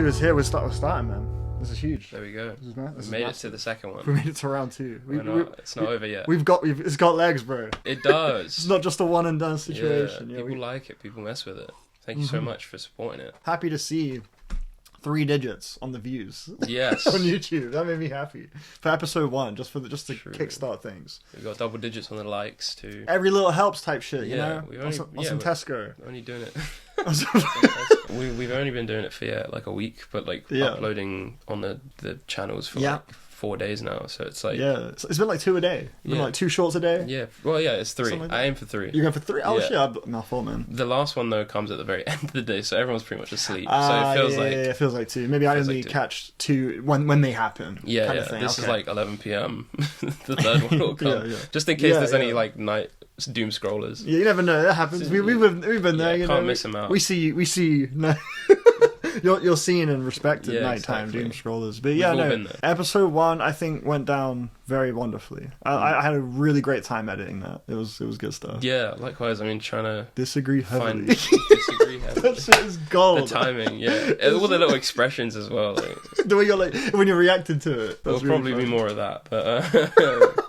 2 is here. We're starting, man. This is huge. There we go. We made it to the second one. We made it to round 2. It's not over yet. It's got legs, bro. It does. It's not just a one and done situation. People like it. People mess with it. Thank you so much for supporting it. Happy to see 3 digits on the views. Yes. On YouTube. That made me happy. For episode 1, just to kickstart things. We've got double digits on the likes too. Every little helps type shit, you know? We're some Tesco. only doing it. We've only been doing it for like a week, but uploading on the channels for like 4 days now, so it's like it's been like 2 a day. It's been like 2 shorts a day. It's 3. Like I aim for 3. You're going for 3? Oh shit, mouthful, man. The last one though comes at the very end of the day, so everyone's pretty much asleep, so it feels it feels like 2. Maybe I only catch 2 when they happen. This is like 11 p.m. The third one will come, just in case there's any like night doom scrollers. You never know, that happens. We've been there. You can't miss them out. We see. No. You're seen and respected nighttime doom scrollers. But episode 1 I think went down very wonderfully. I had a really great time editing that. It was good stuff. Yeah, likewise. I mean, trying to disagree heavily. That shit is gold. The timing, all the little expressions as well. The way you're like when you're reacting to it. There'll probably be more of that, but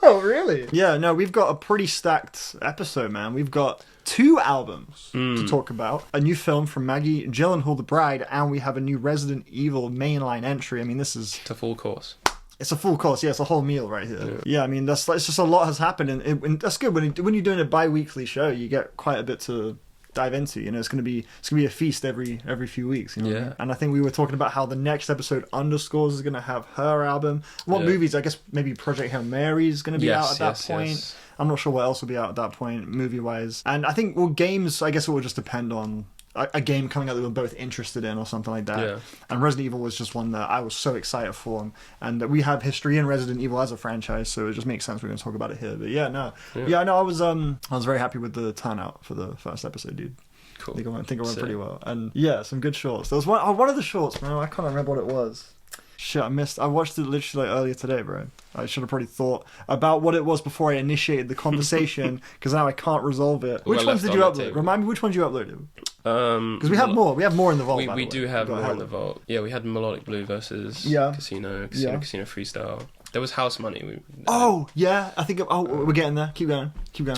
oh really? Yeah, no, we've got a pretty stacked episode, man. We've got 2 albums to talk about, a new film from Maggie Gyllenhaal, The Bride, and we have a new Resident Evil mainline entry. I mean, it's a full course. It's a full course, it's a whole meal right here. Yeah, I mean, it's just a lot has happened, and that's good. When you're doing a bi-weekly show, you get quite a bit to dive into. You know, it's gonna be a feast every few weeks. You know? And I think we were talking about how the next episode Underscores is gonna have her album. What movies? I guess maybe Project Hail Mary is gonna be out at that point. Yes. I'm not sure what else will be out at that point, movie-wise. And I think, games, I guess it will just depend on a game coming out that we're both interested in or something like that. Yeah. And Resident Evil was just one that I was so excited for. And we have history in Resident Evil as a franchise, so it just makes sense we're going to talk about it here. But I was very happy with the turnout for the first episode, dude. Cool. I think it went pretty well. And some good shorts. There was one of the shorts, man, I can't remember what it was. Shit, I watched it literally earlier today, bro. I should have probably thought about what it was before I initiated the conversation, because now I can't resolve it. Which ones did you upload? Remind me which ones you uploaded. Because we have more. We have more in the vault. We do have more in the vault. Yeah, we had Melodic Blue versus Casino Freestyle. There was House Money. I think. We're getting there. Keep going.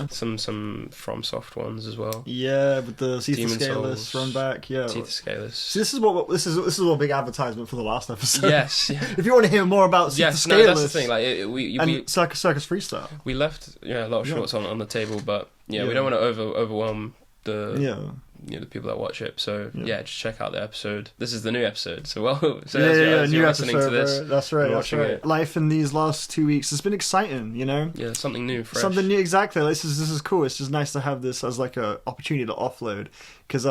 Some FromSoft ones as well. Yeah, with the Scythe Scaleless run back. Yeah, Scythe Scaleless. See, this is a big advertisement for the last episode. Yes. Yeah. If you want to hear more about Scythe Scaleless, no, that's the thing. Like we Circus Freestyle. We left a lot of shorts on the table, but we don't want to overwhelm the people that watch it. So just check out the episode. This is the new episode. So as you're listening to this, bro. That's right. Life in these last 2 weeks has been exciting, you know. Yeah, something new, fresh. Something new, exactly. This is cool. It's just nice to have this as like a opportunity to offload. Because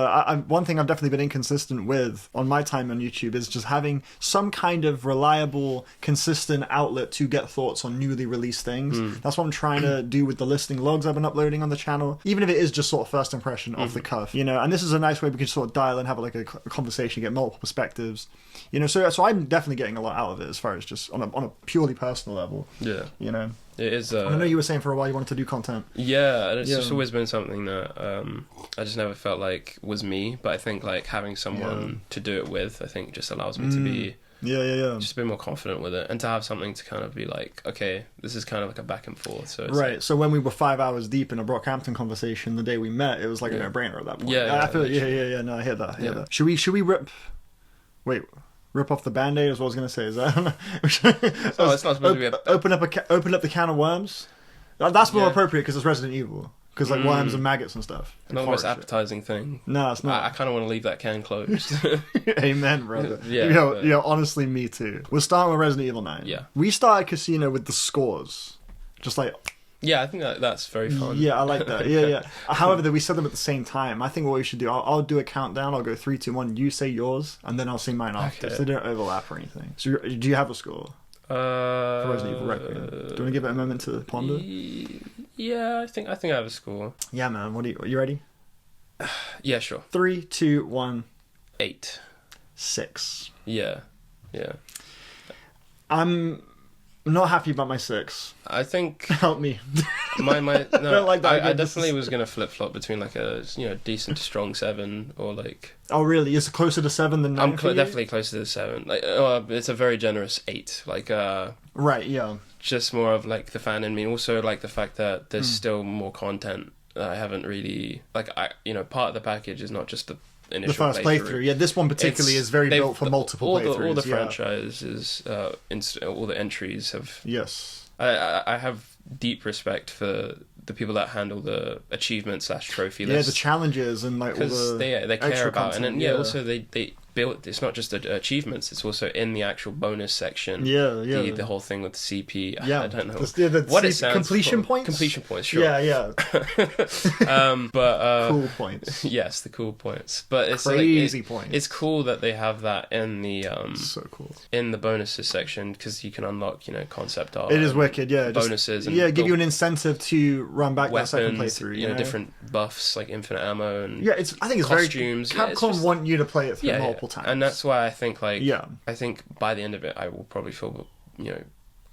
one thing I've definitely been inconsistent with on my time on YouTube is just having some kind of reliable, consistent outlet to get thoughts on newly released things. That's what I'm trying to do with the listing logs I've been uploading on the channel, even if it is just sort of first impression off the cuff, you know. And this is a nice way we can sort of dial and have like a conversation, get multiple perspectives, you know. So I'm definitely getting a lot out of it as far as just on a purely personal level. Yeah, you know. It is. I know you were saying for a while you wanted to do content. Yeah, and it's just always been something that I just never felt like was me. But I think like having someone to do it with, I think just allows me to be just a bit more confident with it, and to have something to kind of be like, okay, this is kind of like a back and forth. So it's right. So when we were 5 hours deep in a Brockhampton conversation the day we met, it was like a no-brainer at that point. I feel no, I hear that. Should we rip off the Band-Aid is what I was going to say. Is that? It's not supposed to be open up the can of worms. That's more appropriate because it's Resident Evil. Because like worms and maggots and stuff. Not the most appetizing thing. No, it's not. I kind of want to leave that can closed. Amen, brother. Honestly, me too. We're starting with Resident Evil 9. Yeah. We started Casino with the scores. Just like... Yeah, I think that's very fun. Yeah, I like that. Yeah. However, we said them at the same time. I think what we should do, I'll do a countdown. I'll go 3, 2, 1. You say yours, and then I'll say mine after. So they don't overlap or anything. So do you have a score? For Resident Evil Requiem. Do you want to give it a moment to ponder? Yeah, I think I have a score. Yeah, man. Are you ready? Yeah, sure. 3, 2, 1. 8. 6. Yeah. I'm not happy about my 6. I think help me. No, I don't like that I definitely was gonna flip flop between like a decent to strong 7 or like. Oh really? Is it closer to 7 than 9? I'm definitely closer to 7. Like, it's a very generous 8. Like, right, yeah. Just more of like the fan in me. Also, like the fact that there's still more content that I haven't really like. Part of the package is not just the initial first playthrough. Yeah, this one particularly is very built for multiple playthroughs. All the franchises, all the entries have. Yes. I have deep respect for the people that handle the achievement / trophy list. Yeah, the challenges and like all the they care about content, and then also they built. It's not just achievements; it's also in the actual bonus section. Yeah. The whole thing with CP. Yeah, I don't know what it stands completion points. Completion points. Sure. Yeah. But cool points. Yes, the cool points. But it's crazy points. It's cool that they have that in the so cool in the bonuses section because you can unlock concept art. It is wicked. Yeah, bonuses and give you an incentive to run back weapons, that second playthrough. Different buffs like infinite ammo and I think it's costumes. very Capcom want you to play it through multiple times, and that's why I think I think by the end of it I will probably feel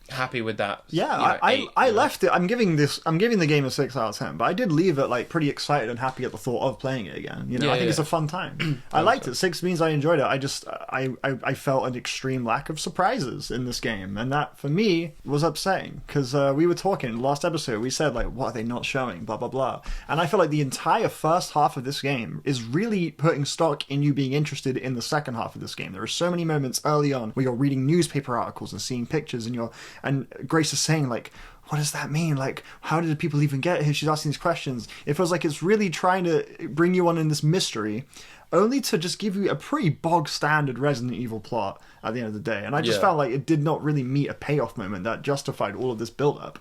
happy with that. I left it. I'm giving the game a 6 out of 10, but I did leave it like pretty excited and happy at the thought of playing it again. I think it's a fun time. I liked it. 6 means I enjoyed it. I felt an extreme lack of surprises in this game, and that for me was upsetting because we were talking last episode. We said like, what are they not showing? Blah blah blah. And I feel like the entire first half of this game is really putting stock in you being interested in the second half of this game. There are so many moments early on where you're reading newspaper articles and seeing pictures, and Grace is saying like, what does that mean? Like, how did people even get here? She's asking these questions. It feels like it's really trying to bring you on in this mystery, only to just give you a pretty bog standard Resident Evil plot at the end of the day. And I just felt like it did not really meet a payoff moment that justified all of this build up.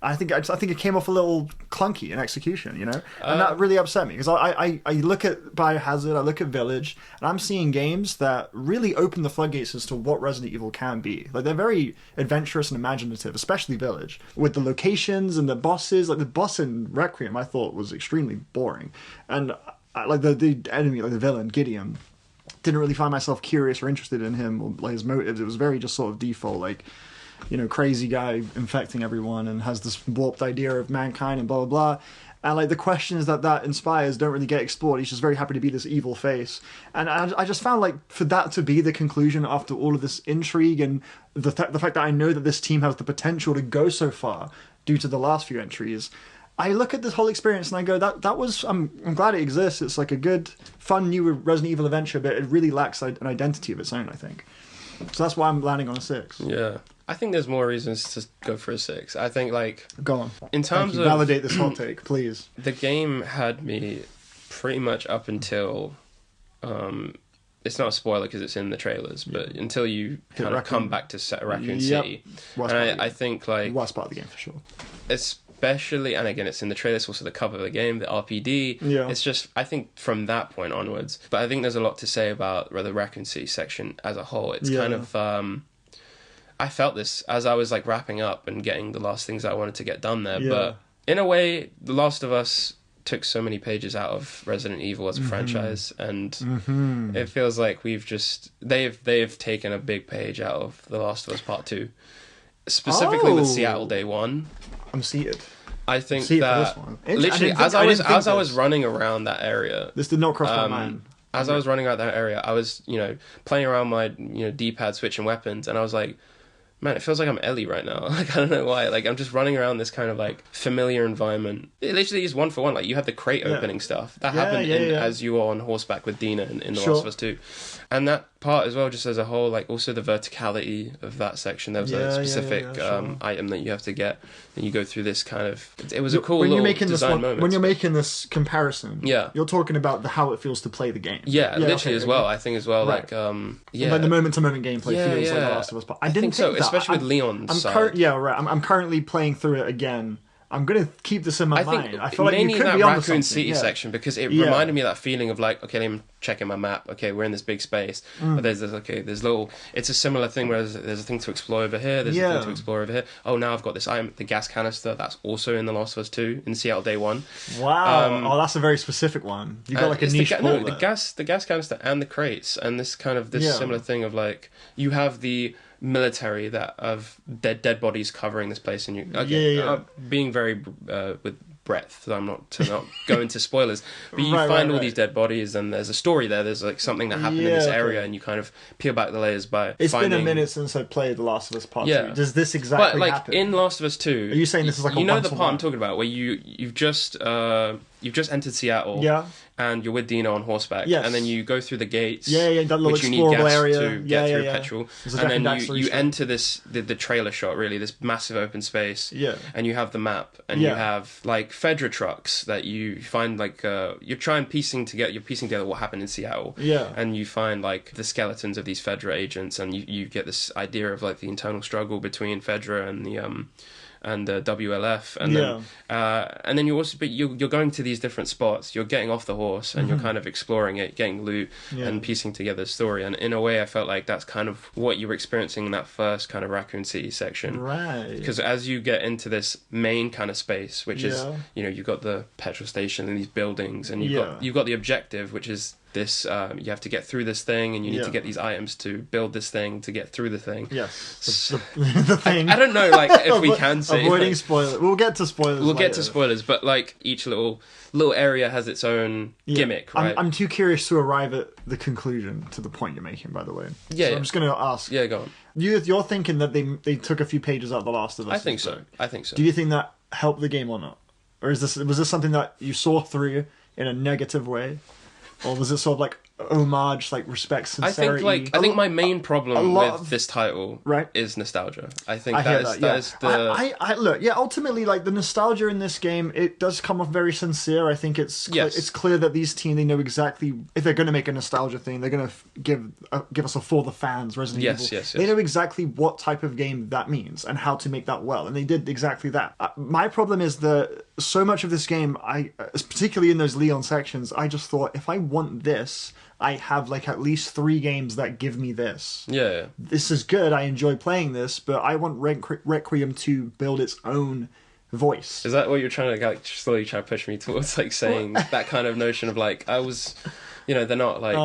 I think it came off a little clunky in execution, and that really upset me because I look at Biohazard, I look at Village, and I'm seeing games that really open the floodgates as to what Resident Evil can be. Like they're very adventurous and imaginative, especially Village, with the locations and the bosses. Like the boss in Requiem, I thought was extremely boring, and like the enemy, like the villain Gideon, didn't really find myself curious or interested in him or like his motives. It was very just sort of default, like. Crazy guy infecting everyone and has this warped idea of mankind and blah, blah, blah. And, like, the questions that inspires don't really get explored. He's just very happy to be this evil face. And I just found, like, for that to be the conclusion after all of this intrigue and the fact that I know that this team has the potential to go so far due to the last few entries, I look at this whole experience and I go, that was, I'm glad it exists. It's, like, a good, fun new Resident Evil adventure, but it really lacks an identity of its own, I think. So that's why I'm landing on a 6. Yeah. I think there's more reasons to go for a 6. I think, like... Go on. In terms of... Validate this hot take, please. The game had me pretty much up until... it's not a spoiler because it's in the trailers, but until you kind of come back to Raccoon City. And I think, like... Worst part of the game, for sure. Especially... And again, it's in the trailer. It's also the cover of the game, the RPD. Yeah. It's just... I think from that point onwards... But I think there's a lot to say about the Raccoon City section as a whole. It's kind of... I felt this as I was like wrapping up and getting the last things I wanted to get done there. But in a way, The Last of Us took so many pages out of Resident Evil as a franchise, and it feels like they've taken a big page out of The Last of Us Part 2, specifically with Seattle Day 1. I'm seated. I think that literally as I was running around that area, this did not cross my mind. As I was running around that area, I was playing around my D-pad switching weapons, and I was like, man, it feels like I'm Ellie right now. Like, I don't know why. Like, I'm just running around this kind of, like, familiar environment. It literally is one for one. Like, you have the crate opening stuff. That happened as you were on horseback with Dina in The Last of Us 2. And that part as well, just as a whole, like, also the verticality of that section. There was a specific item that you have to get, and you go through this kind of... It was a cool little design moment. When you're making this comparison, you're talking about how it feels to play the game. Yeah, literally as well. I think as well, right. Like the moment-to-moment gameplay feels like The Last of Us. But I didn't think so, that. Especially with Leon's side. I'm currently playing through it again. I'm going to keep this in my mind. I feel like mainly you could that be onto Raccoon something. City section, because it reminded me of that feeling of like, okay, I'm checking my map. Okay, we're in this big space, but there's little. It's a similar thing where there's a thing to explore over here. There's a thing to explore over here. Oh, now I've got this item, the gas canister. That's also in The Last of Us 2 in Seattle Day 1. Wow. That's a very specific one. You got like a niche pull there. The gas canister and the crates, and this kind of similar thing of like you have the military that of dead bodies covering this place, and you being very with breadth, so I'm not go into spoilers, but you find all these dead bodies, and there's a story there's like something that happened in this area, and you kind of peel back the layers by finding... been a minute since I played The Last of Us Part 2. Does this exactly happen? In Last of Us 2, are you saying this is like a the part I'm talking about where you've just entered Seattle, and you're with Dina on horseback, and then you go through the gates, that little which you need gas area to get through petrol, and then you enter the trailer shot, really, this massive open space, and you have the map, and you have like Fedra trucks that you find, like you're piecing together what happened in Seattle, and you find like the skeletons of these Fedra agents, and you get this idea of like the internal struggle between Fedra and the WLF, and then you're going to these different spots, you're getting off the horse, and you're kind of exploring it, getting loot, and piecing together the story. And in a way, I felt like that's kind of what you were experiencing in that first kind of Raccoon City section, right? Because as you get into this main kind of space, which is, you've got the petrol station and these buildings, and you've got the objective, which is this, you have to get through this thing, and you need to get these items to build this thing to get through the thing. Yes, the thing. I don't know, like, if we can say avoiding spoilers. We'll get to spoilers. Get to spoilers, but like each little area has its own gimmick, right? I'm too curious to arrive at the conclusion to the point you're making, by the way. I'm just going to ask. Yeah, go on. You're thinking that they took a few pages out of The Last of Us. I think so. Do you think that helped the game or not, or was this something that you saw through in a negative way? Or was it sort of like homage, like respect, sincerity? I think my main problem with this title is nostalgia. I think that is the... Look, ultimately, like, the nostalgia in this game, it does come off very sincere. I think it's clear that these team, they know exactly, if they're going to make a nostalgia thing, they're going to give us a For the Fans Resident Evil. Yes. They know exactly what type of game that means and how to make that well, and they did exactly that. My problem is that so much of this game, particularly in those Leon sections, I just thought, if I want this, I have like at least 3 games that give me this. Yeah. This is good, I enjoy playing this, but I want Requiem to build its own voice. Is that what you're trying to like slowly try to push me towards, like saying that kind of notion of like, I was... they're not like...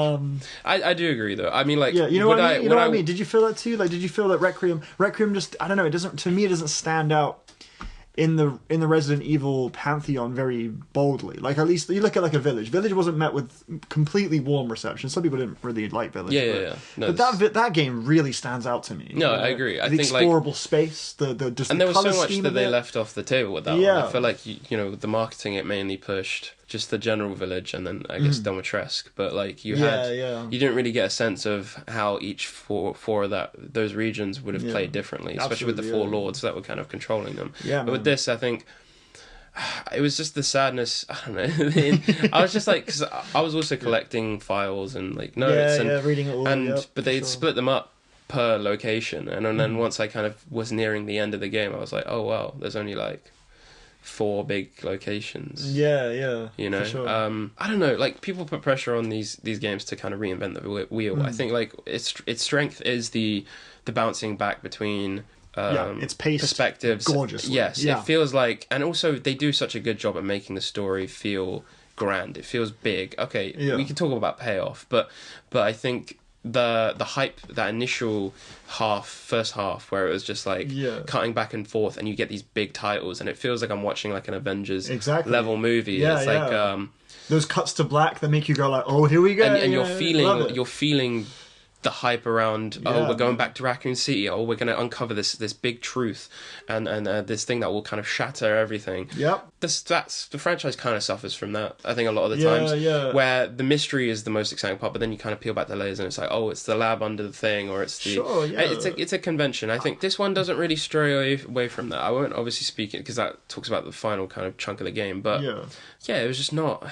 I do agree though. I mean, like... Yeah, you know what I mean? I mean? Did you feel that too? Like, did you feel that Requiem just... I don't know, it doesn't stand out in the Resident Evil pantheon very boldly. Like, at least you look at like a Village. Village wasn't met with completely warm reception. Some people didn't really like Village. No, but that game really stands out to me. No, I agree. I think explorable space, the just and the there was so much that they left off the table with that one. I feel like the marketing, it mainly pushed just the general Village, and then I guess Domitresque, but like you didn't really get a sense of how each four of those regions would have played differently, especially with the 4 lords that were kind of controlling them. But with this, I think it was just the sadness. I don't know. I was just like, because I was also collecting files and like notes and reading it all, but they split them up per location, and then once I kind of was nearing the end of the game, I was like, oh wow, there's only like 4 big locations. You know, sure. I don't know, like people put pressure on these games to kind of reinvent the wheel. I think like its strength is the bouncing back between it's paced perspectives gorgeously. It feels like, and also they do such a good job at making the story feel grand. It feels big. We can talk about payoff, but I think the hype, that initial first half where it was just like cutting back and forth, and you get these big titles, and it feels like I'm watching like an Avengers level movie. It's like those cuts to black that make you go like, oh, here we go, and you're feeling the hype around, we're going back to Raccoon City, we're going to uncover this big truth, and this thing that will kind of shatter everything. That's the franchise kind of suffers from that, I think, a lot of the times, where the mystery is the most exciting part, but then you kind of peel back the layers and it's like, it's the lab under the thing, or it's the it's a convention. I think this one doesn't really stray away from that. I won't obviously speak it because that talks about the final kind of chunk of the game, but it was just not...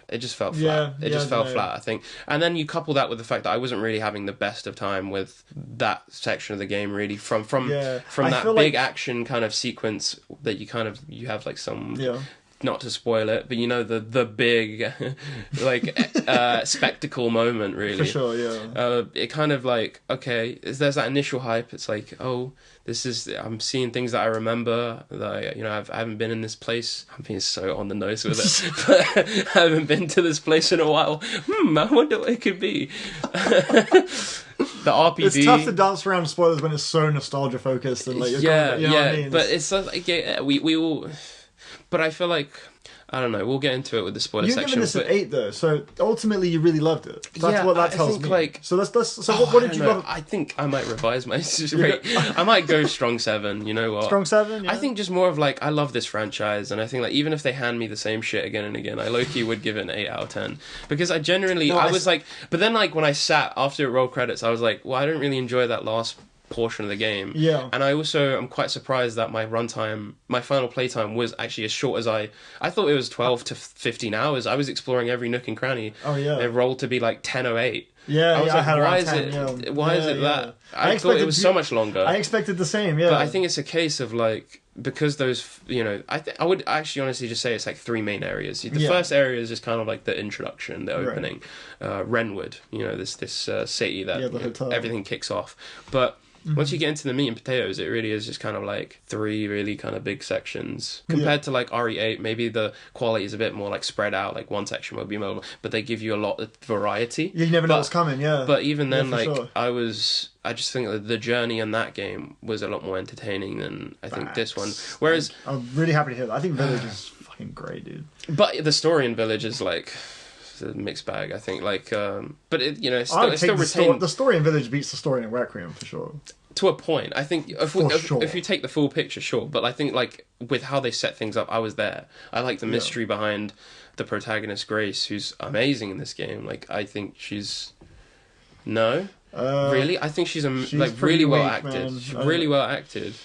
It just felt flat. It just fell flat, I think. And then you couple that with the fact that I wasn't really having the best of time with that section of the game, really, from that big action kind of sequence that you have like some... Not to spoil it, but the big like spectacle moment, really. For sure, it kind of like, there's that initial hype. It's like, I'm seeing things that I remember, that I haven't been in this place. I'm being so on the nose with it, but I haven't been to this place in a while. I wonder what it could be. the RPD. It's tough to dance around spoilers when it's so nostalgia focused and like, you know what I mean? But it's like, we all. But I feel like, I don't know. We'll get into it with the spoiler section. You're giving this an 8 though, so ultimately you really loved it. That's what that tells me. Like, so what did you love? I think I might revise my rate. I might go strong 7. You know what? Strong 7. Yeah. I think just more of like, I love this franchise, and I think like even if they hand me the same shit again and again, I low-key would give it an 8 out of 10 because I genuinely was like. But then like when I sat after it rolled credits, I was like, well, I didn't really enjoy that last portion of the game. Yeah. And I also am quite surprised that my final playtime was actually as short as I thought it was 12 to 15 hours. I was exploring every nook and cranny. Oh yeah. It rolled to be like 10:08. Yeah, I was like, had why is 10, it why is it that? I thought it was so much longer. I expected the same, yeah. But I think it's a case of like, because those, you know, I would actually honestly just say it's like 3 main areas. The first area is just kind of like the introduction, the opening. Renwood, you know, this city that everything kicks off. But once you get into the meat and potatoes, it really is just kind of like 3 really kind of big sections. Compared to like RE8, maybe the quality is a bit more like spread out, like one section will be mobile, but they give you a lot of variety. You never know what's coming, yeah. But even then, like, sure. I just think that the journey in that game was a lot more entertaining than I think this one. Whereas... I'm really happy to hear that. I think Village is fucking great, dude. But the story in Village is like... a mixed bag, I think. Like, but it, you know, it's still retained. The story in Village beats the story in Requiem for sure. To a point, I think. If you take the full picture, sure. But I think like with how they set things up, I was there. I like the mystery behind the protagonist Grace, who's amazing in this game. Like, I think she's really. I think she's like really well acted. Really well acted.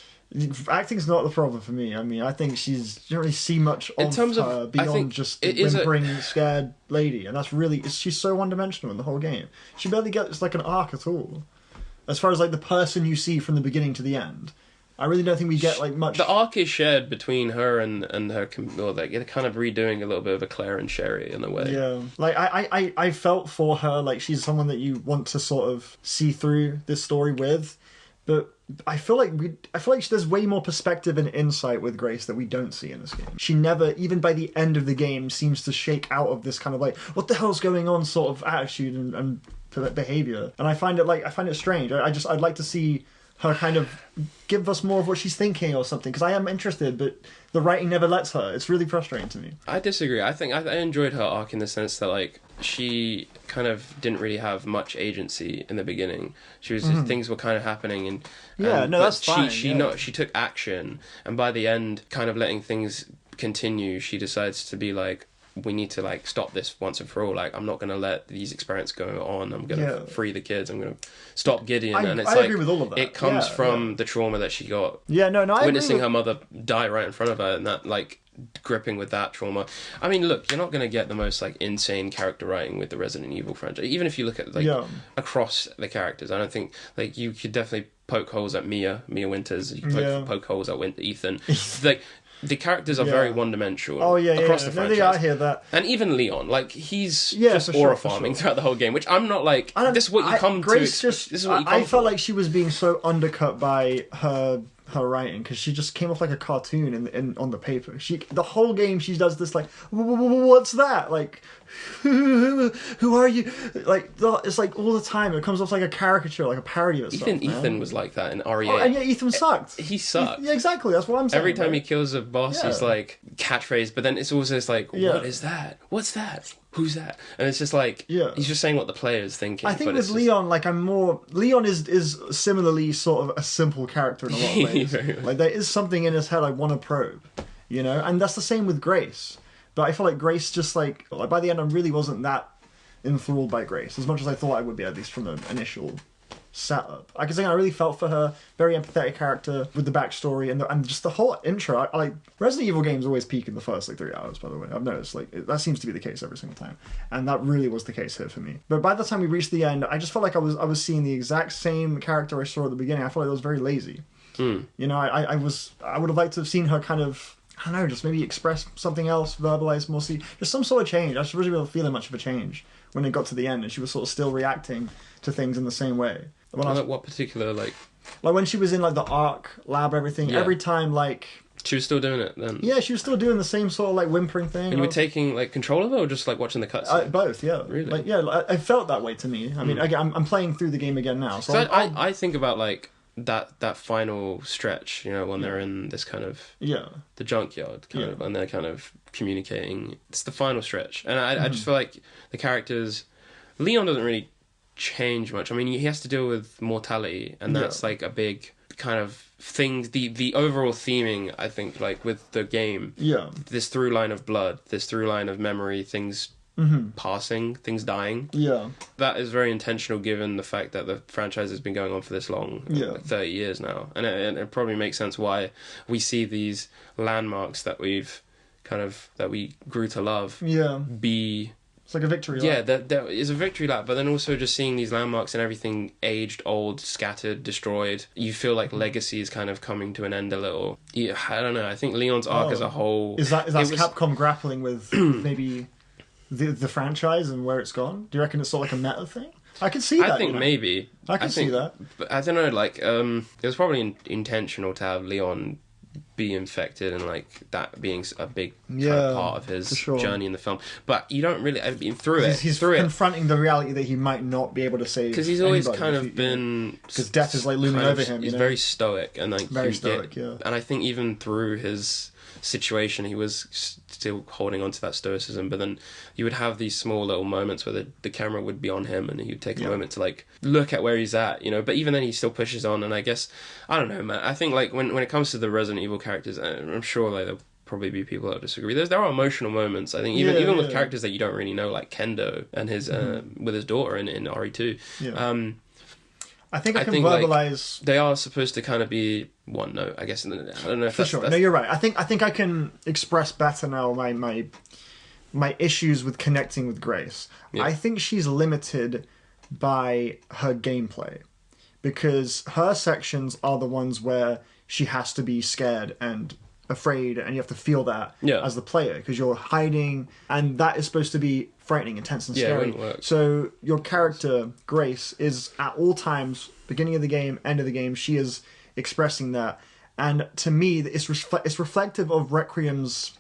Acting's not the problem for me. I mean, I think you don't really see much of her beyond just the whimpering, scared lady, and she's so one-dimensional in the whole game. She barely gets like an arc at all, as far as like the person you see from the beginning to the end. I really don't think we get like much. The arc is shared between her and her, or like they're kind of redoing a little bit of a Claire and Sherry in a way. Yeah, like I felt for her, like she's someone that you want to sort of see through this story with, but. I feel like there's way more perspective and insight with Grace that we don't see in this game. She never, even by the end of the game, seems to shake out of this kind of like, what the hell's going on sort of attitude and behavior. And I find it strange. I'd like to see her kind of give us more of what she's thinking or something, because I am interested, but the writing never lets her. It's really frustrating to me. I disagree. I think I enjoyed her arc in the sense that like she kind of didn't really have much agency in the beginning. She was just, things were kind of happening that's fine. She took action, and by the end, kind of letting things continue, she decides to be like, we need to like stop this once and for all. Like, I'm not going to let these experiments go on. I'm going to free the kids. I'm going to stop Gideon. And it's I agree with all of that. It comes from the trauma that she got. Yeah, no, I witnessing her mother die right in front of her, and that like gripping with that trauma. I mean, look, you're not going to get the most like insane character writing with the Resident Evil franchise. Even if you look at like across the characters, I don't think like you could definitely poke holes at Mia Winters. You can poke holes at Ethan. Like. The characters are very one-dimensional across the franchise. I hear that. And even Leon, like, he's just aura farming throughout the whole game, which I'm not like, this is what you come Grace to... This is what you come I felt like she was being so undercut by her writing, because she just came off like a cartoon on the paper. The whole game she does this like, what's that? Like, who are you? Like, it's like all the time it comes off like a caricature, like a parody of itself. Ethan was like that in RE8. Oh, and yet Ethan sucked. He sucked. Yeah, exactly. That's what I'm saying. Every time he kills a boss, he's like catchphrase, but then it's also just like, what is that? What's that? Who's that? And it's just like, he's just saying what the player is thinking. I think with Leon, like Leon is similarly sort of a simple character in a lot of ways. Like, there is something in his head I want to probe, you know? And that's the same with Grace. But I feel like Grace just like by the end I really wasn't that enthralled by Grace, as much as I thought I would be, at least from the initial setup. I really felt for her, very empathetic character with the backstory and just the whole intro. I like Resident Evil games always peak in the first like 3 hours, by the way. I've noticed that seems to be the case every single time, and that really was the case here for me. But by the time we reached the end, I just felt like I was seeing the exact same character I saw at the beginning. I felt like it was very lazy. You know, I would have liked to have seen her kind of, I don't know, just maybe express something else, verbalize more, just some sort of change. I just really wasn't feeling much of a change when it got to the end, and she was sort of still reacting to things in the same way. What particular, like when she was in like the Ark lab, everything, every time like She was still doing it then? Yeah, she was still doing the same sort of, like, whimpering thing. And you were taking, like, control of it, or just, like, watching the cutscene? Both, yeah. Really? Like, yeah, I felt that way to me. I mean, again, I'm playing through the game again now. So I think about, like, that final stretch, you know, when they're in this kind of... Yeah. The junkyard, kind of, and they're kind of communicating. It's the final stretch. And I just feel like the characters... Leon doesn't really change much. I mean, he has to deal with mortality, and that's, like, a big... kind of things, the overall theming, I think, like, with the game, this through line of blood, this through line of memory, things passing, things dying, that is very intentional given the fact that the franchise has been going on for this long, like 30 years now, and it probably makes sense why we see these landmarks that we've kind of, that we grew to love, be... It's like a victory lap. Yeah, there is a victory lap, but then also just seeing these landmarks and everything aged, old, scattered, destroyed, you feel like legacy is kind of coming to an end a little. Yeah, I don't know. I think Leon's arc as a whole... Is that Capcom grappling with maybe the franchise and where it's gone? Do you reckon it's sort of like a meta thing? I can see that. I think maybe. I can see that. But I don't know, like, it was probably intentional to have Leon be infected and, like, that being a big kind of part of his journey in the film, but you don't really, I mean, he's confronting the reality that he might not be able to save, because he's always kind of been, because death is, like, looming over him. He's very stoic, and, like, very stoic, and I think even through his situation he was still holding on to that stoicism, but then you would have these small little moments where the camera would be on him and he'd take a moment to, like, look at where he's at, you know, but even then he still pushes on. And I guess, I don't know, man, I think, like, when it comes to the Resident Evil characters, I'm sure, like, there'll probably be people that disagree. There are emotional moments, I think, even with characters that you don't really know, like Kendo and his with his daughter in RE2. I think I can verbalize. Like, they are supposed to kind of be one note, I guess. I don't know if that's... No, you're right. I think I can express better now my issues with connecting with Grace. Yeah. I think she's limited by her gameplay, because her sections are the ones where she has to be scared and afraid, and you have to feel that as the player, because you're hiding, and that is supposed to be frightening, intense, and scary. So your character, Grace, is at all times, beginning of the game, end of the game, she is expressing that. And to me, it's reflective of Requiem's,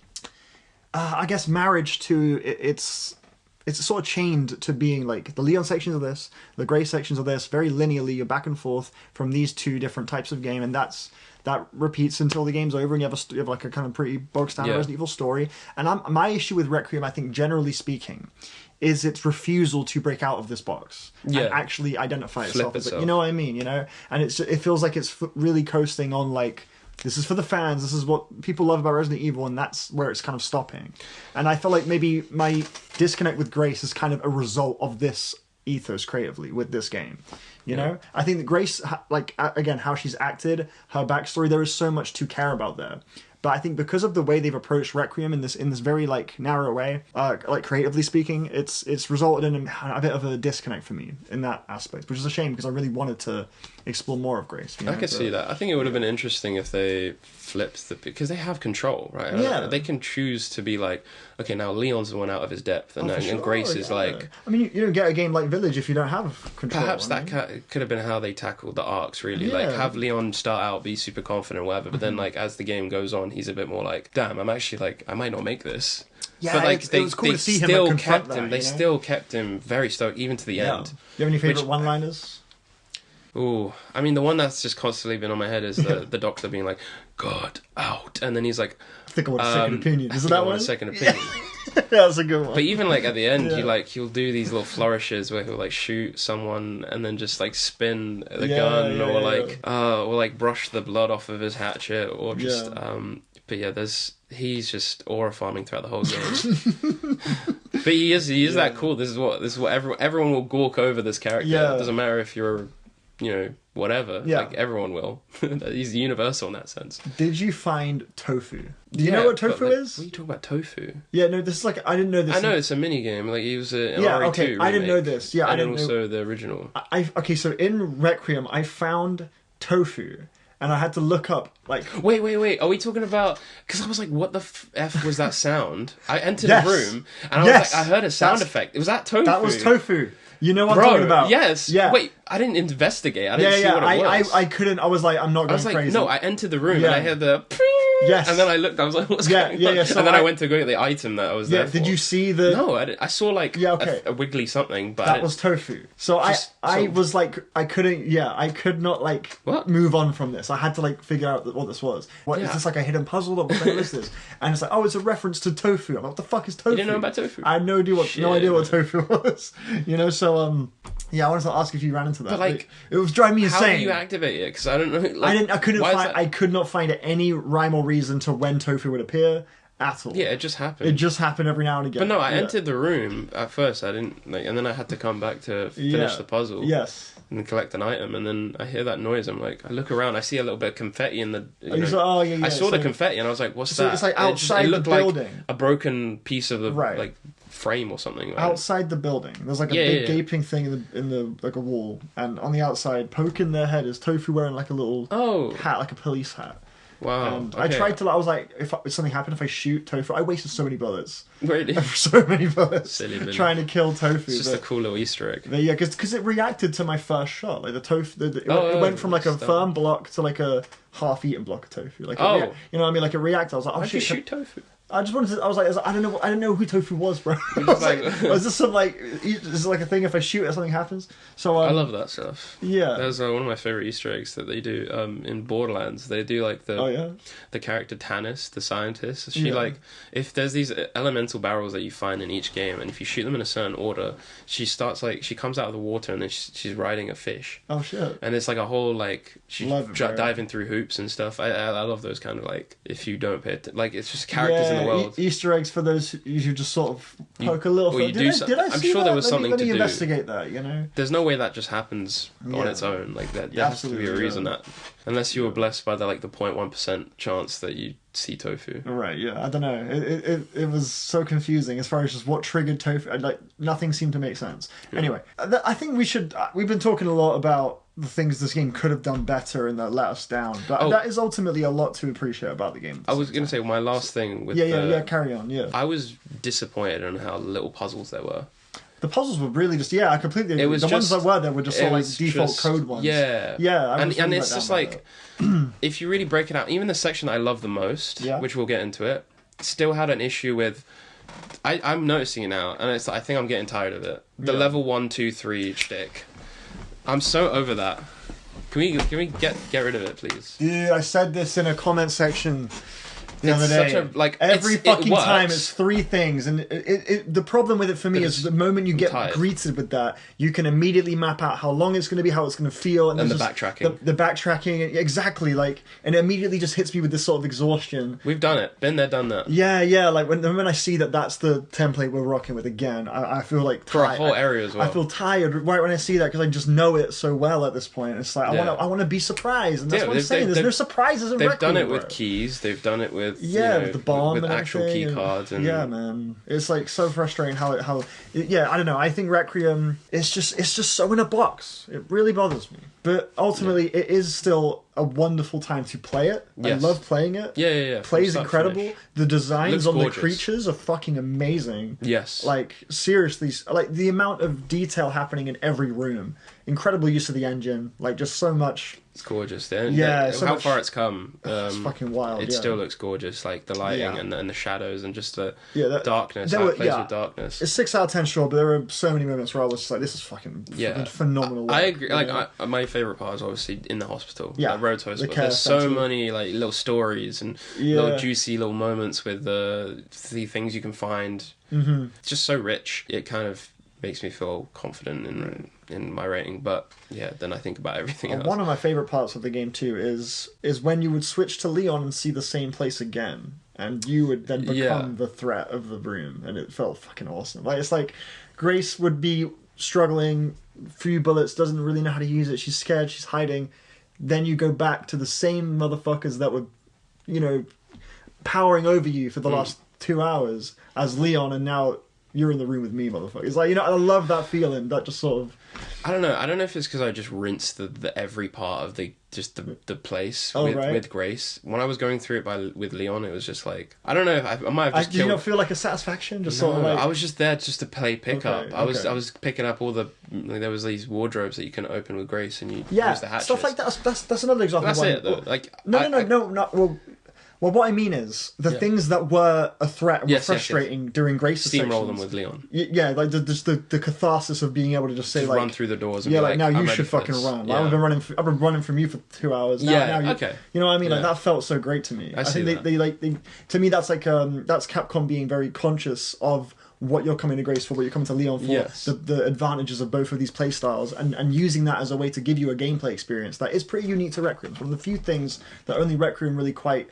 I guess, marriage to it's sort of chained to being, like, the Leon sections of this, the Grace sections of this, very linearly, you're back and forth from these two different types of game, and that repeats until the game's over, and you have like a kind of pretty bog standard Resident Evil story. And my issue with Requiem, I think, generally speaking, is its refusal to break out of this box and actually identify itself as it. You know what I mean? You know, and it feels like it's really coasting on, like, this is for the fans, this is what people love about Resident Evil, and that's where it's kind of stopping. And I feel like maybe my disconnect with Grace is kind of a result of this ethos creatively with this game. You know, I think that Grace, like, again, how she's acted, her backstory, there is so much to care about there. But I think because of the way they've approached Requiem in this very, like, narrow way, like, creatively speaking, it's resulted in a bit of a disconnect for me in that aspect, which is a shame, because I really wanted to explore more of Grace. You know? I could see that. I think it would have been interesting if they flipped because they have control, right? Yeah. They can choose to be like, okay, now Leon's the one out of his depth, and Grace is like... I mean, you don't get a game like Village if you don't have control. Perhaps that could have been how they tackled the arcs, really. Like, have Leon start out, be super confident, whatever, but then, like, as the game goes on, he's a bit more like, damn, I'm actually, like, I might not make this. Yeah, but, like, it was cool to see him confront that. They still kept him very stoic, even to the end. Do you have any favourite one-liners? Ooh, I mean, the one that's just constantly been on my head is the doctor being like, "God out," and then he's like, "I think I want a second opinion." Is it that one? A second opinion. That's a good one. But even, like, at the end, he'll do these little flourishes where he'll, like, shoot someone and then just, like, spin the gun, or like brush the blood off of his hatchet, or just but yeah, he's just aura farming throughout the whole game. But he is that cool. This is what everyone will gawk over this character. Yeah. It doesn't matter if you're, you know, whatever. Yeah. Like, everyone will. He's universal in that sense. Did you find tofu? Do you know what tofu is? What are you talking about, tofu? Yeah, no, this is like, I didn't know this. I know it's a mini game. Like, he was an RE2 okay, remake, I didn't know this. Yeah, I didn't know. And also the original. Okay, so in Requiem, I found tofu. And I had to look up, like... Wait. Are we talking about... Because I was like, what the F was that sound? I entered a room, and I was like, I heard a sound effect. Was that tofu? That was tofu. You know what I'm talking about? Yes. Yeah. Wait, I didn't investigate. I didn't see what it was. I couldn't... I was like, I'm not going crazy. No, I entered the room, and I heard the... Yes. And then I looked, I was like, what's going on? Yeah. So and then I went to go get the item that I was there for. Did you see the... No, I saw like a wiggly something, but... That was tofu. So I was like, I could not like move on from this. I had to like figure out what this was. Is this like a hidden puzzle? What the hell is this? And it's like, oh, it's a reference to tofu. I'm like, what the fuck is tofu? You didn't know about tofu? I had no idea what tofu was. You know, so yeah, I wanted to ask if you ran into that. But like, it was driving me insane. How do you activate it? Because I don't know. Like, I could not find any rhyme or reason to when tofu would appear at all. Yeah, it just happened. It just happened every now and again. But no, I entered the room at first. I didn't like, and then I had to come back to finish the puzzle. Yes. And collect an item, and then I hear that noise. I'm like, I look around, I see a little bit of confetti in the. I saw the confetti, and I was like, "What's that?" It's like outside the building. Like a broken piece of the like frame or something. Right? Outside the building, there's like a big gaping thing in the like a wall, and on the outside, poking their head is tofu wearing like a little hat, like a police hat. Wow. And I tried to. I was like, if something happened, if I shoot tofu, I wasted so many bullets. Really? So many bullets. Silly Billy. Trying to kill tofu. It's just a cool little Easter egg. Yeah, because it reacted to my first shot. Like the tofu, it went from like a firm block to like a half-eaten block of tofu. Like, you know what I mean? Like it reacted. I was like, oh, How'd you shoot tofu? I just wanted to. I was like, I don't know who tofu was, bro. Was this some like? Is this like a thing? If I shoot it, something happens. So I love that stuff. Yeah, that's one of my favorite Easter eggs that they do in Borderlands. They do like the character Tannis, the scientist. She like if there's these elemental barrels that you find in each game, and if you shoot them in a certain order, she starts like she comes out of the water and then she's riding a fish. Oh shit! And it's like a whole like she's diving through hoops and stuff. I love those kind of like if you don't pay attention, like it's just characters in the world. Easter eggs for those who just sort of poke a little. Did I I'm sure there was something to do. Investigate that, you know. There's no way that just happens on its own. Like there has to be a reason that, unless you were blessed by the 0.1% chance that you see tofu. Right. Yeah. I don't know. It was so confusing as far as just what triggered tofu. Like nothing seemed to make sense. Yeah. Anyway, I think we should. We've been talking a lot about the things this game could have done better and that let us down. But that is ultimately a lot to appreciate about the game. I was going to say my last thing with carry on. Yeah. I was disappointed in how little puzzles there were. The puzzles were really just I completely agree. Ones that were there were just sort of like default code ones. Yeah. And it's just like if you really break it out, even the section that I love the most, which we'll get into it, still had an issue with. I'm noticing it now, and I think I'm getting tired of it. The level 1, 2, 3 shtick. I'm so over that. Can we get rid of it, please? Dude, I said this in a comment section the other day. Every fucking time it's three things, and the problem with it for me is the moment you get greeted with that, you can immediately map out how long it's going to be, how it's going to feel, and the backtracking. The backtracking, exactly, and it immediately just hits me with this sort of exhaustion. We've done it, been there, done that. Yeah, like when I see that's the template we're rocking with again, I feel like for a whole area as well. I feel tired right when I see that because I just know it so well at this point. It's like I want to be surprised, and that's what I'm saying. There's no surprises in Requiem. They've done it with keys. They've done it with with the bomb with and actual key cards. And man, it's like so frustrating how I don't know. I think Requiem it's just so in a box. It really bothers me. But ultimately, it is still a wonderful time to play it. Yes. I love playing it. Yeah. Plays incredible. The designs on the creatures are fucking amazing. Yes. Like, seriously, like the amount of detail happening in every room. Incredible use of the engine. Like, just so much. It's gorgeous. How far it's come. It's fucking wild. It still looks gorgeous. Like, the lighting and the shadows and just the darkness. How it plays with darkness. It's 6 out of 10, sure, but there were so many moments where I was just like, this is fucking phenomenal. I agree. My favourite part is obviously in the hospital. Like Road to Hospital. There's so many like little stories and little juicy little moments with the things you can find. Mm-hmm. It's just so rich. It kind of makes me feel confident in my rating. But then I think about everything else. One of my favourite parts of the game too is when you would switch to Leon and see the same place again, and you would then become the threat of the room, and it felt fucking awesome. Like it's like Grace would be struggling, few bullets, doesn't really know how to use it, she's scared, she's hiding, then you go back to the same motherfuckers that were powering over you for the last 2 hours as Leon, and now you're in the room with me, motherfucker. It's like, I love that feeling, that just sort of... I don't know if it's because I just rinsed the every part of the place with Grace. When I was going through it with Leon, it was just like, I don't know, I might have just Did you not feel like a satisfaction? Sort of like... I was just there just to play pickup. I was picking up all there was these wardrobes that you can open with Grace, and you use the hatches. Stuff like that. That's another example. That's it, though. Like, no. Well, what I mean is, the things that were a threat were frustrating during Grace's steamroll them with Leon. Yeah, like the catharsis of being able to just say, just like... run through the doors and yeah, be like, now you should fucking run. Like, I've been running from you for 2 hours. Now you, okay. You know what I mean? Like, that felt so great to me. I think they to me, that's like, that's Capcom being very conscious of what you're coming to Grace for, what you're coming to Leon for, the advantages of both of these play styles, and using that as a way to give you a gameplay experience that is pretty unique to Requiem. One of the few things that only Requiem really quite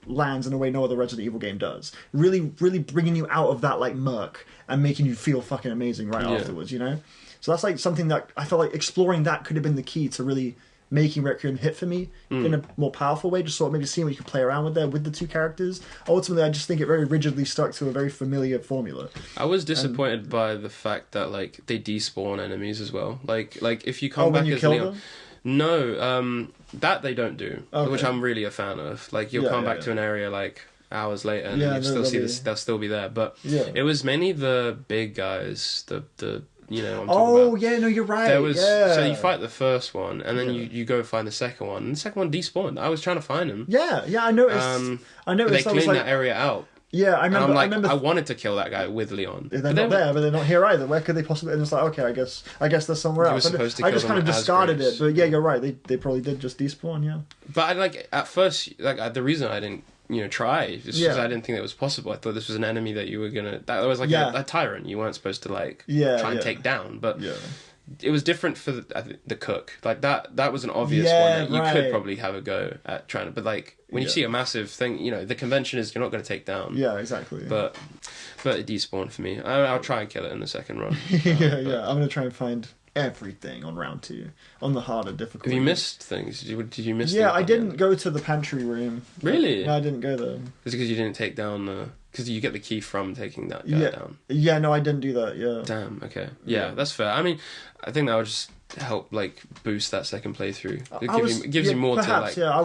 lands in a way no other Resident Evil game does. Really, really bringing you out of that like murk and making you feel fucking amazing afterwards, you know? So that's like something that I felt like exploring that could have been the key to really making Requiem hit for me in a more powerful way, just sort of maybe seeing what you could play around with there with the two characters. Ultimately, I just think it very rigidly stuck to a very familiar formula. I was disappointed by the fact that like they despawn enemies as well. Like if you come back as Leon... No, that they don't do, which I'm really a fan of. Like you'll come back to an area like hours later and you'll still see this, they'll still be there. But it was mainly the big guys, the you know. No, you're right. There was so you fight the first one, and then you go find the second one, and the second one despawned. I was trying to find him. Yeah, I noticed. They cleaned that area out. Yeah, I remember. I wanted to kill that guy with Leon. They're not there, but they're not here either. Where could they possibly? And it's like, okay, I guess they're somewhere else. I just kind of discarded it, but yeah, you're right. They probably did just despawn. Yeah. But at first, the reason I didn't try is because I didn't think it was possible. I thought this was an enemy that you were gonna. That was like a tyrant. You weren't supposed to try and take down, but. Yeah. It was different for the cook. Like that was an obvious one that you could probably have a go at trying to. But like when you see a massive thing, the convention is you're not going to take down. Yeah, exactly. But it despawned for me. I'll try and kill it in the second run. I'm going to try and find everything on round 2 on the harder difficulty. Have you missed things? Did you miss? Yeah, I didn't go to the pantry room. Really? No, I didn't go there. It's because you didn't take down the. Because you get the key from taking that guy down. Yeah, no, I didn't do that, yeah. Damn, okay. Yeah, that's fair. I mean, I think that would just help, boost that second playthrough. It gives you more perhaps, to, I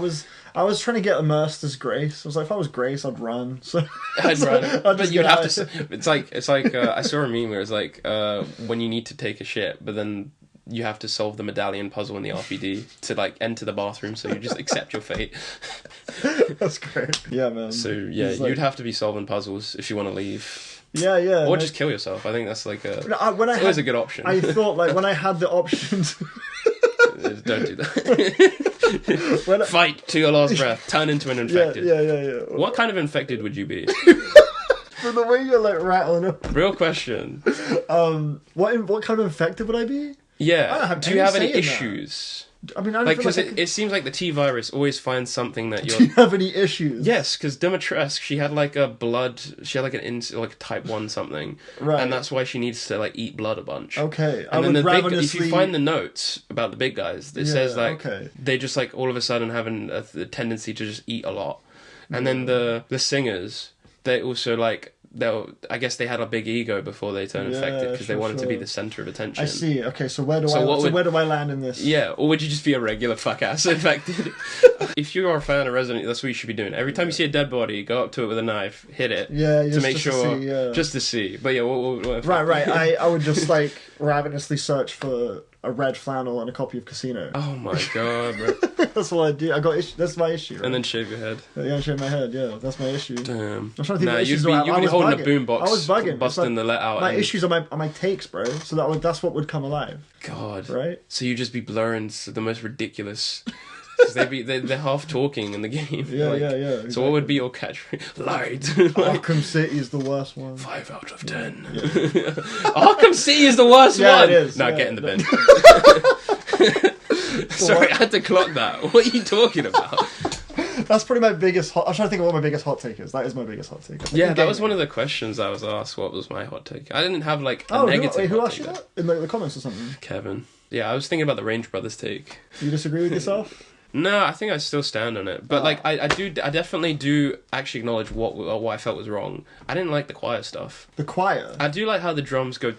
was trying to get immersed as Grace. I was like, if I was Grace, I'd run. So I'd run. But you'd have to... It's like I saw a meme where it's like, when you need to take a shit, but then... You have to solve the medallion puzzle in the RPD to enter the bathroom, so you just accept your fate. That's great. Yeah, man. So you'd have to be solving puzzles if you want to leave. Yeah. Or just kill yourself. I think that's always a good option. I thought when I had the options. Don't do that. Fight to your last breath. Turn into an infected. Yeah. What kind of infected would you be? For the way you're rattling up. Real question. What kind of infected would I be? Yeah. Do you have any issues? I mean, I don't because it seems like the T virus always finds something that you're. Do you have any issues? Yes, because Dimitrescu, she had a type 1 something, right? And that's why she needs to eat blood a bunch. Okay, and then if you find the notes about the big guys, it says they just all of a sudden have a tendency to just eat a lot, and then the singers, they also I guess they had a big ego before they turned infected because they wanted to be the center of attention. I see. Okay, so where do I land in this? Yeah, or would you just be a regular fuck ass infected? If you are a fan of Resident Evil, that's what you should be doing. Every time you see a dead body, go up to it with a knife, hit it, to make sure, just to see. But yeah, what right. I would just ravenously search for a red flannel and a copy of Casino. Oh my god, bro. That's what I do. That's my issue. Right? And then shave your head. Yeah, shave my head. Yeah, that's my issue. Damn. I'm trying to think. You'd be holding a boombox. I was bugging. Busting the let out. My issues are my takes, bro. So that's what would come alive. God. Right. So you just be blurring the most ridiculous. Because they're half talking in the game. Yeah, exactly. So what would be your catchphrase? Light. Arkham City is the worst one. 5 out of 10. Yeah. Arkham City is the worst one. It is. No, get in the bin. Sorry, I had to clock that. What are you talking about? That's probably my biggest I'm trying to think of what my biggest hot take is. That is my biggest hot take. Yeah, that was one of the questions I was asked. What was my hot take? I didn't have a negative. Who asked you that? In the comments or something? Kevin. Yeah, I was thinking about the Range Brothers take. You disagree with yourself? No, I think I still stand on it. But I definitely do actually acknowledge what I felt was wrong. I didn't like the choir stuff. The choir? I do like how the drums go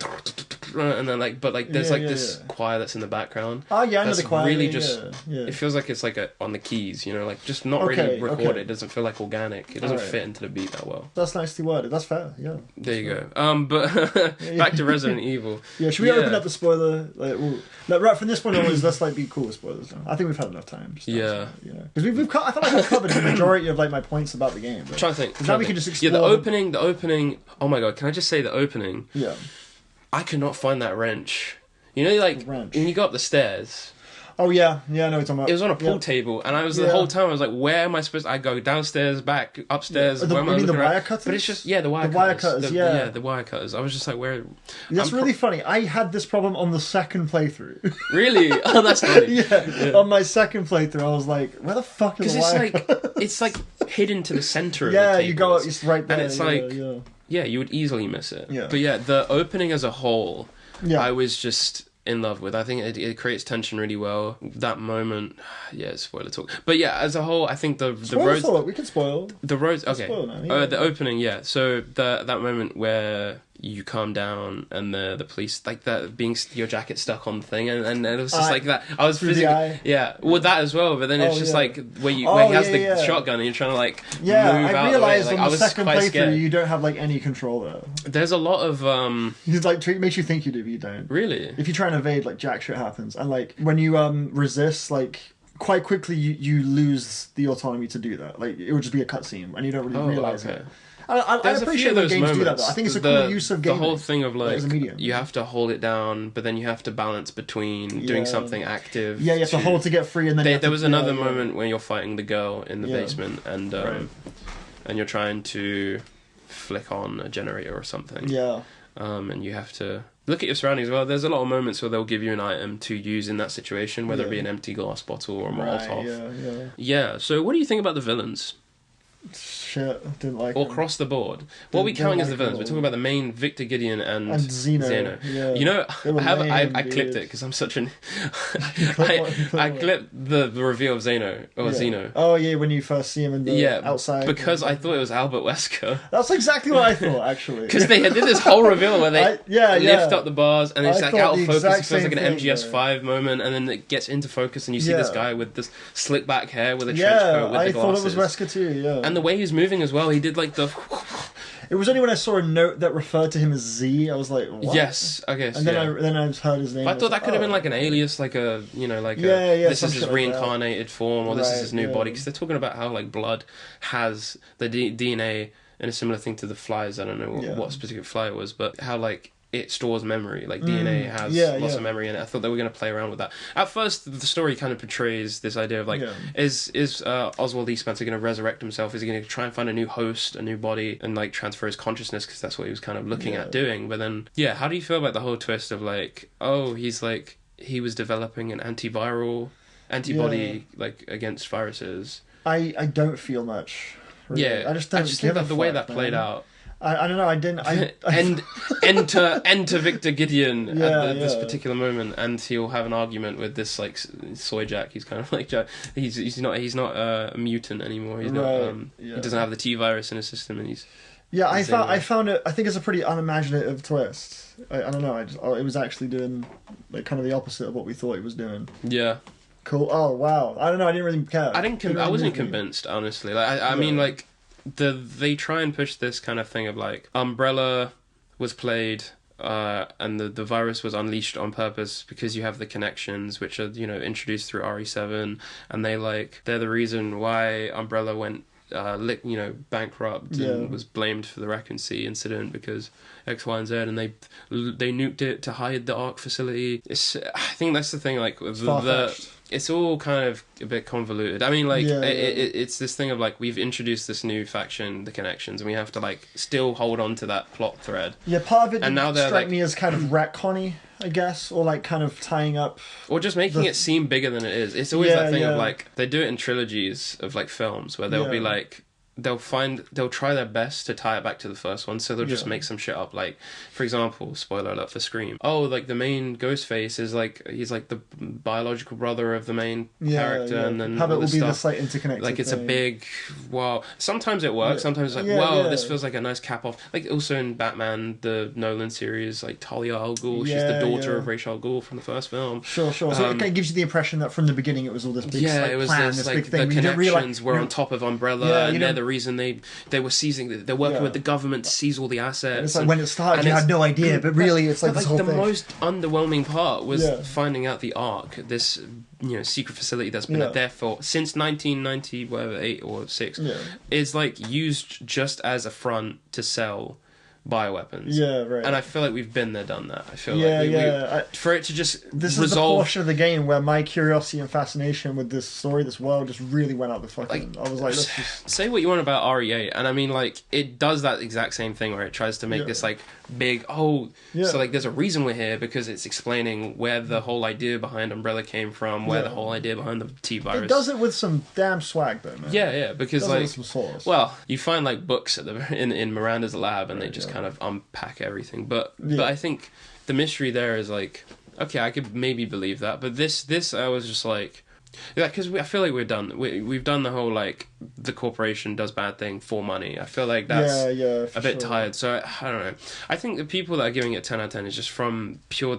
and then like, but like there's this choir that's in the background. Oh yeah, I know the choir. Really it feels like it's like on the keys, you know, like just not really recorded. It doesn't feel like organic. It doesn't fit into the beat that well. That's nicely worded. That's fair. Yeah. There you go. But back to Resident Evil. Yeah, should we open up the spoiler? Like, right from this point onwards, let's like be cool with spoilers. I think we've had enough time. Yeah. Because I feel like we've covered the majority of like my points about the game. I'm trying to think. Now we can just explore. Yeah, the opening. Oh my god! Can I just say the opening? Yeah. I could not find that wrench. You know, like when you go up the stairs. Oh yeah, I know what you're talking about. It was on a pool table, and I was the whole time I was like, "Where am I supposed to?" I go downstairs, back, upstairs. Where am I looking the wire cutters? But it's just the wire cutters. The wire cutters. I was just like, "Where?" That's really funny. I had this problem on the second playthrough. Really? Oh, that's funny. On my second playthrough, I was like, "Where the fuck is the wire cutters?" It's like hidden to the center of the table. Yeah, you go, it's right there, and it's like, you would easily miss it. Yeah. But the opening as a whole, I was just in love with. I think it creates tension really well. That moment, spoiler talk. But as a whole, I think the roads. We can spoil. The roads. Okay. Spoil now, the opening, So that moment where you calm down and the police, like that, being your jacket stuck on the thing, and it was just like that. I was physically, well, that as well. But then it's just like where he has the shotgun and you're trying to like move out. I realized on the second playthrough you don't have like any control there. There's a lot of He's like makes you think you do, but you don't. Really? If you try and evade, like jack shit happens, and like when you resist, like quite quickly you lose the autonomy to do that. Like it would just be a cutscene, and you don't really realize it. I appreciate when games do that, though. I think it's a cool use of gaming. The whole thing of like you have to hold it down, but then you have to balance between doing something active. Yeah, you have to hold to get free, and then there was another moment when you're fighting the girl in the basement, and and you're trying to flick on a generator or something. Yeah. And you have to look at your surroundings as well. There's a lot of moments where they'll give you an item to use in that situation, whether it be an empty glass bottle or a Molotov. Yeah. So what do you think about the villains? Shit, didn't like or across the board. What are we counting as the villains? We're talking about the main Victor Gideon and Zeno. Yeah. You know, I clipped it because I'm such an. I clipped the reveal of Zeno Zeno. Oh yeah, when you first see him in the outside. Because I thought it was Albert Wesker. That's exactly what I thought, actually. Because they did this whole reveal where they lift up the bars and it's like out of focus. It feels like an MGS5 moment, and then it gets into focus and you see this guy with this slick back hair with a trench coat with the glasses. I thought it was Wesker too. Yeah. And the way he's moving as well, he did like the. It was only when I saw a note that referred to him as Z, I was like, what? Yes, I guess. And then I heard his name. But I thought that could have been like an alias, like a this is his reincarnated form, or this is his new body. Because they're talking about how like blood has the DNA and a similar thing to the flies. I don't know what specific fly it was, but how like it stores memory, like DNA has lots of memory in it. I thought they were going to play around with that. At first, the story kind of portrays this idea of like, is Oswald E. Spencer going to resurrect himself? Is he going to try and find a new host, a new body, and like transfer his consciousness? Because that's what he was kind of looking at doing. But then, how do you feel about the whole twist of like, he was developing an antibody like against viruses? I don't feel much. Really. Yeah, I just think that the way that played out. I don't know. I didn't. Enter Victor Gideon at this particular moment, and he'll have an argument with this like soy Jack. He's kind of like he's not a mutant anymore. He's not. He doesn't have the T virus in his system, and he's. Yeah, I found it. I think it's a pretty unimaginative twist. I don't know. It was actually doing like kind of the opposite of what we thought it was doing. Yeah. Cool. Oh wow. I don't know. I didn't really care. I wasn't convinced, honestly. Like I mean, like. They try and push this kind of thing of like Umbrella was played and the virus was unleashed on purpose because you have the connections which are introduced through RE7, and they're the reason why Umbrella went bankrupt and was blamed for the Raccoon Sea incident because X, Y, and Z, and they nuked it to hide the Ark facility. I think that's the thing. Like it's all kind of a bit convoluted. I mean, like it's this thing of like we've introduced this new faction, the Connections, and we have to like still hold on to that plot thread. Yeah, part of it strike me as kind of retconny, I guess, or like kind of tying up, or just making it seem bigger than it is. It's always that thing of like they do it in trilogies of like films where there'll be like they'll try their best to tie it back to the first one, so they'll just make some shit up. Like, for example, spoiler alert for Scream. Oh, like the main Ghostface is like, he's like the biological brother of the main character, and then how it will be this like interconnected. Like it's thing. a big wow. Sometimes it works. Sometimes it's like wow, this feels like a nice cap off. Like also in Batman, the Nolan series, like Talia al Ghul, she's the daughter of Ra's al Ghul from the first film. Sure. So it kind of gives you the impression that from the beginning it was all this big it was plan, this this like big thing. The connections were on top of Umbrella, and they're the reason they were seizing. They're working with the government to seize all the assets. And it's like when it started, you had no idea, but really, it's like this whole thing. The most underwhelming part was finding out the Ark, this secret facility that's been there for since 1990, whatever 8 or 6, is like used just as a front to sell bioweapons. Yeah, right. And I feel like we've been there, done that. I feel like for it to just this is the portion of the game where my curiosity and fascination with this story, this world, just really went out the fucking. I was like, let's just say what you want about RE8, and I mean, like, it does that exact same thing where it tries to make this like big so like there's a reason we're here because it's explaining where the whole idea behind Umbrella came from, where the whole idea behind the T-virus. It does it with some damn swag though, man. Yeah, because like you find like books at in Miranda's lab, and they just kind of unpack everything, but I think the mystery there is like, okay, I could maybe believe that, but this I was just like, because I feel like we've done the whole like the corporation does bad thing for money. I feel like that's a bit tired, so I don't know. I think the people that are giving it 10 out of 10 is just from pure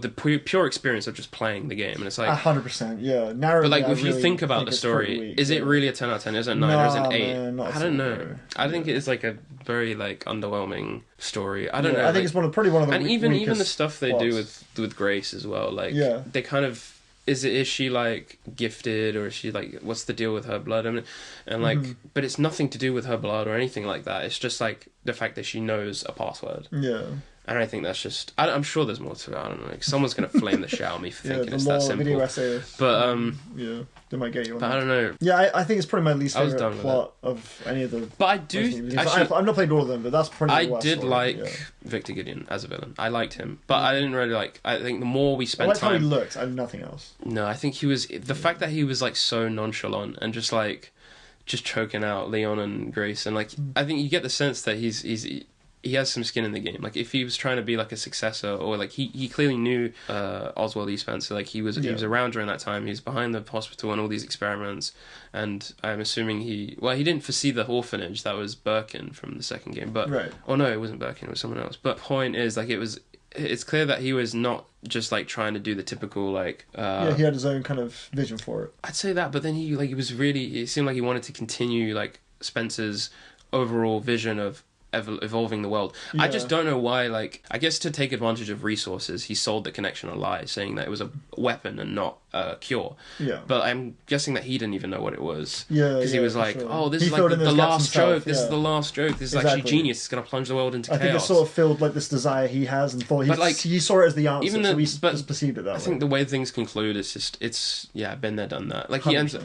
experience of just playing the game, and it's like 100%, but like if you think about the story, is it really a 10 out of 10? Is it 9 or is it 8? Man, I don't know. I think it's like a very like underwhelming story. I don't know. I think it's probably one of the and even the stuff they do with Grace as well. Like they kind of. Is she like gifted, or is she like, what's the deal with her blood? I mean, and like, but it's nothing to do with her blood or anything like that. It's just like the fact that she knows a password. Yeah. And I think that's just. I'm sure there's more to it. I don't know. Like, someone's gonna flame the shit out of me for thinking it's that simple. Video essayists. But they might get you on but that. I don't know. Yeah, I think it's probably my least favorite plot of any of the. But I do. Actually, I've not played all of them, but that's probably. The worst did like Victor Gideon as a villain. I liked him, but I didn't really like. I think the more we spent time. I like how he looked. I have nothing else. No, I think he was the fact that he was like so nonchalant and just like, just choking out Leon and Grace, and like I think you get the sense that he has some skin in the game. Like if he was trying to be like a successor, or like he clearly knew Oswald E. Spencer. Like he was around during that time. He was behind the hospital and all these experiments. And I'm assuming he didn't foresee the orphanage. That was Birkin from the second game. But oh no, it wasn't Birkin. It was someone else. But point is, like it's clear that he was not just like trying to do the typical like. He had his own kind of vision for it. I'd say that, but then it seemed like he wanted to continue like Spencer's overall vision of evolving the world. I just don't know why, like, I guess to take advantage of resources, he sold the connection a lie, saying that it was a weapon and not a cure. Yeah. But I'm guessing that he didn't even know what it was. Yeah. Because he was like, oh, this is like the last joke. This is the last joke. This is actually genius. It's going to plunge the world into chaos. I think it sort of filled like this desire he has and thought he saw it as the answer, so he just perceived it that way. I think the way things conclude is just, been there, done that. Like he ends up,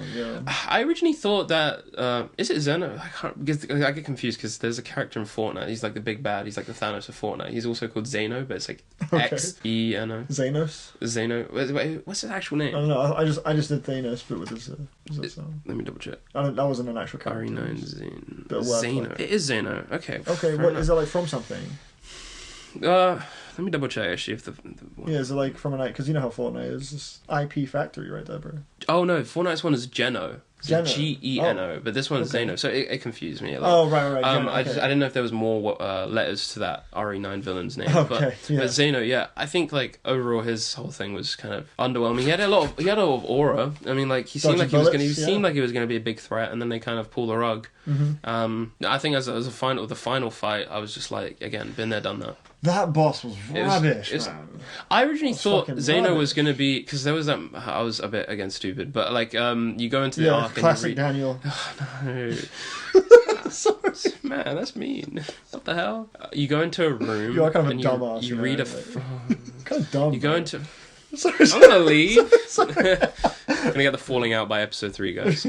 I originally thought that, is it Zeno? Because I get confused because there's a character in Fortnite. He's like the big bad. He's like the Thanos of Fortnite. He's also called Zeno, but it's like X-E-N-O. Zeno. Wait, what's his actual name? I don't know. I just did Thanos, but with his. Let me double check. That wasn't an actual character. RE9 Zeno. It is Zeno. Okay. Okay. What is it like from something? Let me double check actually if the is it like from an because you know how Fortnite is this IP factory right there, bro. Oh no, Fortnite's one is Geno. Geno, but this one's Zeno, so it confused me a lot. Oh, right. I didn't know if there was more letters to that RE9 villain's name. But Zeno, I think like overall his whole thing was kind of underwhelming. He had a lot of aura. I mean, like he seemed like he was going to be a big threat, and then they kind of pull the rug. Mm-hmm. I think as the final fight, I was just like, again, been there, done that. That boss was rubbish, man. I originally thought Zeno was going to be... Because there was that... I was a bit, again, stupid. But, like, you go into the arc classic and Daniel. Oh, no. Sorry. Man, that's mean. What the hell? You go into a room... You're kind of a dumbass. You read a... kind of dumb. You go into... I'm going to leave. I'm going to get the falling out by episode 3, guys.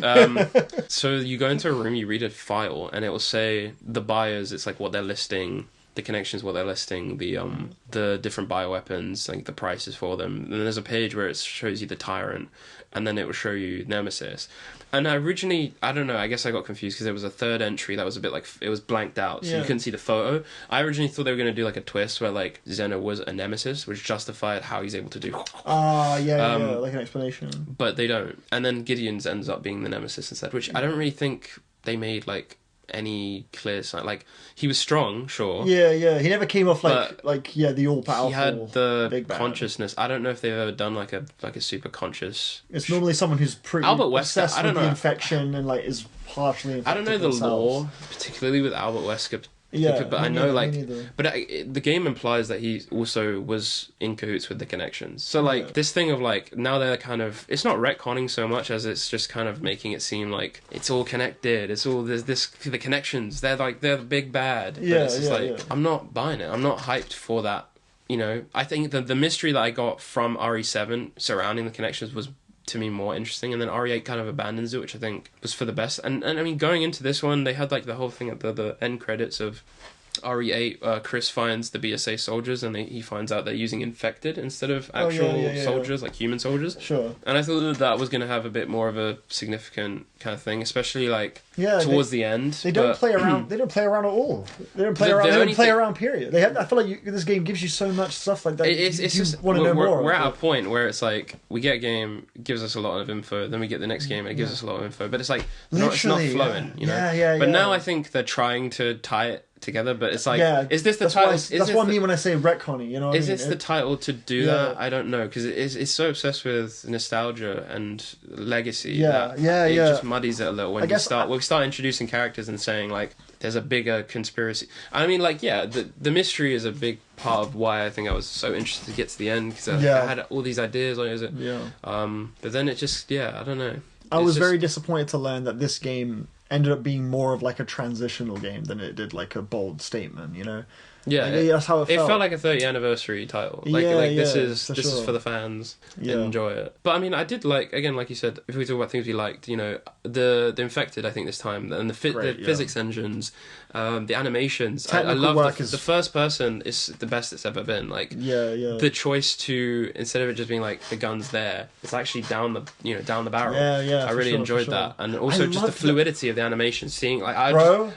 So you go into a room, you read a file, and it will say the buyers, it's like what they're listing... the connections, what they're listing, the different bioweapons, like the prices for them. And then there's a page where it shows you the Tyrant, and then it will show you Nemesis. And originally, I don't know, I guess I got confused because there was a third entry that was a bit like, it was blanked out, so you couldn't see the photo. I originally thought they were going to do like a twist where like Zeno was a Nemesis, which justified how he's able to do... like an explanation. But they don't. And then Gideon's ends up being the Nemesis instead, which I don't really think they made like any clear sign. Like, he was strong, sure. Yeah. He never came off the all powerful. He had the consciousness. I don't know if they've ever done like a super conscious. It's normally someone who's pretty obsessed with the infection and like is partially infected. I don't know the lore, particularly with Albert Wesker. Yeah, but I know the game implies that he also was in cahoots with the connections. So like this thing of like now they're kind of, it's not retconning so much as it's just kind of making it seem like it's all connected. It's all the connections. They're the big bad. I'm not buying it. I'm not hyped for that. You know, I think the mystery that I got from RE7 surrounding the connections was, to me, more interesting, and then RE8 kind of abandons it, which I think was for the best. And I mean, going into this one, they had like the whole thing at the end credits of RE8. Chris finds the BSA soldiers, and he finds out they're using infected instead of actual soldiers, like human soldiers. Sure. And I thought that was going to have a bit more of a significant kind of thing, especially like towards the end. They don't play around. They don't play around at all. They don't play around. They don't play around. Period. I feel like this game gives you so much stuff like that. It's just want to know more. We're at a point where it's like we get a game, it gives us a lot of info, then we get the next game and it gives us a lot of info, but it's like it's not flowing. You know. But now I think they're trying to tie it together, but it's like, is this the title? That's what I mean when I say retconning, you know what I mean? Is this the title to do that? I don't know, because it's so obsessed with nostalgia and legacy that it just muddies it a little when we start introducing characters and saying like there's a bigger conspiracy. I mean, like, the mystery is a big part of why I think I was so interested to get to the end, because I had all these ideas on it. But then it just I don't know. I was very disappointed to learn that this game ended up being more of like a transitional game than it did like a bold statement, you know? Yeah, that's how it felt. It felt like a 30th anniversary title. This is for the fans. Enjoy it. But I mean, I did like, again, like you said, if we talk about things we liked, you know, the Infected, I think this time, and the physics engines, the animations. I love the first person is the best it's ever been. Like the choice to, instead of it just being like the gun's there, it's actually down the barrel. I really enjoyed that, and also just the fluidity of the animation. Seeing like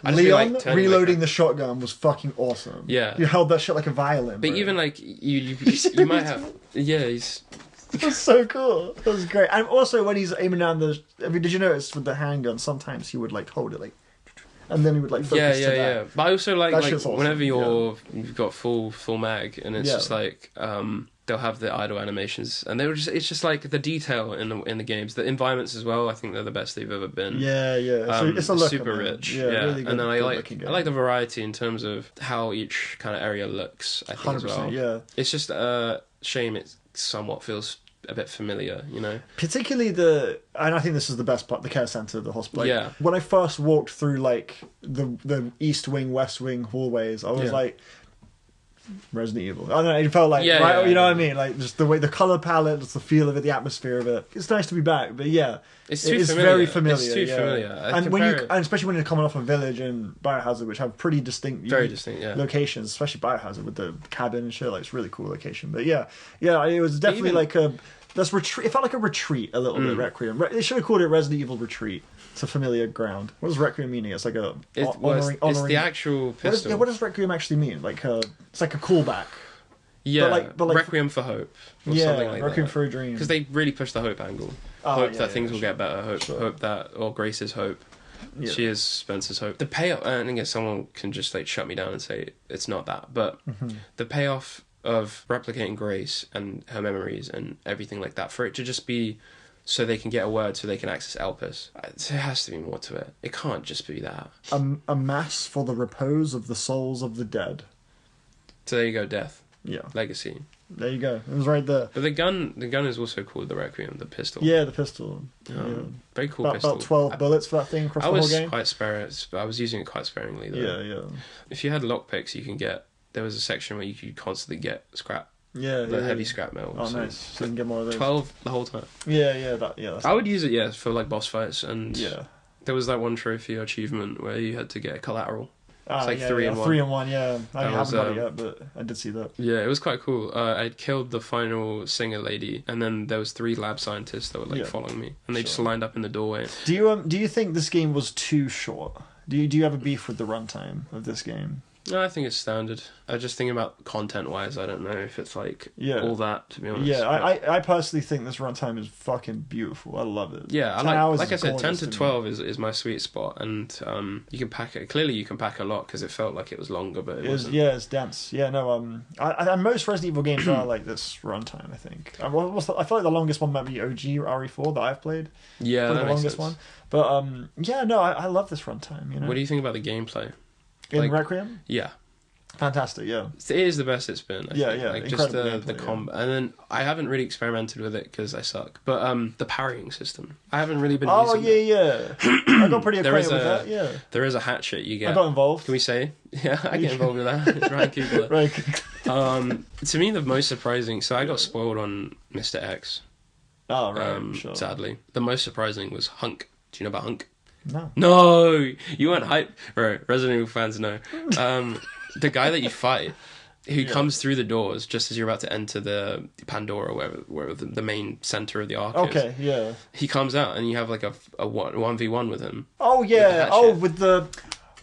Leon reloading the shotgun was fucking awesome. Yeah, you held that shit like a violin. But even like you might have he's. That was so cool. That was great. And also when he's aiming down did you notice with the handgun sometimes he would like hold it like, and then he would like focus to that. But I also like awesome. Whenever you've got full mag, and it's just like they'll have the idle animations, and it's just like the detail in the games, the environments as well. I think they're the best they've ever been. So it's a look, super rich. Really good, and then I like the variety in terms of how each kind of area looks, I think, as well. It's just a shame it somewhat feels a bit familiar, you know. Particularly and I think this is the best part, the care center of the hospital. Like, when I first walked through like the east wing, west wing hallways, I was like, Resident Evil. I don't know, it felt like, you know what I mean? Like, just the way, the color palette, just the feel of it, the atmosphere of it. It's nice to be back, but it's very familiar. It's too familiar. And especially when you're coming off a Village and Biohazard, which have pretty distinct locations, especially Biohazard with the cabin and shit. Like, it's a really cool location. But it was definitely like a retreat. It felt like a retreat a little bit. Requiem. They should have called it Resident Evil Retreat. It's a familiar ground. What does Requiem meaning? It's like honoring. It's the actual pistol. What does Requiem actually mean? Like it's like a callback. Yeah, but Requiem for Hope. Or something like Requiem that. for a Dream. Because they really push the hope angle. Hope that things will get better. Hope that, or Grace's hope. Yeah. She is Spencer's hope. The payoff, and I guess someone can just like shut me down and say it's not that, but the payoff of replicating Grace and her memories and everything like that, for it to just be so they can get a word, so they can access Elpis. There has to be more to it. It can't just be that. A mass for the repose of the souls of the dead. So there you go, Death. Yeah. Legacy. There you go. It was right there. But the gun is also called the Requiem, the pistol. Yeah, the pistol. Very cool pistol. About 12 bullets for that thing across the whole game. I was using it quite sparingly though. Yeah. If you had lockpicks, you can get. There was a section where you could constantly get scrap. Heavy scrap metal. Oh, nice. So you can get more of those. 12 the whole time. That's I would use it, for like boss fights, and there was that one trophy or achievement where you had to get a collateral. It's like 3-in-1. 3-in-1, yeah. I haven't got it yet, but I did see that. Yeah, it was quite cool. I killed the final singer lady, and then there was 3 lab scientists that were following me, and they just lined up in the doorway. Do you think this game was too short? Do you have a beef with the runtime of this game? No, I think it's standard. I was just thinking about content-wise. I don't know if it's like all that, to be honest. Yeah, I personally think this runtime is fucking beautiful. I love it. Yeah, like I said, 10 to 12 is my sweet spot, and you can pack it. Clearly, you can pack a lot because it felt like it was longer, but it wasn't. Yeah, it's dense. Yeah, no. Most Resident Evil games are like this runtime. I think. I feel like the longest one might be OG RE4 that I've played. Yeah, the longest one. But I love this runtime. You know. What do you think about the gameplay? In Requiem? Yeah. Fantastic, yeah. It is the best it's been. I think. Yeah. Like just the combat. And then I haven't really experimented with it because I suck. But the parrying system. I haven't really been using yeah. I got pretty acquainted with that, yeah. There is a hatchet you get. I got involved. Can we say? Yeah, I get involved with that. It's Ryan Coogler. Right. To me, the most surprising... So I got spoiled on Mr. X. Oh, right, sure. Sadly. The most surprising was Hunk. Do you know about Hunk? No, you weren't hyped. Right, Resident Evil fans know. The guy that you fight, who comes through the doors just as you're about to enter the Pandora, where the main center of the arc is. Okay, yeah. He comes out and you have like a 1v1 with him. Oh yeah. With the.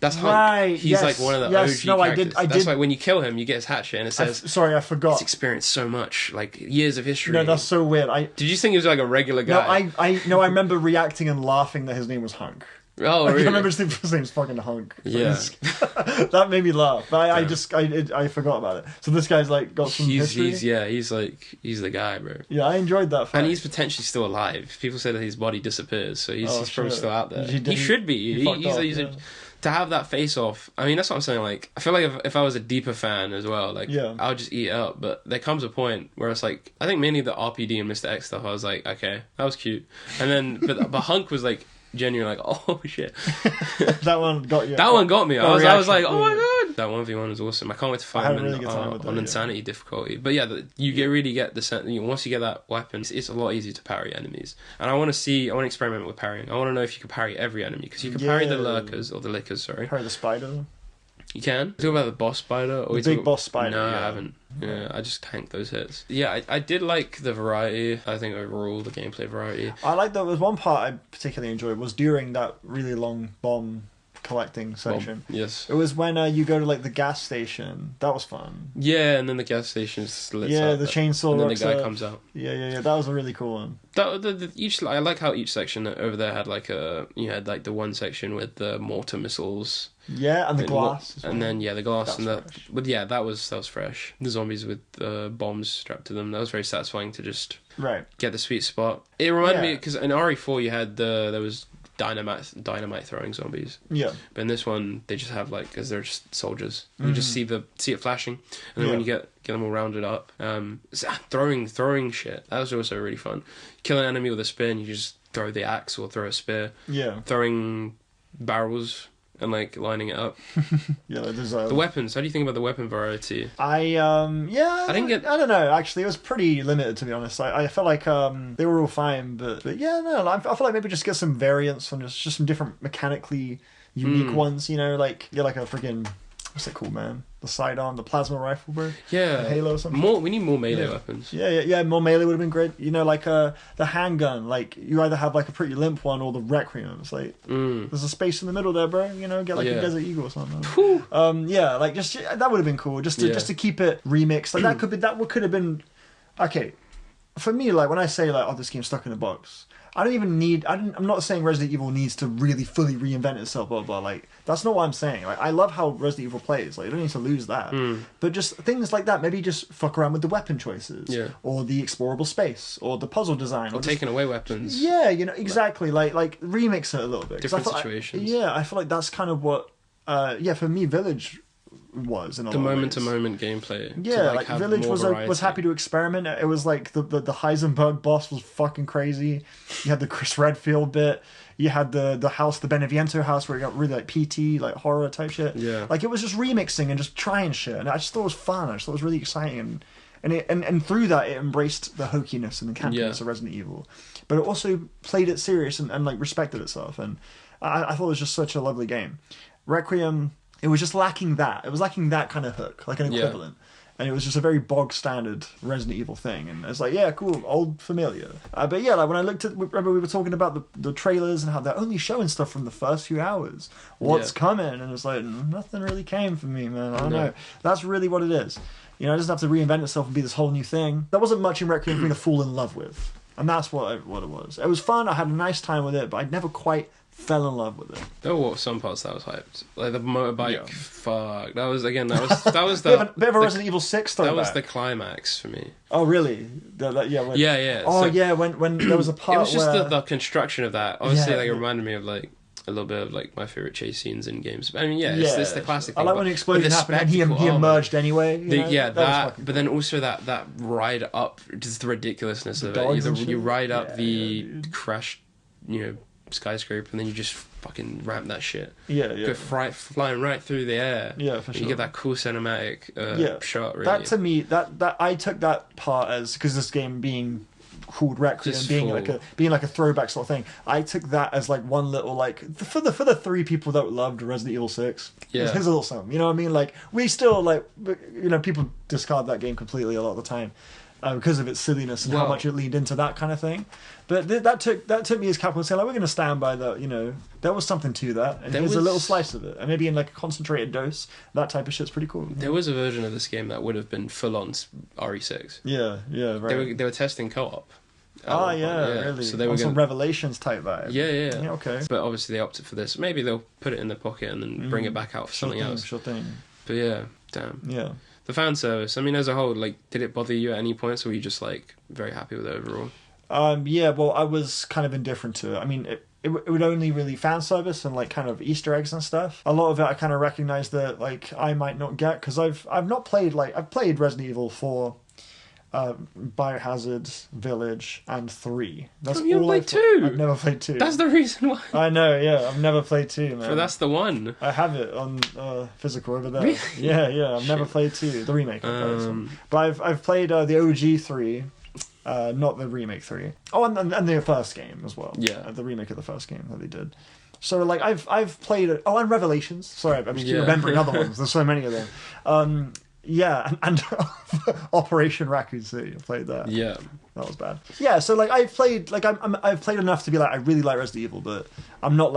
That's Hunk. Right. He's like one of the OG characters. I did. That's why when you kill him, you get his hatchet and it says... Sorry, I forgot. He's experienced so much, like years of history. No, that's so weird. Did you think he was like a regular guy? No, I remember reacting and laughing that his name was Hunk. Oh, really? I remember his name's fucking Hunk. Yeah. That made me laugh. But I forgot about it. So this guy's like got some history? He's the guy, bro. Yeah, I enjoyed that fact. And he's potentially still alive. People say that his body disappears, so he's probably still out there. He should be. To have that face off, I mean, that's what I'm saying. Like, I feel like if I was a deeper fan as well, like, I would just eat it up. But there comes a point where it's like, I think mainly the RPD and Mr. X stuff, I was like, okay, that was cute. And then, but Hunk was like, genuinely like, oh shit. That one got you. That one got me. I was like, oh my god. That 1v1 was awesome. I can't wait to fight him on insanity difficulty. But yeah, really get the once you get that weapon, it's a lot easier to parry enemies. And I want to experiment with parrying. I want to know if you can parry every enemy, because you can parry the lurkers, or the lickers, sorry. Parry the spider. You can? Talk about the boss spider? Or the big boss spider. No, I haven't. Yeah, I just tanked those hits. Yeah, I did like the variety. I think overall, the gameplay variety. I like that. There was one part I particularly enjoyed was during that really long bomb collecting section. Yes. It was when you go to like the gas station. That was fun. Yeah, and then the gas station slits up. Yeah, the chainsaw. And then the guy comes out. Yeah. That was a really cool one. I like how each section over there had like you had like the one section with the mortar missiles. Yeah, and the glass. And then the glass that was fresh. The zombies with bombs strapped to them. That was very satisfying to just get the sweet spot. It reminded me, because in RE4 you had there was dynamite throwing zombies. Yeah. But in this one they just have like, because they're just soldiers. You just see it flashing, and then when you get them all rounded up, throwing shit. That was also really fun. Kill an enemy with a spear and you just throw the axe or throw a spear. Yeah. Throwing barrels and like lining it up. The weapons. How do you think about the weapon variety? I don't know. Actually, it was pretty limited, to be honest. I felt like they were all fine, but I feel like maybe just get some variants on just some different mechanically unique ones. You know, like get like a freaking, what's it called, man? The sidearm, the plasma rifle, bro. Yeah. The Halo or something. We need more melee weapons. Yeah. More melee would have been great. You know, like the handgun. Like you either have like a pretty limp one or the Requiem. It's like there's a space in the middle there, bro. You know, get like a Desert Eagle or something. Like just that would have been cool. Just to keep it remixed. Like that could have been. Okay, for me, like when I say like, oh, this game's stuck in a box. I'm not saying Resident Evil needs to really fully reinvent itself, blah, blah, like, that's not what I'm saying. Like, I love how Resident Evil plays, like, you don't need to lose that. But just things like that, maybe just fuck around with the weapon choices. Yeah. Or the explorable space, or the puzzle design. Or taking away weapons. Yeah, you know, exactly, like remix it a little bit. Different situations. I feel like that's kind of what, for me, Village was in a lot of ways. moment-to-moment gameplay. Yeah, like Village was happy to experiment. It was like the Heisenberg boss was fucking crazy. You had the Chris Redfield bit. You had the house, the Beneviento house, where it got really like PT, like horror type shit. Yeah, like it was just remixing and just trying shit, and I just thought it was fun. I just thought it was really exciting, and through that it embraced the hokiness and the campiness of Resident Evil, but it also played it serious and like respected itself, and I thought it was just such a lovely game. Requiem, it was just lacking that. It was lacking that kind of hook, like an equivalent. And it was just a very bog standard Resident Evil thing, and it's like, yeah, cool, old familiar. But yeah, like when I looked at, remember we were talking about the trailers and how they're only showing stuff from the first few hours. What's coming? And it's like, nothing really came for me, man. I don't know. That's really what it is. You know, it doesn't have to reinvent itself and be this whole new thing. There wasn't much in Requiem for me to fall in love with, and that's what it was. It was fun. I had a nice time with it, but I never quite fell in love with it. There were some parts that was hyped, like the motorbike. Fuck, that was the bit of a Resident Evil 6 throwback. That was the climax for me. Oh really? Yeah. Oh so, yeah, when there was a part. It was just where... the construction of that. Obviously, like it reminded me of like a little bit of like my favorite chase scenes in games. I mean, it's the classic thing. I like when the explosion happened and he emerged anyway. But then also that ride up, just the ridiculousness of it. You ride up the crashed, skyscraper, and then you just fucking ramp that shit. Go flying right through the air. Yeah, for sure. You get that cool cinematic shot. Really. That to me, that I took that part as, because this game being called Requiem, being like a throwback sort of thing, I took that as like one little like for the three people that loved Resident Evil 6. Here's a little something. You know what I mean? Like we still like, people discard that game completely a lot of the time. Because of its silliness and how much it leaned into that kind of thing, but that took me as Capcom saying, like, we're going to stand by that. There was something to that, and here's a little slice of it, and maybe in like a concentrated dose. That type of shit's pretty cool. There was a version of this game that would have been full on RE6. Yeah, right. They were testing co-op. Really? So they were some Revelations type vibe. Yeah. Okay. But obviously they opted for this. Maybe they'll put it in their pocket and then bring it back out for something else. Sure thing. But yeah, damn. Yeah. The fan service, I mean, as a whole, like, did it bother you at any point, or were you just, like, very happy with it overall? Yeah, well, I was kind of indifferent to it. I mean, it would only really fan service and, like, kind of Easter eggs and stuff. A lot of it I kind of recognized that, like, I might not get, because I've not played, like, I've played Resident Evil 4, Biohazard, Village, and 3. That's you all played 2? I've never played 2. That's the reason why. I know, yeah, I've never played 2, man. But that's the one. I have it on physical over there. Really? Yeah, I've never played 2, the remake. But I've played the OG 3, not the remake 3. Oh, and the first game as well. Yeah, the remake of the first game that they did. So like I've played it. Oh, and Revelations. Sorry, I'm just remembering other ones. There's so many of them. Yeah, and Operation Raccoon City. I played that. Yeah, that was bad. Yeah, so like I've played enough to be like, I really like Resident Evil, but I'm not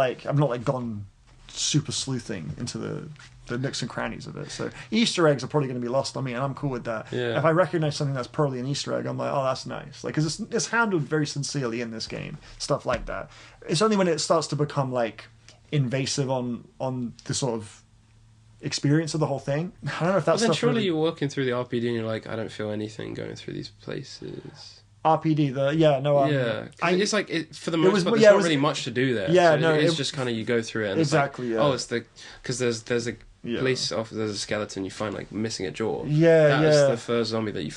gone super sleuthing into the nooks and crannies of it. So Easter eggs are probably going to be lost on me, and I'm cool with that. Yeah. If I recognize something that's probably an Easter egg, I'm like, oh, that's nice. Like, because it's handled very sincerely in this game, stuff like that. It's only when it starts to become like invasive on the sort of experience of the whole thing. I don't know if that's. But then surely you're walking through the RPD and you're like, I don't feel anything going through these places. RPD, it's like for the most part, there's not really much to do there. Yeah, so no, it's just kind of you go through it and exactly. It's like, it's because there's a police officer, there's a skeleton you find like missing a jaw. That's the first zombie that you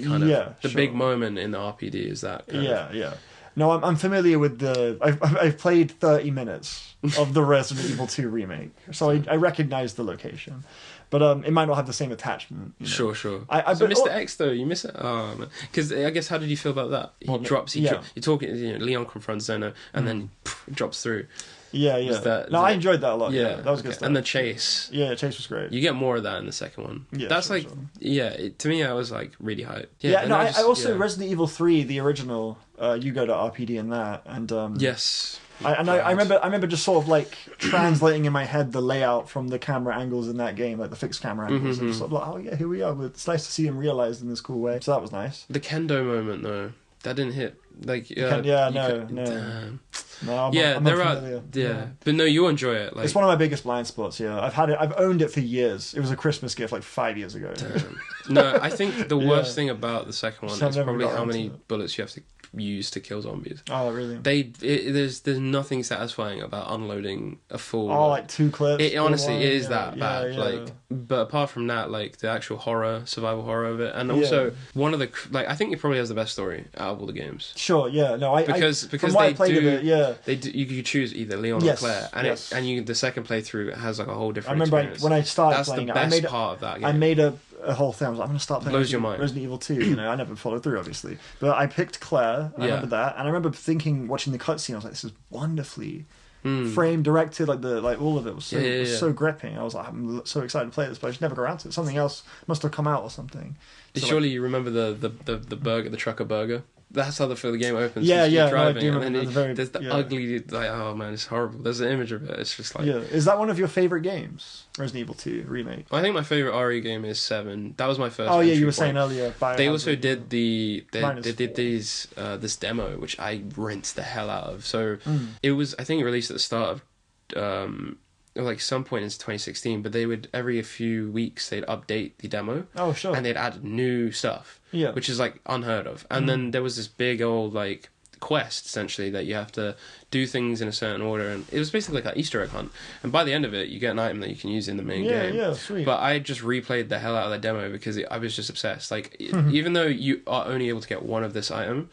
kind of the big moment in the RPD is that. Yeah. No, I'm familiar with I've played 30 minutes of the Resident Evil 2 remake, so I recognize the location, but it might not have the same attachment. Sure. So Mr. X though, you miss it? Oh man, because I guess how did you feel about that? You're talking. Leon confronts Zeno and then drops through. Yeah. I enjoyed that a lot. Yeah, that was good stuff. And the chase. Yeah, chase was great. You get more of that in the second one. Yeah, that's sure. To me, I was like really hyped. I also Resident Evil 3, the original. You go to RPD in that, and yes. I remember just sort of like translating in my head the layout from the camera angles in that game, like the fixed camera angles, and just sort of like, oh yeah, here we are. It's nice to see him realized in this cool way. So that was nice. The kendo moment though, that didn't hit like. No. Damn. No, I'm not familiar. Yeah, but no, you enjoy it. Like, it's one of my biggest blind spots. Yeah, I've owned it for years. It was a Christmas gift like 5 years ago. No, I think the worst thing about the second one is probably how many bullets you have to use to kill zombies. Oh, really? There's nothing satisfying about unloading a full. Like 2 clips. It honestly is that bad. Yeah. Like, but apart from that, like the actual survival horror of it, and also one of the I think it probably has the best story out of all the games. Sure. Yeah. No. Because from what I played of it, yeah. They do, you could choose either Leon or Claire, and the second playthrough has like a whole different. I remember experience. When I started playing it, that's the best part of that game. I made a whole thing. I was like, I'm going to start playing Resident Evil 2. I never followed through, obviously, but I picked Claire. I remember that, and I remember watching the cutscene. I was like, this is wonderfully frame directed, like all of it was so gripping. I was like, I'm so excited to play this, but I just never got around to it. Something else must have come out or something. So surely you remember the burger, the trucker burger? That's how the game opens. Yeah, you're driving, and then there's the ugly, like, oh man, it's horrible. There's an image of it. It's just like, Is that one of your favorite games? Resident Evil 2 remake. I think my favorite RE game is 7. That was my first. Oh yeah, you were saying earlier. They also did they did this demo which I rinsed the hell out of. So it was, I think, released at the start of like some point in 2016, but they would every few weeks they'd update the demo. Oh sure. And they'd add new stuff. Yeah. Which is like unheard of. And then there was this big old like quest essentially that you have to do things in a certain order, and it was basically like an Easter egg hunt, and by the end of it you get an item that you can use in the main game. Yeah, sweet. But I just replayed the hell out of that demo because I was just obsessed. Like even though you are only able to get one of this item,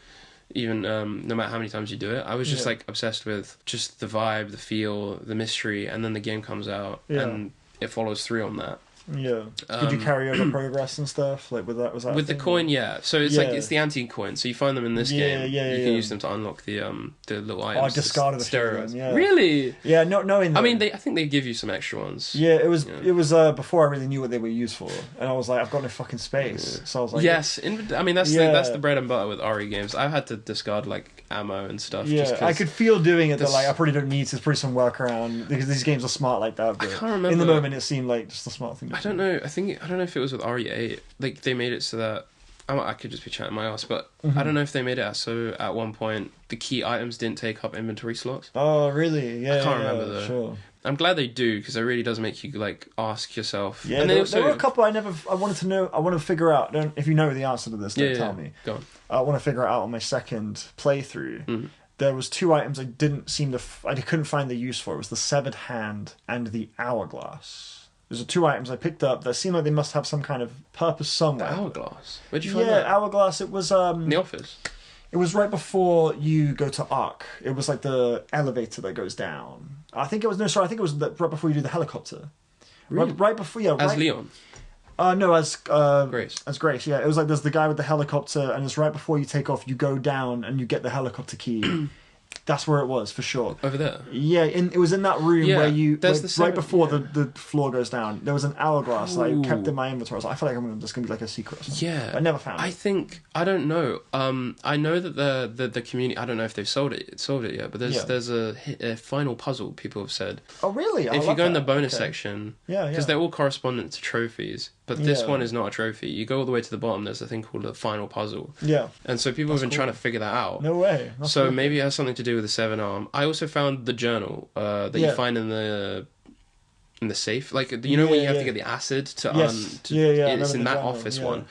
even no matter how many times you do it, I was just like obsessed with just the vibe, the feel, the mystery, and then the game comes out and it follows through on that. Yeah. Did you carry over progress and stuff? Like with that, was that with the coin? Yeah. So it's like it's the antique coin. So you find them in this game. You can use them to unlock the little items. I discarded the steroids. Yeah. Really? Yeah. Not knowing them. I mean, I think they give you some extra ones. Yeah. It was before I really knew what they were used for, and I was like, I've got no fucking space. So I was like, yes. I mean, that's the bread and butter with RE games. I've had to discard like ammo and stuff. Yeah. Just I could feel doing it. That like I probably don't need to. There's probably some workaround because these games are smart like that. But I can't remember. In the moment, it seemed like just a smart thing. I don't know. I don't know if it was with RE8. Like they made it so that I could just be chatting my ass, but I don't know if they made it so at one point the key items didn't take up inventory slots. Oh, really? Yeah. I can't remember though. Sure. I'm glad they do because it really does make you like ask yourself. Yeah, and there were a couple I wanted to know. I want to figure out. If you know the answer to this, don't tell me. Go on. I want to figure it out on my second playthrough. There was 2 items I didn't seem to. I couldn't find the use for. It was the severed hand and the hourglass. Those are 2 items I picked up that seem like they must have some kind of purpose somewhere. The hourglass? Where'd you find that? Yeah, hourglass. It was in the office. It was right before you go to Ark. It was like the elevator that goes down. I think it was right before you do the helicopter. Really? Right before, yeah. As Leon. No, as Grace. As Grace, yeah. It was like there's the guy with the helicopter, and it's right before you take off. You go down and you get the helicopter key. That's where it was for sure. Over there. Yeah, it was in that room where right before the the floor goes down. There was an hourglass that I kept in my inventory. I was like, I feel like I'm just gonna be like a secret. Or something. Yeah, but I never found it. I don't know. I know that the community. I don't know if they've solved it yet. But there's a final puzzle people have said. Oh really? If you go in the bonus section, because they're all correspondent to trophies. But this one is not a trophy. You go all the way to the bottom, there's a thing called a final puzzle. Yeah. And so people have been trying to figure that out. No way. So maybe it has something to do with the 7-arm. I also found the journal that you find in the safe. Like, when you have to get the acid to... Yes. It's in that office one.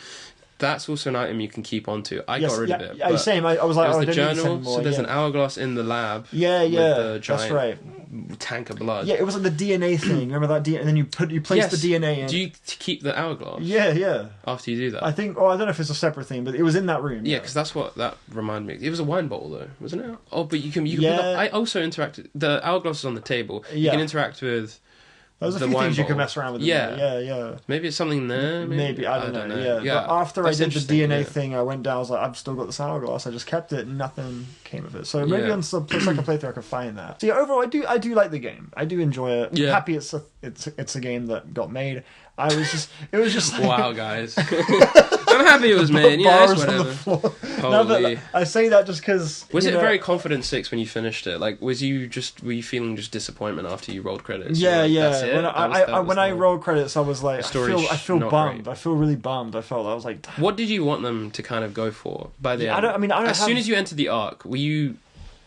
That's also an item you can keep onto. I got rid of it. Yeah, same. I was like, the journal. So there's an hourglass in the lab. Yeah. With the giant that's right. Tank of blood. Yeah, it was like the DNA thing. Remember that DNA? And then you place the DNA in. Do you keep the hourglass? Yeah. After you do that, I think. Oh, I don't know if it's a separate thing, but it was in that room. Yeah, because that's what that reminded me. It was a wine bottle though, wasn't it? Oh, but you can. I also interacted. The hourglass is on the table. You can interact with. There's a few things you can mess around with. Yeah. Maybe it's something there. Maybe I don't know. Yeah. But after I did the DNA thing, I went down. I was like, I've still got this hourglass. I just kept it. And nothing came of it. So maybe on some second playthrough I can find that. So overall, I do like the game. I do enjoy it. Yeah. Happy it's a game that got made. It was just like, wow, guys. I'm happy it was made. Yeah, that's whatever. No, I say that just because. Was it a very confident 6 when you finished it? Like, were you feeling just disappointment after you rolled credits? Yeah. When I rolled credits, I was like, I feel bummed. Great. I feel really bummed. I was like, damn. What did you want them to kind of go for by the end? As soon as you entered the Ark, were you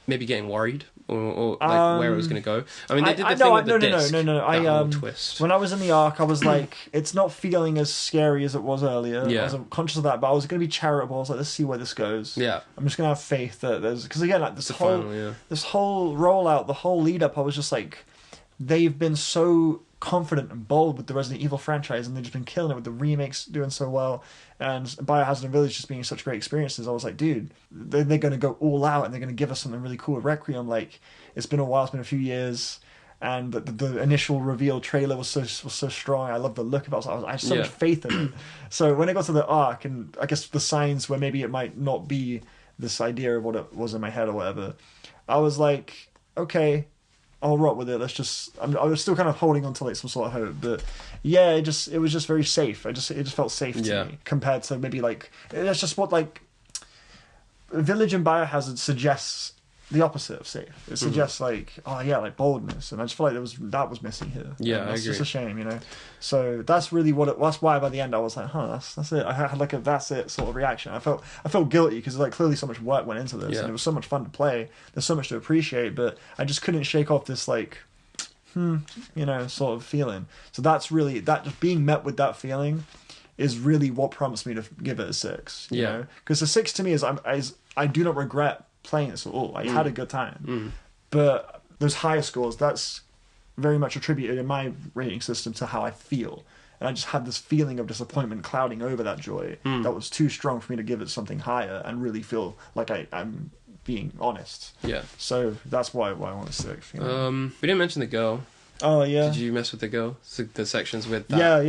maybe getting worried? Or like where it was going to go. I mean, they did the thing with the disc. No. Twist. When I was in the Ark, I was like, it's not feeling as scary as it was earlier. Yeah. I was conscious of that, but I was going to be charitable. I was like, let's see where this goes. Yeah. I'm just going to have faith that there's... Because again, like this whole rollout, the whole lead up, I was just like, they've been so confident and bold with the Resident Evil franchise, and they've just been killing it with the remakes doing so well, and Biohazard and Village just being such great experiences. I was like, dude, they're going to go all out, and they're going to give us something really cool at Requiem. Like, it's been a while, it's been a few years, and the initial reveal trailer was so strong. I love the look of it. I had so much faith in it. So when I got to the Ark, and I guess the signs where maybe it might not be this idea of what it was in my head or whatever, I was like, okay, I'll rot with it. I was still kind of holding on to like some sort of hope, but yeah, it was just very safe. It just felt safe to me compared to maybe like that's just what like Village and Biohazard suggests the opposite of safe. It suggests like like boldness, and I just feel like that was missing here. Yeah, and I that's agree. just a shame, you know. So that's really that's why by the end I was like, that's it. I had like a that's it sort of reaction. I felt guilty because like clearly so much work went into this, and it was so much fun to play. There's so much to appreciate, but I just couldn't shake off this like, you know, sort of feeling. So that's really that just being met with that feeling is really what prompts me to give it a 6. You know, because the 6 to me is I do not regret playing this at all. I had a good time, but those higher scores, that's very much attributed in my rating system to how I feel, and I just had this feeling of disappointment clouding over that joy that was too strong for me to give it something higher and really feel like I'm being honest. So that's why I want a 6, you know? We didn't mention the girl. Oh yeah, did you mess with the girl? The sections with that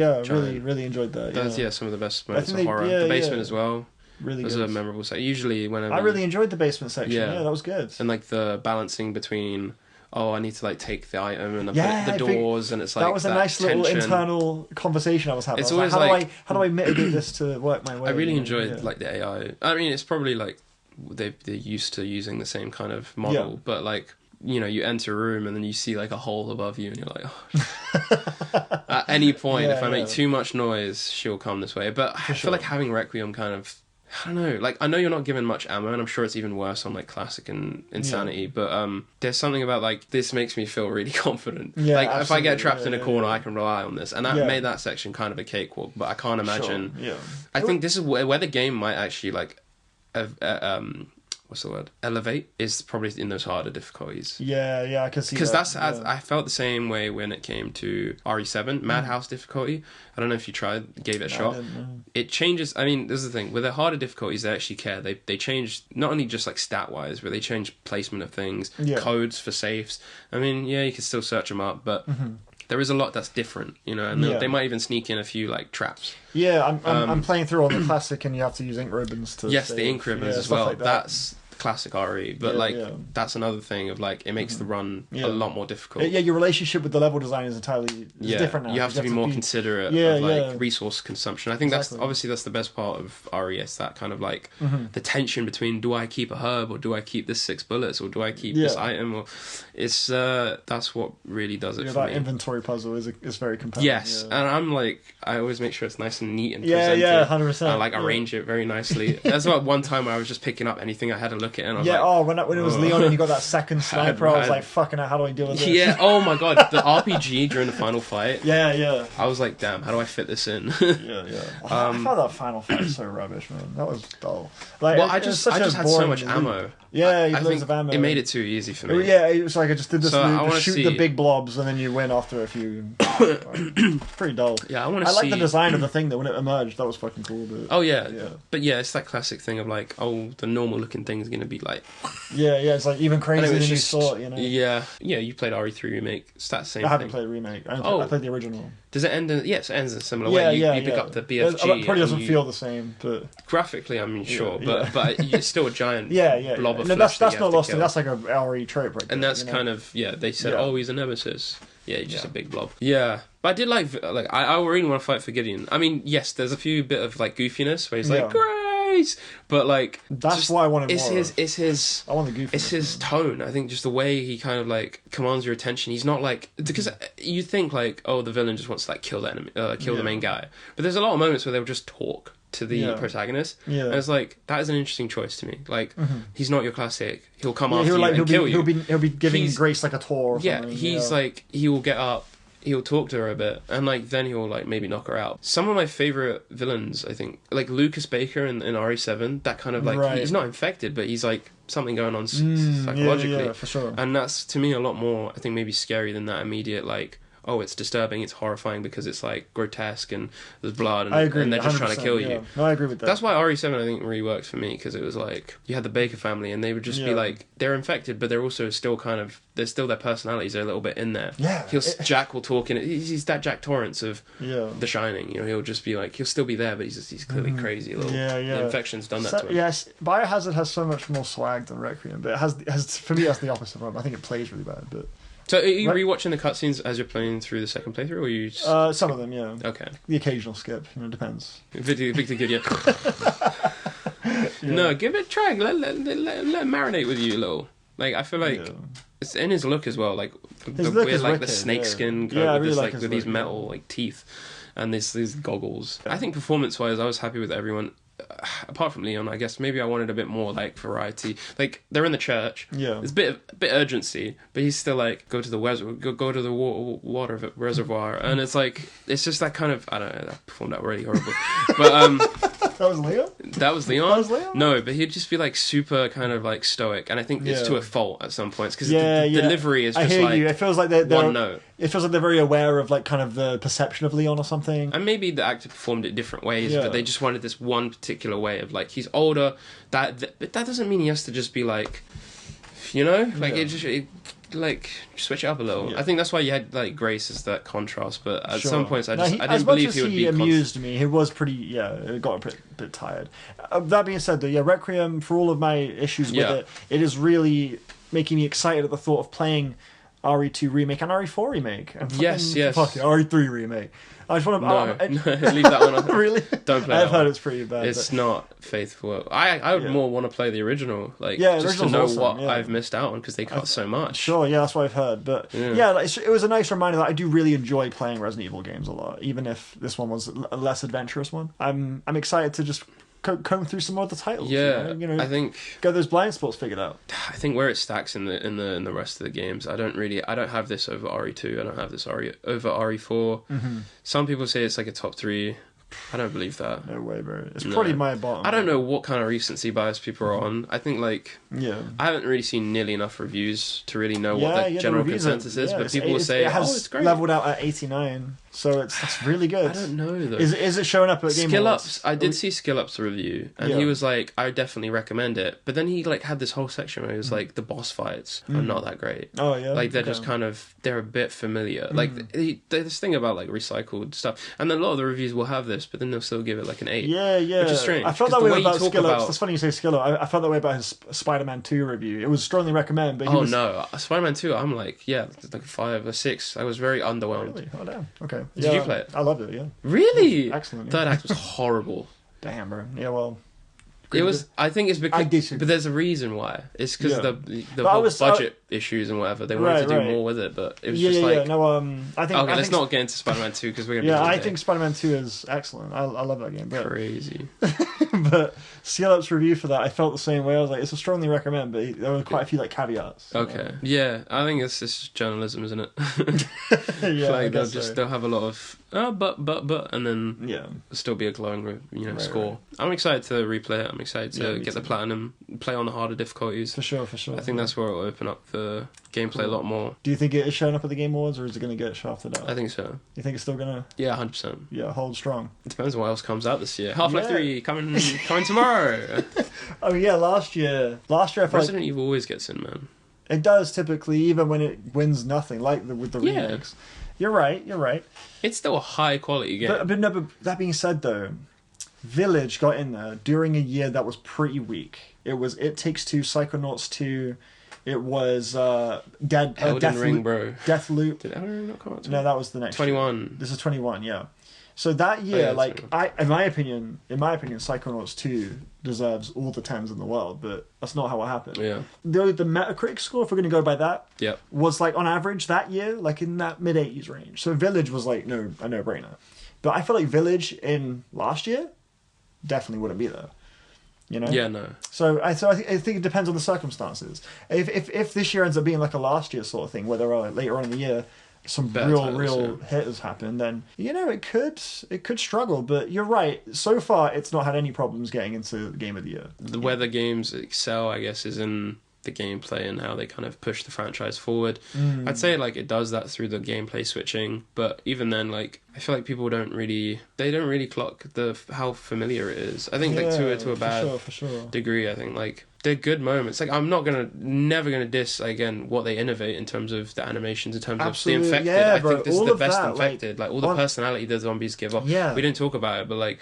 really enjoyed that. That's some of the best moments of horror. The basement as well. Really good. It was a memorable section. Usually whenever... I really enjoyed the basement section. Yeah, that was good. And like the balancing between, I need to like take the item and I put the doors, and it's like that was a nice tension. Little internal conversation I was having. It's always like, how do I mitigate this to work my way? I really enjoyed like the AI. I mean, it's probably like they're used to using the same kind of model, but like, you know, you enter a room and then you see like a hole above you and you're like, oh. At any point, if I make too much noise, she'll come this way. But I feel like having Requiem kind of, I don't know, like I know you're not given much ammo, and I'm sure it's even worse on like Classic and Insanity, but there's something about like this makes me feel really confident. Like absolutely. If I get trapped in a corner, I can rely on this, and that made that section kind of a cakewalk. But I can't imagine. I think this is where the game might actually like what's the word? Elevate is probably in those harder difficulties. Yeah, I can see that. Because I felt the same way when it came to RE7, Madhouse difficulty. I don't know if you gave it a shot. It changes. I mean, this is the thing. With the harder difficulties, they actually care. They change, not only just like stat-wise, but they change placement of things, codes for safes. I mean, you can still search them up, but... There is a lot that's different, you know, and they might even sneak in a few like traps. Yeah, I'm playing through on the Classic, and you have to use ink ribbons to. Yes, the ink ribbons as well. Like that's Classic RE, but that's another thing of like it makes the run a lot more difficult. Yeah, your relationship with the level design is entirely different now. You have to be more considerate of like resource consumption. I think that's the best part of RE. It's that kind of like the tension between, do I keep a herb or do I keep this 6 bullets or do I keep this item, or it's that's what really does it for that me. Inventory puzzle is very compelling. Yes, and I'm like, I always make sure it's nice and neat and presented. 100%. I like arrange it very nicely. There's like one time where I was just picking up anything I had to look at, and I was like, when it was Leon and you got that second sniper, I was like, fucking hell, how do I deal with this? Yeah, oh my god, the RPG during the final fight. Yeah. I was like, damn, how do I fit this in? I found that final fight so rubbish, man. That was dull. Like, I just had so much ammo. Yeah, I think of ammo. It made it too easy for me. Yeah, it was like I just did this loop, shoot the big blobs, and then you win after a few. Pretty dull. Yeah, I want to see. I like the design of the thing, though. When it emerged, that was fucking cool. But, but it's that classic thing of like, the normal looking thing is going to be like. Yeah, it's like even crazier than you thought, you know. Yeah, you played RE3 remake. It's that same. I haven't played remake. I played the original. Does it end? It ends in a similar way. You pick up the BFG. It probably doesn't feel the same, but graphically, I mean, sure, but it's still a giant blob of flesh. That's not lost. That's like a RE trope, right? And that's kind of they said, he's a nemesis. Yeah, he's just a big blob. Yeah, but I did like I really want to fight for Gideon. I mean, yes, there's a few bit of like goofiness where he's like Grace, but like that's why I wanted more. It's his. I want the goofiness. It's his tone. I think just the way he kind of like commands your attention. He's not like, because you think like, the villain just wants to like kill the enemy, kill the main guy. But there's a lot of moments where they'll just talk to the protagonist. Yeah. And it's like, that is an interesting choice to me. Like, he's not your classic. He'll come after you and kill you. He'll be giving Grace like a tour or something. He's like, he will get up, he'll talk to her a bit, and like then he'll like maybe knock her out. Some of my favorite villains, I think, like Lucas Baker in RE7, that kind of like, he's not infected, but he's like something going on psychologically. Yeah, for sure. And that's, to me, a lot more, I think, maybe scary than that immediate like, it's disturbing, it's horrifying because it's like grotesque and there's blood and, and they're just trying to kill you. No, I agree with that. That's why RE7 I think really works for me, because it was like you had the Baker family and they would just be like, they're infected but they're also still kind of, there's still their personalities are a little bit in there. Jack will talk in it. He's that Jack Torrance of The Shining, you know. He'll just be like, he'll still be there but he's clearly crazy a little. The infection's done that to him. Yes, Biohazard has so much more swag than Requiem, but it has for me that's the opposite. I think it plays really bad, but So are you rewatching the cutscenes as you're playing through the second playthrough, or are you just... some of them, yeah. Okay. The occasional skip, it depends. Victor give you... No, give it a try. Let it marinate with you a little. Like, I feel like it's in his look as well. Like the weird, like wicked, the snake skin coat with this, like with these metal like teeth and these goggles. I think performance-wise, I was happy with everyone. Apart from Leon, I guess maybe I wanted a bit more like variety. Like they're in the church. Yeah, there's a bit urgency, but he's still like go to the water reservoir, and it's like it's just that kind of I don't know. That performed out really horrible, but That was Leon? That was Leon? No, but he'd just be like super kind of like stoic, and I think it's to a fault at some points because the delivery is just I hear you. It feels like they're one note. It feels like they're very aware of like kind of the perception of Leon or something. And maybe the actor performed it different ways, but they just wanted this one particular way of like he's older. That doesn't mean he has to just be like, like like switch it up a little. I think that's why you had like Grace as that contrast, but at some points I didn't believe he would be. Amused me. He was pretty. It got a bit tired. That being said, though, Requiem, for all of my issues with it is really making me excited at the thought of playing RE2 remake and RE4 remake. And yes. Fuck it, RE3 remake. I just want to... No, leave that one on. Really? Don't play I've heard it's pretty bad. It's not faithful. I would more want to play the original. Like, just to know what I've missed out on, because they cut so much. Sure, that's what I've heard. But it was a nice reminder that I do really enjoy playing Resident Evil games a lot, even if this one was a less adventurous one. I'm excited to just comb through some other titles. Yeah, I think get those blind spots figured out. I think where it stacks in the rest of the games, I don't have this over RE2. I don't have this over RE4. Mm-hmm. Some people say it's like a top 3. I don't believe that. No way, bro. It's probably my bottom. I don't know what kind of recency bias people are on. I think I haven't really seen nearly enough reviews to really know what the general consensus is. But people will say, it's great. Leveled out at 89, so that's really good. I don't know though. Is it showing up at Game Awards? I did see Skill Up's review, and he was like, I definitely recommend it. But then he like had this whole section where he was like, the boss fights are not that great. Oh yeah, like they're just kind of they're a bit familiar. Like there's this thing about like recycled stuff, and then a lot of the reviews will have this, but then they'll still give it like an 8. Yeah. Which is strange. I felt that way about Skill Up. That's funny you say Skill Up. I felt that way about his Spider-Man 2 review. It was strongly recommend, but no, Spider-Man 2. I'm like, like a 5 or 6. I was very underwhelmed. Really? Oh damn. Okay. Did you play it? I loved it. Yeah. Really? Excellent. Third act was horrible. Damn, bro. Yeah. Well. It was. I think it's because, but there's a reason why. It's because the whole budget issues and whatever. They wanted to do more with it, but it was just like. No, I think. Okay, let's not get into Spider-Man 2 because we're gonna. I think Spider-Man 2 is excellent. I love that game. But, crazy. But Skill Up's review for that, I felt the same way. I was like, it's a strongly recommend, but there were quite a few like caveats. Okay. Yeah, I think it's just journalism, isn't it? Like they'll have a lot of but, and then still be a glowing score. Right. I'm excited to replay it. I'm excited to get the platinum, play on the harder difficulties. For sure. I think that's where it'll open up the gameplay a lot more. Do you think it is showing up at the Game Awards, or is it going to get shafted out? I think so. You think it's still going to? Yeah, 100%. Yeah, hold strong. It depends on what else comes out this year. Half-Life 3 coming tomorrow. Oh yeah, last year I felt Resident Evil always gets in, man. It does typically, even when it wins nothing, like with the remakes. You're right. It's still a high quality game. But that being said, though, Village got in there during a year that was pretty weak. It was It Takes Two, Psychonauts 2. It was Elden Ring, bro. Deathloop. Did Elden Ring not come out? No, that was the next 21. Year. This is 21, yeah. So that year, in my opinion, Psychonauts 2 deserves all the 10s in the world, but that's not how it happened. Yeah. The Metacritic score, if we're going to go by that, yep, was like on average that year, like in that mid-80s range. So Village was like a no-brainer. But I feel like Village in last year definitely wouldn't be there. Yeah, no. So I think it depends on the circumstances. If this year ends up being like a last year sort of thing, where there are later on in the year some real hitters happen, then it could struggle. But you're right. So far, it's not had any problems getting into the Game of the Year. Where the games excel, I guess, is in the gameplay and how they kind of push the franchise forward. I'd say it does that through the gameplay switching, but even then, I feel like people don't really clock how familiar it is. I think to a bad for sure. degree. I think they're good moments. I'm never gonna diss again what they innovate in terms of the animations, in terms of the infected. Yeah, I think this is the best that, infected. All the personality the zombies give off. Yeah. We didn't talk about it, but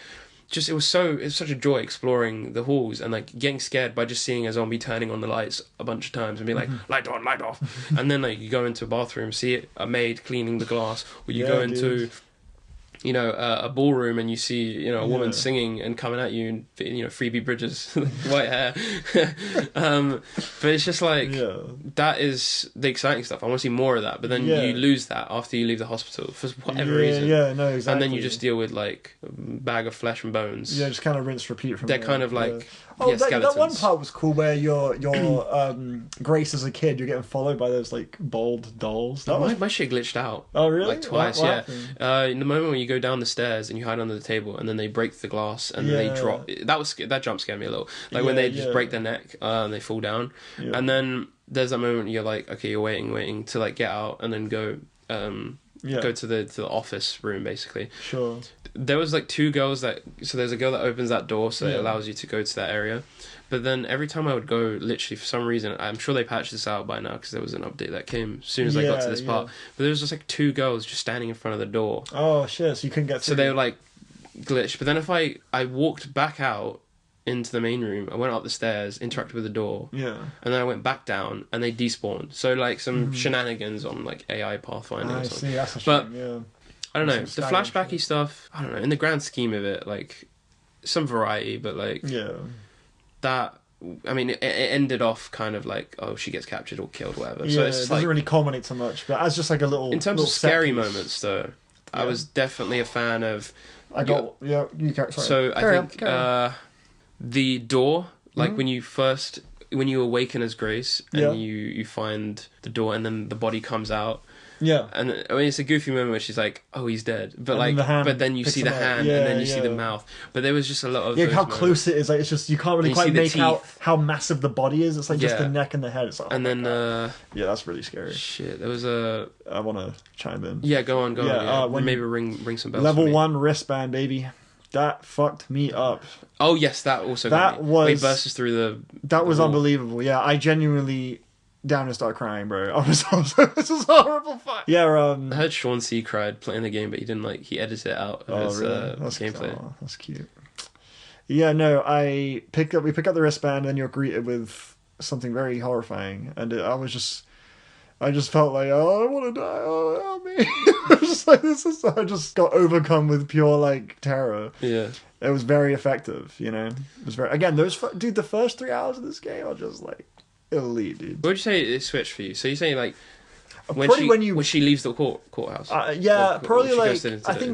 just it was such a joy exploring the halls and like getting scared by just seeing a zombie turning on the lights a bunch of times and being like, light on, light off. And then like you go into a bathroom, see a maid cleaning the glass, or you go into a ballroom and you see a woman singing and coming at you, and Phoebe Bridgers white hair. But it's just like that is the exciting stuff. I want to see more of that, but then you lose that after you leave the hospital for whatever reason. No, exactly. And then you just deal with like a bag of flesh and bones. Just kind of rinse repeat from they're kind of like that one part was cool where your Grace as a kid, you're getting followed by those like bald dolls. My shit glitched out. Oh really? Like twice. What in the moment when you go down the stairs and you hide under the table and then they break the glass and they drop, that jump scared me a little, like when they just break their neck and they fall down, and then there's that moment you're like, okay, you're waiting to like get out and then go to the office room basically. Sure. There was like two girls so there's a girl that opens that door so it allows you to go to that area, but then every time I would go, literally for some reason, I'm sure they patched this out by now because there was an update that came as soon as I got to this part, but there was just like two girls just standing in front of the door. Oh shit, so you couldn't get through. So they were like glitched, but then if I walked back out into the main room, I went up the stairs, interacted with the door, and then I went back down and they despawned. So like some shenanigans on like AI pathfinding or something. See, that's a shame, I don't know, the flashbacky stuff, I don't know, in the grand scheme of it, like some variety, but like that, I mean, it ended off kind of like, oh, she gets captured or killed, whatever. So it's it doesn't really culminate so much, but as just like a little, in terms of scary moments though, I was definitely a fan of you carry, sorry. So I think the door, like when you awaken as Grace and you find the door and then the body comes out. Yeah, and I mean it's a goofy moment where she's like, "Oh, he's dead," but like, but then you see the hand and then you see the mouth. But there was just a lot of how close it is. Like it's just you can't really quite make out how massive the body is. It's like just the neck and the head. It's like, and then that's really scary. Shit, there was a. I want to chime in. Yeah, go on. Maybe ring some bells. Level 1 wristband, baby. That fucked me up. Oh yes, that also. It bursts through the. That was unbelievable. Yeah, I genuinely. Down and start crying, bro. I was this is horrible. I heard Sean C cried playing the game, but he didn't he edited it out of his gameplay. Oh, that's cute. Yeah, no, we pick up the wristband, and you're greeted with something very horrifying, and I just felt like, oh, I want to die. Oh, help me! I was just like, I just got overcome with pure like terror. Yeah, it was very effective. It was very the first 3 hours of this game are just like. Elite, dude. What would you say it switched for you? So you're saying like when she leaves the courthouse? Probably like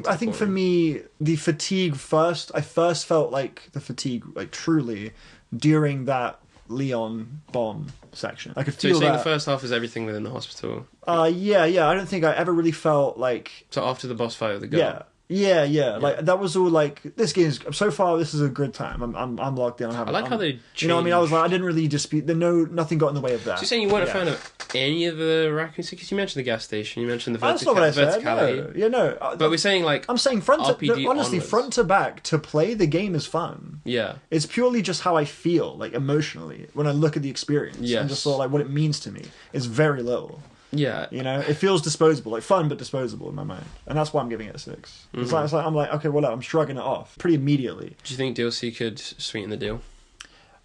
I think for me the fatigue first. I first felt like the fatigue like truly during that Leon bomb section. I could feel that. So you're saying the first half is everything within the hospital? Yeah. I don't think I ever really felt like. So after the boss fight with the girl. Yeah. Like that was all like this game is so far. This is a good time. I'm locked in. I like how they. You know what I mean? I was like, I didn't really dispute. Nothing got in the way of that. So you're saying you weren't a fan of any of the raccoons? Because you mentioned the gas station. You mentioned the that's not what I said. verticality. No. But we're saying like I'm saying honestly, front to back to play the game is fun. Yeah. It's purely just how I feel like emotionally when I look at the experience. Yeah. And just sort of like what it means to me. It's very little. Yeah, it feels disposable, like fun but disposable in my mind, and that's why I'm giving it a 6. It's like I'm like, okay, well, I'm shrugging it off pretty immediately. Do you think DLC could sweeten the deal?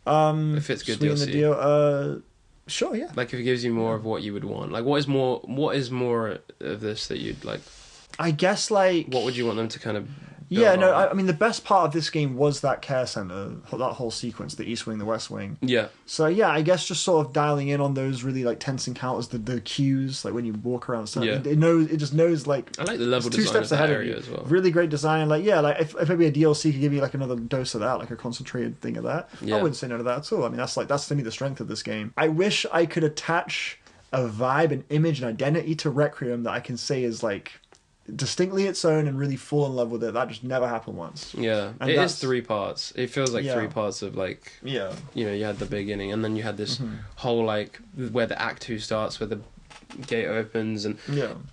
If it's good DLC, the deal. Sure, yeah. Like if it gives you more of what you would want, like what is more of this that you'd like? I guess like what would you want them to kind of? I mean the best part of this game was that care center, that whole sequence, the East Wing, the West Wing. Yeah. So yeah, I guess just sort of dialing in on those really like tense encounters, the cues, like when you walk around. So it just knows like. I like the level design 2 steps ahead of you as well. Really great design, like if maybe a DLC could give you like another dose of that, like a concentrated thing of that. I wouldn't say no to that at all. I mean that's to me the strength of this game. I wish I could attach a vibe, an image, an identity to Requiem that I can say is like. Distinctly its own and really fall in love with it. That just never happened once. Yeah, and it is 3 parts. It feels like 3 parts of like you had the beginning and then you had this whole like where the act 2 starts, where the gate opens and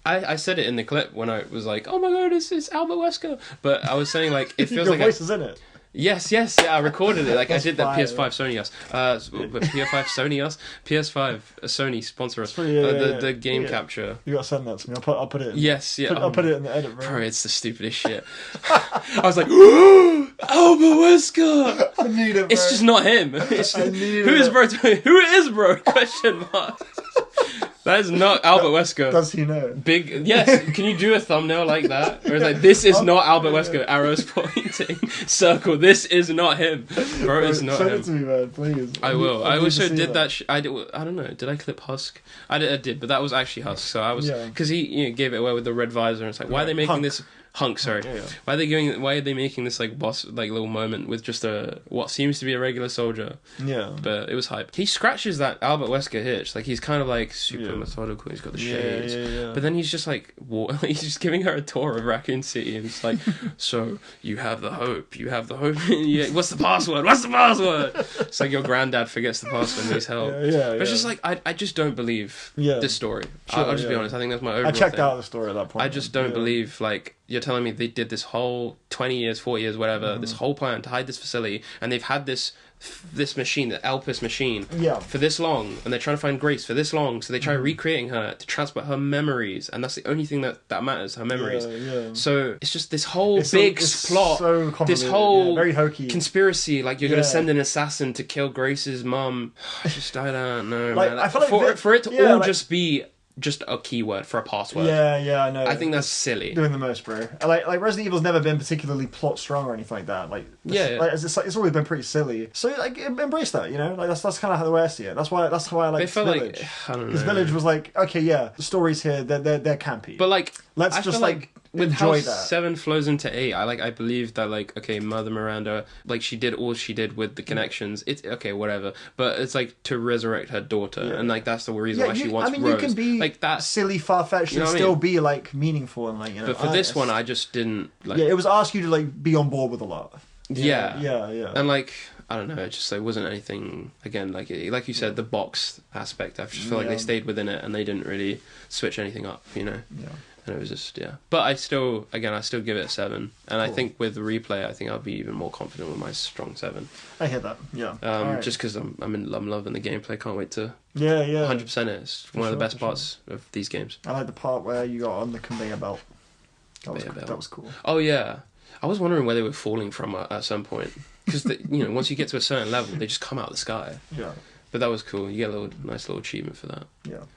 I said it in the clip when I was like, oh my god, it's Albert Wesker, but I was saying like it feels your like voice is in it. Yes, I recorded it. Like I did that PS5 Sony us. PS5 Sony us. PS5 Sony sponsor us. The game capture. You gotta send that to me. I'll put it in. Yes, yeah. I'll put it in the edit, bro. Bro, it's the stupidest shit. I was like, Albert Wesker. I need it, bro. It's just not him. I need who is bro? Who is bro? Question mark. That is not Albert Wesker. Does he know? Big, yes. Can you do a thumbnail like that? Or it's like, this is not Albert Wesker. Arrows pointing. Circle. This is not him. Bro, it's not him. Send it to me, man, please. I will. I also did that. I don't know. Did I clip Husk? I did, but that was actually Husk. So I was because he gave it away with the red visor. And it's like, why are they making this? Hunk, sorry. Yeah. Why are they making this like boss like little moment with just what seems to be a regular soldier? Yeah. But it was hype. He scratches that Albert Wesker hitch. Like he's kind of like super methodical. He's got the shades. Yeah. But then he's just like he's just giving her a tour of Raccoon City and it's like, so you have the hope. You have the hope. What's the password? What's the password? It's like your granddad forgets the password and needs help. But it's just like I just don't believe this story. Sure, I'll just be honest. I think that's my overall I checked thing. out the story at that point. I just don't believe like you're telling me they did this whole 20 years, 40 years, whatever, this whole plan to hide this facility, and they've had this machine, the Elpis machine, for this long, and they're trying to find Grace for this long, so they try recreating her to transport her memories, and that's the only thing that matters, her memories. So it's just this whole plot, so this whole very hokey conspiracy, like you're going to send an assassin to kill Grace's mum. I don't know, like, man. I feel like for it to all just be just a keyword for a password. Yeah, I know. I think that's silly. Doing the most, bro. Like Resident Evil's never been particularly plot strong or anything like that. Like, it's always been pretty silly. So like, embrace that, you know. Like that's kind of the way I see it. That's why I like Village. Like, I don't know. Because Village was like, okay, the stories here, they're campy. But like, let's just like with enjoy how that. 7 flows into 8, I believe that like, okay, Mother Miranda, like she did all she did with the connections. It's okay, whatever. But it's like to resurrect her daughter, and like that's the reason why she wants Rose. You can be like that silly, far-fetched, and still be like meaningful and like, you know. But for this one, I just didn't like. Yeah, it was ask you to like be on board with a lot. Yeah. And like, I don't know, it just like wasn't anything, again, like you said, the box aspect, I just feel like they stayed within it and they didn't really switch anything up, you know. And it was just but I still give it a 7, and I think with the replay I think I'll be even more confident with my strong 7. I hear that. Just because I'm loving the gameplay. Can't wait to 100% it. It's one of the best parts of these games. I like the part where you got on the conveyor belt. That was cool. Oh yeah, I was wondering where they were falling from at some point, because once you get to a certain level they just come out of the sky. But that was cool. You get a nice little achievement for that.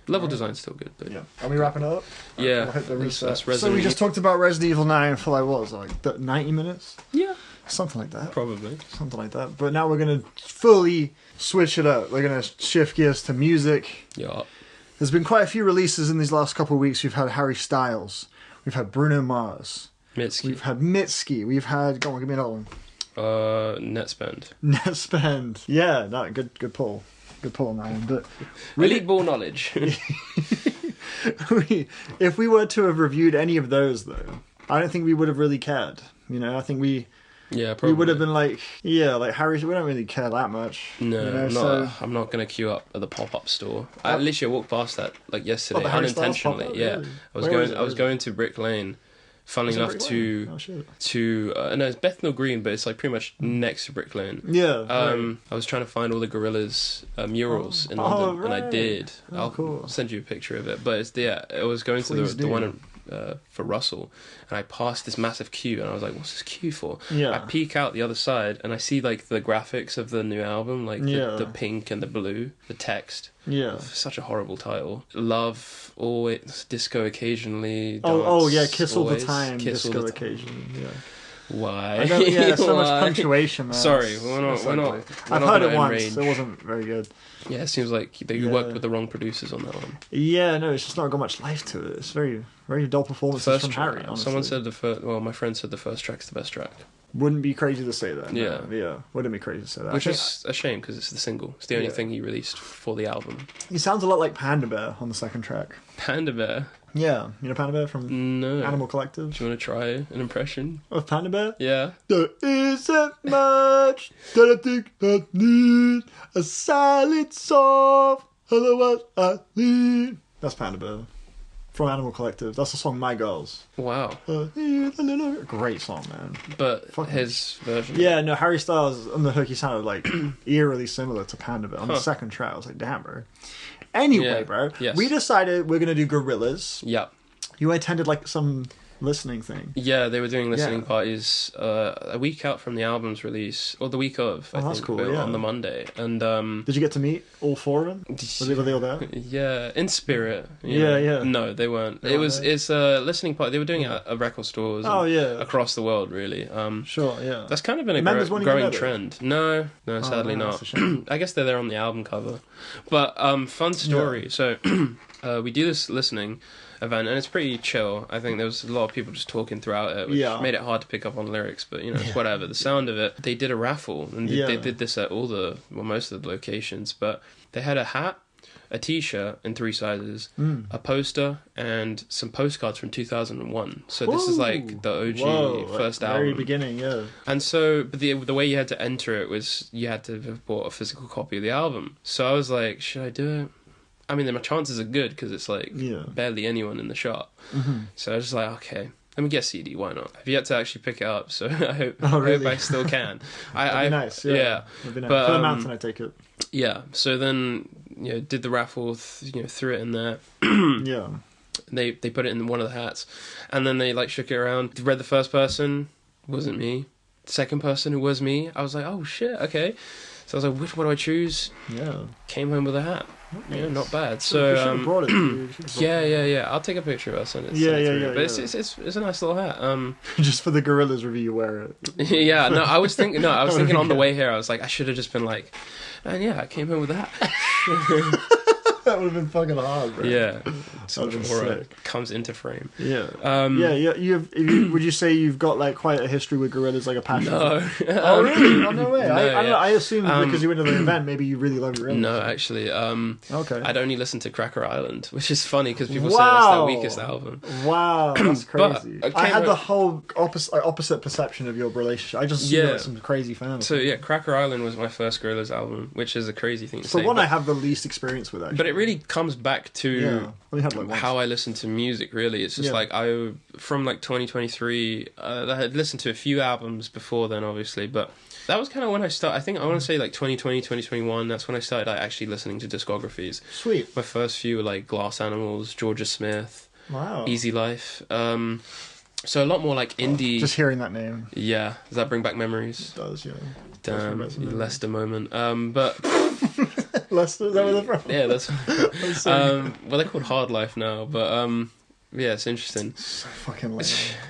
Level design's still good, though. Are we wrapping it up? Yeah. I'll hit the reset. So we just talked about Resident Evil 9 for like 90 minutes? Yeah. Something like that. Probably. Something like that. But now we're going to fully switch it up. We're going to shift gears to music. Yeah. There's been quite a few releases in these last couple of weeks. We've had Harry Styles. We've had Bruno Mars. Mitski. We've had Mitski. We've had... Go on, give me another one. Netspend. Yeah, no, good pull. Good pull on that one. But really, elite ball knowledge. If we were to have reviewed any of those, though, I don't think we would have really cared. You know, I think we would have been like, Harry, we don't really care that much. No, I'm not going to queue up at the pop-up store. I literally walked past that like yesterday, unintentionally. Really? I was going to Brick Lane. Funnily enough, no, it's Bethnal Green, but it's like pretty much next to Brick Lane. I was trying to find all the Gorillaz murals in London, and I did. I'll send you a picture of it. But I was going to the one for Russell, and I passed this massive queue, and I was like, "What's this queue for?" I peek out the other side, and I see like the graphics of the new album, like the pink and the blue, the text. Such a horrible title. Love, always, disco occasionally. Dance, kiss all the time, disco occasionally. Why? So much punctuation, man. Sorry, we're not. I've heard it once. It wasn't very good. Yeah, it seems like they worked with the wrong producers on that one. Yeah, no, it's just not got much life to it. It's very, very dull performances from Harry. Honestly. Someone said my friend said the first track's the best track. Wouldn't be crazy to say that. Yeah. Wouldn't be crazy to say that. Which is a shame because it's the single. It's the only thing he released for the album. He sounds a lot like Panda Bear on the second track. Panda Bear? Yeah. You know Panda Bear from Animal Collective? Do you want to try an impression? Of Panda Bear? Yeah. There isn't much that I think I need. A silent soft, otherwise I need. That's Panda Bear. from Animal Collective. That's the song My Girls. Wow. Great song, man. But his version? Yeah, no, Harry Styles on the hook, he sounded like eerily similar to Panda Bear. On the second track, I was like, damn, bro. Anyway, bro, we decided we're going to do Gorillaz. Yep. You attended like some listening thing. Yeah, they were doing listening parties a week out from the album's release, or the week of, I think, cool, on the Monday. And did you get to meet all four of them? Were they all there? Yeah, in spirit. Yeah. No, they weren't. It's a listening party. They were doing it at record stores. Across the world, really. Sure, yeah. That's kind of been a growing trend. No, sadly not. I guess they're there on the album cover. But fun story. Yeah. So we do this listening event, and it's pretty chill. I think there was a lot of people just talking throughout it, which made it hard to pick up on lyrics, but it's whatever. The sound of it. They did a raffle, and they did this at most of the locations, but they had a hat, a t-shirt in 3 sizes, a poster, and some postcards from 2001. So this is like the OG first album. Very beginning, yeah. And so, but the way you had to enter it was you had to have bought a physical copy of the album. So I was like, should I do it? I mean, my chances are good because it's like barely anyone in the shop. Mm-hmm. So I was just like, okay, let me get a CD. Why not? I've yet to actually pick it up, so I hope I still can. That'd be nice. Yeah. That'd be nice. But, for the mountain, I take it. Yeah. So then, did the raffle. Threw it in there. Yeah. They put it in one of the hats, and then they like shook it around. Read the first person, wasn't me. The second person, who was me. I was like, oh shit, okay. So I was like, which one do I choose? Yeah. Came home with a hat. Yeah, not bad. So you should have brought it. Yeah. I'll take a picture of it. Send it. Yeah. But it's a nice little hat. Just for the Gorillaz review, you wear it. Yeah. No, I was thinking on the way here. I was like, I should have just been like, and I came home with that. That would have been fucking hard, bro. Yeah. That would sick. Comes into frame. Yeah. Would you say you've got like quite a history with Gorillaz, like a passion? No. Oh really? Oh no way. No, I assumed because you went to the event, maybe you really love Gorillaz. No, actually. Okay. I'd only listened to Cracker Island, which is funny because people say that's their weakest album. Wow, that's crazy. I had the whole opposite perception of your relationship. I just see like some crazy fans. So Cracker Island was my first Gorillaz album, which is a crazy thing to say. So one I have the least experience with, actually. But it really comes back to how I listen to music, really. It's just like from like 2023, I had listened to a few albums before then, obviously, but that was kind of when I started. I think I want to say like 2020, 2021, that's when I started actually listening to discographies. Sweet. My first few were like Glass Animals, Georgia Smith, wow, Easy Life. So a lot more like indie. Just hearing that name. Yeah. Does that bring back memories? It does, yeah. Damn, Lester moment. But... Lester, is that where they're from? Yeah, that's well, they're called Hard Life now, but yeah, it's interesting. So fucking lame.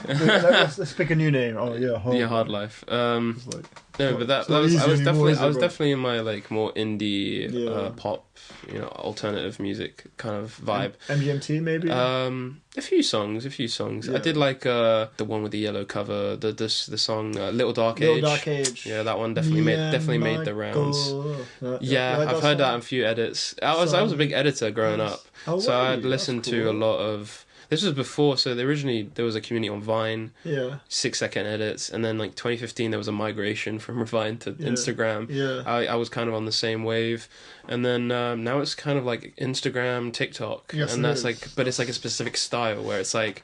let's pick a new name. Oh yeah, Hard Life. But I was definitely in my like more indie pop, alternative music kind of vibe. MGMT maybe. A few songs. Yeah. I did like the one with the yellow cover, the song Little Dark Age. Yeah, that one definitely made the rounds. I've heard that in a few edits. I was a big editor growing up, so I'd listened to a lot of. This was before, so there was a community on Vine, 6-second edits, and then like 2015 there was a migration from Vine to Instagram. Yeah. I was kind of on the same wave, and then now it's kind of like Instagram, TikTok, and that's like, but it's like a specific style where it's like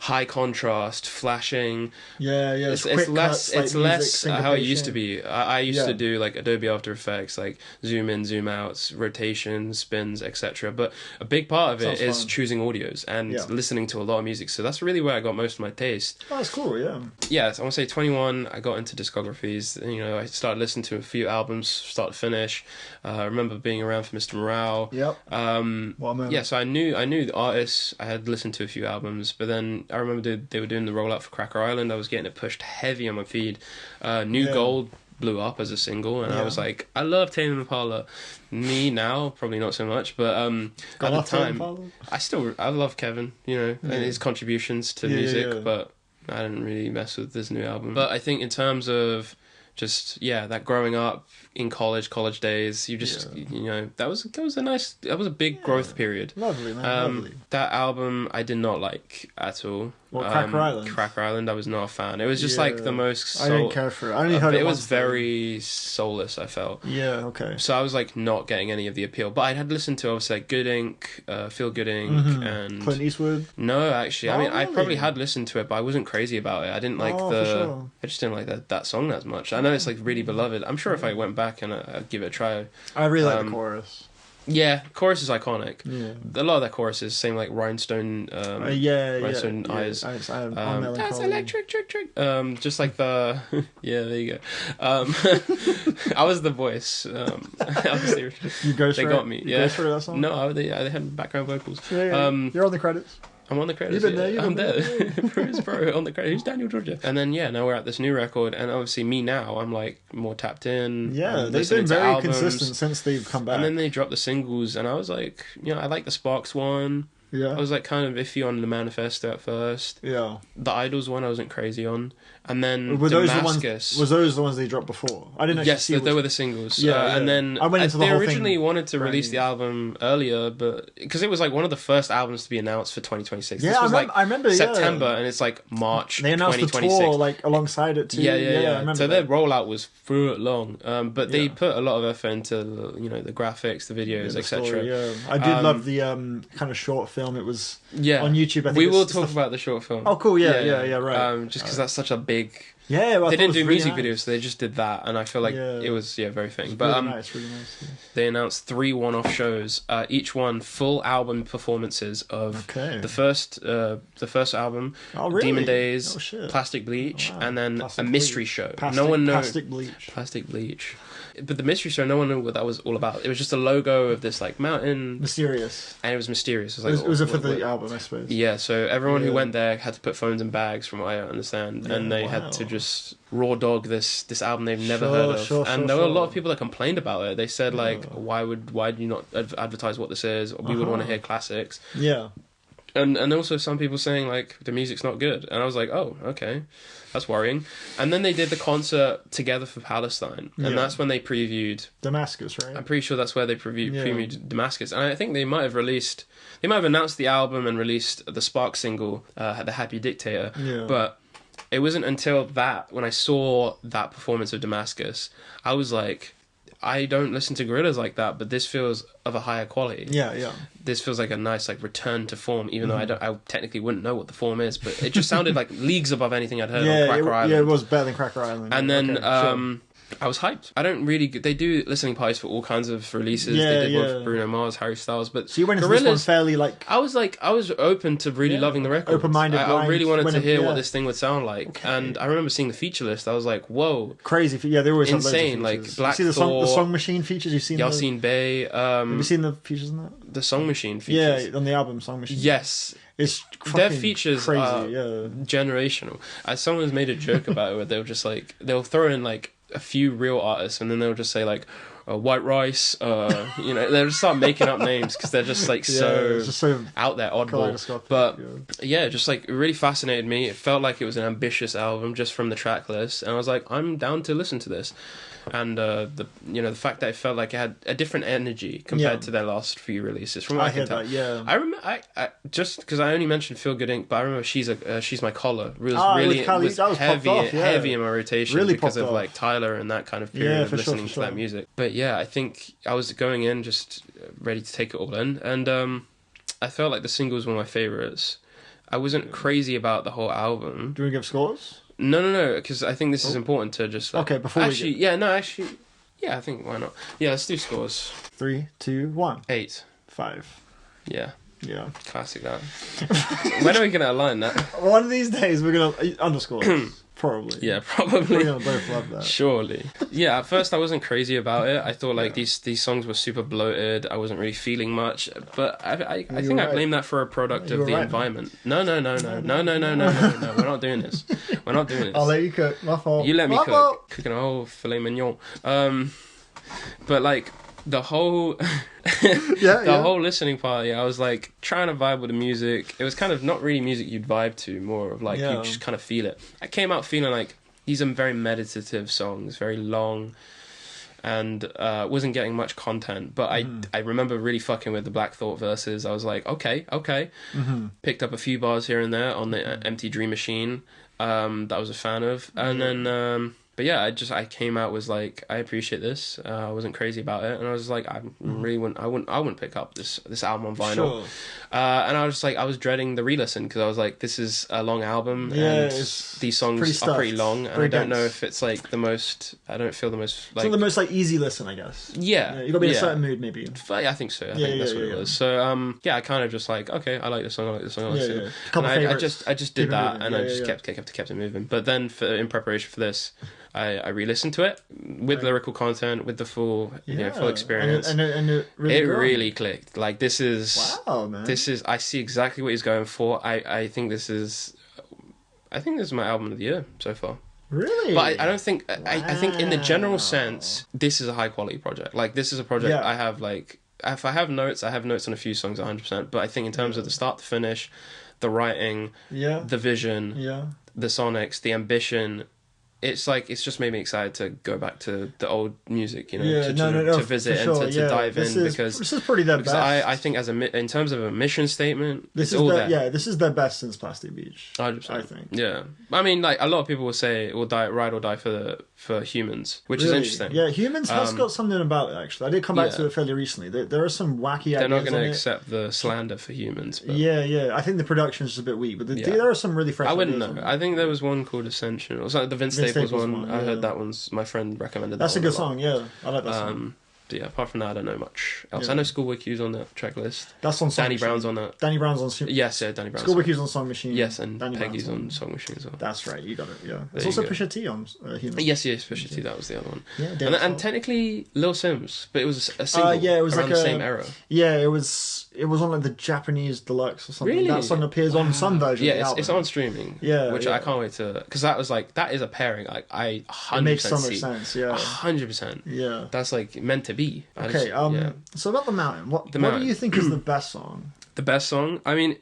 high contrast, flashing. It's less how it used to be. I used to do like Adobe After Effects, like zoom in, zoom out, rotations, spins, etc. But a big part of it is choosing audios and listening to a lot of music. So that's really where I got most of my taste. Oh, that's cool, yeah. Yeah, so I want to say 21, I got into discographies. I started listening to a few albums, start to finish. I remember being around for Mr. Morale. Yep. So I knew the artists. I had listened to a few albums, but then I remember they were doing the rollout for Cracker Island. I was getting it pushed heavy on my feed. New Gold blew up as a single, and I was like, I love Tame Impala. Me now, probably not so much, but at the time, I love Kevin, and his contributions to music, but I didn't really mess with this new album. But I think in terms of just that growing up in college days, you just that was a big growth period. Lovely, man. Lovely. That album I did not like at all. What, Cracker Island? Cracker Island, I was not a fan. It was just like the most... I didn't care for it. I only heard it was very soulless, I felt. Yeah, okay. So I was like not getting any of the appeal. But I had listened to obviously like Good Ink, Feel Good Ink, and... Clint Eastwood? No, actually. I mean, I probably had listened to it, but I wasn't crazy about it. I didn't like for sure. I just didn't like that song as much. I know it's like really beloved. I'm sure if I went back and I'd give it a try. I really like the chorus. Yeah, chorus is iconic. Yeah. A lot of their choruses, same like Rhinestone. Rhinestone Eyes. That's electric, trick. Just like the. Yeah, there you go. I was the voice. Obviously, you go they got me. Yeah. Go for that song? No, they had background vocals. Yeah. You're on the credits. I'm on the credits. You've been there. I'm there. Bruce, bro, on the credits. Who's Daniel Georgia? And then now we're at this new record, and obviously me now, I'm like more tapped in. Yeah, they've been very consistent since they've come back. And then they dropped the singles, and I was like, I like the Sparks one. Yeah. I was like kind of iffy on the Manifesto at first. Yeah. The Idols one I wasn't crazy on. And then were Damascus. Was those the ones they dropped before? I didn't actually see. Yes, they were the singles. Yeah, and then I went into the they whole originally thing wanted to release the album earlier, but because it was like one of the first albums to be announced for 2026. Yeah, this was I remember September, and it's like March. They announced the tour like alongside it too. Yeah. I remember so their rollout was long, but they put a lot of effort into the graphics, the videos, etc. Yeah, I did love the kind of short film. It was on YouTube. I think we will talk about the short film. Oh, cool. Yeah, right. Just because that's such a big. Yeah, well, they didn't do music videos, so they just did that, and I feel like it was very fitting. But really nice. They announced 3 one-off shows, each one full album performances of the first album, Demon Days, Plastic Bleach, and then a mystery show. No one knows Plastic Bleach. But the mystery show, no one knew what that was all about. It was just a logo of this like mountain, mysterious, and it was mysterious. It was for the album, I suppose. Yeah, so everyone who went there had to put phones in bags, from what I understand, and they had to just raw dog this album they've never heard of. And there were a lot of people that complained about it. They said like, why do you not advertise what this is? We would want to hear classics. Yeah. And also some people saying like the music's not good, and I was like, oh, okay, that's worrying. And then they did the concert Together for Palestine, and that's when they previewed Damascus, right? I'm pretty sure that's where they previewed Damascus, and I think they might have announced the album and released the Spark single, The Happy Dictator, but it wasn't until that, when I saw that performance of Damascus, I was like, I don't listen to Gorillaz like that, but this feels of a higher quality. Yeah. This feels like a nice like return to form, even though I technically wouldn't know what the form is, but it just sounded like leagues above anything I'd heard on Cracker Island. Yeah, it was better than Cracker Island. And then I was hyped. I don't really... They do listening parties for all kinds of releases. They did one for Bruno Mars, Harry Styles, but... So you went into this one fairly like... I was open to really loving the record. Open-minded. I really wanted to hear what this thing would sound like. Okay. And I remember seeing the feature list. I was like, whoa. Crazy. Yeah, they always insane. Have loads of features. Like Black the Thor. The Song Machine features? You've seen Yasin Bey. Have you seen the features in that? The Song Machine features. Yeah, on the album Song Machine. Yes. It's their features crazy, are generational. Someone's made a joke about it where they'll just like... They'll throw in like a few real artists, and then they'll just say like White Rice, they'll just start making up names because they're just like so out there, oddball. But just like it really fascinated me. It felt like it was an ambitious album just from the track list, and I was like, I'm down to listen to this. And the fact that it felt like it had a different energy compared to their last few releases, from what I can tell. I remember, I just because I only mentioned Feel Good Ink, but I remember She's My Collar was heavy in my rotation because of like Tyler and that kind of period of listening to that music. But I think I was going in just ready to take it all in, and I felt like the singles were my favorites. I wasn't crazy about the whole album. Do you want to give scores? No, because I think this is important to just... Like, okay, before I think why not? Yeah, let's do scores. 3, 2, 1. 8. 5. Yeah. Yeah. Classic that. When are we going to align that? One of these days we're going to... underscore. Probably. Yeah, probably. We're going to both love that. Surely. Yeah, at first I wasn't crazy about it. I thought like these songs were super bloated. I wasn't really feeling much. But I think I blame that for a product of the environment. No. We're not doing this. We're not doing this. I'll let you cook. My fault. You let me cook. Cooking a whole filet mignon. But like the whole whole listening party, I was like trying to vibe with the music. It was kind of not really music you'd vibe to, more of like you just kind of feel it. I came out feeling like these are very meditative songs, very long. and wasn't getting much content. But I remember really fucking with the Black Thought verses. I was like, okay. Picked up a few bars here and there on the Empty Dream Machine that I was a fan of, and then. But yeah, I came out was like, I appreciate this. I wasn't crazy about it, and I was like, I wouldn't pick up this album on vinyl. Sure. And I was just like, I was dreading the re-listen because I was like, this is a long album, and these songs are pretty long, and I don't know if it's like the most. I don't feel the most like. It's not the most like easy listen, I guess. Yeah, you got to be in a certain mood, maybe. I think so. I think that's what it was. So I kind of just like, okay, I like this song. I like this song. I just did that, and I just kept it moving. But then in preparation for this. I re-listened to it with lyrical content, with the full full experience, and it really clicked. Like this is wow, man. This is I see exactly what he's going for. I think this is my album of the year so far. Really? But I don't think I think in the general sense this is a high quality project. Like this is a project I have like if I have notes on a few songs 100%. But I think in terms of the start to finish, the writing, the vision, the sonics, the ambition. It's just made me excited to go back to the old music, to visit and to dive in because this is pretty their best. I think in terms of a mission statement, this is their best since Plastic Beach. 100%. I think. Yeah, I mean, like a lot of people will say, "Will die, ride or die for Humans," which is interesting. Yeah, Humans has got something about it. Actually, I did come back to it fairly recently. There are some wacky. They're not going to accept the slander for Humans. But... Yeah. I think the production is just a bit weak, but there are some really fresh. I wouldn't know. I think there was one called Ascension, or something. The Vince Staples one. I heard that one's. My friend recommended. That's that a good song. Yeah, I like that song. But yeah, apart from that, I don't know much else. I know Schoolboy Q's on that track list. That's on Song Danny Machine. Brown's on that. Danny Brown's on... Yes, Danny Brown's. Schoolboy Q's on Song Machine. Yes, and Danny Peggy's on Song Machine as well. That's right, you got it, yeah. There's also Pusha T on Human. Yes, Pusha T, that was the other one. Yeah, and technically Lil Sims, but it was a single it was around the same era. Yeah, it was on like the Japanese Deluxe or something. Really? That song appears on some version of the album. It's on streaming. Yeah. Which I can't wait to... Because that was like... That is a pairing. Like, I 100% It makes so much sense, yeah. 100%. Yeah. That's like meant to be. So about The Mountain, what do you think is the best song? The best song? I mean...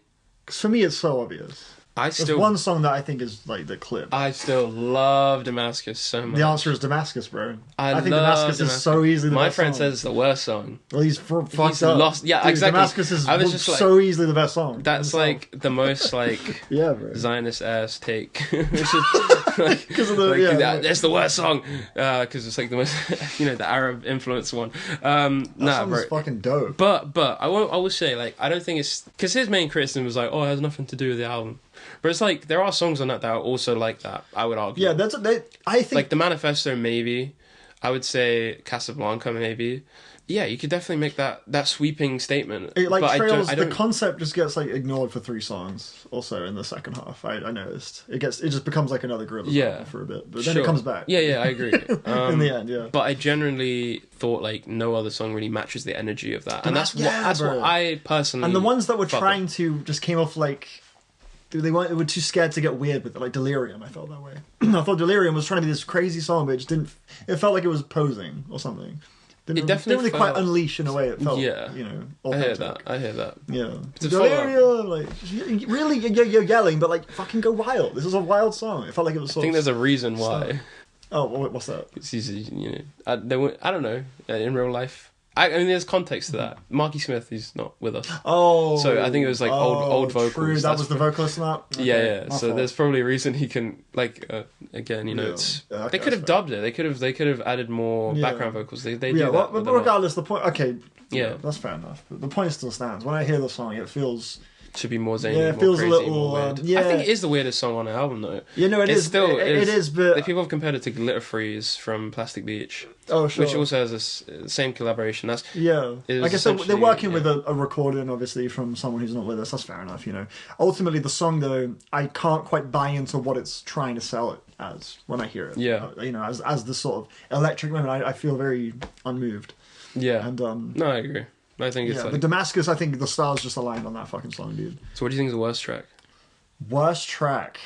Because for me it's so obvious. There's one song that I think is like the clip. I still love Damascus so much. The answer is Damascus, bro. I think Damascus is so easily the best song. My friend says it's the worst song. Well, he's fucked up. Lost. Yeah, dude, exactly. Damascus is so easily the best song. That's like the most like Zionist ass take. Because of the that's the worst song. Because it's like the most the Arab influence one. That song is fucking dope. But I will say like I don't think it's because his main criticism was like it has nothing to do with the album. But it's like there are songs on that are also like that. I would argue. Yeah, I think like the Manifesto maybe. I would say Casablanca maybe. Yeah, you could definitely make that sweeping statement. Trails, the concept just gets like ignored for 3 songs. Also in the second half, I noticed it just becomes like another Gorillaz for a bit, but then it comes back. Yeah, I agree. In the end, yeah. But I generally thought like no other song really matches the energy of that, and that's what I personally. And the ones that were trying to just came off like. They were too scared to get weird with it, like Delirium. I felt that way. I thought Delirium was trying to be this crazy song, but it just didn't. It felt like it was posing or something. Didn't really quite unleash in a way. It felt, authentic. I hear that. Yeah, Delirium, like really, you're yelling, but like fucking go wild. This is a wild song. It felt like it was. I think there's a reason why. Oh, what's that? It's easy, I don't know. In real life. I mean, there's context to that. Marky Smith, he's not with us. Oh. So I think it was like old vocals. True, that was the vocalist in that? Okay, yeah. So there's probably a reason he can, like, again, it's... they could have dubbed it. They could have added more background vocals. They do that. But regardless, the point... Okay, that's fair enough. But the point still stands. When I hear the song, it feels... Should be more zany, it more feels crazy, a little, more weird. I think it is the weirdest song on the album, though. It is. It is, but... People have compared it to Glitter Freeze from Plastic Beach. Oh, sure. Which also has the same collaboration. I guess they're working with a recording, obviously, from someone who's not with us. That's fair enough, Ultimately, the song, though, I can't quite buy into what it's trying to sell it as when I hear it. Yeah. As the sort of electric moment, I feel very unmoved. Yeah. And no, I agree. I think it's but Damascus, I think the stars just aligned on that fucking song, dude. So what do you think is the worst track? Worst track?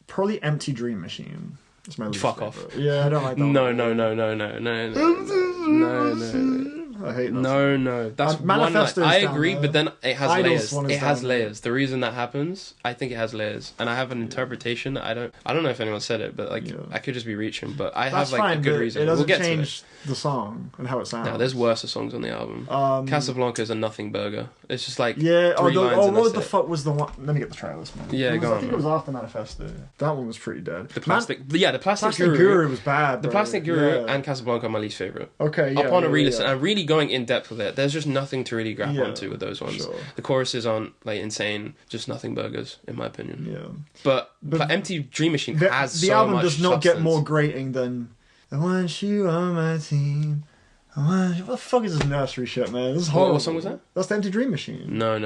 Probably Empty Dream Machine. It's my least Fuck favorite. off. Yeah, I don't like that No. I hate that No. That's one. I agree, but then it has layers. It has layers. The reason that happens, I think it has layers, and I have an interpretation that I don't know if anyone said it, but like I could just be reaching, but I have like a good reason. It doesn't change the song and how it sounds. No, there's worse songs on the album. Casablanca is a nothing burger. It's just like what the fuck was the one? Let me get the trailer list, man. Yeah, go on. I think it was after Manifesto. That one was pretty dead. The Plastic Guru was bad. The Plastic Guru and Casablanca are my least favorite. Okay, yeah. Upon a re-listen, I'm really going in depth with it. There's just nothing to really grab onto with those ones. Sure. The choruses aren't like insane, just nothing burgers, in my opinion. Yeah. But Empty Dream Machine has so much the album does not substance. get more grating than I want you on my team. What the fuck is this nursery shit, man? This is horrible. What song was that? That's the Empty Dream Machine. No.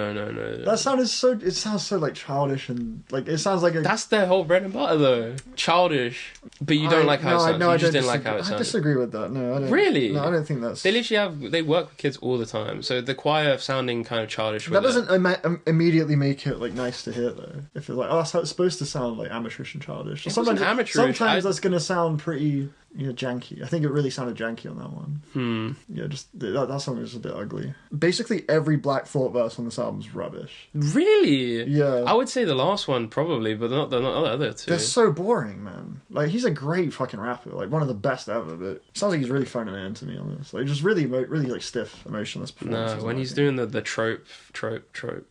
That sounded so. It sounds so like childish and like it sounds like a. That's their whole bread and butter, though. Childish, but you don't like how it sounds. You just didn't like how it sounded. I disagree with that. No, I don't. Really? No, I don't think that's. They literally they work with kids all the time, so the choir sounding kind of childish. That doesn't immediately make it like nice to hear though. If it's like, oh, that's how it's supposed to sound, like amateurish and childish. Sometimes that's gonna sound pretty. Janky. I think it really sounded janky on that one. Yeah, just that song is a bit ugly. Basically, every Black Thought verse on this album is rubbish. Really? Yeah. I would say the last one probably, but not the other two. They're so boring, man. Like he's a great fucking rapper, like one of the best ever. But it sounds like he's really phoning it in to me on this. Like just really like stiff, emotionless performances. No, when he's doing the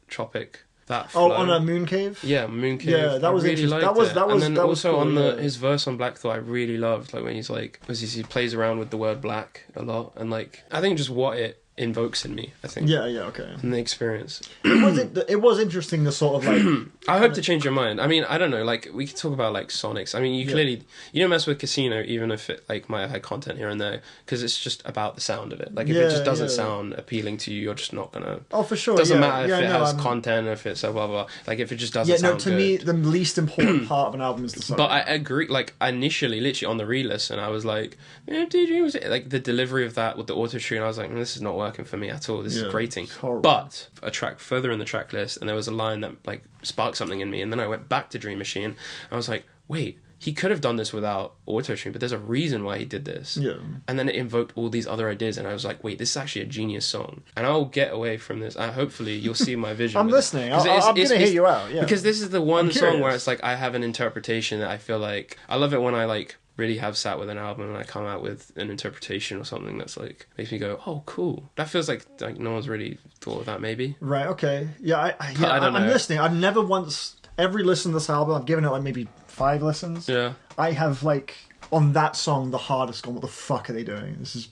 tropic. That flow. On a Moon Cave? Yeah, Moon Cave. Yeah, that was interesting. That was and then also cool, on his verse on Black Thought, I really loved like when he's like, he plays around with the word black a lot, and like I think just what it invokes in me, I think. Yeah, okay. And the experience. It was interesting, the sort of like... I hope to change your mind. I mean, I don't know, like, we could talk about, like, Sonics. I mean, you clearly... You don't mess with Casino, even if it, like, might have had content here and there, because it's just about the sound of it. Like, if it just doesn't sound appealing to you, you're just not gonna... Oh, for sure, doesn't matter if it has content, or if it's blah, blah, blah. Like, if it just doesn't sound good. To me, the least important part of an album is the song. But I agree, like, initially, literally on the re-listen, I was like, like, the delivery of that with the auto-tune, I was like, this is not working for me at all. This is grating. But a track further in the track list, and there was a line that like sparked something in me, and then I went back to Dream Machine, and I was like, wait, he could have done this without auto-tune, but there's a reason why he did this. Yeah. And then it invoked all these other ideas, and I was like, wait, this is actually a genius song. And I'll get away from this. Hopefully you'll see my vision. I'm listening. I'm going to hear you out. Yeah. Because this is the one song where it's like I have an interpretation that I feel like... I love it when I like... really have sat with an album and I come out with an interpretation or something that's like makes me go, oh cool, that feels like no one's really thought of that. Maybe right, okay, I'm listening. I've never once every listen to this album, I've given it like maybe 5 listens. I have like on that song the hardest gone, what the fuck are they doing, this is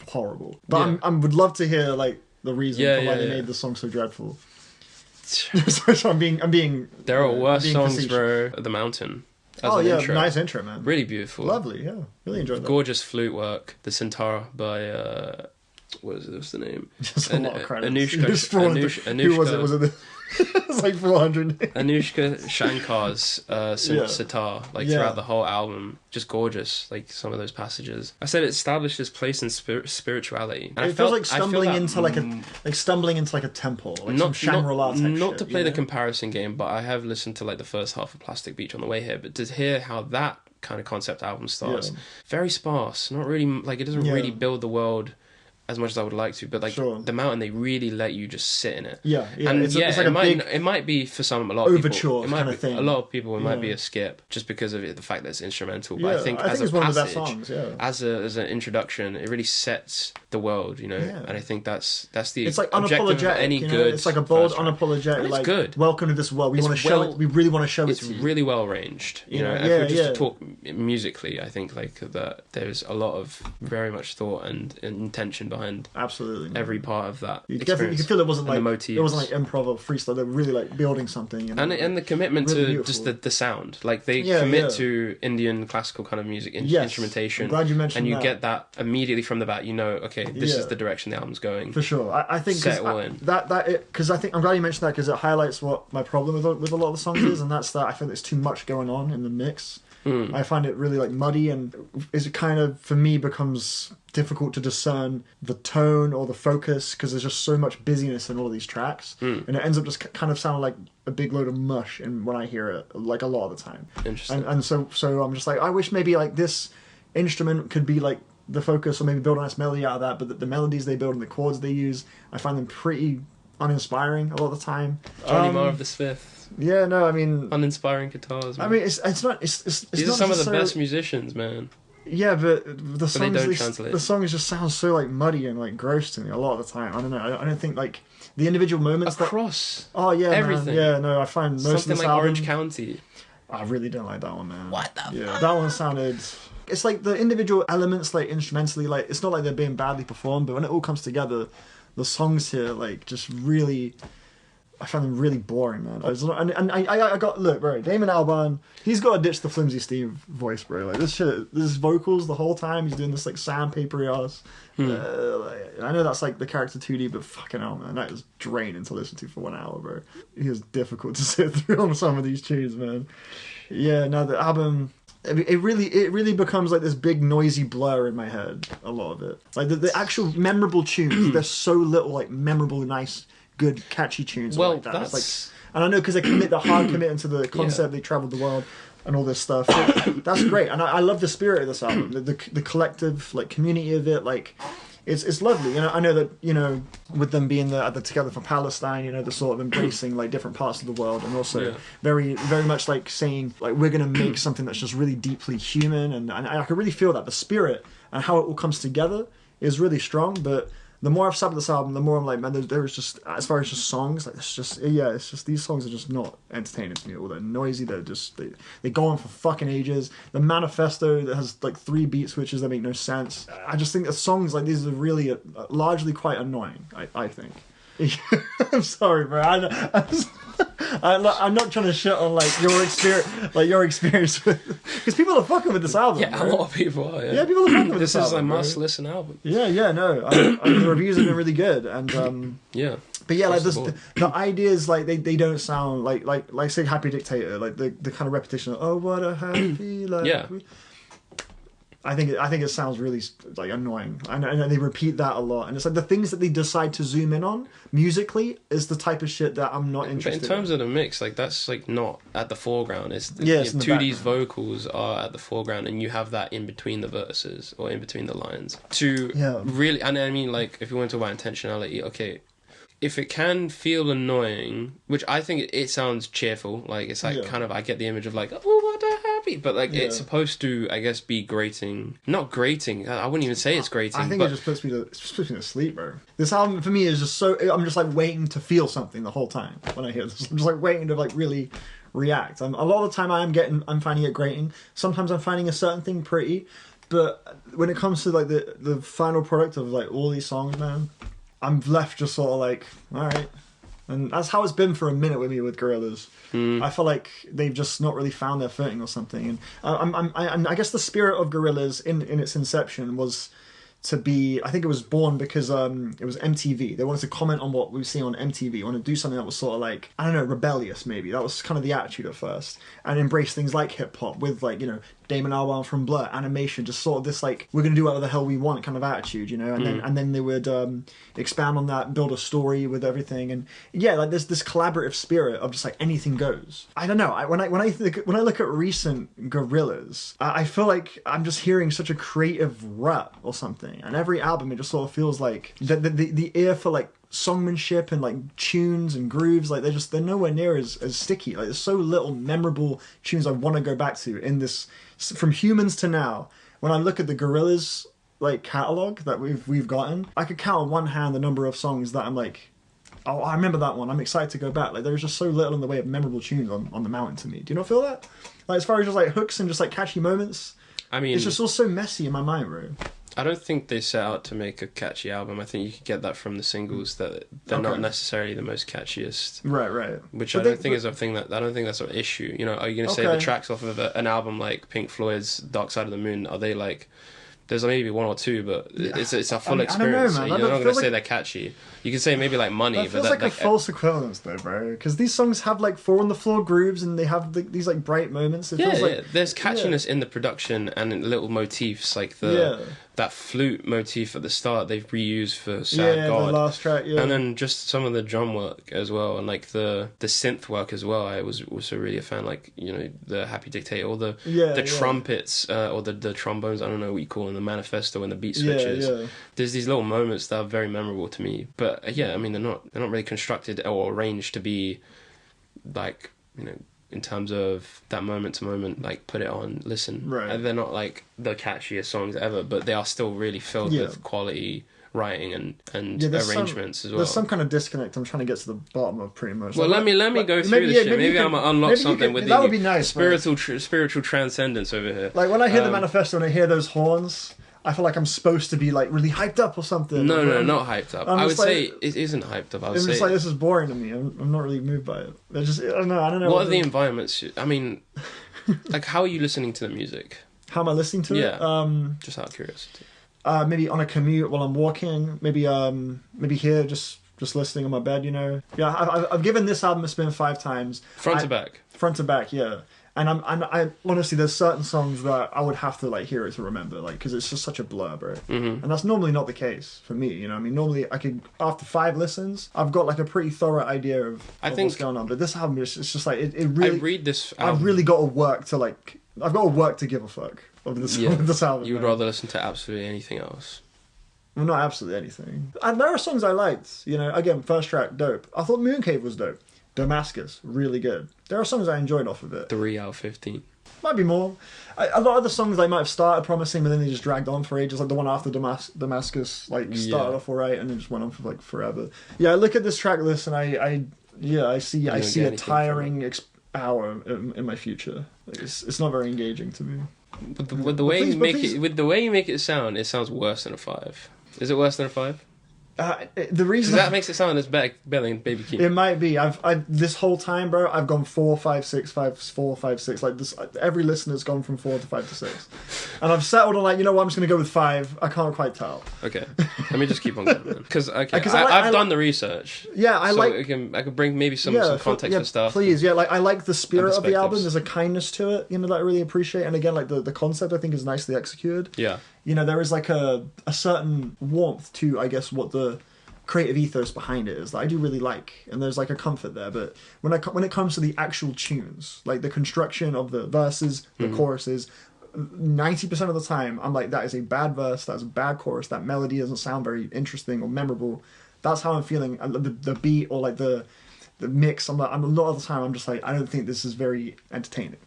horrible. But I would love to hear like the reason for why they made the song so dreadful. So I'm being there are worse songs, bro. The Mountain. Intro. Nice intro, man. Really beautiful. Lovely, yeah. Really enjoyed that. Gorgeous flute work. The Centaur by, what's the name? Just a lot of credits. Anushka. Who was it? Was it it's like 400. Anushka Shankar's sitar, throughout the whole album. Just gorgeous, like some of those passages. I said it established its place in spirituality. And it feels like stumbling into like a temple, like some Shangri-La type Not shit, to play the comparison game, but I have listened to like the first half of Plastic Beach on the way here. But to hear how that kind of concept album starts, very sparse. Not really like it doesn't really build the world as much as I would like to, but like the Mountain, they really let you just sit in it. And it's like it might be for some a lot of overture people, kind of thing. A lot of people it might be a skip just because of the fact that it's instrumental. But I think as a one passage, of the best songs, as an introduction, it really sets the world, and I think that's the it's like objective unapologetic. Of any good. It's like a bold, unapologetic. It's like good. Welcome to this world. We want to show it. We really want to show it. It's really well ranged. If we just talk musically, I think like that there's a lot of very much thought and intention behind absolutely every part of that. You can feel it wasn't like improv or freestyle. They're really like building something, and the commitment really to beautiful. Just the sound. Like they commit to Indian classical kind of music instrumentation. I'm glad you mentioned that. And you get that immediately from the bat. Okay, this is the direction the album's going. For sure, I think set it all in. Because I think I'm glad you mentioned that because it highlights what my problem with a lot of the songs is, and that's that I feel there's too much going on in the mix. I find it really like muddy, and it kind of for me becomes difficult to discern the tone or the focus because there's just so much busyness in all of these tracks, and it ends up just kind of sounding like a big load of mush. And when I hear it, like a lot of the time, interesting. And so I'm just like, I wish maybe like this instrument could be like the focus or maybe build a nice melody out of that, but the melodies they build and the chords they use, I find them pretty uninspiring a lot of the time. Johnny Marr of the Smiths. Yeah, no, I mean... Uninspiring guitars, man. I mean, it's not... These are some of the best musicians, man. Yeah, but the songs... They don't translate. The songs just sound so, like, muddy and, like, gross to me a lot of the time. I don't know. I don't think, like, the individual moments... Across. Oh, yeah, everything. Man. Yeah, no, I find most something of this like album... Orange County. I really don't like that one, man. What the fuck? That one sounded... It's like the individual elements, like, instrumentally, like, it's not like they're being badly performed, but when it all comes together, the songs here, like, just really... I found them really boring, man. I got... Look, bro, Damon Albarn, he's got to ditch the Flimsy Steve voice, bro. Like, this vocals the whole time, he's doing this, like, sandpapery ass. I know that's, like, the character 2D, but fucking hell, man, that is draining to listen to for 1 hour, bro. It is difficult to sit through on some of these tunes, man. Yeah, no, the album... It really becomes like this big noisy blur in my head, a lot of it. Like, the actual memorable tunes, there's so little, like, memorable, nice... good catchy tunes like that. That's... It's like, and I know because they're hard committing to the concept, they traveled the world and all this stuff. That's great, and I love the spirit of this album, the collective, like, community of it. Like, it's lovely. You know, I know that, you know, with them being the Together for Palestine, you know, the sort of embracing, like, different parts of the world, and also very very much like saying, like, we're gonna make something that's just really deeply human, and I can really feel that the spirit and how it all comes together is really strong. But the more I've sat with this album, the more I'm like, man, there's just, as far as just songs, like, it's just these songs are just not entertaining to me. All they're noisy, they go on for fucking ages. The manifesto that has, like, 3 beat switches that make no sense. I just think the songs like these are really largely quite annoying, I think. I'm sorry, bro. I'm not trying to shit on, like, your experience with, because people are fucking with this album. Yeah, bro. a lot of people are. Yeah, people are fucking with this album. This is a must-listen album. Yeah, no. The reviews have been really good, and yeah. But yeah, like, the ideas, like, they don't sound like say Happy Dictator, like the kind of repetition of, oh, what a happy life. Yeah. I think it sounds really, like, annoying, and they repeat that a lot, and it's like the things that they decide to zoom in on musically is the type of shit that I'm not interested in. But in terms of the mix, like, that's, like, not at the foreground. It's 2D's vocals are at the foreground, and you have that in between the verses or in between the lines to really. And I mean, like, if you want to talk about intentionality, okay. If it can feel annoying, which I think it sounds cheerful, like, it's like kind of, I get the image of, like, oh, what a happy, but, like, it's supposed to, I guess, be grating. Not grating, I wouldn't even say it's grating. I think it just puts me to sleep, bro. This album for me is just so, I'm just, like, waiting to feel something the whole time when I hear this. I'm just, like, waiting to, like, really react. A lot of the time I'm finding it grating. Sometimes I'm finding a certain thing pretty, but when it comes to, like, the final product of, like, all these songs, man, I'm left just sort of like, all right. And that's how it's been for a minute with me with Gorillaz. I feel like they've just not really found their footing or something. And I guess the spirit of Gorillaz in its inception was to be, I think it was born because it was MTV. They wanted to comment on what we see on MTV. They wanted to do something that was sort of like, I don't know, rebellious maybe. That was kind of the attitude at first. And embrace things like hip-hop with, like, you know, Damon Albarn from Blur, animation, just sort of this, like, we're going to do whatever the hell we want kind of attitude, you know? And then they would expand on that, build a story with everything. And yeah, like, there's this collaborative spirit of just, like, anything goes. I don't know. When I look at recent Gorillaz, I feel like I'm just hearing such a creative rut or something. And every album, it just sort of feels like the ear for, like, songmanship and, like, tunes and grooves, like, they're nowhere near as sticky. Like, there's so little memorable tunes I want to go back to in this, from Humans to now. When I look at the Gorillaz, like, catalog that we've gotten, I could count on one hand the number of songs that I'm like, oh, I remember that one, I'm excited to go back. Like, there's just so little in the way of memorable tunes on the mountain to me. Do you not feel that? Like, as far as just, like, hooks and just, like, catchy moments, I mean, it's just all so messy in my mind, bro. I don't think they set out to make a catchy album. I think you could get that from the singles, that they're not necessarily the most catchiest. Right. Which I don't think is a thing I don't think that's an issue. You know, are you going to say the tracks off of an album like Pink Floyd's Dark Side of the Moon, are they like, there's maybe one or two, but it's a full experience. I don't know, man. You're not going to say they're catchy. You can say maybe like Money, that feels like a false equivalence though, bro. Because these songs have like 4-on-the-floor grooves and they have these like bright moments. There's catchiness in the production and in little motifs, like that flute motif at the start they've reused for Sad God. The last track, and then just some of the drum work as well, and like the synth work as well. I was also really a fan, like, you know, the Happy Dictator, or the trumpets, or the trombones. I don't know what you call them. the manifesto and the beat switches. Yeah. There's these little moments that are very memorable to me. But yeah, I mean, they're not really constructed or arranged to be like, you know, in terms of that moment to moment, like put it on, listen. Right. And they're not like the catchiest songs ever, but they are still really filled with quality writing and arrangements as well. There's some kind of disconnect I'm trying to get to the bottom of pretty much. Well, let me go through this shit. Maybe I'm gonna unlock something with that would be nice, spiritual transcendence over here. Like when I hear the manifesto and I hear those horns, I feel like I'm supposed to be like really hyped up or something. No, not hyped up. I would say it isn't hyped up. It's just like, this is boring to me. I'm not really moved by it. I don't know. What are the environments? I mean, like, how are you listening to the music? How am I listening to it? Just out of curiosity. Maybe on a commute while I'm walking. Maybe here, just listening on my bed. You know. Yeah, I've given this album a spin 5 times. Front to back. Front to back, yeah. And I honestly, there's certain songs that I would have to like hear it to remember, like, because it's just such a blur, bro. Mm-hmm. And that's normally not the case for me, you know. I mean, normally I could, after 5 listens, I've got like a pretty thorough idea of what's going on. But this album is just like it really. I read this album. I've really got to work to like. I've got to work to give a fuck of this album. You would rather listen to absolutely anything else. Well, not absolutely anything. And there are songs I liked. You know, again, first track, dope. I thought Mooncave was dope. Damascus, really good. There are songs I enjoyed off of it. 3 out of 15. Might be more. A lot of the songs I might have started promising, but then they just dragged on for ages. Like the one after Damascus, like started off alright and then just went on for like forever. Yeah, I look at this track list and I see a tiring hour in my future. Like, it's not very engaging to me. With the way you make it sounds worse than a 5. Is it worse than a 5? The reason that makes it sound as better than Baby Keem. It might be. I've this whole time, bro. I've gone 4, 5, 6, 5, 4, 5, 6. Like this, every listener's gone from 4 to 5 to 6, and I've settled on like, you know what, I'm just gonna go with 5. I can't quite tell. Okay, let me just keep on going because I've done the research. Yeah, I can bring maybe some context for stuff. Please, I like the spirit of the album. There's a kindness to it, you know, that I really appreciate. And again, like the concept, I think is nicely executed. Yeah. You know, there is like a certain warmth to, I guess, what the creative ethos behind it is that I do really like, and there's like a comfort there. But when it comes to the actual tunes, like the construction of the verses, the choruses, 90% of the time I'm like, that is a bad verse, that's a bad chorus, that melody doesn't sound very interesting or memorable. That's how I'm feeling. The beat or like the mix, I'm a lot of the time I'm just like, I don't think this is very entertaining.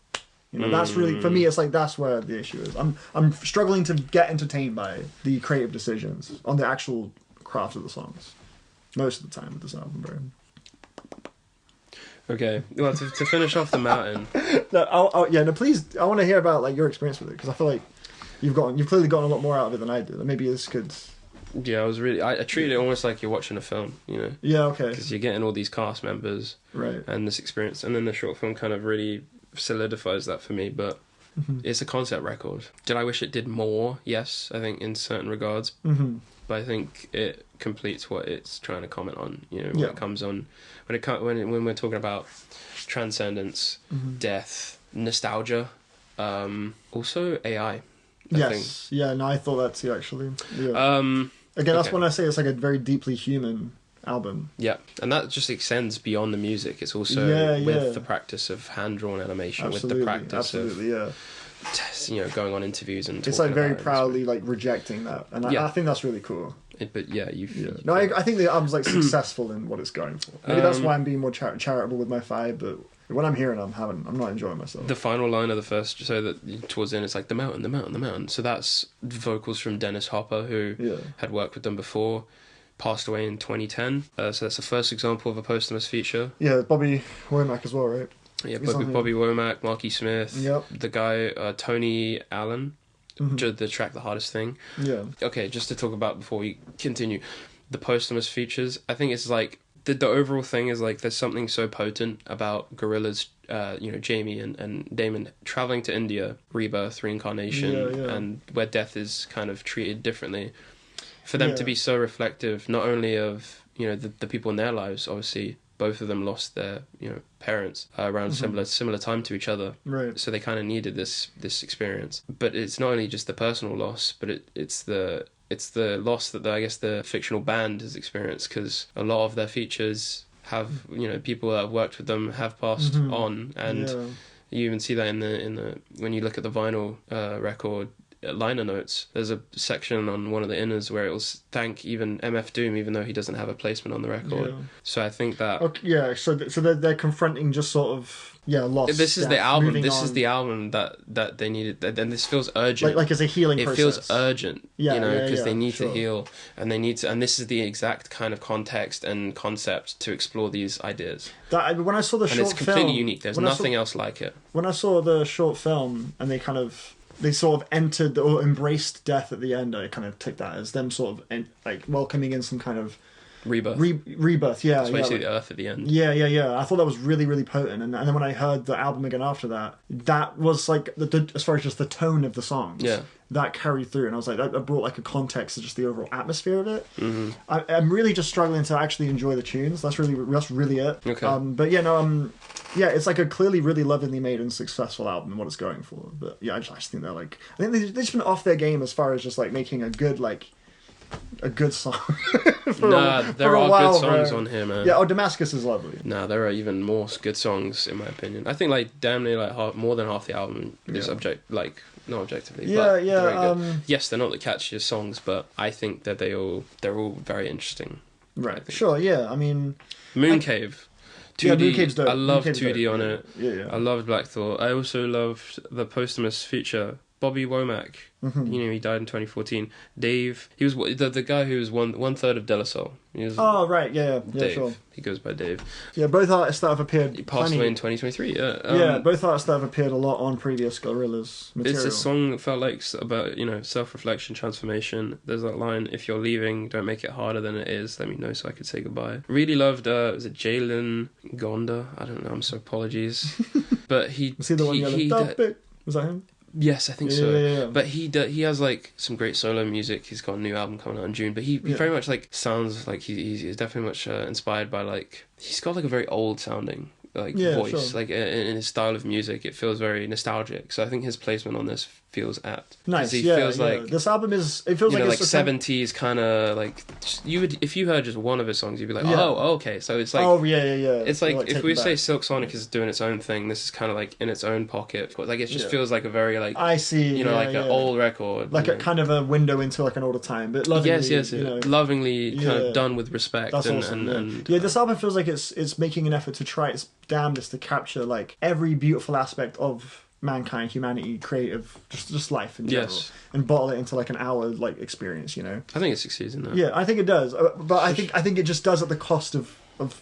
You know, that's really, for me, it's like, that's where the issue is. I'm struggling to get entertained by the creative decisions on the actual craft of the songs most of the time with this album, bro. Okay, well, to finish off the mountain. Please, I want to hear about like your experience with it, because I feel like you've clearly gotten a lot more out of it than I did, and maybe this could. Yeah, I treated it almost like you're watching a film, you know. Yeah, okay. Because you're getting all these cast members, right, and this experience, and then the short film kind of really solidifies that for me. But it's a concept record. Did I wish it did more? Yes, I think in certain regards. But I think it completes what it's trying to comment on. You know, when it comes on, when we're talking about transcendence, death, nostalgia, also AI. Yes. Yeah. No, I thought that too. Actually. Yeah. Again, that's when I say it's like a very deeply human album. Yeah, and that just extends beyond the music. It's also with the practice of hand-drawn animation, with the practice of going on interviews and it's like very proudly like rejecting that, and I think that's really cool. I think the album's like successful in what it's going for. Maybe that's why I'm being more charitable with my 5, but when I'm hearing I'm not enjoying myself. The final line of the first, so that towards the end it's like the mountain. So that's vocals from Dennis Hopper, who had worked with them before, passed away in 2010. So that's the first example of a posthumous feature. Yeah, Bobby Womack as well, right? Yeah, Bobby Womack, Marky Smith, the guy Tony Allen, the track The Hardest Thing. Yeah. Okay, just to talk about before we continue, the posthumous features. I think it's like the overall thing is like there's something so potent about Gorillaz, Jamie and Damon traveling to India, rebirth, reincarnation, and where death is kind of treated differently. For them to be so reflective, not only of the people in their lives, obviously. Both of them lost their, parents around similar time to each other. Right. So they kind of needed this experience. But it's not only just the personal loss, but it's the loss that I guess the fictional band has experienced, because a lot of their features have people that have worked with them have passed on, and you even see that in the when you look at the vinyl record. liner notes. There's a section on one of the inners where it will thank even MF Doom, even though he doesn't have a placement on the record. Yeah. So I think that... Okay, so they're confronting just sort of... lost. This is the album. This is the album that they needed, and this feels urgent. Like as a healing process. It feels urgent, because they need to heal, and they need to. And this is the exact kind of context and concept to explore these ideas. When I saw the short film, and it's completely unique. There's nothing else like it. When I saw the short film, and they sort of entered or embraced death at the end, I kind of took that as them sort of welcoming in some kind of rebirth. Rebirth, yeah. That's why you see the earth at the end. Yeah. I thought that was really, really potent. And then when I heard the album again after that, that was like, as far as just the tone of the songs, that carried through. And I was like, that brought like a context to just the overall atmosphere of it. Mm-hmm. I'm really just struggling to actually enjoy the tunes. That's really it. Okay. But it's like a clearly really lovingly made and successful album and what it's going for. But yeah, I just think they're like, I think they've just been off their game as far as just like making a good song. There are good songs on here, man. Yeah, Damascus is lovely. There are even more good songs in my opinion. I think like damn near like more than half the album is not objectively. But very good. Yes, they're not the catchiest songs, but I think that they're all very interesting. Right. Sure. Yeah. I mean, Mooncave. 2D. Mooncave's dope. I loved 2D on it. Yeah. I loved Black Thought. I also loved the posthumous feature. Bobby Womack, he died in 2014. Dave, he was the guy who was one third of De La Soul. Dave. Sure. He goes by Dave. Yeah, both artists that have appeared. He passed away in 2023. Yeah. Both artists that have appeared a lot on previous Gorillaz material. It's a song that felt like about self-reflection, transformation. There's that line: "If you're leaving, don't make it harder than it is. Let me know so I could say goodbye." Really loved. Was it Jalen Gonda? I don't know. I'm so apologies. But he was he the one yelling? Was that him? Yes, I think so. Yeah. But he has like some great solo music. He's got a new album coming out in June. But he very much like sounds like he's definitely much inspired by like he's got like a very old sounding voice. Sure. Like in his style of music, it feels very nostalgic. So I think his placement on this feels apt. Nice. He feels like this album is. It feels like 70s kind of like you would if you heard just one of his songs, you'd be like, oh, okay. So it's like It's like if we say Silk Sonic is doing its own thing, this is kind of like in its own pocket. Like it just feels like a very like I see. An old record, like a kind of a window into like an older time, but lovingly. Yes. Lovingly kind of done with respect. That's awesome. And this album feels like it's making an effort to try its damnedest to capture like every beautiful aspect of mankind, humanity, creative, just life in general, and bottle it into like an hour like experience. I think it succeeds in that. Yeah, I think it does, but I think it just does at the cost of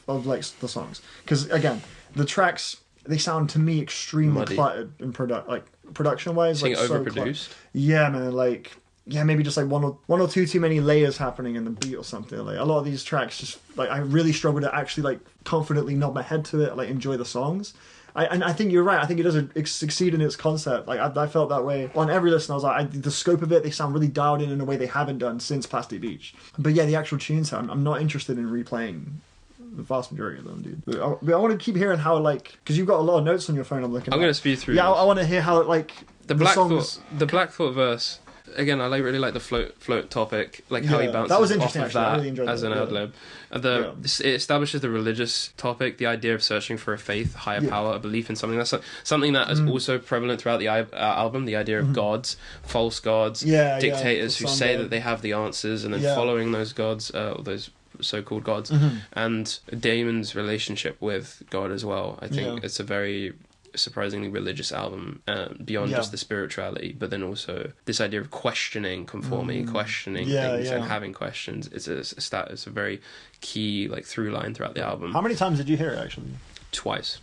like the songs, because again, the tracks they sound to me extremely cluttered in production wise. Like overproduced. Yeah, man. Like maybe just like one or two too many layers happening in the beat or something. Like a lot of these tracks, just like I really struggle to actually like confidently nod my head to it, like enjoy the songs. I think you're right. I think it does succeed in its concept. Like I felt that way on every listen. I was like, the scope of it, they sound really dialed in a way they haven't done since Plastic Beach. But yeah, the actual tunes, I'm not interested in replaying the vast majority of them, dude. But I want to keep hearing how because you've got a lot of notes on your phone. I'm going to speed through. Yeah, I want to hear how the Black Thought verse. Again, I really like the float topic, like how he bounces that was interesting, off of that I really enjoyed as an ad-lib. It establishes the religious topic, the idea of searching for a faith, higher power, a belief in something. That's something that is also prevalent throughout the album, the idea of gods, false gods, dictators who say that they have the answers and then following those gods, those so-called gods, and Damon's relationship with God as well. I think it's a very surprisingly religious album, beyond just the spirituality, but then also this idea of questioning conformity, questioning things and having questions. It's a very key like through line throughout the album. How many times did you hear it actually? Twice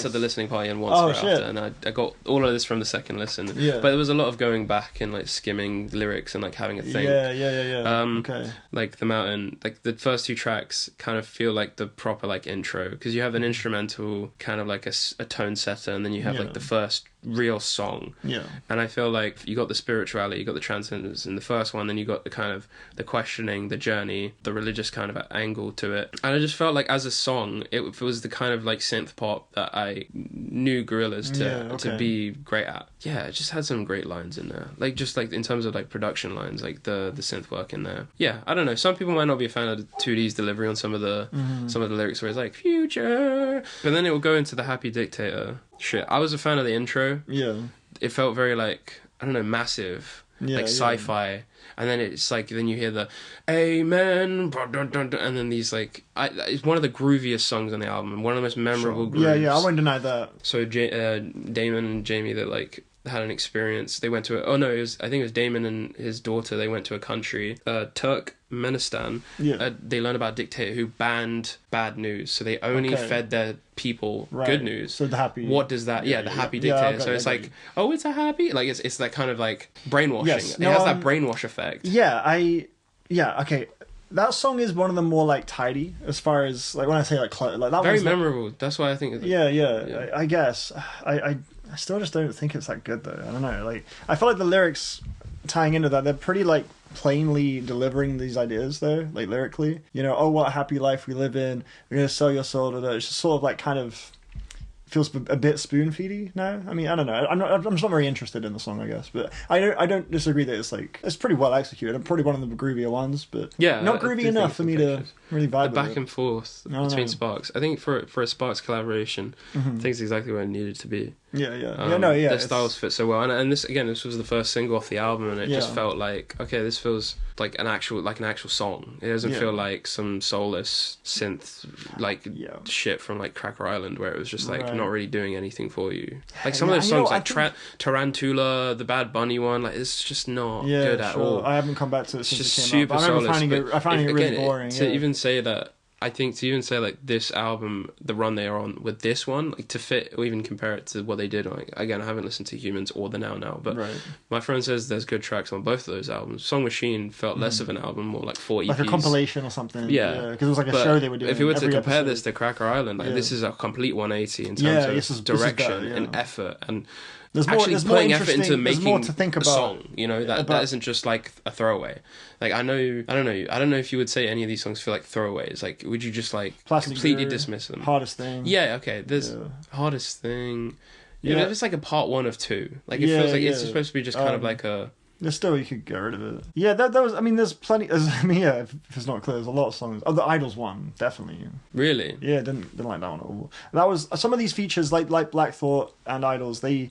at the listening party and once after, and I got all of this from the second listen. But there was a lot of going back and like skimming lyrics and like having a think. Okay. Like the Mountain, like the first two tracks kind of feel like the proper like intro, because you have an instrumental kind of like a tone setter, and then you have like the first real song. And I feel like you got the spirituality, you got the transcendence in the first one, then you got the kind of the questioning, the journey, the religious kind of angle to it. And I just felt like as a song, it was the kind of like synth pop that I knew Gorillaz to be great at. It just had some great lines in there, like just like in terms of like production lines, like the synth work in there. I don't know, some people might not be a fan of 2D's delivery on some of the lyrics where it's like future, but then it will go into the Happy Dictator shit. I was a fan of the intro. It felt very like, I don't know, massive. like sci-fi, and then it's like then you hear the amen, and then these like it's one of the grooviest songs on the album, and one of the most memorable grooves. I won't deny that. So Damon and Jamie, that like had an experience. They went to I think it was Damon and his daughter. They went to a country, Turkmenistan. They learned about a dictator who banned bad news, so they only fed their people good news. So the happy. What does that? The happy dictator. So it's like, oh, it's a happy. Like it's that kind of like brainwashing. Yes. It has that brainwash effect. Okay. That song is one of the more like tidy as far as like when I say like that. Very memorable. That's why I think. I guess I still just don't think it's that good though. I don't know. Like I feel like the lyrics tying into that, they're pretty like plainly delivering these ideas though, like lyrically. You know, oh, what a happy life we live in. We're gonna sell your soul. It's just sort of like kind of feels a bit spoon-feedy now. I mean, I don't know. I'm just not very interested in the song, I guess. But I don't disagree that it's pretty well executed. Probably one of the groovier ones, but not groovy enough for me to really vibe with it. Back and forth between Sparks. I think for a Sparks collaboration, I think it's exactly where it needed to be. Their styles fit so well, and this was the first single off the album, and it just felt like, okay, this feels like an actual song. It doesn't feel like some soulless synth shit from like Cracker Island, where it was just like not really doing anything for you. Like some of those songs, like Tarantula, the Bad Bunny one, like it's just not good at all. I haven't come back to it since it's just it came out. super soulless. I find it really boring. To even say that. I think to even say like this album, the run they are on with this one, like to fit or even compare it to what they did. Like again, I haven't listened to Humans or the Now, but my friend says there's good tracks on both of those albums. Song Machine felt less of an album, more like 4 EPs, like a compilation or something. Yeah, because it was like a show they were doing. If you were to compare this to Cracker Island, like this is a complete 180 in terms of direction and effort and. There's putting effort into making a song, you know, that isn't just like a throwaway. Like I don't know if you would say any of these songs feel like throwaways. Like would you just like completely dismiss them? Hardest Thing. Yeah, okay. There's Hardest Thing. Yeah, it's like a part 1 of 2. Like it feels like it's supposed to be just kind of like a. There's still, you could get rid of it. Yeah, that was. I mean, there's plenty. If it's not clear, there's a lot of songs. Oh, the Idols one, definitely. Really? Yeah, didn't like that one at all. That was some of these features, like Black Thought and Idols. They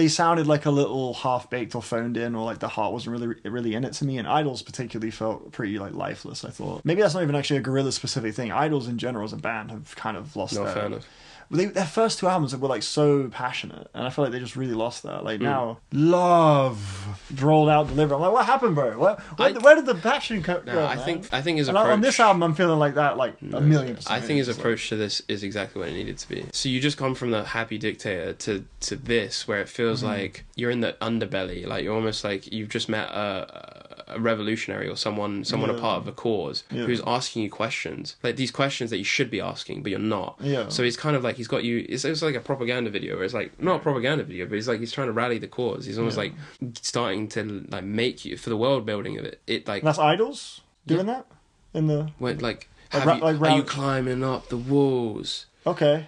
sounded like a little half baked or phoned in, or like the heart wasn't really in it to me. And Idols particularly felt pretty like lifeless. I thought maybe that's not even actually a Gorillaz specific thing. Idols in general as a band have kind of lost no fan of. Their first 2 albums were like so passionate, and I feel like they just really lost that. Like now, Love rolled out, delivered. I'm like, what happened, bro? Where did the passion come from? I think his approach on this album, I'm feeling like that, like a million %. I think his approach to this is exactly what it needed to be. So you just come from the happy dictator to this, where it feels like you're in the underbelly, like you're almost like you've just met a revolutionary or someone a part of a cause who's asking you questions, like these questions that you should be asking but you're not. So he's kind of like he's got you. It's like a propaganda video where it's like not a propaganda video, but he's trying to rally the cause. He's almost like starting to like make you for the world building of it. It like that's Idols doing that in the are you climbing up the walls? Okay.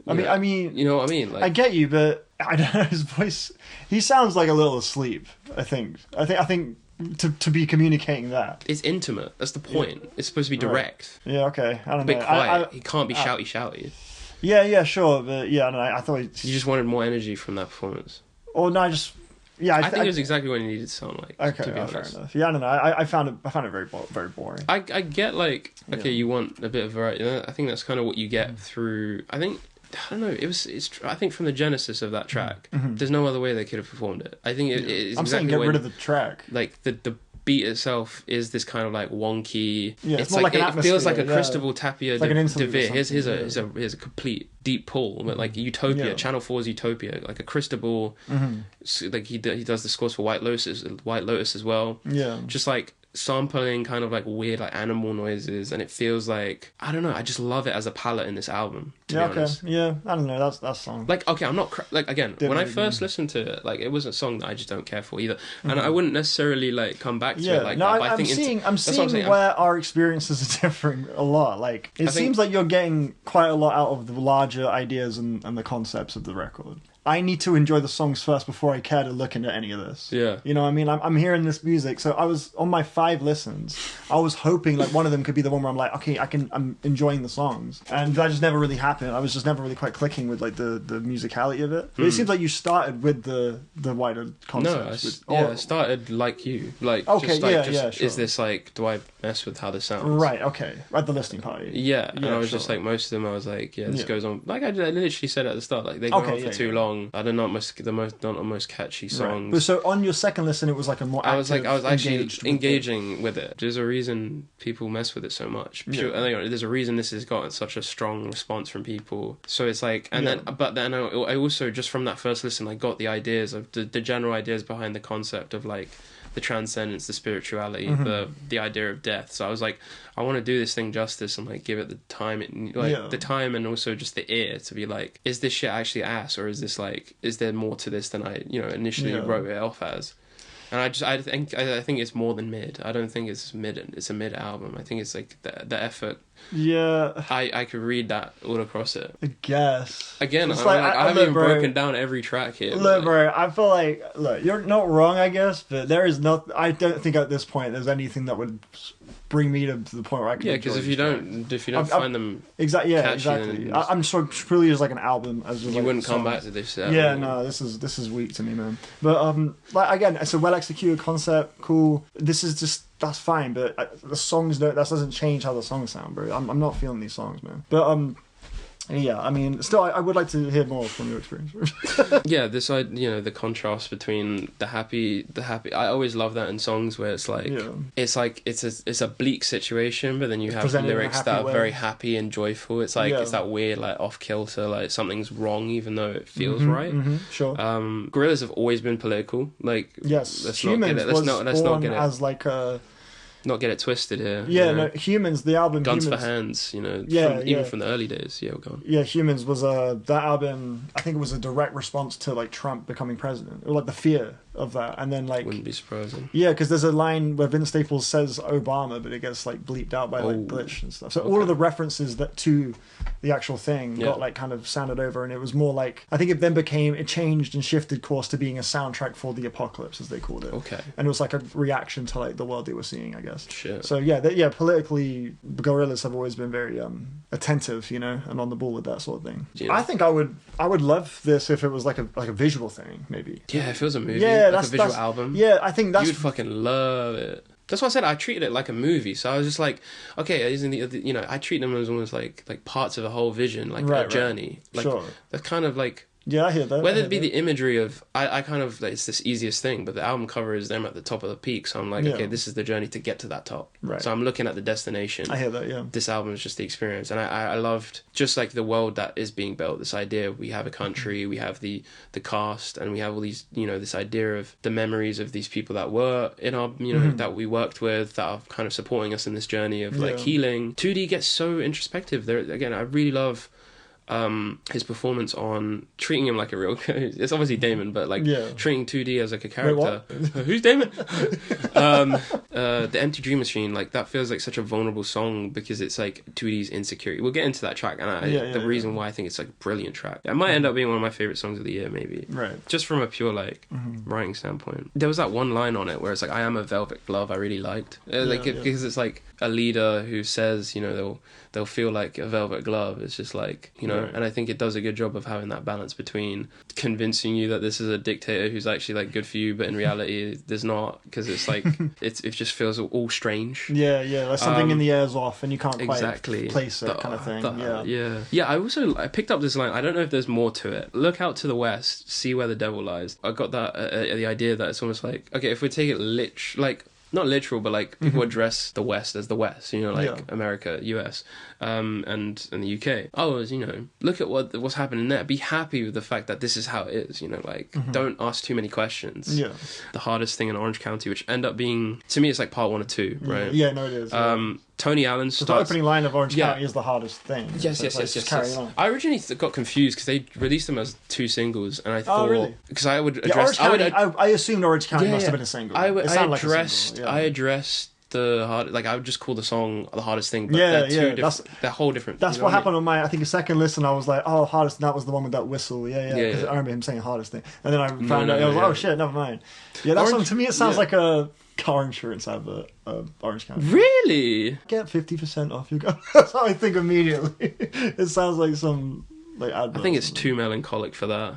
I mean, you know what I mean. Like, I get you, but I don't know his voice. He sounds like a little asleep. I think. To be communicating that. It's intimate. That's the point. Yeah. It's supposed to be direct. Right. Yeah, okay. I don't know. A bit quiet. He can't be shouty. Yeah, sure. But yeah, I don't know. I thought you just wanted more energy from that performance. Or no, I think it was exactly what it needed to sound like. Okay, fair enough. Yeah, I don't know. I found it very very boring. I get like you want a bit of variety. I think that's kind of what you get through. I don't know. I think from the genesis of that track, there's no other way they could have performed it. I think it's I'm saying get rid of the track. Like the beat itself is this kind of like wonky. Yeah, it's more like an atmosphere. It feels like a Cristobal Tapia like de Veer. Here's a complete deep pull, but like Utopia, Channel 4's Utopia, like a Cristobal. Like he does the scores for White Lotus as well. Yeah, just like sampling kind of like weird like animal noises, and it feels like I don't know. I just love it as a palette in this album. To be honest. Yeah, I don't know. That's song. Like okay, I'm not like again when I first listened to it, like it was a song that I just don't care for either, and I wouldn't necessarily like come back to it like that. But I'm seeing where our experiences are differing a lot. Like it seems like you're getting quite a lot out of the larger ideas and the concepts of the record. I need to enjoy the songs first before I care to look into any of this. Yeah. You know what I mean? I'm hearing this music, so I was, on my 5 listens, I was hoping like one of them could be the one where I'm like, okay, I'm enjoying the songs. And that just never really happened. I was just never really quite clicking with like the musicality of it. But it seems like you started with the wider concepts. I started like you. Like, okay, sure. Is this like, do I mess with how this sounds? Right, okay. At the listening party. Yeah, and I was just like, most of them I was like, this goes on. Like I literally said at the start, like they go on for too long. I don't know the most catchy songs. Right. So on your second listen, it was like a more active, I was actually engaging with it. There's a reason people mess with it so much. There's a reason this has gotten such a strong response from people. So it's like, then I also, just from that first listen, I got the ideas of the general ideas behind the concept of like the transcendence, the spirituality, the idea of death. So I was like, I want to do this thing justice and like give it the time, the time, and also just the ear to be like, is this shit actually ass, or is this like, is there more to this than I initially wrote it off as? And I think it's more than mid. I don't think it's mid. It's a mid album. I think it's like the effort. Yeah. I could read that all across it. I guess. Again, I haven't even broken down every track here. Look, bro, I feel like, you're not wrong, I guess, but there is not. I don't think at this point there's anything that would bring me to the point where I can. Yeah, because if you don't find them exactly, I'm so truly as like an album as you wouldn't come back to this. Yeah, no, this is weak to me, man. But like again, it's a well executed concept, cool. This is just. That's fine, but the songs that doesn't change how the songs sound, bro. I'm not feeling these songs, man. But yeah, I mean, still, I would like to hear more from your experience. Yeah, this the contrast between the happy. I always love that in songs where it's like it's a bleak situation, but then you have lyrics that are very happy and joyful. It's like it's that weird like off kilter, like something's wrong even though it feels right. Sure. Gorillaz have always been political. Like yes, Humans was born as like a. Not get it twisted here. Yeah, no, Humans, the album Guns Humans, for Hands, even from the early days. Yeah, go on. Yeah, Humans was that album, I think it was a direct response to like Trump becoming president. Or like the fear of that. And then like... Wouldn't be surprising. Yeah, because there's a line where Vince Staples says Obama, but it gets like bleeped out by like Glitch and stuff. So all of the references that to the actual thing got like kind of sounded over, and it was more like, I think it then it changed and shifted course to being a soundtrack for the apocalypse, as they called it. Okay. And it was like a reaction to like the world they were seeing, I guess. Shit. So politically, Gorillaz have always been very attentive, and on the ball with that sort of thing. Yeah. I think I would love this if it was like a visual thing, maybe. Yeah, if it was a movie, that's a visual album. Yeah, I think that's... You'd fucking love it. That's why I said I treated it like a movie. So I was just like, okay, I treat them as almost like parts of a whole vision, like a journey. Like, sure. That's kind of like... Yeah, I hear that. Whether it be the imagery of, I kind of, like, it's this easiest thing, but the album cover is them at the top of the peak, so I'm like, okay, this is the journey to get to that top. Right. So I'm looking at the destination. I hear that, yeah. This album is just the experience, and I loved just like the world that is being built, this idea, we have a country, we have the cast, and we have all these, this idea of the memories of these people that were in our, that we worked with, that are kind of supporting us in this journey of like healing. 2D gets so introspective. There, again, I really love... his performance on treating him like a real... It's obviously Damon, but like treating 2D as like a character. Wait, who's Damon? The Empty Dream Machine, like that feels like such a vulnerable song because it's like 2D's insecurity. We'll get into that track, and the reason why I think it's like a brilliant track. It might end up being one of my favorite songs of the year, maybe. Right. Just from a pure like writing standpoint. There was that one line on it where it's like, I am a velvet glove, I really liked. Because it's like a leader who says, they'll feel like a velvet glove. It's just like, and I think it does a good job of having that balance between convincing you that this is a dictator who's actually like good for you, but in reality there's not, because it's like it just feels all strange. Yeah, like something in the air's off and you can't quite exactly place it, kind of thing. I picked up this line. I don't know if there's more to it. Look out to the west, see where the devil lies. I got that the idea that it's almost like, okay, if we take it not literal, but like people address the West as the West, America, US, and the UK. Look at what's happening there. Be happy with the fact that this is how it is. Don't ask too many questions. Yeah. The hardest thing in Orange County, which end up being, to me, it's like part 1 or 2, right? Yeah, no, it is. Tony Allen starts... The opening line of Orange County is the hardest thing. Yes. I originally got confused because they released them as 2 singles, and I thought... Oh, really? Because I would address... I assumed Orange County must have been a single. I addressed the hard, like I would just call the song the hardest thing, but they're whole different. That's what happened on my, I think, a second listen. I was like, oh, hardest, that was the one with that whistle, because I remember him saying hardest thing, and then I found out, I was like, oh shit, never mind. Yeah, that song to me it sounds like a car insurance advert of Orange County. Really? Get 50% off your car. That's how I think immediately. It sounds like some like advert. I think it's too melancholic for that.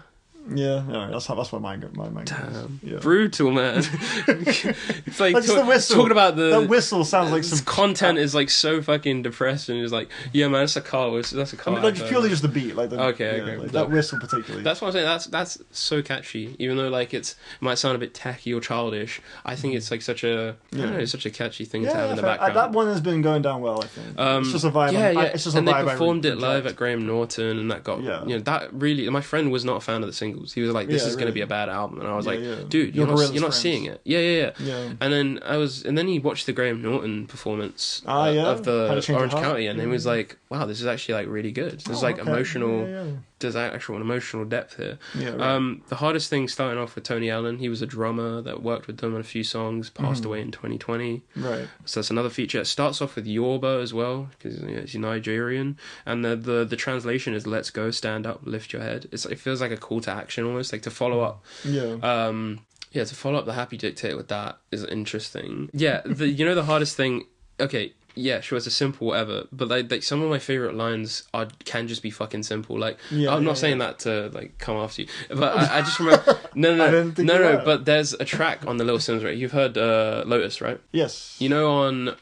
Yeah, that's what my mind Damn. yeah. Brutal, man. It's like the whistle. Talking about the whistle sounds like some content is like so fucking depressing. It's like, yeah, man, that's a car whistle. That's a car. I mean, like purely just the beat, like okay. Like that whistle particularly. That's what I'm saying. That's so catchy. Even though like it might sound a bit tacky or childish, I think it's like such a I don't know, it's such a catchy thing to have in the background. That one has been going down well, I think. It's just a vibe. It's just a and vibe. They performed it live at Graham Norton, and that got that really. My friend was not a fan of the singles. He was like, "This is going to be a bad album," and I was like, "Dude, you're not seeing it." Yeah. And then he watched the Graham Norton performance of the Orange County, and he was like, "Wow, this is actually like really good. There's like emotional." There's actual emotional depth here. The hardest thing starting off with Tony Allen. He was a drummer that worked with them on a few songs. Passed away in 2020. Right. So that's another feature. It starts off with Yoruba as well because he's Nigerian, and the translation is "Let's go, stand up, lift your head." It feels like a call to action almost, like to follow up. To follow up the Happy Dictator with that is interesting. Yeah, the hardest thing. Okay. Yeah, sure, it's a simple whatever, but like some of my favorite lines can just be fucking simple. Like I'm not saying that to like come after you, but I just remember no. But there's a track on the Little Sims, right? You've heard Lotus, right? Yes. You know on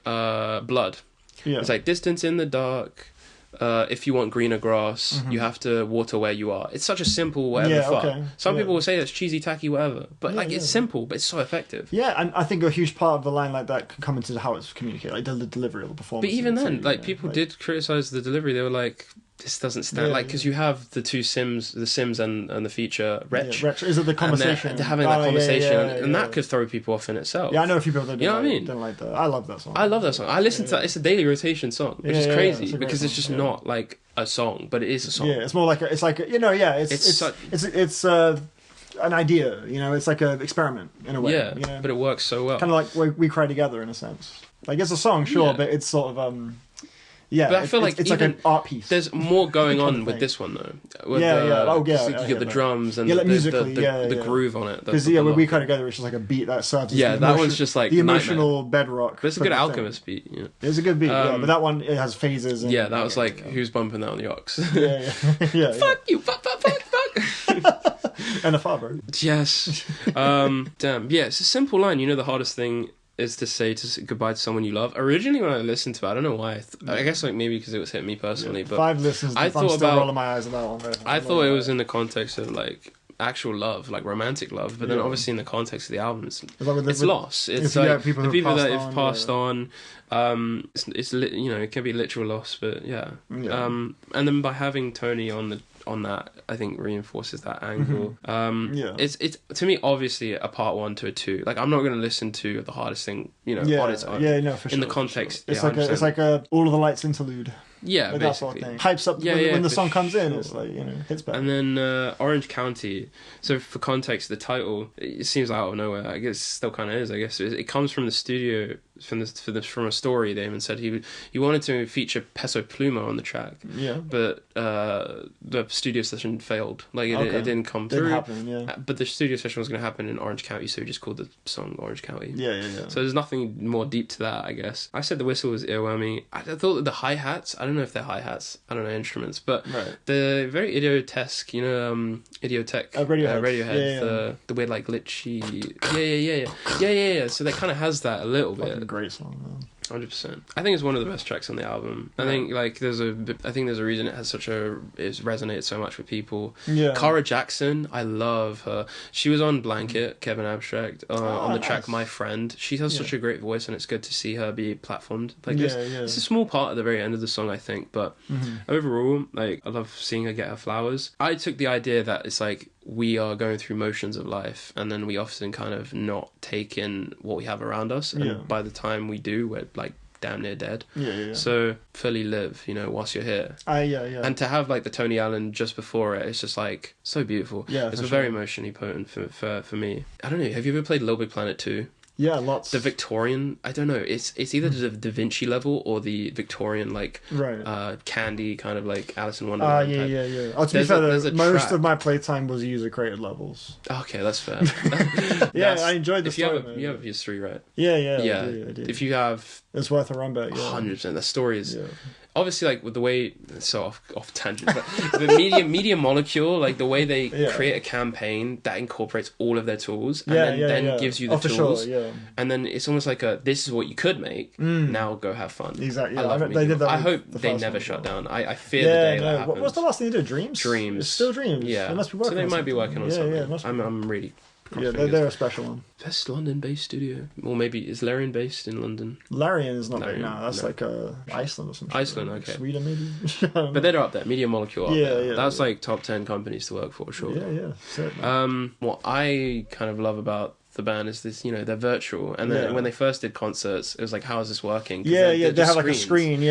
Blood, it's like distance in the dark. If you want greener grass, you have to water where you are. It's such a simple whatever fuck. Some people will say it's cheesy, tacky, whatever. But it's simple, but it's so effective. Yeah, and I think a huge part of the line like that can come into how it's communicated, like the delivery of the performance. But even then, people did criticize the delivery. They were like, this doesn't stand because you have the two Sims, the Sims and the feature Wretch. Wretch. Is it the conversation? They're having that conversation, and that could throw people off in itself. Yeah, I know a few people that don't like that. I love that song. I listen to that. It's a daily rotation song, which is crazy because it's just not like a song, but it is a song. Yeah, it's more like it's an idea. It's like an experiment in a way. Yeah, but it works so well. Kind of like We Cry Together in a sense. Like it's a song, sure, but it's sort of yeah, but I feel like it's like an art piece. There's more going on with this one though. With you get the drums and the groove on it. Because when We Cry Together, it's just like a beat that serves. Yeah, that one's just like the emotional bedrock. But it's a good Alchemist beat. Yeah, it's a good beat. But that one it has phases. And, that was like who's bumping that on the aux? Yeah. Fuck you, fuck. And a father. Yes. Damn. Yeah, it's a simple line. The hardest thing is to say goodbye to someone you love. Originally, when I listened to it, I don't know why. I guess like maybe because it was hitting me personally. But 5 listens. I'm still rolling my eyes at that one. I thought it was in the context of like actual love, like romantic love. But then obviously in the context of the album, it's loss. It's like the people that have passed on. It can be literal loss, but and then by having Tony on that, I think reinforces that angle. It's to me obviously a part 1 to a 2. Like I'm not going to listen to the hardest thing, on its own. Yeah, no, for sure. In the context, it's like a All of the Lights interlude. Yeah, like basically. That sort of thing. Hypes up when the song comes in. It's like hits back. And then Orange County. So for context, the title it seems out of nowhere. I guess it still kind of is. I guess it comes from the studio from a story. They even said he wanted to feature Peso Pluma on the track. Yeah. But the studio session failed. Like it didn't come through. Didn't happen. But the studio session was going to happen in Orange County, so he just called the song Orange County. Yeah. So there's nothing more deep to that, I guess. I said the whistle was earwormy. I thought that the hi-hats. I don't know if they're hi-hats. I don't know instruments, but they're very Idiotesque. Idiotech. Radiohead. The weird like glitchy. Yeah. So that kind of has that a little bit. Great song, man. 100%. I think it's one of the best tracks on the album. I think like there's a reason it has it's resonated so much with people. Yeah. Cara Jackson, I love her. She was on Blanket, Kevin Abstract, on the track My Friend. She has such a great voice, and it's good to see her be platformed like this. It's a small part at the very end of the song, I think, but overall, like I love seeing her get her flowers. I took the idea that it's like we are going through motions of life, and then we often kind of not take in what we have around us, and by the time we do, we're like damn near dead. So fully live, whilst you're here. And to have like the Tony Allen just before it's just like so beautiful. It's very emotionally potent for me. I don't know, have you ever played Little Big Planet 2? Yeah, lots. The Victorian, I don't know, it's either the Da Vinci level or the Victorian, like, candy, kind of like Alice in Wonderland type. Yeah. Oh, to be fair, most of my playtime was user-created levels. Okay, that's fair. I enjoyed the story. You have PS3, right? Yeah, I do. If you have... It's worth a run back, 100%. The story is... Yeah. Obviously, like, with the way... So off tangent, but the Media Molecule, like, the way they create a campaign that incorporates all of their tools and then gives you the tools. Sure, and then it's almost like this is what you could make, now go have fun. Exactly, I hope they never shut down. I fear the day that happens. What was the last thing they did? Dreams? Dreams. It's still Dreams. Yeah. They must be working so they might be working on something. Yeah, I'm really... they're a special one. Best London-based studio, or maybe is Larian based in London? Larian is not big now. That's like Iceland or something. Iceland, okay. Sweden maybe. But they're up there. Media Molecule. Yeah. That's like top 10 companies to work for, sure. Yeah. Certainly. What I kind of love about the band is this, they're virtual, and then when they first did concerts, it was like, how is this working? They have like a screen,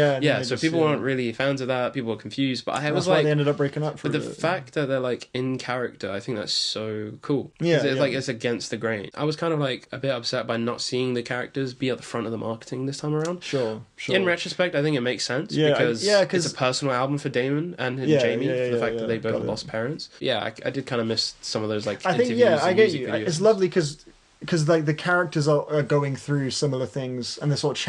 so people weren't really fans of that. People were confused, but I was why like, they ended up breaking up. But the fact that they're like in character, I think that's so cool. Like it's against the grain. I was kind of like a bit upset by not seeing the characters be at the front of the marketing this time around. Sure. In retrospect, I think it makes sense because it's a personal album for Damon and Jamie for the fact that they both lost parents. I did kind of miss some of those like interviews. I get you. It's lovely because like the characters are going through similar things and they're sort of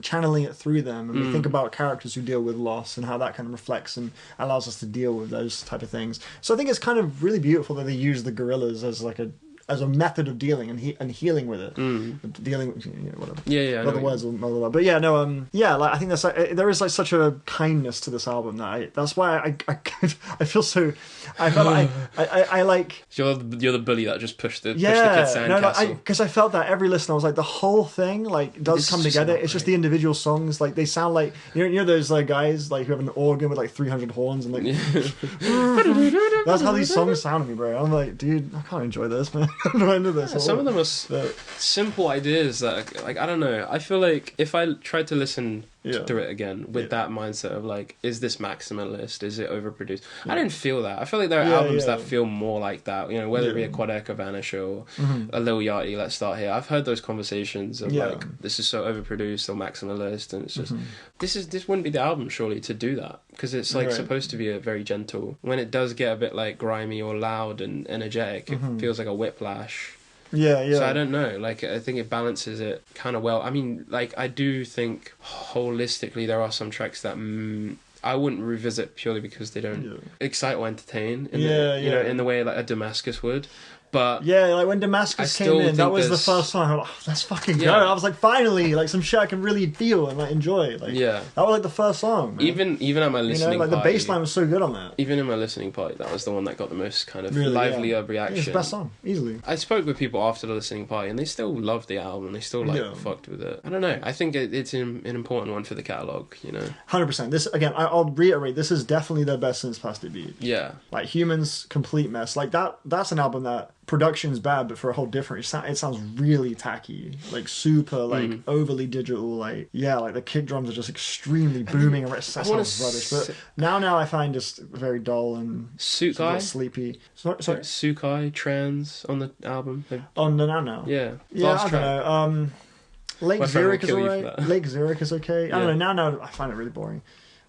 channeling it through them, and we think about characters who deal with loss and how that kind of reflects and allows us to deal with those type of things. So I think it's kind of really beautiful that they use the Gorillaz as a method of dealing and healing with it, dealing with whatever. Other words will muddle up. But like I think that's like, there is like such a kindness to this album that's why I feel so. I felt I like. You're the bully that just pushed the kid's sandcastle. Because I felt that every listen, I was like, the whole thing like does come together. It's just the individual songs, like they sound like you know those like guys like who have an organ with like 300 horns and like. That's how these songs sound to me, bro. I'm like, dude, I can't enjoy this, man. Some of them are simple ideas that, like, I don't know. I feel like if I tried to listen to it again with that mindset of like, is this maximalist? Is it overproduced? I didn't feel that. I feel like there are albums that feel more like that. Whether it be a Quad Echo Vanish or a Lil Yachty, Let's Start Here. I've heard those conversations of like, this is so overproduced or maximalist, and it's just this wouldn't be the album surely to do that, because it's like supposed to be a very gentle. When it does get a bit like grimy or loud and energetic, it feels like a whiplash. So I don't know. Like, I think it balances it kind of well. I mean, like, I do think holistically there are some tracks that I wouldn't revisit purely because they don't excite or entertain in the way like a Damascus would. But like when Damascus came in, that was the first song. I'm like, let's fucking go. I was like, finally, like some shit I can really feel and like enjoy. Like, that was like the first song, man. Even at my listening like party, the bass line was so good on that. Even in my listening party, that was the one that got the most kind of livelier reaction. It's the best song, easily. I spoke with people after the listening party, and they still loved the album. They still fucked with it. I don't know. I think it's an important one for the catalogue. 100%. This again, I'll reiterate. This is definitely their best since Plastic Beach. Like Humans, complete mess. Like that. That's an album that. Production's bad, but for a whole different. It sounds really tacky, like super, like overly digital. Like like the kick drums are just extremely booming. That sounds rubbish. But now I find just very dull and sleepy. Sorry, Sukai Trans on the album. On the now. Yeah. I don't know. Lake Zurich is alright. Lake Zurich is okay. I don't know. Now I find it really boring.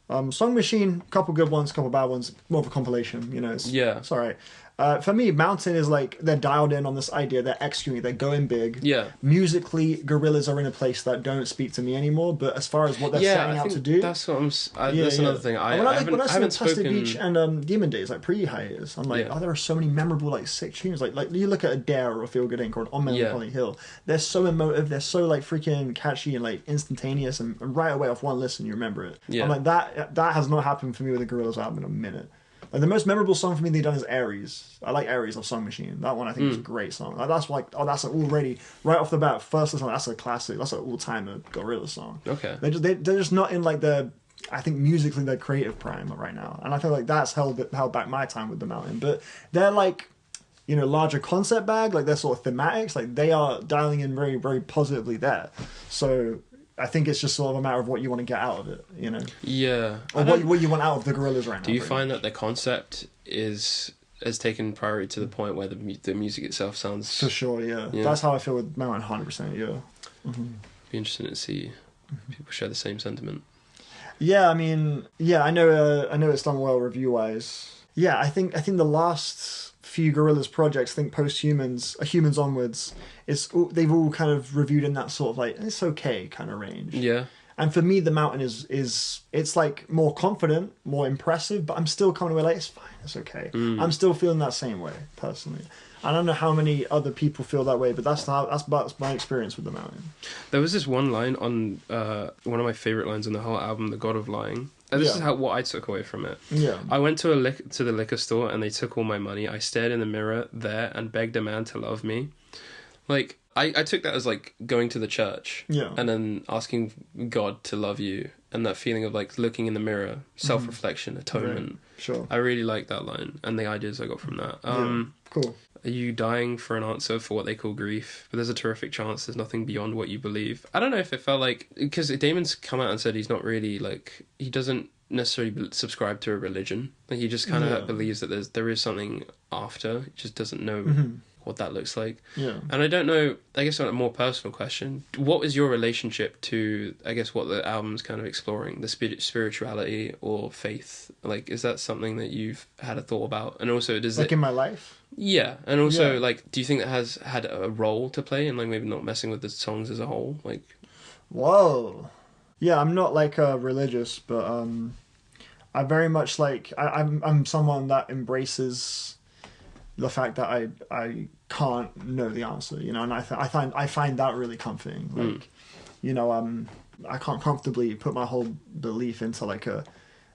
Song Machine, couple good ones, couple bad ones. More of a compilation. It's alright. For me, Mountain is like they're dialed in on this idea. They're executing. They're going big. Musically, Gorillaz are in a place that don't speak to me anymore. But as far as what they're setting out to do, that's what that's another thing. I haven't spoken. Plastic Beach and Demon Days, like pre-hiatus, I'm like, there are so many memorable like sick tunes. Like you look at a Dare or a Feel Good Inc. or On Melancholy Hill. They're so emotive. They're so like freaking catchy and like instantaneous. And right away off one listen, you remember it. I'm like that has not happened for me with a Gorillaz album in a minute. Like the most memorable song for me they've done is Aries. I like Aries of Song Machine. That one I think is a great song. Like, that's already right off the bat, first listen, that's a classic. That's an all-timer Gorillaz song. Okay. They're just not in like I think musically their creative prime right now, and I feel like that's held back my time with the Mountain. But they're like, larger concept bag, like they're sort of thematics, like they are dialing in very, very positively there. So. I think it's just sort of a matter of what you want to get out of it, Yeah. Or what you want out of the Gorillaz right now. Do you find that the concept is has taken priority to the point where the music itself sounds... For sure, yeah. That's how I feel with Mountain, 100%, yeah. Mm-hmm. Be interesting to see people share the same sentiment. Yeah, I mean, yeah, I know it's done well review-wise. Yeah, I think the last few Gorillaz projects, I think post-Humans, Humans onwards, they've all kind of reviewed in that sort of like, it's okay kind of range. Yeah. And for me, The Mountain is it's like more confident, more impressive, but I'm still coming away like, it's fine, it's okay. I'm still feeling that same way, personally. I don't know how many other people feel that way, but that's my experience with The Mountain. There was this one line on one of my favourite lines on the whole album, The God of Lying. And this is what I took away from it. Yeah. I went to the liquor store and they took all my money. I stared in the mirror there and begged a man to love me. Like, I took that as like going to the church and then asking God to love you, and that feeling of like looking in the mirror, self-reflection, atonement. Right. Sure. I really like that line and the ideas I got from that. Cool. Are you dying for an answer for what they call grief? But there's a terrific chance there's nothing beyond what you believe. I don't know if it felt like... Because Damon's come out and said he's not really, like... He doesn't necessarily subscribe to a religion. Like, he just kind of believes that there is something after. He just doesn't know what that looks like. Yeah. And I don't know... I guess on a more personal question, what is your relationship to, I guess, what the album's kind of exploring? The spirituality or faith? Like, is that something that you've had a thought about? And also, does in my life? Yeah, and also, like, do you think that has had a role to play in, like, maybe not messing with the songs as a whole? Like, whoa. Yeah, I'm not, like, religious, but, I very much, like, I'm someone that embraces the fact that I can't know the answer, you know, and I find that really comforting. Like, you know, I can't comfortably put my whole belief into, like,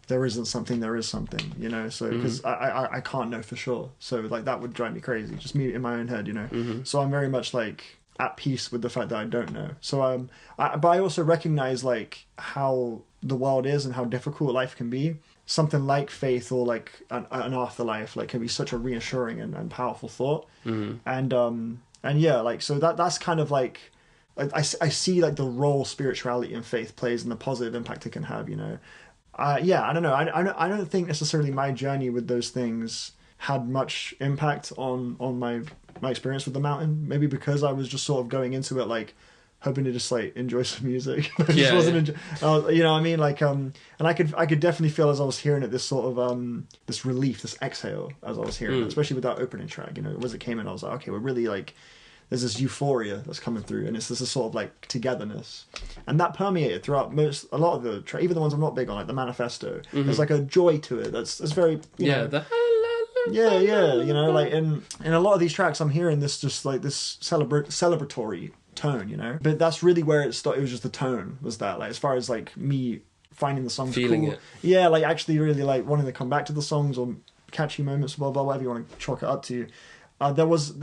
there isn't something, there is something, you know, so because I can't know for sure, so like that would drive me crazy, just me in my own head, you know. So I'm very much like at peace with the fact that I don't know. So but I also recognize like how the world is and how difficult life can be. Something like faith or like an afterlife like can be such a reassuring and powerful thought. And yeah, like so that's kind of like I see like the role spirituality and faith plays and the positive impact it can have, you know. Yeah, I don't know. I don't think necessarily my journey with those things had much impact on my experience with The Mountain. Maybe because I was just sort of going into it like hoping to just like enjoy some music. You know what I mean? Like and I could definitely feel as I was hearing it this sort of this relief, this exhale as I was hearing it, especially with that opening track. You know, as it came in, I was like, okay, we're really like. There's this euphoria that's coming through, and it's this sort of like togetherness, and that permeated throughout a lot of the even the ones I'm not big on, like the Manifesto. There's like a joy to it that's very you know, you know, like in a lot of these tracks, I'm hearing this just like this celebratory tone, you know. But that's really where it started. It was just the tone was that like as far as like me finding the songs feeling cool. it. Yeah, like actually really like wanting to come back to the songs or catchy moments, blah blah, whatever you want to chalk it up to. There was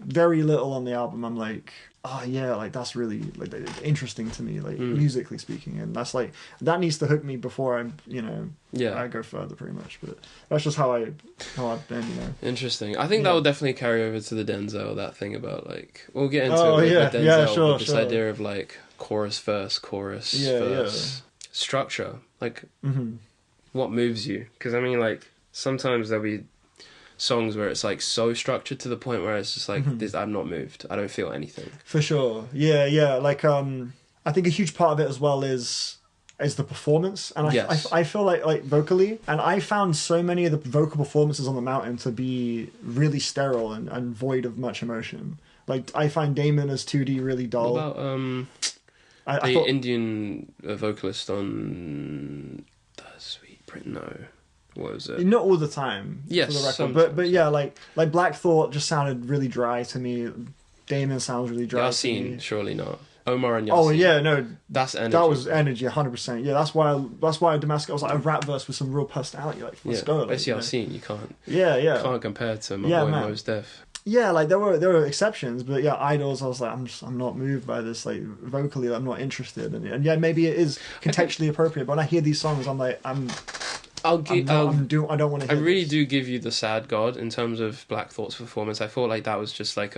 very little on the album I'm like, oh yeah, like that's really like interesting to me, like musically speaking, and that's like that needs to hook me before I'm, you know, I go further pretty much. But that's just how I've been, you know. Interesting. I think that will definitely carry over to the Denzel, that thing about like we'll get into it with Denzel, this idea of like chorus verse structure, like what moves you, because I mean like sometimes there'll be songs where it's like so structured to the point where it's just like this, I'm not moved, I don't feel anything. For sure. Yeah, like I think a huge part of it as well is the performance, and I feel like vocally, and I found so many of the vocal performances on The Mountain to be really sterile and void of much emotion. Like I find Damon as 2D really dull. What about the Indian vocalist on The Sweet Prince? No. What was it? Not all the time, yes, for the record. But yeah, like Black Thought just sounded really dry to me. Damon sounds really dry. Yasin, to me. Surely not. Omar and Yasin. Oh yeah, no, that's energy. That was energy, 100%. Yeah, that's why Damascus was like a rap verse with some real personality. Like, let's go. Like, Yasin, you can't. Yeah. Can't compare to my boy Mos Def. Yeah, like there were exceptions, but yeah, Idols, I was like, I'm not moved by this. Like vocally, I'm not interested, and yeah, maybe it is contextually appropriate. But when I hear these songs, I'm like, I don't want to. I really do give you the sad god in terms of Black Thought's performance. I thought like that was just like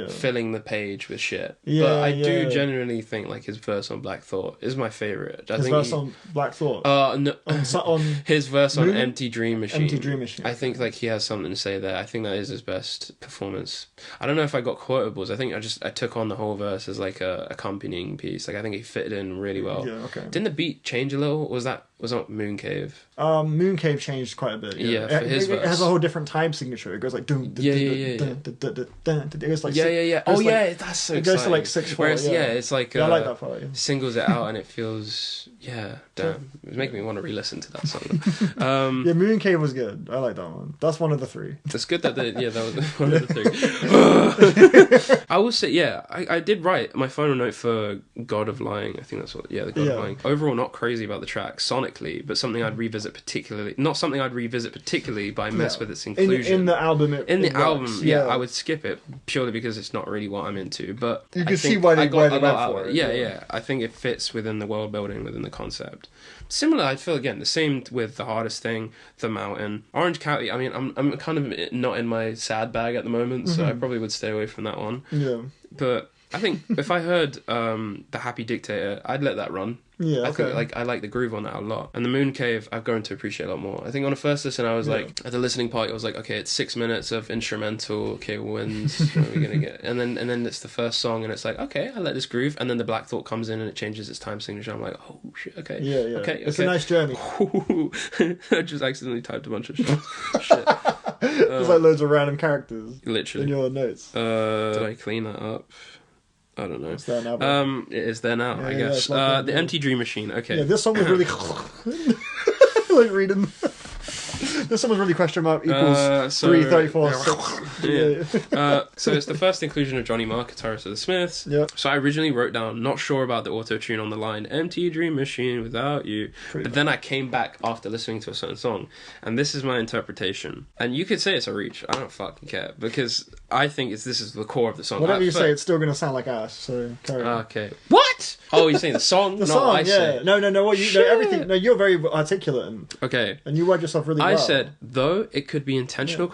filling the page with shit. Yeah, but I do genuinely think like his verse on Black Thought is my favorite. His verse on Black Thought. No, on his verse on Empty Dream Machine. Empty Dream Machine. I think like he has something to say there. I think that is his best performance. I don't know if I got quotables. I think I took on the whole verse as like a accompanying piece. Like I think he fitted in really well. Yeah, okay. Didn't the beat change a little? Was not Mooncave? Mooncave changed quite a bit. Yeah, for his verse. It has a whole different time signature. It goes like it goes like that's so. It goes to like 6/4. Whereas it's like I like that part. Yeah. Singles it out and it feels damn. It's making me want to re-listen to that song. Mooncave was good. I like that one. That's one of the three. It's good that that was one of the three. I will say I did write my final note for God of Lying. I think that's what the God of Lying. Overall, not crazy about the track sonically, but something I'd revisit particularly. Not something I'd revisit particularly, but I mess with its inclusion in the album. I would skip it purely because it's not really what I'm into. But you can see why they went for it. Yeah. I think it fits within the world building, within the concept. Similar, I feel again the same with The Hardest Thing, The Mountain, Orange County. I mean, I'm kind of not in my sad bag at the moment, so I probably would stay away from that one. Yeah, but I think if I heard The Happy Dictator, I'd let that run. Yeah, okay. I think I like the groove on that a lot. And the Mooncave, I've grown to appreciate a lot more. I think on the first listen, I was like, at the listening part, I was like, okay, it's 6 minutes of instrumental. Okay, wins. What are we gonna get? And then it's the first song, and it's like, okay, I let this groove. And then the Black Thought comes in, and it changes its time signature. I'm like, oh shit, okay, yeah. Okay. It's a nice journey. I just accidentally typed a bunch of shit. There's like loads of random characters. Literally. In your notes. Did I clean that up? I don't know. It's there now, bro. It is there now, I guess. The Empty Dream Machine, okay. Yeah, this song was really... like reading... This song was really question mark equals 334. So it's the first inclusion of Johnny Marr, guitarist of the Smiths. Yeah. So I originally wrote down, not sure about the auto-tune on the line, Empty Dream Machine without you. Then I came back after listening to a certain song, and this is my interpretation. And you could say it's a reach. I don't fucking care, because I think this is the core of the song. Whatever you say, it's still going to sound like ass, so carry on. Okay. What? Oh, you're saying the song? The song, yeah. Say. No, what you know, everything. No, you're very articulate. Okay. And you word yourself really well. I said, though it could be intentional,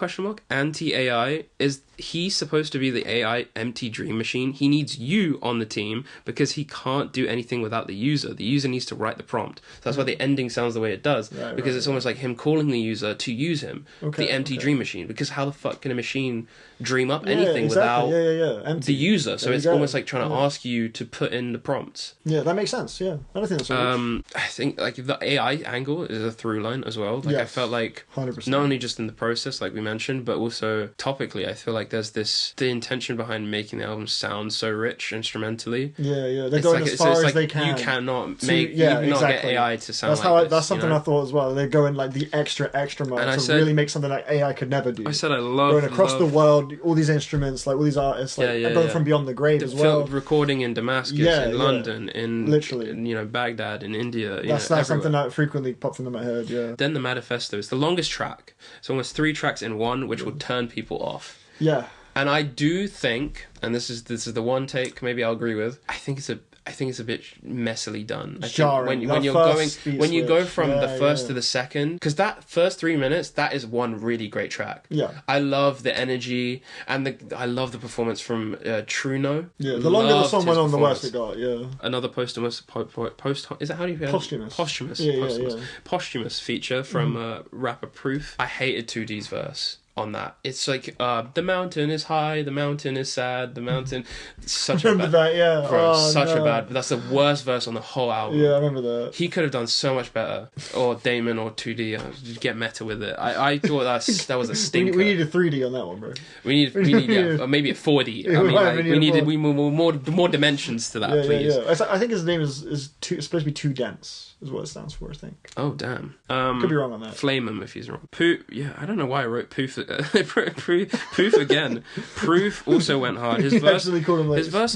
anti-AI, is he supposed to be the AI empty dream machine? He needs you on the team because he can't do anything without the user. The user needs to write the prompt. So that's why the ending sounds the way it does. Because it's almost like him calling the user to use him. The empty dream machine. Because how the fuck can a machine dream up anything without the user? So it's almost like trying to ask you to put in the prompts. Yeah, that makes sense. Yeah, I don't think that's I think like the AI angle is a through line as well. Like I felt like 100%. Not only just in the process, like we mentioned, but also topically, I feel like there's the intention behind making the album sound so rich instrumentally. Yeah. They're going as far as they can. You cannot get AI to sound like this. That's something I thought as well. They're going like the extra mile to really make something like AI could never do. I said I love going across the world, all these instruments, like all these artists, like going from beyond the grave as well. Recording in Damascus, in London, in literally, Baghdad, in India. That's something that frequently pops into my head. Yeah. Then the Manifesto is the longest track. It's almost 3 tracks in one, which will turn people off. Yeah. And I do think, and this is the one take maybe I'll agree with, I think it's a bit messily done. Jarring. When you go from the first to the second, because that first 3 minutes, that is one really great track. Yeah, I love the energy and I love the performance from Truno. Yeah, the longer the song went on, the worse it got. Yeah, another posthumous is that how do you posthumous posthumous feature from rapper Proof. I hated 2D's verse on that. It's like the mountain is high, the mountain is sad, the mountain. Such a bad. That's the worst verse on the whole album. Yeah, I remember that. He could have done so much better. Or Damon or 2D. Get meta with it. I thought that was a stinker. We need a 3D on that one, bro. We need or maybe a 4D. We more dimensions to that, please. Yeah. I think his name is supposed to be too dense. Is what it stands for, I think. Oh damn! Could be wrong on that. Flame him if he's wrong. I don't know why I wrote Poof. Poof again. Proof also went hard. His verse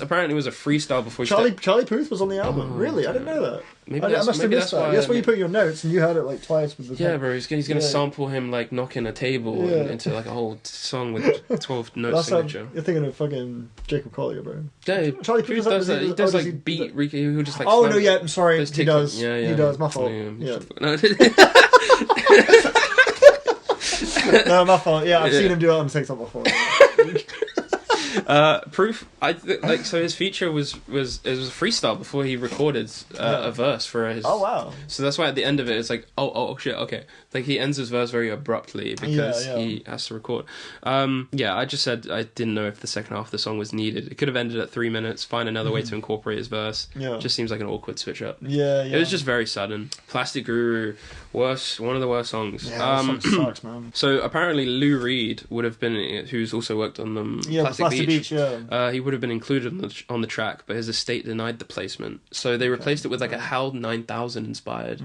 apparently was a freestyle before. Charlie Puth was on the album. Really, I didn't know that. I must have missed that. That's why you put your notes and you heard it like twice with the. Yeah, bro. He's gonna sample him like knocking a table into like a whole song with 12 notes signature. You're thinking of fucking Jacob Collier, bro. Yeah, Charlie Puth does that. He does like beat Ricky. Who just like. Oh no! Yeah, I'm sorry. He does. Yeah. He does. My fault. Yeah. No, my fault. Yeah, I've seen him do it on TikTok before. Proof. So his feature was it was a freestyle before he recorded a verse for his. Oh wow! So that's why at the end of it, it's like oh shit, okay. Like he ends his verse very abruptly because he has to record. I just said I didn't know if the second half of the song was needed. It could have ended at 3 minutes. Find another way to incorporate his verse. Yeah, just seems like an awkward switch up. Yeah. It was just very sudden. Plastic Guru, one of the worst songs. Yeah, that song sucks, man. So apparently Lou Reed would have been, who's also worked on them. Plastic Beach. He would have been included on the track, but his estate denied the placement. So they replaced it with like a HAL 9000 inspired.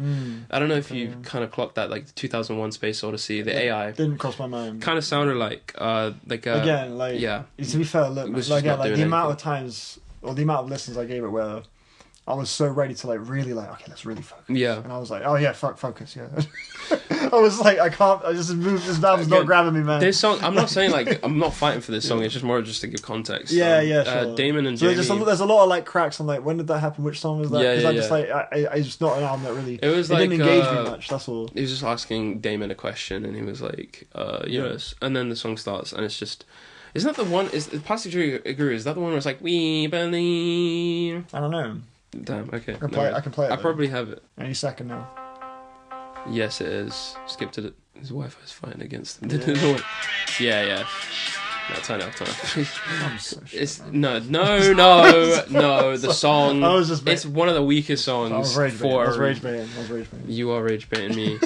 I don't know if you kind of clocked that, like the 2001 Space Odyssey, the AI. Didn't cross my mind. Kind of sounded like again, like, yeah. To be fair, look, like, again, like the amount of times or the amount of listens I gave it where I was so ready to like really like, okay, let's really focus. Yeah. And I was like, oh yeah, focus, yeah. I was like, I can't, I just moved, this album's not grabbing me, man. This song, I'm not saying like, I'm not fighting for this song, it's just more just to give context. Sure. Damon and so Jamie. there's a lot of like cracks on like, when did that happen? Which song was that? Because I just like, I just not an album that really, it didn't engage me much, that's all. He was just asking Damon a question and he was like, yes. And then the song starts and it's just, isn't that the one, is Plastic Guru, is that the one where it's like, we believe? I don't know. Damn, okay. I can play it. I probably have it. Any second now. Yes, it is. Skipped it. His Wi-Fi's fighting against him. Yeah. No, turn it off. I'm so shit, it's no. The song. I was just. It's one of the weakest songs. I was rage baiting. You are rage baiting me.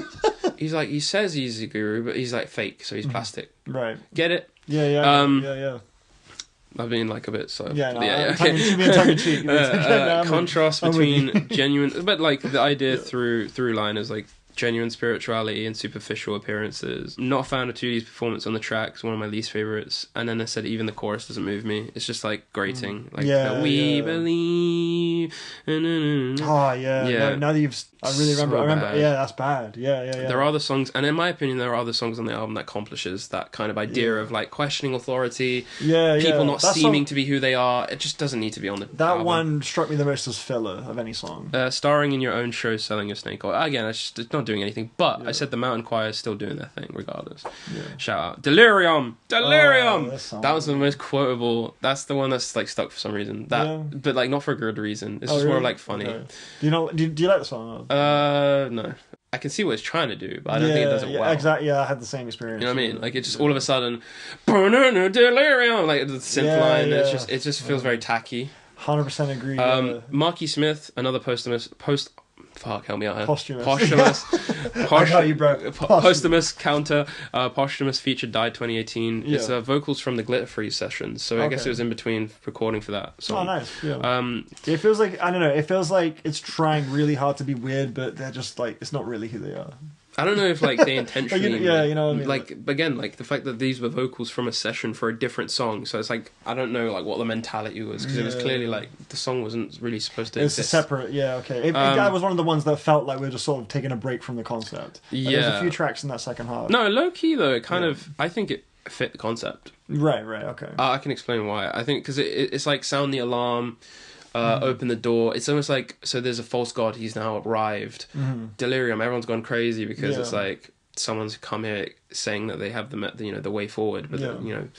He's like, he says he's a guru, but he's like fake, so he's plastic. Right. Get it? Yeah. I've been like a bit so. Okay. Contrast between genuine, but like the idea through line is like genuine spirituality and superficial appearances. Not a fan of 2D's performance on the track. It's one of my least favorites. And then they said even the chorus doesn't move me. It's just like grating. Like we believe. Oh yeah. No, now that you've, I really remember. Bad. Yeah, that's bad. Yeah. There are other songs, and in my opinion, there are other songs on the album that accomplishes that kind of idea of like questioning authority. People not seeming to be who they are. It just doesn't need to be on the album. One struck me the most as filler of any song. Starring in your own show, selling your snake oil. Again, it's not doing anything, but I said the Mountain Choir is still doing their thing regardless. Shout out Delirium. That was the most quotable. That's the one that's like stuck for some reason, but like not for a good reason. It's just more like funny. Okay. Do you like the song? No, I can see what it's trying to do, but I don't think it does it well. Exactly. I had the same experience. You know what I mean? Like it just all of a sudden Delirium, like the synth line, it just feels very tacky. 100% agree. Marky Smith, another fuck, help me out here. Posthumous. I got you, bro. Posthumous counter. Posthumous feature died 2018. It's vocals from the Glitter Freeze sessions. So I guess it was in between recording for that song. Oh, nice. Yeah. It feels like, I don't know, it feels like it's trying really hard to be weird, but they're just like, it's not really who they are. I don't know if like they intentionally you know what I mean? Like again, like the fact that these were vocals from a session for a different song, so it's like I don't know like what the mentality was, because it was clearly like the song wasn't really supposed to exist. It's separate, that was one of the ones that felt like we were just sort of taking a break from the concept. There's a few tracks in that second half. No, low key though, it kind of, I think it fit the concept. Right, okay. I can explain why. I think because it's like sound the alarm. Open the door. It's almost like, so there's a false god, he's now arrived. Delirium, everyone's gone crazy because it's like someone's come here saying that they have the way forward, but you're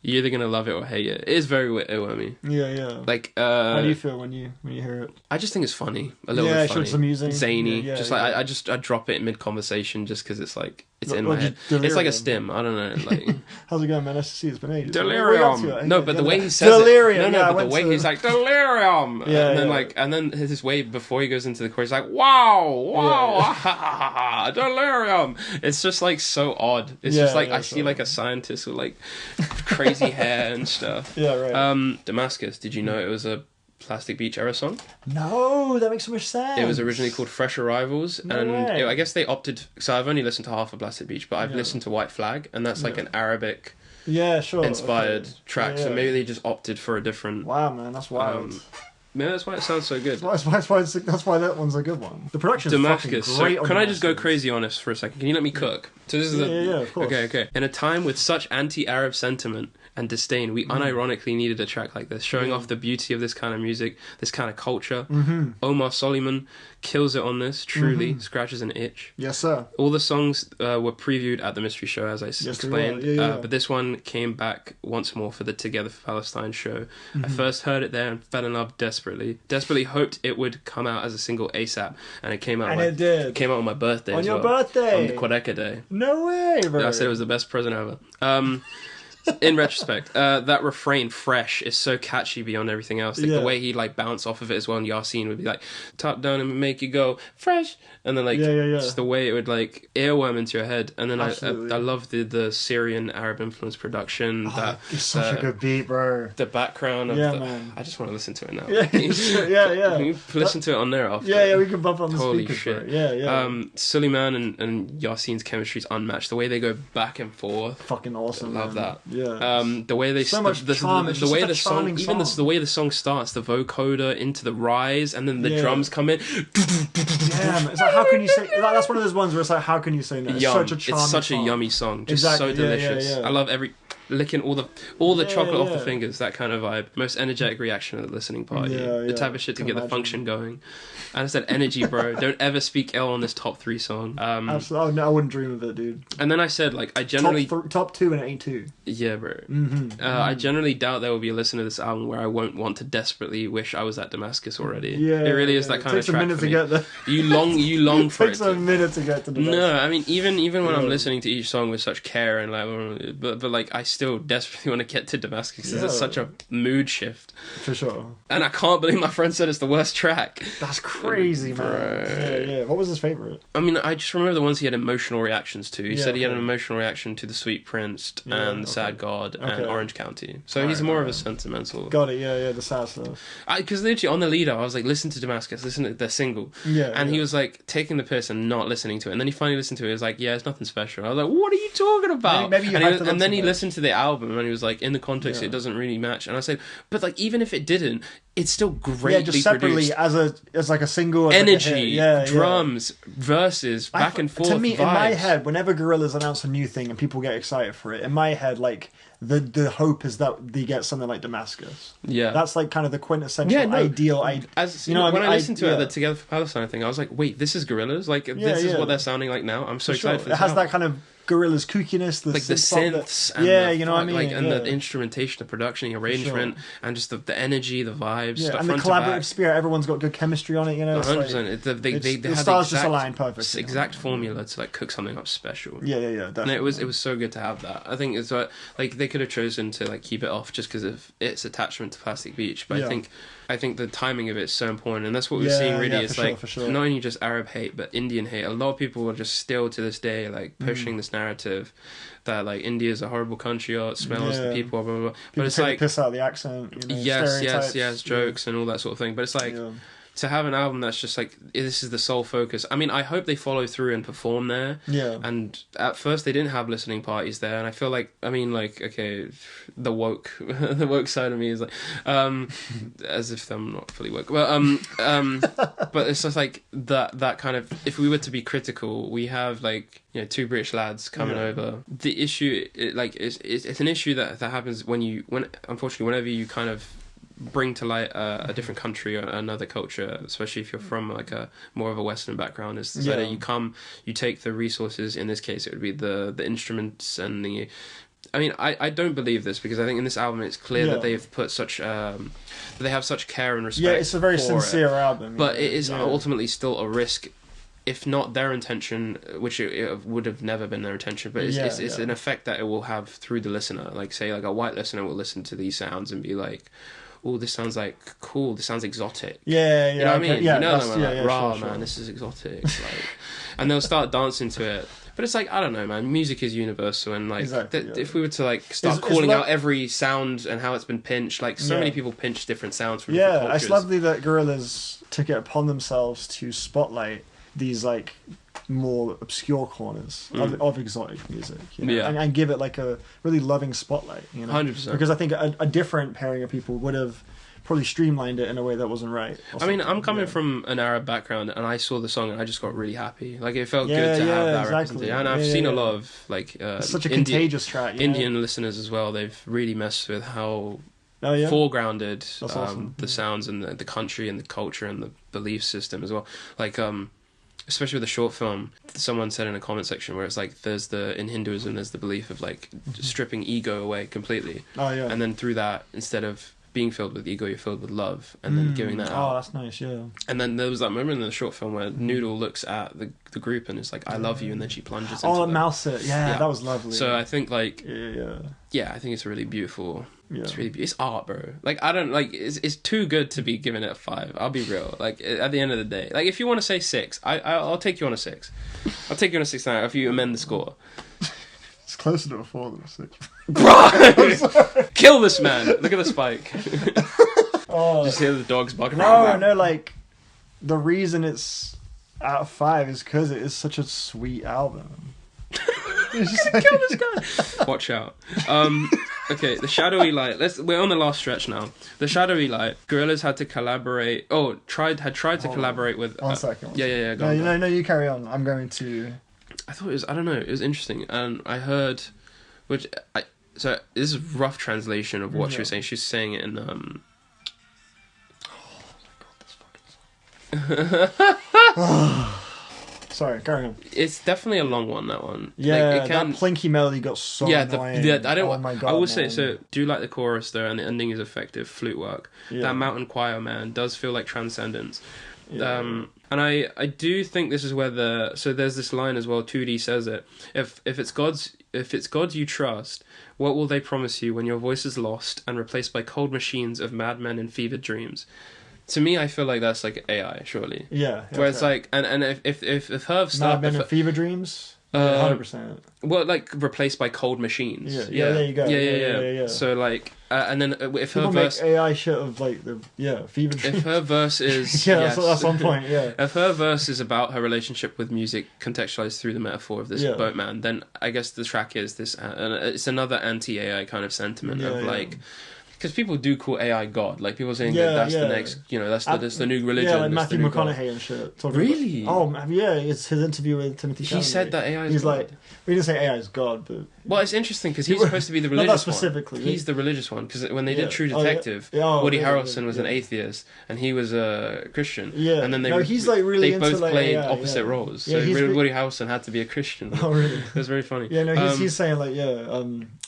either gonna love it or hate it. It is very wormy. Like how do you feel when you hear it? I just think it's funny, a little bit funny. It's amusing, zany. I drop it mid conversation just because it's like it's in my head. It's like a stim. I don't know. Like how's it going, man? Nice to see you. It's been ages. Delirium. No, but the way he says Delirium. But the way he's like Delirium. And then his way before he goes into the chorus, he's like wow, Delirium. It's just like so odd. It's just like I see like a scientist with like crazy hair and stuff. Damascus. Did you know it was a Plastic Beach era song? No, that makes so much sense. It was originally called Fresh Arrivals, I guess they opted. So I've only listened to half of Plastic Beach, but I've listened to White Flag, and that's like an Arabic, inspired track. So maybe they just opted for a different. Wow, man, that's wild. Maybe that's why it sounds so good. That's why that one's a good one. The production's Damascus. Fucking great. So can I just go crazy on this for a second? Can you let me cook? So this is of course. Okay. In a time with such anti-Arab sentiment and disdain. We unironically needed a track like this, showing off the beauty of this kind of music, this kind of culture. Omar Soleiman kills it on this, truly scratches an itch. Yes, sir. All the songs were previewed at the Mystery Show, as I explained, but this one came back once more for the Together for Palestine show. I first heard it there and fell in love desperately hoped it would come out as a single ASAP, and it came out. It did. It came out on my birthday. On your birthday. On the Quadeka day. No way, bro. I said it was the best present ever. In retrospect, that refrain, fresh, is so catchy beyond everything else. Like, the way he like bounce off of it as well, and Yasin would be like top down and make you go fresh, and then like just the way it would like earworm into your head. And then I love the Syrian Arab influence production. It's such a good beat, bro. The background of man. I just want to listen to it now. Yeah. Can you listen to it on there after? Yeah, we can bump on the Holy speakers. shit. Yeah. Suleiman and Yasin's chemistry is unmatched. The way they go back and forth, fucking awesome. Love that. Yeah. The way they so much charm. The way the song, even the way the song starts, the vocoder into the rise, and then the drums come in. Yeah, it's like, how can you say? That's one of those ones where it's like, how can you say no? It's such a charming It's such song. a yummy song, just so delicious. I love licking all the chocolate off the fingers, that kind of vibe. Most energetic reaction of the listening party. The type of shit to get the function going. And I said, energy, bro. Don't ever speak ill on this top 3 song. Absolutely. Oh, no, I wouldn't dream of it, dude. And then I said, like, I generally... Top 2 and it ain't 2. Yeah, bro. I generally doubt there will be a listen to this album where I won't want to desperately wish I was at Damascus already. It really is that kind of track. It takes a minute to get there. You long for it. Takes a minute to get to Damascus. No, I mean, even when I'm listening to each song with such care and like, but like, I still desperately want to get to Damascus because it's such a mood shift. For sure. And I can't believe my friend said it's the worst track. That's crazy, man. Yeah. What was his favourite? I mean, I just remember the ones he had emotional reactions to. He said he had an emotional reaction to The Sweet Prince and The Sad God and Orange County. So he's more of a sentimental. Got it, yeah, the sad stuff. Because literally on the leader, I was like, listen to Damascus, listen to their single. And he was like taking the piss and not listening to it. And then he finally listened to it. He was like, yeah, it's nothing special. I was like, what are you talking about? Maybe and then he listened to the album and he was like, in the context, it doesn't really match. And I said, but like, even if it didn't, it's still greatly just separately produced. as like a single, energy, drums, verses, back and forth. To me, vibes. in my head, whenever Gorillaz announce a new thing and people get excited for it, in my head, like the hope is that they get something like Damascus. Yeah, that's like kind of the quintessential ideal. As you know, when I listened to it, the Together for Palestine thing, I was like, wait, this is Gorillaz. Like this is what they're sounding like now. I'm so excited for this. It has that kind of Gorillaz kookiness, like the synths, and you know what I mean, like, and the instrumentation, the production, the arrangement, and just the energy, the vibes, and the collaborative spirit. Everyone's got good chemistry on it, you know. 100%. The stars just align perfect. Exact formula to like cook something up special. Yeah. Definitely. And it was so good to have that. I think it's like they could have chosen to like keep it off just because of its attachment to Plastic Beach, but I think the timing of it is so important, and that's what we're seeing really. It's like not only just Arab hate, but Indian hate. A lot of people are just still to this day like pushing this narrative that like India is a horrible country, or it smells the people, blah blah blah. People but it's like piss out of the accent. You know, yes, jokes and all that sort of thing. But it's like. To have an album that's just like, this is the sole focus. I mean, I hope they follow through and perform there. Yeah. And at first they didn't have listening parties there, and I feel like, I mean, like, okay, the woke side of me is like, as if I'm not fully woke. But but it's just like that kind of, if we were to be critical, we have like, you know, 2 British lads coming over. The issue, it's an issue that happens when unfortunately, whenever you kind of bring to light a different country or another culture, especially if you're from like a more of a Western background, is that you take the resources. In this case, it would be the instruments and the. I mean, I don't believe this because I think in this album it's clear that they've put such that they have such care and respect. Yeah, it's a very sincere album, but it is ultimately still a risk. If not their intention, which it would have never been their intention, but it's an effect that it will have through the listener. Like, say, like a white listener will listen to these sounds and be like, oh, this sounds like cool, this sounds exotic. Yeah, you know what I mean? Yeah, you know them, like, rah, man, this is exotic. Like, and they'll start dancing to it. But it's like, I don't know, man, music is universal, and like, if we were to like start calling out every sound and how it's been pinched, like so many people pinch different sounds from different cultures. It's lovely that Gorillaz took it upon themselves to spotlight these like more obscure corners of exotic music, you know? And give it like a really loving spotlight, you know. 100%. Because I think a different pairing of people would have probably streamlined it in a way that wasn't right. I mean, I'm coming from an Arab background, and I saw the song, and I just got really happy. Like, it felt good to have that representation. And I've seen a lot of, like... it's such a contagious track. Indian listeners as well, they've really messed with how foregrounded awesome. The sounds and the country and the culture and the belief system as well. Like, especially with the short film, someone said in a comment section where it's like, in Hinduism, there's the belief of, like, stripping ego away completely. And then through that, instead of being filled with ego, you're filled with love, and then giving that out. Oh, that's nice, yeah. And then there was that moment in the short film where Noodle looks at the group and is like, I love you, and then she plunges into it mouths it. Yeah, that was lovely. So I think, like... Yeah, I think it's really beautiful. Yeah. It's art, bro. Like, I don't, like, it's too good to be given it a 5. I'll be real. Like, at the end of the day. Like, if you want to say 6, I'll take you on a 6. I'll take you on a 6 now if you amend the score. It's closer to a 4 than a 6. Bro! Kill this man! Look at the spike. Just hear the dogs barking. No, like, the reason it's out of 5 is because it is such a sweet album. Kill this guy. Watch out. Okay, the Shadowy Light. We're on the last stretch now. The Shadowy Light. Gorillaz had to collaborate. Tried to collaborate with. One second. Yeah. No, you carry on. I'm going to. I thought it was. I don't know. It was interesting, and I heard, So this is a rough translation of what she was saying. She's saying it in. Oh my god, this fucking song. Sorry, carry on. It's definitely a long one, that one. Yeah, like, that plinky melody got so annoying. Oh my god, I will say, so do like the chorus there, and the ending is effective, flute work. Yeah. That mountain choir, man, does feel like transcendence. Yeah. And I do think this is where so there's this line as well, 2D says it. If it's God's you trust, what will they promise you when your voice is lost and replaced by cold machines of madmen and fevered dreams? To me, I feel like that's like AI, surely. Yeah. Where it's like, and if Herb started... Madmen and fever dreams? 100%. Well, like, replaced by cold machines. Yeah, there you go. Yeah. So, like, and then if people her verse... make AI shit of, like, fever dreams. If her verse is... that's on point, yeah. If her verse is about her relationship with music contextualized through the metaphor of this boatman, then I guess the track is this... it's another anti-AI kind of sentiment of, like... Because people do call AI God, like people saying that's the next, that's the new religion. Yeah, like Matthew McConaughey and shit. Really? It's his interview with Timothy Chalamet. He said that AI is He's God. Like, we didn't say AI is God, but... Well, it's interesting because he's supposed to be the religious not specifically. one. He's the religious one, because when they did True Detective, Woody Harrelson was an atheist and he was a Christian. Yeah. And then he's like really they both into, like, played AI, opposite roles. So Woody Harrelson had to be a Christian. Oh, really? It was very funny. Yeah, no, he's saying like,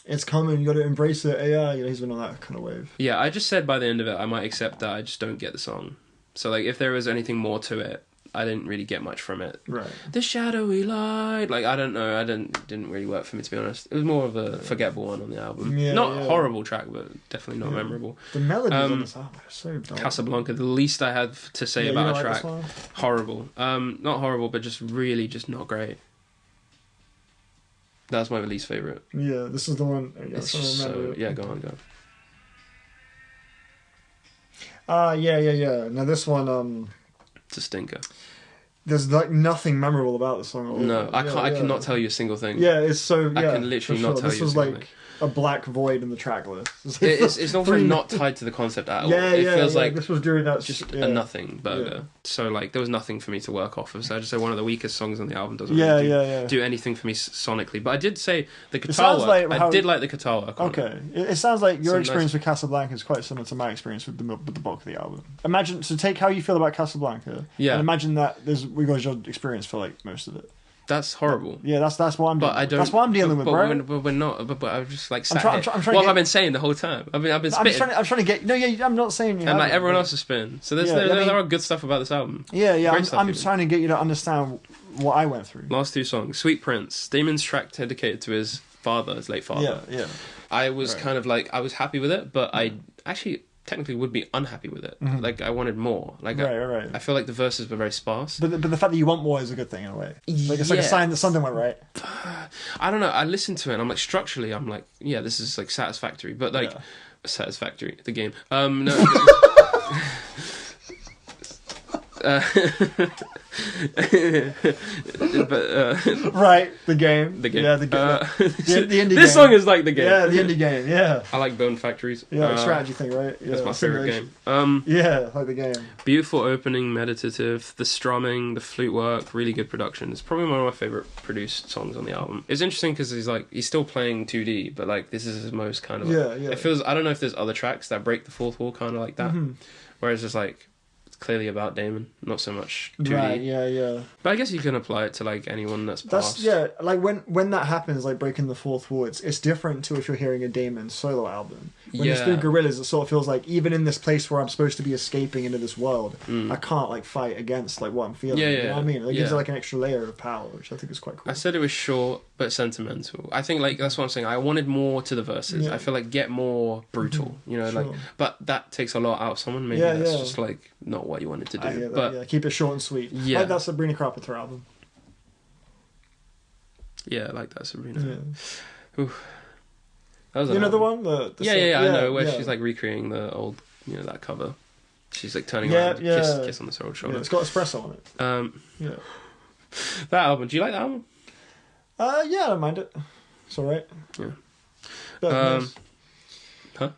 it's coming, you got to embrace it, AI. He's been on that kind of wave. Yeah, I just said by the end of it, I might accept that I just don't get the song. So, like, if there was anything more to it, I didn't really get much from it. Right. The Shadowy Light, like, I don't know, didn't really work for me, to be honest. It was more of a forgettable one on the album. Not horrible track, but definitely not memorable. The melodies on this album are so dumb. Casablanca, the least I had to say about a track. Horrible. Not horrible, but just really just not great. That's my least favourite. Yeah, this is the one. It's just so... Yeah, go on. Yeah. Now this one, it's a stinker. There's like nothing memorable about the song at all. No, I can't. I cannot tell you a single thing. Yeah, it's so. Yeah, I can literally not tell you. This was like a black void in the track list. It's also not tied to the concept at all. It feels like this was during that just a nothing burger. Yeah. So like there was nothing for me to work off of. So I just say one of the weakest songs on the album doesn't really do anything for me sonically. But I did say the guitar work. I did like the guitar work. Okay, it sounds like your experience with Casablanca is quite similar to my experience with the bulk of the album. Take how you feel about Casablanca. Yeah. And imagine that we got your experience for like most of it. That's horrible. Yeah, that's what I'm dealing with. That's what I'm dealing with, bro. But we're not. But I'm just like sat here. What have I been saying the whole time? I've been spitting. I'm trying to get. No, yeah, I'm not saying you. And like everyone else is spitting. So there are good stuff about this album. Yeah. I'm trying to get you to understand what I went through. Last two songs, Sweet Prince, Damon's track dedicated to his father, his late father. Yeah. I was kind of like I was happy with it, but I actually technically would be unhappy with it. Mm-hmm. Like I wanted more. Like right. I feel like the verses were very sparse. But the fact that you want more is a good thing in a way. Like it's like a sign that something went right. I don't know. I listened to it and I'm like structurally I'm like, yeah, this is like satisfactory. But like Satisfactory, the game. No Right, the game. The game. Yeah, the game. The indie game. This song is like the game. Yeah, the indie game. Yeah. I like Bone Factories. Yeah, like strategy thing, right? Yeah, that's my favorite game. Yeah, like the game. Beautiful opening, meditative. The strumming, the flute work, really good production. It's probably one of my favorite produced songs on the album. It's interesting because he's still playing 2D, but like this is his most kind of. Yeah. It feels. I don't know if there's other tracks that break the fourth wall kind of like that, whereas it's like. Clearly about Damon, not so much 2D. Right, yeah. But I guess you can apply it to like anyone that's past. Yeah, like when that happens, like breaking the fourth wall, it's different to if you're hearing a Damon solo album. When it's through Gorillaz, it sort of feels like even in this place where I'm supposed to be escaping into this world, I can't like fight against like what I'm feeling. Yeah. You know what I mean? It gives it like an extra layer of power, which I think is quite cool. I said it was short but sentimental. I think like that's what I'm saying. I wanted more to the verses. I feel like get more brutal, you know, like but that takes a lot out of someone. Maybe that's just like not what you wanted to do. I hear that, but keep it short and sweet. Yeah, like that Sabrina Carpenter album. Yeah, I like that Sabrina. Yeah. Oof. That was another one. The I know where she's like recreating the old, you know, that cover. She's like turning around, kiss on the shoulder. Yeah, it's got espresso on it. Yeah. That album. Do you like that album? Yeah, I don't mind it. It's alright. Yeah. Huh?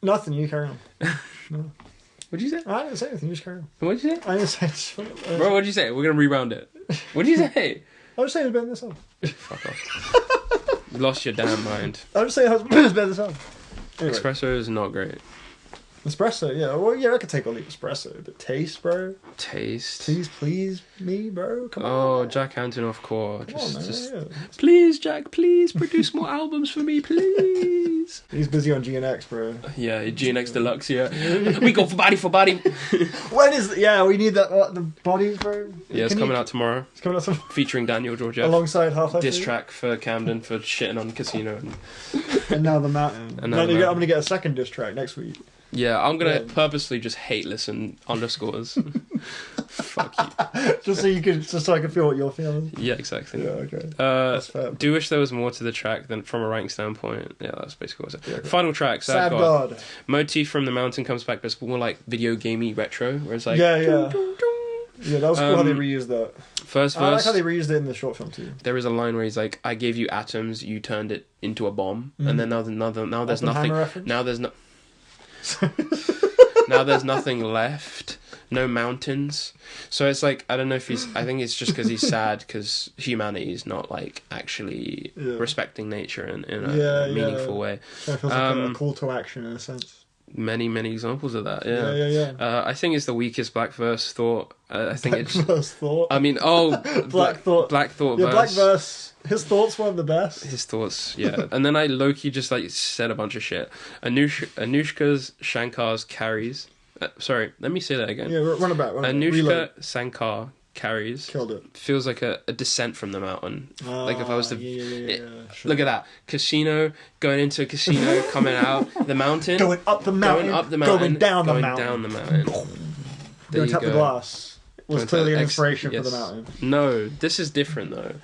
Nothing. You carry on. No. What'd you say? I didn't say anything. You just carry on. What'd you say? I didn't say. Bro, what'd you say? We're gonna reround it. What'd you say? I was saying it's better than this song. Fuck off. You lost your damn mind. I was saying it's better than this song. Anyway. Espresso is not great. Espresso, yeah. Well, yeah, I could take or leave espresso, but taste, bro. Taste. Please me, bro. Come on. Oh, Jack Antonoff core. Just, yeah. Please, Jack, please produce more albums for me, please. He's busy on GNX, bro. Yeah, GNX Deluxe, yeah. We go for body. When is... Yeah, we need that, the body, bro. Yeah, it's coming out tomorrow. It's coming out tomorrow. Featuring Daniel George. Alongside Half-Life diss track for Camden for shitting on Casino. And Now the Mountain. I'm going to get a second diss track next week. Yeah, I'm going to purposely just hate listen underscores. Fuck you. just so I can feel what you're feeling. Yeah, exactly. Yeah, okay. That's fair. Do wish there was more to the track than from a rank standpoint. Yeah, that's basically what I said. Yeah, okay. Final track, Sad God. Motif from the Mountain comes back, but it's more like video gamey retro, where it's like... Yeah. Yeah, that was cool how they reused that. First verse. I like how they reused it in the short film too. There is a line where he's like, "I gave you atoms, you turned it into a bomb," and then now there's nothing. Reference? Now there's no. Now there's nothing left. No mountains. So it's like, I don't know if he's... I think it's just because he's sad because humanity is not like actually respecting nature in a meaningful way. It feels like a call to action in a sense. Many examples of that. Yeah. I think it's the weakest Black Verse thought. I think Black Verse thought. I mean, Black Thought. Black Thought. Yeah, verse. Black Verse. His thoughts were the best. His thoughts, yeah. And then I low-key just like said a bunch of shit. Anushka Shankar's carries. Sorry, let me say that again. Yeah, run about. Anushka Shankar carries. Killed it. Feels like a descent from the mountain. Like if I was to sure. Look at that casino, going into a casino, coming out the mountain, going up the mountain, going down the mountain. Don't tap the glass. It was clearly an inspiration for the mountain. No, this is different though.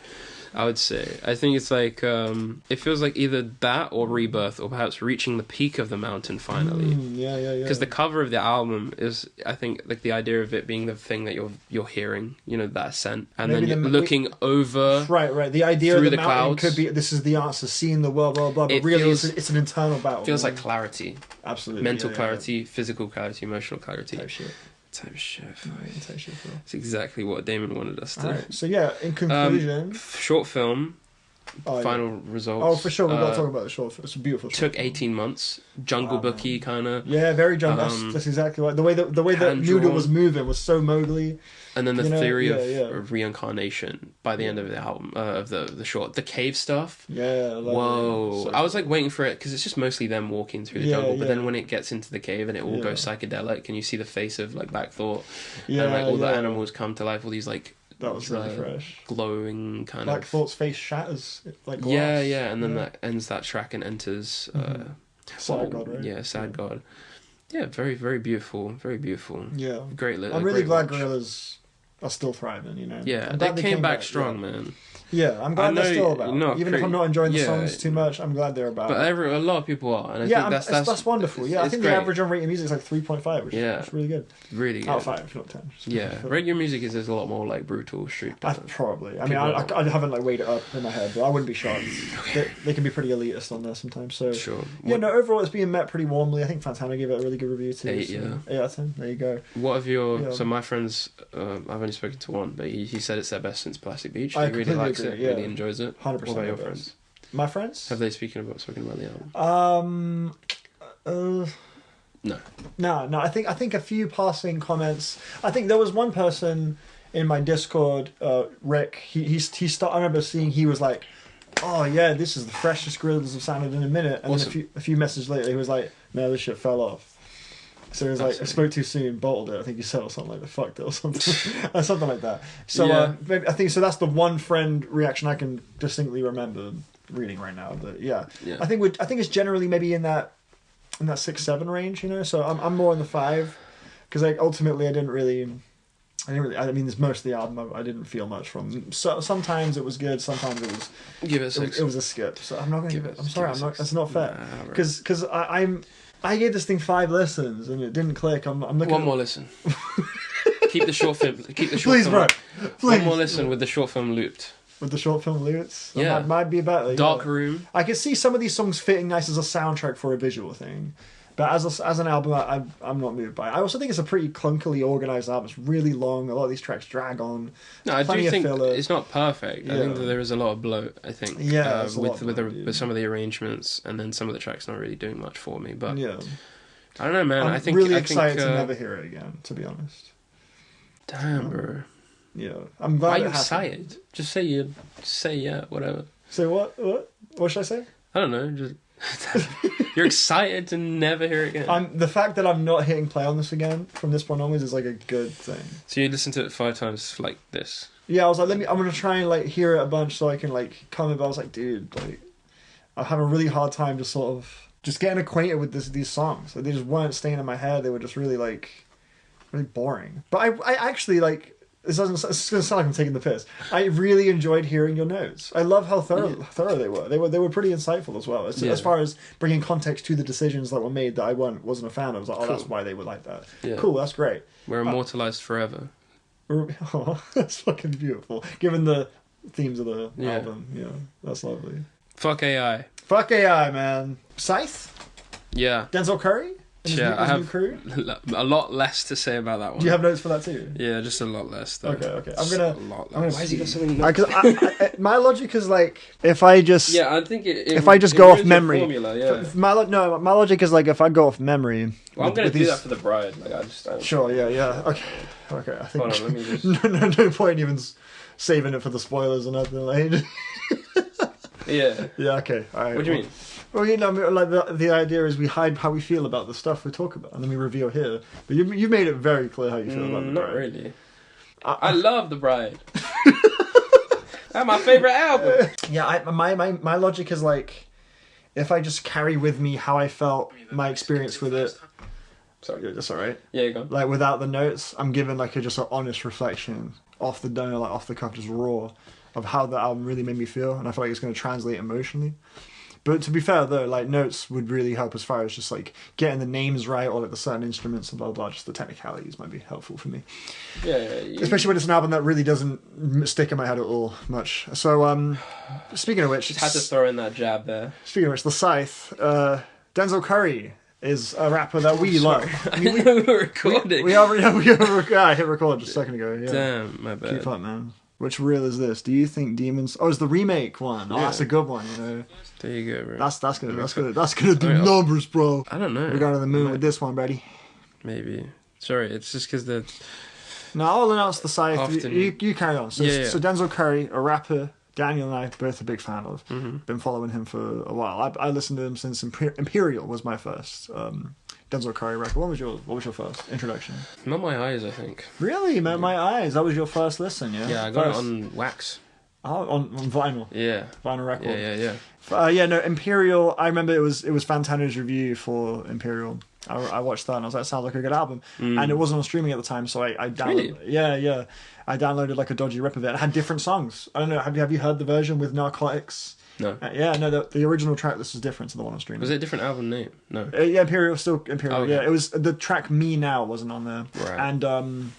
I would say. I think it's like, it feels like either that or Rebirth, or perhaps reaching the peak of the mountain finally. Yeah. Because the cover of the album is, I think, like the idea of it being the thing that you're hearing, you know, that ascent, and maybe then you're looking over. Right. The idea of the mountain clouds could be, this is the answer, seeing the world, blah blah. But really, it's an internal battle. Feels like clarity. Absolutely. Mental clarity, physical clarity, emotional clarity. Type shit. It's exactly what Damon wanted us to. Alright, so yeah, in conclusion, short film, final results. Oh, for sure, we've got to talk about the short film. It's a beautiful. Took 18 months. Jungle Booky kind of. Yeah, very jungle. That's exactly right. The way that Noodle was moving was so Mowgli. And then the theory of reincarnation by the end of the album, of the short, the cave stuff. Yeah. Whoa! So I was like waiting for it because it's just mostly them walking through the jungle. But then when it gets into the cave and it all goes psychedelic, and you see the face of like Black Thought, and like all the animals come to life, all these like. That was really fresh. Glowing kind Black of. Thought's face shatters like glass. Yeah, and then that ends that track and enters. Sad God, right? Yeah, Sad God. Yeah, very, very beautiful. Very beautiful. Yeah. Great. I'm really glad Gorillaz are still thriving, you know. Yeah, they came back strong, man. Yeah, I'm glad they're still about. Even if I'm not enjoying the songs too much, I'm glad they're about. But a lot of people are, and I think that's wonderful. Yeah, I think the average on Rate Your Music is like 3.5, which is really good. Really good. Out of 5, not 10. Yeah, Rate Your Music is a lot more like brutal street. Probably. I mean, I haven't like weighed it up in my head, but I wouldn't be shocked. They can be pretty elitist on there sometimes. So sure. Yeah, no. Overall, it's being met pretty warmly. I think Fantana gave it a really good review too. 8, so 8 out of 10. There you go. What have your so my friends? I've only spoken to one, but he said it's their best since Plastic Beach. He really likes it. Really enjoys it. 100%. What about your friends? My friends? Have they spoken about the album? No. I think a few passing comments. I think there was one person in my Discord, Rick. He started. I remember seeing he was like, "Oh yeah, this is the freshest Gorillaz have sounded in a minute." And then a few messages later, he was like, "No, this shit fell off." So he was like, I spoke too soon, bottled it. I think he said or something like that, fucked it or something, something like that. So maybe, I think so. That's the one friend reaction I can distinctly remember reading right now. But yeah. I think it's generally maybe in that 6-7 range, you know. So I'm more in the 5 because like ultimately I didn't really. I mean, there's most of the album I didn't feel much from. So sometimes it was good, sometimes it was. Give it 6. It was a skip. So I'm not going to. I'm sorry, I'm not. That's not fair. Because I gave this thing 5 listens and it didn't click. I'm looking. One more listen. Keep the short film. Please, film. Bro. Please. One more listen with the short film looped. With the short film loops? Yeah. That might be better. Dark Room. I could see some of these songs fitting nice as a soundtrack for a visual thing. But as an album, I'm not moved by it. I also think it's a pretty clunkily organised album. It's really long. A lot of these tracks drag on. No, I do think it's not perfect. I think that there is a lot of bloat, I think. Yeah, with some of the arrangements, and then some of the tracks not really doing much for me. But yeah. I don't know, man. I'm really excited to never hear it again, to be honest. Damn, bro. Yeah. I'm glad. Why are you excited? Just say yeah, whatever. Say what? What should I say? I don't know, just... You're excited to never hear it again. The fact that I'm not hitting play on this again from this point onwards is like a good thing. So you listened to it 5 times like this? Yeah, I was like, I'm gonna try and like hear it a bunch so I can like comment. But I was like, dude, like I have a really hard time just sort of just getting acquainted with these songs. Like, they just weren't staying in my head. They were just really boring. But I actually like. It's going to sound like I'm taking the piss. I really enjoyed hearing your notes. I love how thorough they were. They were pretty insightful as well. As far as bringing context to the decisions that were made that I wasn't a fan of. I was like, that's why they were like that. Yeah. Cool, that's great. We're immortalized forever. Oh, that's fucking beautiful. Given the themes of the album. Yeah, that's lovely. Fuck AI. Fuck AI, man. Scythe? Yeah. Denzel Curry? I have a lot less to say about that one. Do you have notes for that too? Yeah, just a lot less. Though. Okay. I'm gonna. Why has he got so many notes? My logic is like if I just. Yeah, I think if I just go off memory. Formula, yeah. My logic is like if I go off memory. Well, I'm gonna do that for the bride. Like I just. Sure. Yeah. Okay. I think. Hold on, let me just. No point even saving it for the spoilers or nothing. Like. Yeah. Yeah. Okay. All right. What do you mean? Well, you know, like the idea is we hide how we feel about the stuff we talk about, and then we reveal here. But you made it very clear how you feel about the bride. Not really. I love the bride. That's my favorite album. Yeah, my logic is like, if I just carry with me how I felt, my experience with it. Sorry, that's all right. Yeah, you go. Like without the notes, I'm given like just an honest reflection off the dome, like off the cuff, just raw, of how the album really made me feel, and I feel like it's going to translate emotionally. But to be fair though, like notes would really help as far as just like getting the names right or like the certain instruments and blah blah. Just the technicalities might be helpful for me. Yeah. Especially when it's an album that really doesn't stick in my head at all much. So speaking of which, just had to throw in that jab there. Speaking of which, the Scythe, Denzel Curry is a rapper that we love. I mean, we were recording. We I hit record just a second ago. Yeah. Damn, my bad. Keep up, man. Which reel is this? Do you think Demons? Oh, it's the remake one. Oh, yeah. That's a good one. You know. There you go, bro. That's gonna do numbers, bro. I don't know. We're going to the moon with this one, buddy. Maybe. Sorry, it's just because the. No, I'll announce the side. You carry on. So, yeah. So Denzel Curry, a rapper, Daniel and I both a big fan of. Mm-hmm. Been following him for a while. I listened to him since Imperial was my first. Denzel Curry record. What was your first introduction? Not My Eyes, I think. Really, man, My Eyes. That was your first listen, yeah. Yeah, I got it on wax. Oh, on vinyl. Yeah. Vinyl record. Yeah. No, Imperial. I remember it was Fantana's review for Imperial. I watched that and I was like, sounds like a good album. And it wasn't on streaming at the time, so I downloaded. Really? Yeah. I downloaded like a dodgy rip of it. It had different songs. I don't know. Have you heard the version with Narcotics? No. The original track list was different to the one on streaming. Was it a different album name? No. Yeah, Imperial was still Imperial. Oh, okay. Yeah, it was the track Me Now wasn't on there, Right. and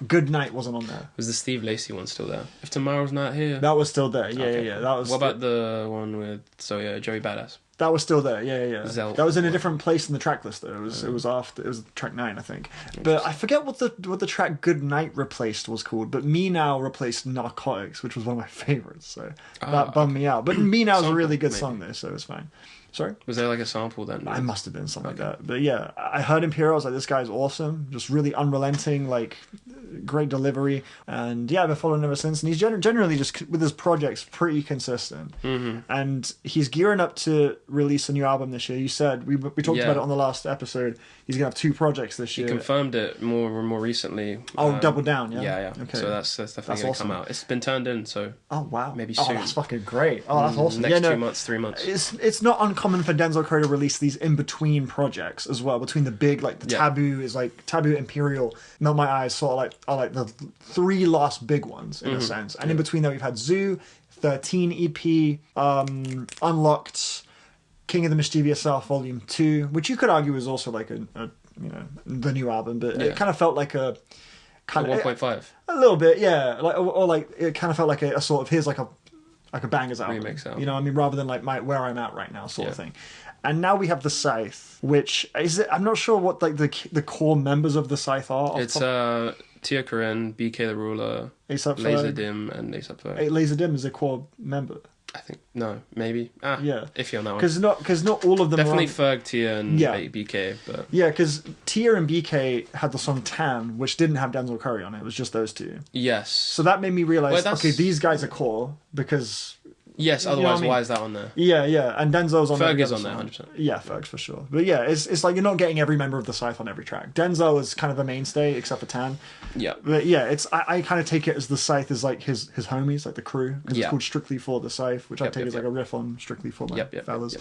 Good Night wasn't on there. Was the Steve Lacy one still there? If Tomorrow's Not Here. That was still there. Yeah, Okay, yeah. cool. That was. What about the one with Joey Badass? That was still there. Yeah. Zelt. That was in a different place in the track list though. It was track 9, I think. But I forget what the track Good Night replaced was called. But Me Now replaced Narcotics, which was one of my favorites. So that bummed me out. But Me Now is a really good song though, so it's fine. Sorry? Was there like a sample then? I must have been something like that. But yeah, I heard Imperial. I was like, this guy's awesome. Just really unrelenting, like great delivery. And yeah, I've been following him ever since. And he's generally just with his projects pretty consistent. Mm-hmm. And he's gearing up to release a new album this year. You said we talked about it on the last episode. He's gonna have 2 projects this year. He confirmed it more recently. Double down, yeah. Yeah. Okay. So that's definitely gonna come out. It's been turned in, so. Oh wow. Maybe soon. Oh, that's fucking great. Oh, that's awesome. Next 2 months, 3 months. It's not uncommon for Denzel Curry to release these in between projects as well. Between the big, like the Taboo is like Taboo, Imperial, Melt My Eyes, sort of are like the 3 last big ones in a sense. And in between that we've had Zoo, 13 EP, Unlocked, King of the Mischievous South Volume 2, which you could argue was also like a the new album, but it kind of felt like a kind of 1.5. A little bit, yeah. Like or like it kind of felt like a sort of here's like a bangers album. Remix album. You know what I mean? Rather than like where I'm at right now sort of thing. And now we have the Scythe, which is I'm not sure what like the core members of the Scythe are. It's Tia Corinne, BK the Ruler, A$AP Laser Dim, and A$AP Ferg. Laser Dim is a core member. I think no, maybe. Iffy on that one. Because not all of them. Definitely Ferg, Tia, and BK, but because Tia and BK had the song Tan, which didn't have Denzel Curry on it. It was just those 2. Yes. So that made me realize, okay, these guys are core because. Yes, otherwise, why is that on there? Yeah, and Denzel's on there. Ferg is on there, 100%. Yeah, Ferg's for sure. But yeah, it's like you're not getting every member of the Scythe on every track. Denzel is kind of a mainstay, except for Tan. Yeah. But yeah, I kind of take it as the Scythe is like his homies, like the crew. Because it's called Strictly for the Scythe, which I take as like a riff on Strictly for my fellas.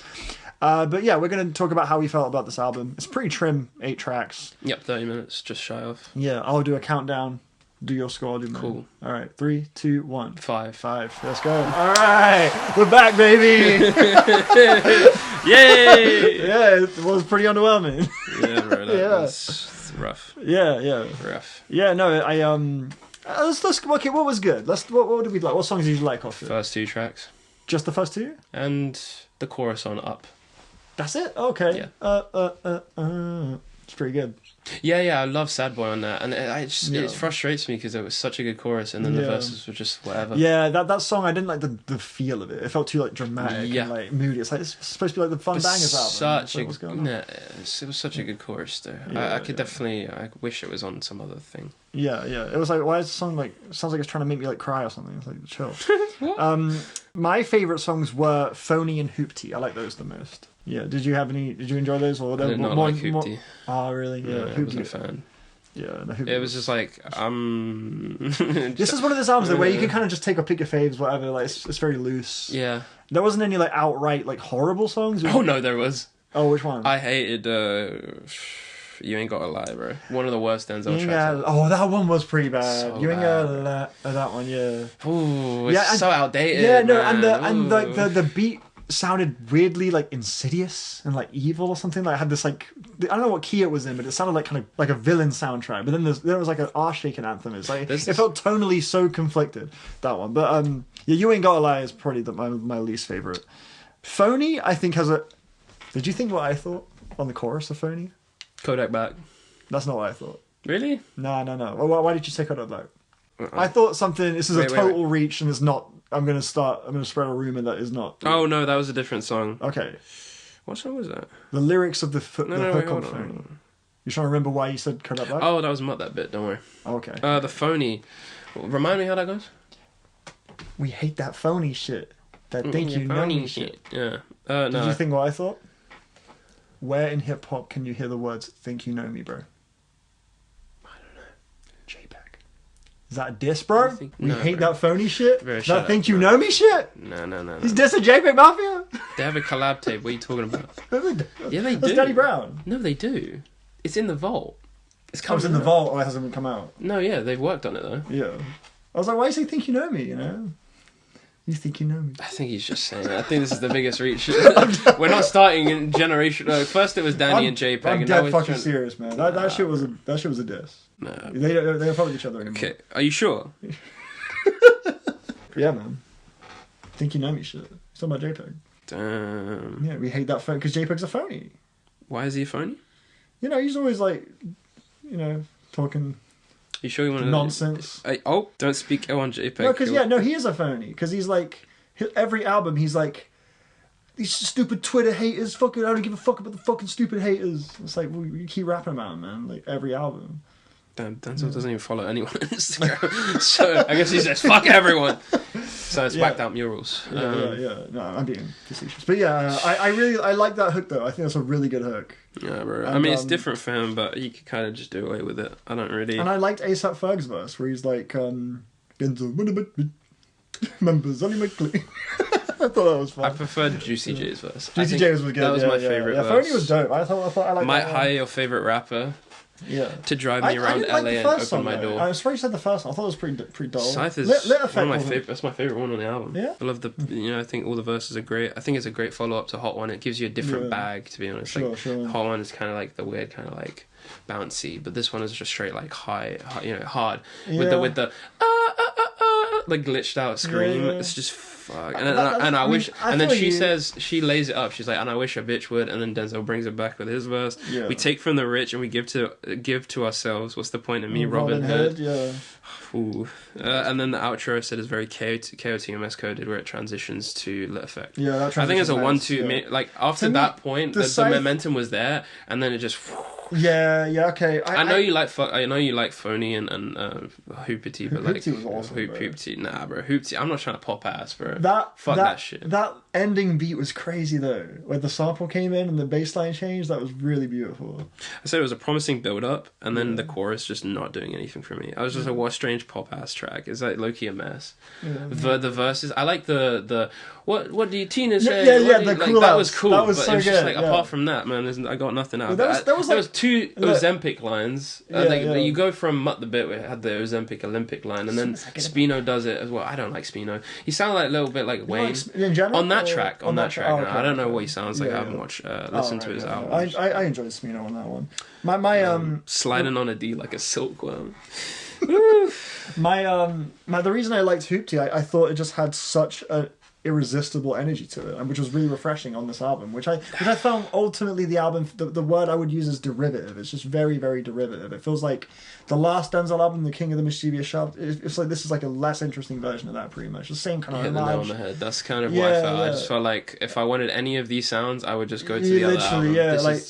But yeah, we're going to talk about how we felt about this album. It's pretty trim, 8 tracks. Yep, 30 minutes, just shy of. Yeah, I'll do a countdown. Do your score, I'll do mine. Cool. All right, 3, 2, 1. 5. Let's go. All right, we're back, baby. Yay! Yeah, it was pretty underwhelming. Yeah, bro. That was rough. Yeah. Rough. Yeah, no, let's okay. What was good? What did we like? What songs did you like off it? First 2 tracks. Just the first 2? And the chorus on Up. That's it. Okay. Yeah. It's pretty good. Yeah, I love Sad Boy on that, and it frustrates me because it was such a good chorus, and then the verses were just whatever. Yeah, that song I didn't like the feel of it. It felt too like dramatic and like moody. It's like it's supposed to be like the Fun Bangers album. It was such a good chorus though. I could definitely. I wish it was on some other thing. Yeah. It was like, why is the song like? Sounds like it's trying to make me like cry or something. It's like chill. My favorite songs were Phony and Hoopty. I like those the most. Yeah, did you enjoy those? Or I did not like Hoopty. Oh, really? Yeah, I wasn't a fan. Yeah, it was just like This is one of those albums where you can kind of just take or pick your faves, whatever. Like it's very loose. Yeah. There wasn't any like outright like horrible songs. Oh no, there was. Oh, which one? I hated. You Ain't Gotta Lie, bro. One of the worst Denzel tracks. Oh, that one was pretty bad. So you Ain't Gotta Lie. That one, yeah. Ooh, it's so outdated. Yeah, no, man. and the beat sounded weirdly like insidious and like evil or something. Like I had this like I don't know what key it was in, but it sounded like kind of like a villain soundtrack. But then there was like an arse-shaking anthem. It's like it felt tonally so conflicted, that one. But You Ain't Gotta Lie is probably my least favorite. Phony, I think has a. Did you think what I thought on the chorus of Phony? Kodak Black. That's not what I thought. Really? No. Why did you say Kodak Black? I thought something. This is a total reach, and it's not. I'm gonna spread a rumor that is not. Oh no, that was a different song. Okay. What song was that? The lyrics of the hook on Phony. You trying to remember why you said Kodak Black? Oh, that was not that bit. Don't worry. Okay. The Phony. Remind me how that goes. We hate that phony shit. That think you know me shit. Yeah. Did you think what I thought? Where in hip hop can you hear the words "think you know me, bro"? I don't know. JPEG. Is that a diss, bro? We hate bro. that phony shit? Bro, that think you know me shit? No. He's dissing JPEG Mafia? They have a collab tape. What are you talking about? Yeah, they do. That's Danny Brown. No, they do. It's in the vault. It's in the vault, or it hasn't come out? No, yeah, they've worked on it, though. Yeah. I was like, why do you think you know me, you know? You think you know me? I think he's just saying it. I think this is the biggest reach. We're not starting in generation. First it was Danny and JPEG. I'm dead fucking serious, man. That shit was a diss. No. They don't fuck with each other anymore. Okay, are you sure? Yeah, man. Think you know me shit. It's talking about JPEG. Damn. Yeah, we hate that phone because JPEG's a phony. Why is he a phony? You know, he's always like, you know, talking... You sure you want to... Nonsense. Don't speak ill on JPEG. No, because he is a phony. Because he's like... Every album, he's like... These stupid Twitter haters, fucking... I don't give a fuck about the fucking stupid haters. It's like, well, you keep rapping about them, man. Like, every album. Damn, Denzel doesn't even follow anyone on Instagram. So, I guess he says, fuck everyone. So it's whacked out murals. Yeah. No, I'm being facetious. But yeah, I like that hook, though. I think that's a really good hook. Yeah, bro. I mean, it's different for him, but he could kind of just do away with it. I don't really... And I liked A$AP Ferg's verse, where he's like, members, only my clique. I thought that was fun. I preferred Juicy J's verse. Juicy J's was good. That was my favourite verse. Phony was dope. I thought I liked Might that hire your favourite rapper. Yeah. To drive me around LA and open my door. I was surprised you said the first one. I thought it was pretty dull. Scythe is Lit Effect one of my favorite. That's my favorite one on the album. Yeah. I love the. I think all the verses are great. I think it's a great follow up to Hot One. It gives you a different bag, to be honest. Sure. Hot One is kind of like the weird, kind of like bouncy, but this one is just straight like high, hard with the like glitched out scream. Yeah. It's just fuck. And I wish. And then she says, she lays it up. She's like, and I wish a bitch would. And then Denzel brings it back with his verse. Yeah. We take from the rich and we give to ourselves. What's the point of me, Robin Hood? Yeah. Ooh. And then the outro I said is very KOTMS coded, where it transitions to Lit Effect. Yeah, that I think it's a 1-2. Like after that point, the momentum was there, and then it just. Yeah, okay. I know you like Phony and Hoopity, but like Hoopty was awesome, Hoopty, nah, bro. Hoopty, I'm not trying to pop ass, bro. Fuck that shit. That ending beat was crazy though. When the sample came in and the bass line changed, that was really beautiful. I said it was a promising build up, and then the chorus just not doing anything for me. I was just like, what a strange pop ass track. It's like low-key a mess. Yeah. The verses, I like the what do you Tina say? The cool that was cool. That was but so it was good. Just like apart from that, man, I got nothing out of that. There was two Ozempic lines. You go from Mutt the Bit, where it had the Ozempic Olympic line, and then Spino does it as well. I don't like Spino. He sounded like a little bit like Wayne in general, on that track. Oh, okay, I don't know what he sounds like. I haven't listened to his album. I enjoyed Spino on that one. My sliding on a D like a silkworm. The reason I liked Hoopty, I thought it just had such a irresistible energy to it, and which was really refreshing on this album, which I found ultimately the album, the word I would use is derivative. It's just very, very derivative. It feels like the last Denzel album, The King of the Mischievous Shaft, it's like this is like a less interesting version of that, pretty much. The same kind of hit the nail on the head. That's kind of what I felt. I just felt like if I wanted any of these sounds, I would just go to the other album.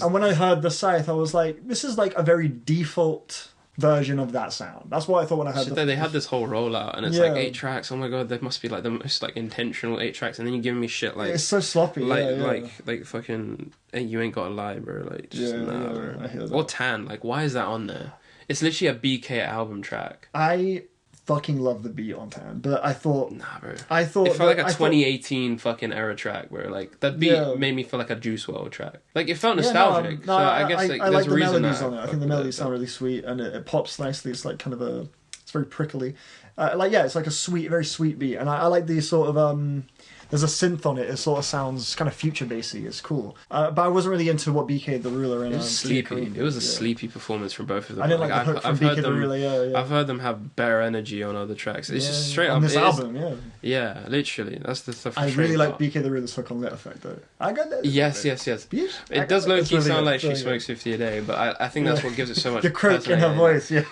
And when I heard the Scythe, I was like, this is like a very default version of that sound. That's what I thought when I heard they had this whole rollout, and it's like 8 tracks. Oh my god, there must be like the most like intentional 8 tracks, and then you give me shit like it's so sloppy, like fucking You Ain't Gotta Lie, bro. Like just bro. I hear that. Or Tan, like why is that on there? It's literally a BK album track. I fucking love the beat on Tan, but I thought bro. I thought it felt like a 2018 fucking era track where like that beat made me feel like a Juice WRLD track. Like it felt nostalgic. I guess like I there's like the melodies on it. I think the melodies sound really sweet, and it pops nicely. It's like kind of it's very prickly. It's like a sweet, very sweet beat, and I like the sort of there's a synth on it. It sort of sounds kind of future bassy. It's cool, but I wasn't really into what BK the Ruler and it was sleepy. It was a sleepy performance from both of them. I didn't like the hook from BK the Ruler. I've heard them have bare energy on other tracks. It's just straight up on this album. Yeah, literally. That's the stuff. I really like BK the Ruler's hook on Lit Effect though. I got that. Yes. It does low key sound like she smokes 50 a day, but I think that's what gives it so much. The croak in her voice. Yeah.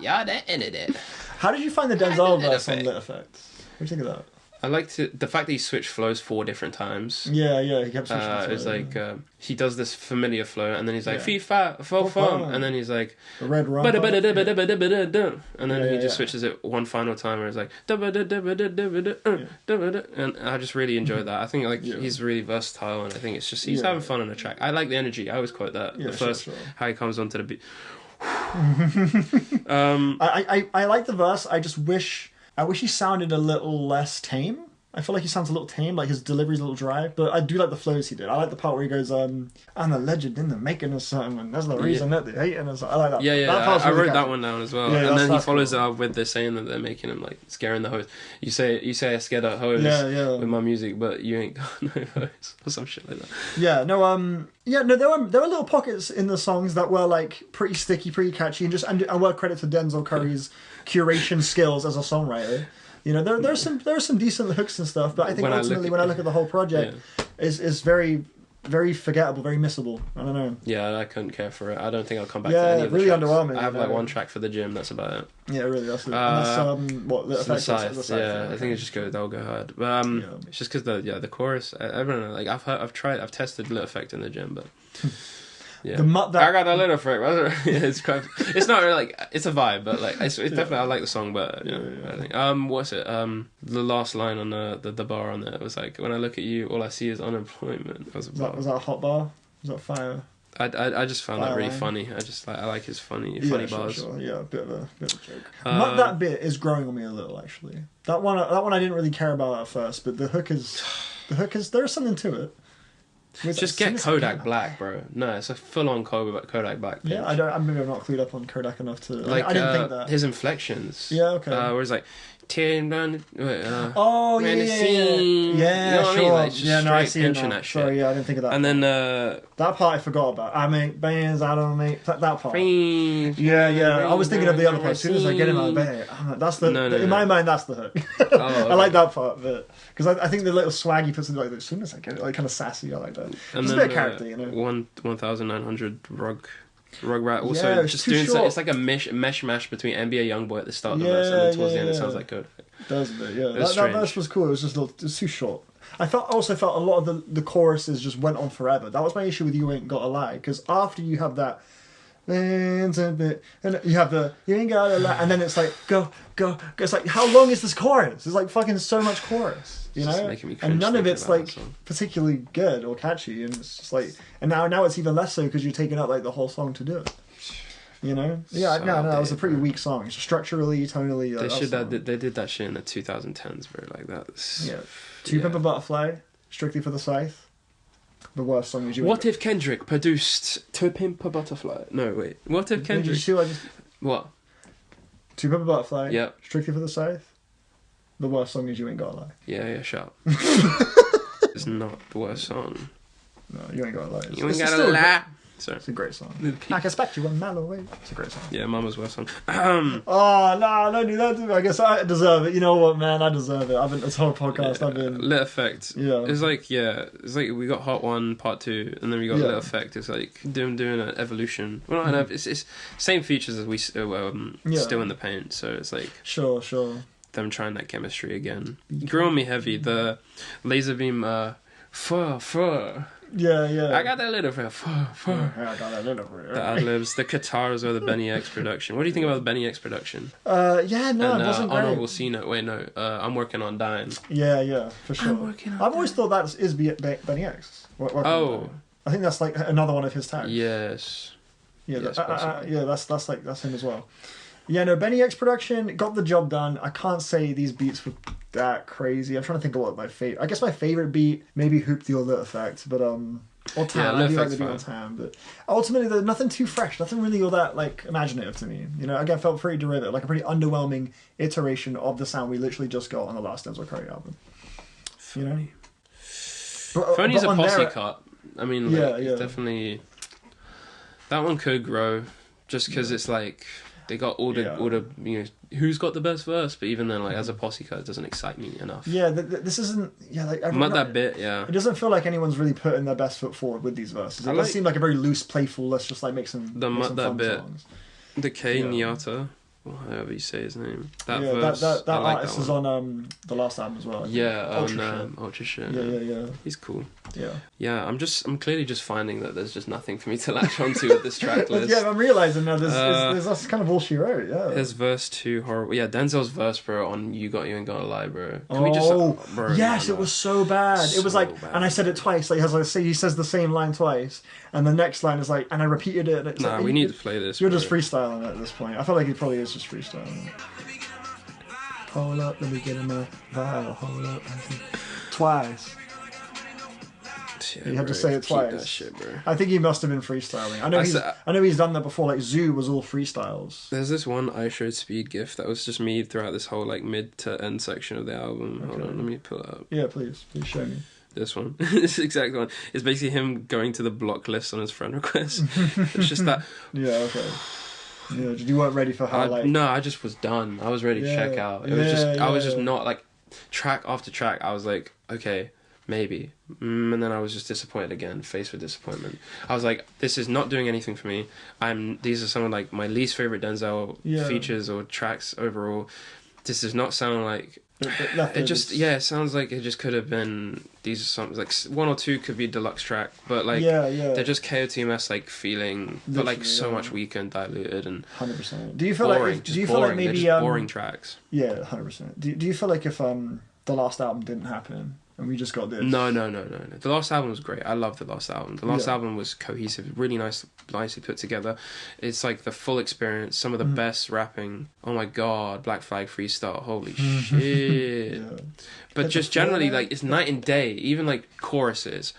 That ended it. How did you find the Denzel verse on Lit Effect? What do you think of that? I liked the fact that he switched flows 4 different times. Yeah, he kept switching. It's like he does this familiar flow, and then he's like FIFA, fo, and then he's like the red rum, and then he just switches it one final time, where it's like and I just really enjoyed that. I think like he's really versatile, and I think it's just he's having fun on the track. I like the energy. I always quote that how he comes onto the beat. I like the verse. I wish he sounded a little less tame. I feel like he sounds a little tame, like his delivery's a little dry, but I do like the flows he did. I like the part where he goes, I'm the legend in the making of something, and that's the reason that they're hating us. I like that. Yeah, that I wrote that one down as well. Yeah, and then he follows it up with the saying that they're making him like scaring the hoes. You say I scared the hoes with my music, but you ain't got no hoes or some shit like that. Yeah, no, there were little pockets in the songs that were like pretty sticky, pretty catchy, and I work credit to Denzel Curry's curation skills as a songwriter. You know, there are some decent hooks and stuff, but I think ultimately when I look at the whole project, is very, very forgettable, very missable. I don't know. Yeah, I couldn't care for it. I don't think I'll come back to any of the really tracks. underwhelming. I have like one track for the gym. That's about it. Yeah, really. That's what the effect Scythe. is. I think it's just that'll go hard. But it's just because the chorus. I don't know. Like I've tested Lit Effect in the gym, but. Yeah, I got that little effect. It's quite. It's not really like it's a vibe, but like it's definitely. I like the song, but I think what's it? The last line on the bar on there was like, when I look at you, all I see is unemployment. Was that a hot bar? Was that fire? I just found that really funny. I like his funny bars. Sure. Yeah, a bit of a joke. That bit is growing on me a little actually. That one I didn't really care about at first, but the hook is there's something to it. Just get Kodak Black, bro. No, it's a full-on Kodak Black. Pitch. Yeah, I'm maybe not clued up on Kodak enough to. Like, I didn't think that his inflections. Yeah, okay. Where it's like, tearing down. Yeah, you know sure. I mean? I see it now. That shit. Sorry, I didn't think of that. And then that part I forgot about. I make bands. I don't make that part. Yeah. I was thinking of the other part. As soon as I get him out of bed, that's in my mind. That's the hook. I like that part, but because I think the little swag he puts in, like as soon as I get it, like kind of sassy. I like that. It's a bit of character, you know. 1900 Rugrat also just doing so. It's like a mesh between NBA Youngboy at the start of the verse, and then towards the end it sounds like Kodak. Doesn't it? Yeah, that verse was cool. It was just it was too short. I also felt a lot of the choruses just went on forever. That was my issue with You Ain't Gotta Lie, because after you have that, and you have the You Ain't Gotta Lie, and then it's like go. It's like, how long is this chorus? There's like fucking so much chorus, you know, and none of it's like particularly good or catchy, and it's just like, and now it's even less so because you're taking up like the whole song to do it. You know, it was a pretty weak song. Structurally, tonally, they did that shit in the 2010s, bro. Like that. Yeah, To Pimp a Butterfly, Strictly for the Scythe. The worst song you. What if Kendrick produced To Pimp a Butterfly? No, wait. What if Kendrick? What? To Pimp a Butterfly. Yep. Strictly for the Scythe. The worst song is You Ain't Gotta Lie. Yeah, shut up. It's not the worst song. No, You Ain't Gotta Lie. You Ain't Gotta Lie. Sorry. It's a great song. I can expect you a mile away. It's a great song. Yeah, Mama's worst song. Oh, no, don't do that to me. I guess I deserve it. You know what, man? I deserve it. I've been this whole podcast. I've been Lit Effect. Yeah. It's like we got Hot 1 Part 2, and then we got Lit Effect. It's like doing an evolution. Well, not enough. It's same features as we Still in the Paint. So it's like sure. Them trying that chemistry again. Grew on me heavy. The laser beam. Fur. Yeah. I got that little bit. I got that little bit. The ad-libs, the guitars, or the Benny X production. What do you think about the Benny X production? It wasn't great. Honorable C note. Wait, no. I'm working on Dying. Yeah, for sure. I've always thought that is Benny X. I think that's like another one of his tags. Yes. Yeah, that's him as well. Yeah, no, Benny X production got the job done. I can't say these beats were that crazy. I'm trying to think of what my favorite. I guess my favorite beat maybe Hoopty or Lit Effect, but or Tam. I do like the beat on Tam, but ultimately there's nothing too fresh, nothing really all that like imaginative to me. You know, again, felt pretty derivative, like a pretty underwhelming iteration of the sound we literally just got on the last Denzel Curry album. You know, Phony's a posse cut. I mean, it's definitely that one could grow, just because it's like. They got all the who's got the best verse, but even then, like as a posse cut, it doesn't excite me enough. Yeah, this isn't. Yeah, like that bit. Yeah, it doesn't feel like anyone's really putting their best foot forward with these verses. It does seem like a very loose, playful. Let's just like make some fun bit. songs. The K Nyata. however you say his name. That artist is on the last album as well. Ultra Shit. Yeah. He's cool. Yeah. I'm clearly just finding that there's just nothing for me to latch onto with this track list. Yeah, I'm realizing now that's kind of all she wrote. Yeah. His verse too horrible. Yeah, Denzel's verse, bro, on "You Got You Ain't Got a Lie," bro. Yes, it was so bad. It was like, bad. And I said it twice. Like, he says the same line twice, and the next line is like, and I repeated it. And it's like, we need to play this. You're just freestyling at this point. I feel like he probably is just freestyling. Hold up, let me get in my vial. Hold up, twice. Yeah, you have to say it twice. That shit, bro. I think he must have been freestyling. I know he's done that before. Like Zoo was all freestyles. There's this one I Showed Speed gif that was just me throughout this whole like mid to end section of the album. Okay. Hold on, let me pull it up. Yeah, please show me. This one, this exact one, is basically him going to the block list on his friend request. It's just that. Yeah. Okay. Yeah, you weren't ready for how No, I just was done. I was ready to check out. It was just I was just not like track after track. I was like, okay, maybe, and then I was just disappointed again, faced with disappointment. I was like, this is not doing anything for me. These are some of like my least favorite Denzel features or tracks overall. This does not sound like. It just it sounds like it just could have been these are some like one or two could be a deluxe track, but like they're just KOTMS like feeling, but like so much weaker and diluted and 100%. Do you feel like maybe boring tracks? Yeah, 100%. Do you feel like if the last album didn't happen and we just got this? No. The last album was great. I love the last album. The last album was cohesive, really nicely put together. It's like the full experience, some of the best rapping. Oh my god, Black Flag freestyle, holy shit. But just generally, like, it's night and day. Even like choruses,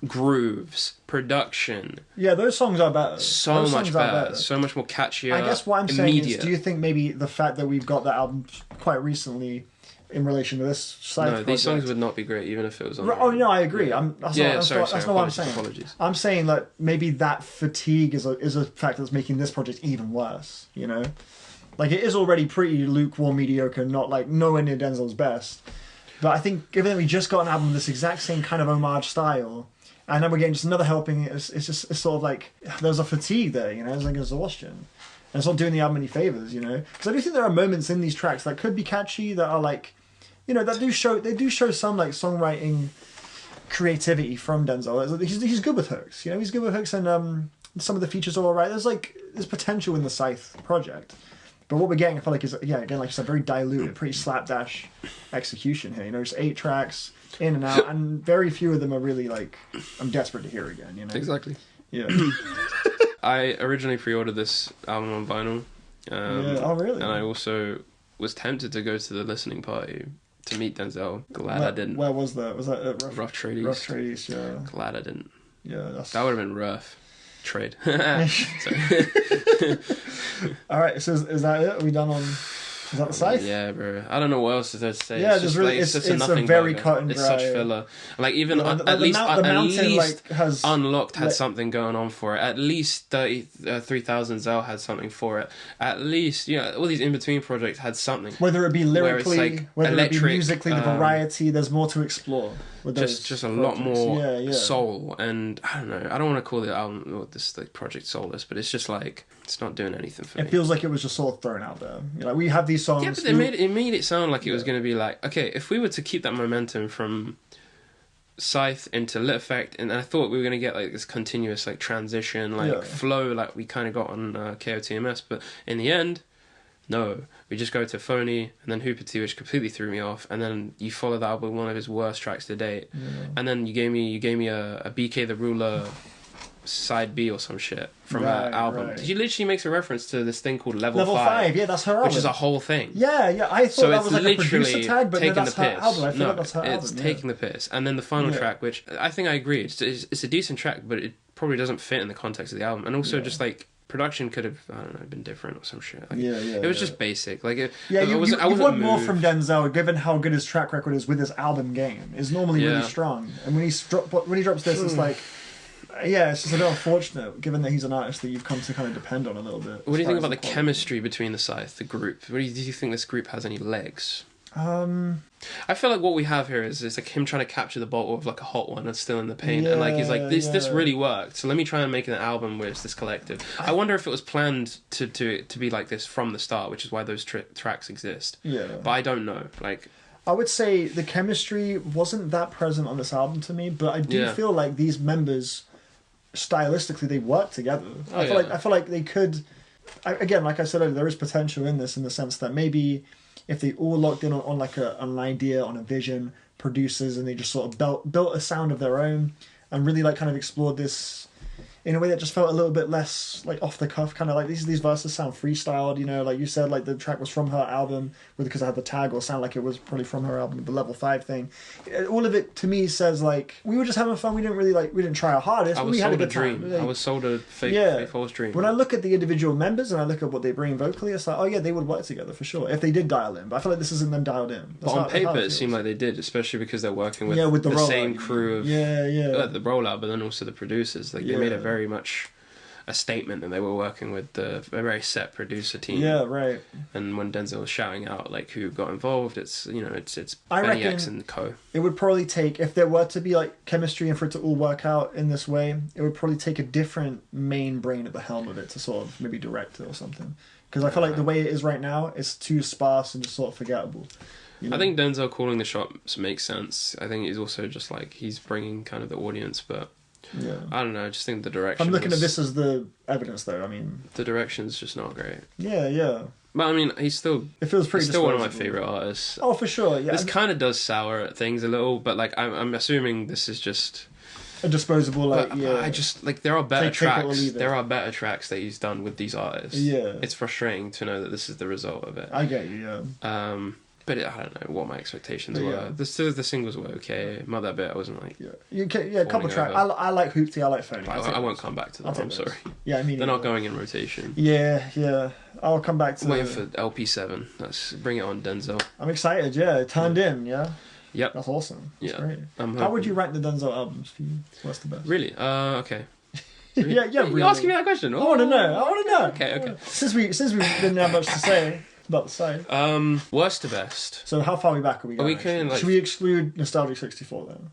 grooves, production. Yeah, those songs are better. So much better. So much more catchier. I guess what I'm saying is, do you think maybe the fact that we've got that album quite recently in relation to this Scythe project. These songs would not be great even if it was on. Oh no, I agree. That's not what I'm saying. Apologies. I'm saying that maybe that fatigue is a factor that's making this project even worse. You know, like it is already pretty lukewarm, mediocre, not like nowhere near Denzel's best. But I think given that we just got an album with this exact same kind of homage style, and then we're getting just another helping, it's sort of like there's a fatigue there. You know, there's like exhaustion. And it's not doing the album any favors, you know. Because I do think there are moments in these tracks that could be catchy, that are like, you know, that do show some like songwriting creativity from Denzel. He's good with hooks, you know. He's good with hooks, and some of the features are alright. There's potential in the Scythe project, but what we're getting, I feel like, is again, like you said, very diluted, pretty slapdash execution here. You know, just 8 tracks in and out, and very few of them are really like I'm desperate to hear again. You know, exactly. Yeah. I originally pre-ordered this album on vinyl. Oh, really? And I also was tempted to go to the listening party to meet Denzel. Glad I didn't. Where was that? Was that at Rough Trade East? Rough Trade East, yeah. Glad I didn't. Yeah, that would have been rough. Trade. Alright, so is that it? Are we done on... Is that the Scythe? Yeah, bro. I don't know what else to say. Yeah, it's just a very cut and dry. It's such filler. Like even at least Unlocked had something going on for it. At least 3000 Zell had something for it. At least all these in between projects had something. Whether it be lyrically, whether it be musically, the variety. There's more to explore. With just a lot more soul, and I don't know. I don't want to call the album or this project soulless, but it's just like it's not doing anything for me. It feels like it was just sort of thrown out there. Like we have these songs. Yeah, but it made it sound like it was going to be like, okay, if we were to keep that momentum from Scythe into Lit Effect, and I thought we were going to get like this continuous like transition, like flow, like we kind of got on KOTMS, but in the end, no, we just go to Phony and then Hooper T, which completely threw me off, and then you follow that up with one of his worst tracks to date, and then you gave me a BK the Ruler side B or some shit from her album. Right. She literally makes a reference to this thing called Level 5. Yeah, that's her album. Which is a whole thing. Yeah, I thought that was like a producer tag, but no, that's her album. I feel like that's her album. It's taking the piss. And then the final track, which I think I agree, it's a decent track, but it probably doesn't fit in the context of the album. And also just like production could have, I don't know, been different or some shit. Like, it was just basic. Like you want more from Denzel, given how good his track record is with his album game. Is normally really strong, and when he drops this, it's like. Yeah, it's just a bit unfortunate, given that he's an artist that you've come to kind of depend on a little bit. What do you think about the chemistry between the Scythe, the group? Do you think this group has any legs? I feel like what we have here is like him trying to capture the bottle of like a hot one that's still in the paint, and like he's like this really worked, so let me try and make an album where it's this collective. I wonder if it was planned to be like this from the start, which is why those tracks exist. Yeah, but I don't know. Like, I would say the chemistry wasn't that present on this album to me, but I do feel like these members, stylistically, they work together. I feel like they could. Again, like I said earlier, there is potential in this, in the sense that maybe if they all locked in on like an idea, on a vision, producers, and they just sort of built a sound of their own, and really like kind of explored this in a way that just felt a little bit less like off the cuff, kind of like these verses sound freestyled, you know, like you said, like the track was from her album because I had the tag, or sound like it was probably from her album, the Level 5 thing. All of it to me says like we were just having fun. We didn't try our hardest. I was had sold a a dream. time. Like, I was sold a fake false dream. When I look at the individual members and I look at what they bring vocally, it's like, oh yeah, they would work together for sure if they did dial in. But I feel like this isn't them dialed in. But on paper, it seemed like they did, especially because they're working with the same crew of the rollout, but then also the producers. Like they made it very much a statement that they were working with a very set producer team. Yeah, right. And when Denzel was shouting out like who got involved, it's Benny X and co. It would probably take, if there were to be like chemistry and for it to all work out in this way, it would probably take a different main brain at the helm of it to sort of maybe direct it or something. Because I feel like the way it is right now, it's too sparse and just sort of forgettable. You know? I think Denzel calling the shots makes sense. I think he's also just like he's bringing kind of the audience, but. Yeah, I don't know. I just think the direction. I'm looking at this as the evidence, though. I mean, the direction's just not great. Yeah. But I mean, he's still. It feels pretty. He's still one of my favorite artists. Oh, for sure. Yeah. This kind of does sour at things a little, but like I'm assuming this is just a disposable. Like, I just like there are better tracks. There are better tracks that he's done with these artists. Yeah. It's frustrating to know that this is the result of it. I get you. Yeah. But I don't know what my expectations were. The singles were okay. Mother Bit, I wasn't like... a couple tracks. I like Hoopty, I like Phony. I won't come back to them, I'm sorry. Yeah, I mean... They're not going in rotation. Yeah. I'll come back to... Waiting for LP7. Let's bring it on, Denzel. I'm excited, Turned in, yeah? Yep. That's awesome. That's great. How would you rank the Denzel albums for you? What's the best? Really? Okay. Really? Yeah, really. You're asking me that question? I want to know. Okay. Since we didn't have much to say... About the same. Worst to best. So how far back are we going? Should we exclude Nostalgic 64 then?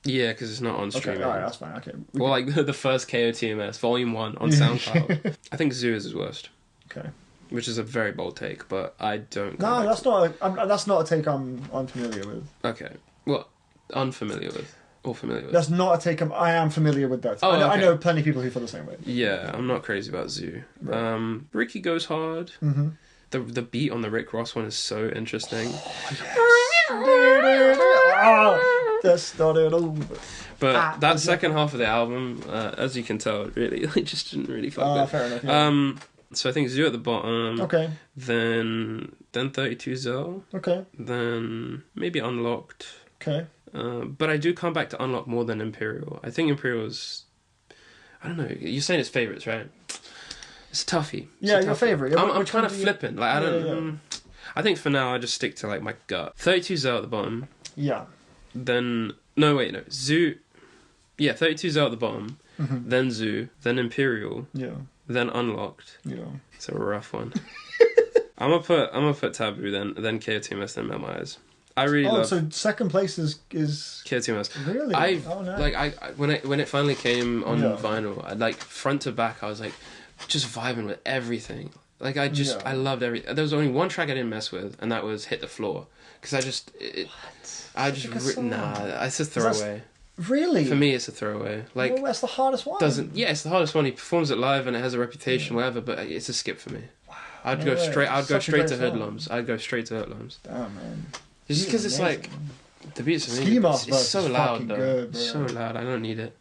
Yeah, because it's not on streaming. Okay, alright, that's fine. Okay. Like the first KOTMS, Volume 1 on SoundCloud. I think Zoo is his worst. Okay. Which is a very bold take, but I don't... No, that's not a take I'm unfamiliar with. Okay. What? Unfamiliar with? Or familiar with? That's not a take I am familiar with that. I know plenty of people who feel the same way. Yeah, I'm not crazy about Zoo. Right. Ricky Goes Hard. Mm-hmm. The beat on the Rick Ross one is so interesting. Oh, yes. That's not it all. But that second half of the album, as you can tell, really just didn't really fuck with. Fair enough. Yeah. So I think Zoo at the bottom. Okay. Then 32 Zell. Okay. Then maybe Unlocked. Okay. But I do come back to Unlocked more than Imperial. I think Imperial's... I don't know. You're saying it's favourites, right? It's a toughie. Your favourite. I'm kind of flippant. Like I don't. I think for now I just stick to like my gut. 32 Zell at the bottom. Yeah. Then Zoo. Yeah, 32 Zell at the bottom. Mm-hmm. Then Zoo. Then Imperial. Yeah. Then Unlocked. Yeah. It's a rough one. I'm gonna put Taboo then KOTMS then Melt My Eyes. I really love. So second place is KOTMS. Really? I when it finally came on vinyl, I front to back I was like. Just vibing with everything. Like I loved everything. There was only one track I didn't mess with, and that was "Hit the Floor," because it's a throwaway. Really? For me, it's a throwaway. Like that's the hardest one. It's the hardest one. He performs it live, and it has a reputation, whatever. But it's a skip for me. Wow. I'd go straight to Hoodlums. Damn, man. Just because it's like. The beats it's so loud though. Good, so loud. I don't need it.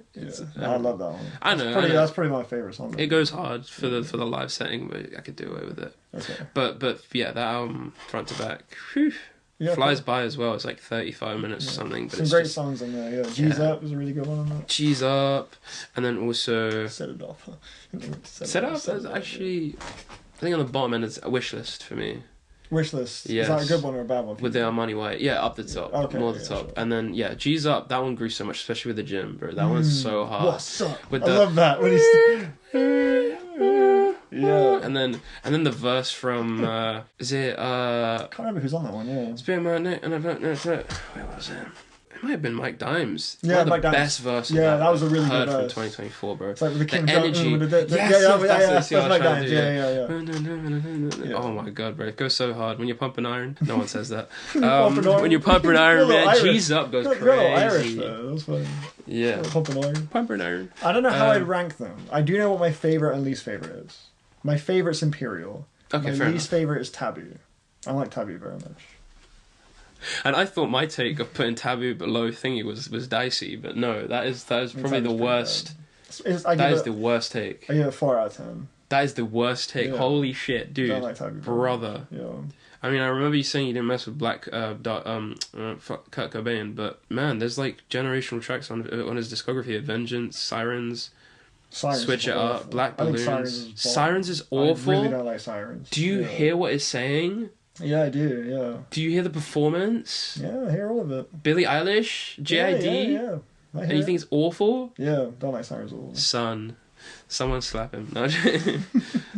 I love that one. I know. That's probably my favourite song. It goes hard for the live setting, but I could do away with it. Okay. But yeah, that album front to back, flies by as well. It's like 35 minutes or something. But some great songs on there. Yeah, G's Up was a really good one on that. G's Up, and then also Set It Off. Set Up is actually, I think on the bottom end is a wish list for me. Wishlist. Yes. Is that a good one or a bad one? With the Armani White. Yeah, up the top. Okay, more the top. Sure. And then, G's Up, that one grew so much, especially with the gym, bro. That one's so hard. What's up? I love that. When he's... Yeah. And then the verse from is it I can't remember who's on that one. Yeah. It's been my neck and I've where was it? It might have been Mike Dimes. Yeah, one of the Mike Dimes. best verses. Yeah, that was a really heard good verse. from 2024, bro. It's like with the King energy. That's Mike Dimes. Yeah. Oh my god, bro, it goes so hard when you're pumping iron. No one says that. When you're pumping iron, man, G's up goes crazy. Irish though. That was funny. Yeah, pumping iron. I don't know how I'd rank them. I do know what my favorite and least favorite is. My favorite's Imperial. Okay, my least favorite is Taboo. I like Taboo very much. And I thought my take of putting Taboo below Thingy was dicey, but no, that is probably the worst. That is the worst take. I give it a 4 out of 10. That is the worst take. Yeah. Holy shit, dude, like Taboo, brother. Yeah. I mean, I remember you saying you didn't mess with Kurt Cobain, but man, there's like generational tracks on his discography: Vengeance, Sirens. Switch It Up, Black Balloons. Sirens is awful. I really don't like Sirens. Do you hear what it's saying? Yeah, I do, yeah. Do you hear the performance? Yeah, I hear all of it. Billie Eilish, JID? Yeah. And you think it's awful? Yeah, don't like Sirens at all. Son, someone slap him. No,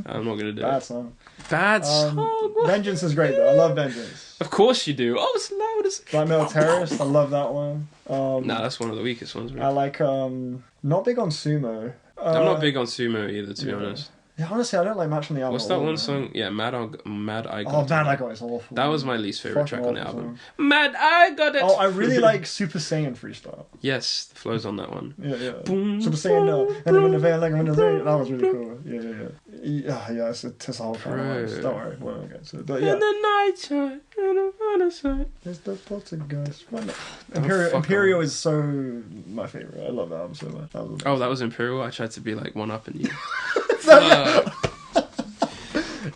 I'm not going to do Bad it. Song. Bad song? Vengeance is great, though. I love Vengeance. Of course you do. Oh, it's loud as... Black Metal Terrorist, I love that one. Nah, that's one of the weakest ones. Really. I like, not big on Sumo. I'm not big on Sumo either, to be honest. Yeah, honestly, I don't like Match on the Album. What's that one song? Yeah, Mad I Got. Oh, Mad I Got is awful. That was my least favourite track on the album. Mad I Got It! Oh, I really like Super Saiyan Freestyle. Yes, the flow's on that one. Yeah. Boom, Super Saiyan, no. And I'm in the van like I'm in the van. That was really cool. Yeah, it's a whole kind of Don't worry, we're going to get to it. But yeah. In the night time, in the other side. There's the poltergeist. Imperial is so my favourite. I love that album so much. That was Imperial? I tried to be like one up in you.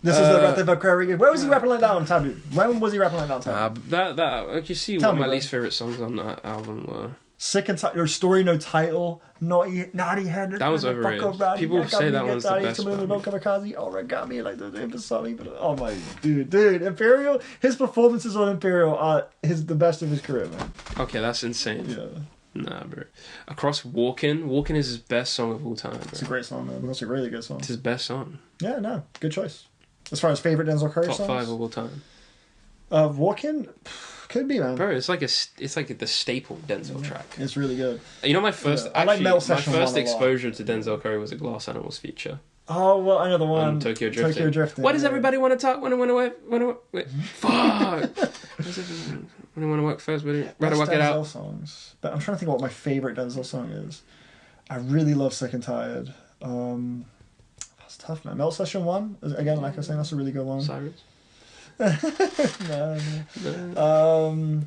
This is the Wrath of Aquarius. Where was he rapping like that on Taboo? When was he rapping like that on Taboo? You see what my least favourite songs on that album were. Sick and Tired, or Story No Title, Naughty Head. That was overrated. People say that one's the best. Kamikaze, origami, like the something. But oh my dude, Imperial. His performances on Imperial are the best of his career, man. Okay, that's insane. Yeah. Nah, bro. Across Walkin' is his best song of all time, bro. It's a great song, man. That's a really good song. It's his best song. Yeah, no, good choice. As far as favourite Denzel Curry songs? Top 5 of all time. Walkin'? Could be, man. Bro, it's like the staple Denzel track. It's really good. You know, my first exposure to Denzel Curry was a Glass Animals fear. Oh, well, I know the one. Tokyo Drifting. Why does everybody want to talk when I want to wait? Fuck! When I want to work first, but rather work it out. Songs. But I'm trying to think what my favourite Denzel song is. I really love Sick and Tired. That's tough, man. Melt Session 1, again, like I was saying, that's a really good one. Sirens? No.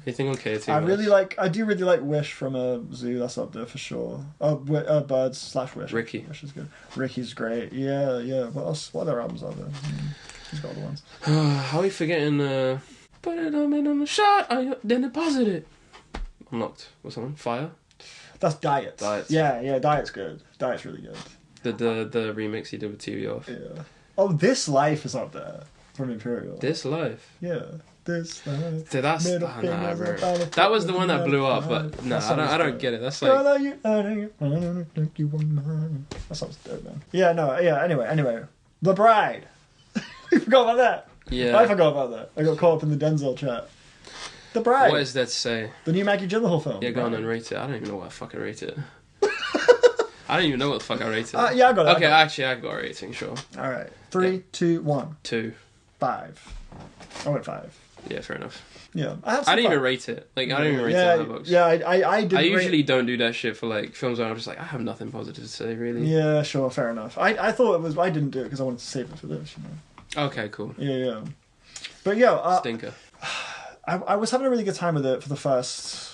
Anything on KT? I do really like Wish from Zoo. That's up there for sure. Birds / Wish. Ricky. Wish is good. Ricky's great. Yeah. What else? What other albums are there? He's got other ones. How are we forgetting? Put it on the shot. Then deposit it. I'm locked. What's that one? Fire. That's Diet. Yeah. Diet's good. Diet's really good. The remix he did with TV Off. Yeah. Oh, This Life is up there. From Imperial. This Life? Yeah. This Life. Dude, that's... bro. That was the one that blew up, but I don't get it. That's like... That sounds dope, man. Anyway. The Bride. You forgot about that? Yeah. I forgot about that. I got caught up in the Denzel chat. The Bride. What is that to say? The new Maggie Gyllenhaal film. Yeah, go on and rate it. I don't even know what I fucking rate it. I don't even know what the fuck I rated. Yeah, I got it. Okay, actually, I got a rating, sure. Alright. 3, 2, 1. 2. 5. I went 5. Yeah, fair enough. Yeah, I didn't even rate it. Like, I didn't even rate it on the books. Yeah, I did. I usually don't do that shit for like films where I'm just like, I have nothing positive to say, really. Yeah, sure, fair enough. I thought it was. I didn't do it because I wanted to save it for this. You know. Okay, cool. Yeah. But yeah, stinker. I was having a really good time with it for the first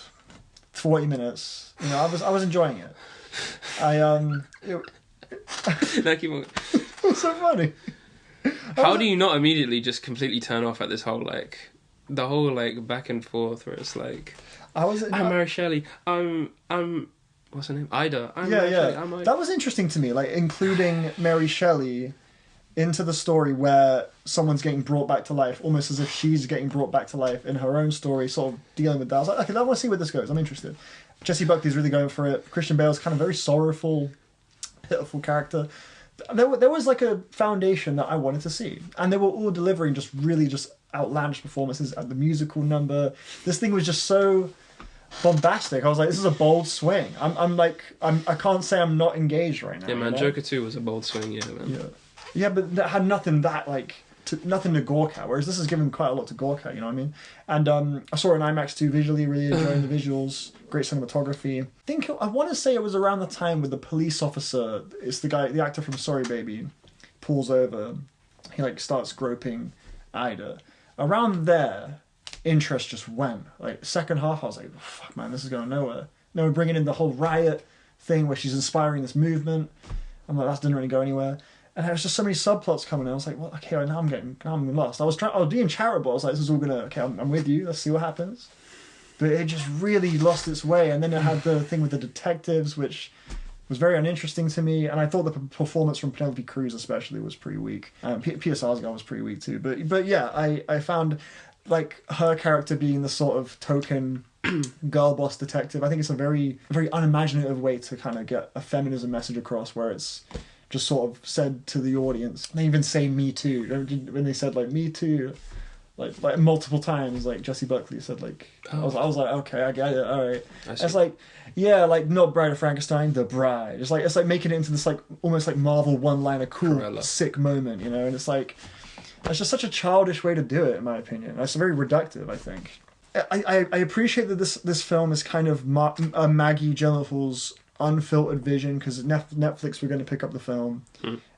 40 minutes. You know, I was enjoying it. No, keep on. What's so funny? How do you not immediately just completely turn off at this whole the whole back and forth where it's like, I'm Mary Shelley, I'm what's her name, Ida, Mary Shelley, I'm Ida. That was interesting to me, like including Mary Shelley into the story where someone's getting brought back to life, almost as if she's getting brought back to life in her own story, sort of dealing with that. I was like, okay, I want to see where this goes. I'm interested. Jessie Buckley's really going for it. Christian Bale's kind of very sorrowful, pitiful character. there was like a foundation that I wanted to see, and they were all delivering just really just outlandish performances at the musical number. This thing was just so bombastic. I was like, this is a bold swing. I can't say I'm not engaged right now. Yeah, man. You know? Joker 2 was a bold swing. Yeah, man. Yeah, but that had nothing that like. Nothing to gawk at, whereas this is given quite a lot to gawk at, you know what I mean? And I saw it in IMAX too, visually, really enjoying the visuals, great cinematography. I want to say it was around the time with the police officer, it's the actor from Sorry Baby, pulls over, he like starts groping Ida. Around there, interest just went. Like, second half, I was like, fuck man, this is going nowhere. No, we're bringing in the whole riot thing where she's inspiring this movement. I'm like, that didn't really go anywhere. And there was just so many subplots coming in. I was like, well, okay, now I'm lost. I was being charitable. I was like, this is all gonna, okay, I'm with you. Let's see what happens. But it just really lost its way. And then it had the thing with the detectives, which was very uninteresting to me. And I thought the performance from Penelope Cruz especially was pretty weak. Peter Sarsgaard was pretty weak too. But yeah, I found like her character being the sort of token girl boss detective. I think it's a very, very unimaginative way to kind of get a feminism message across, where it's just sort of said to the audience. They even say "me too" when they said like "me too," like multiple times. Like Jessie Buckley said, like I was like, okay, I get it. All right. It's like, yeah, like not Bride of Frankenstein, the bride. It's like making it into this like almost like Marvel one-liner cool Corella. Sick moment, you know. And it's like that's just such a childish way to do it, in my opinion. It's very reductive, I think. I appreciate that this film is kind of Maggie Gyllenhaal's unfiltered vision, because Netflix were going to pick up the film,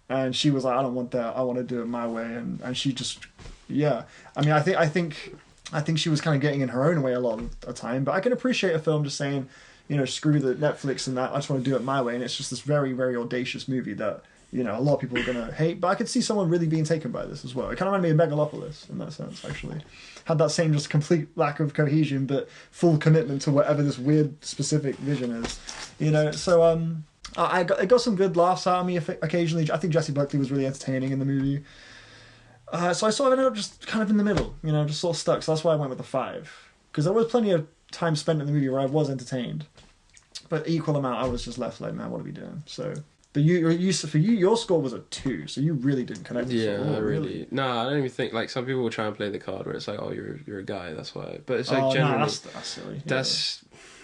and she was like, I don't want that, I want to do it my way, and she just, yeah. I mean, I think she was kind of getting in her own way a lot of the time, but I can appreciate a film just saying, you know, screw the Netflix and that, I just want to do it my way, and it's just this very, very audacious movie that, you know, a lot of people are going to hate, but I could see someone really being taken by this as well. It kind of reminded me of Megalopolis in that sense, actually. Had that same just complete lack of cohesion, but full commitment to whatever this weird specific vision is, you know. So it got some good laughs out of me occasionally. I think Jessie Buckley was really entertaining in the movie. So I sort of ended up just kind of in the middle, you know, just sort of stuck. So that's why I went with the 5, because there was plenty of time spent in the movie where I was entertained, but equal amount I was just left like, man, what are we doing? So. But your score was a 2, so you really didn't connect with it. Yeah, really. No, I don't even think, like, some people will try and play the card where it's like, oh, you're a guy, that's why. But it's like, generally... that's silly. That's...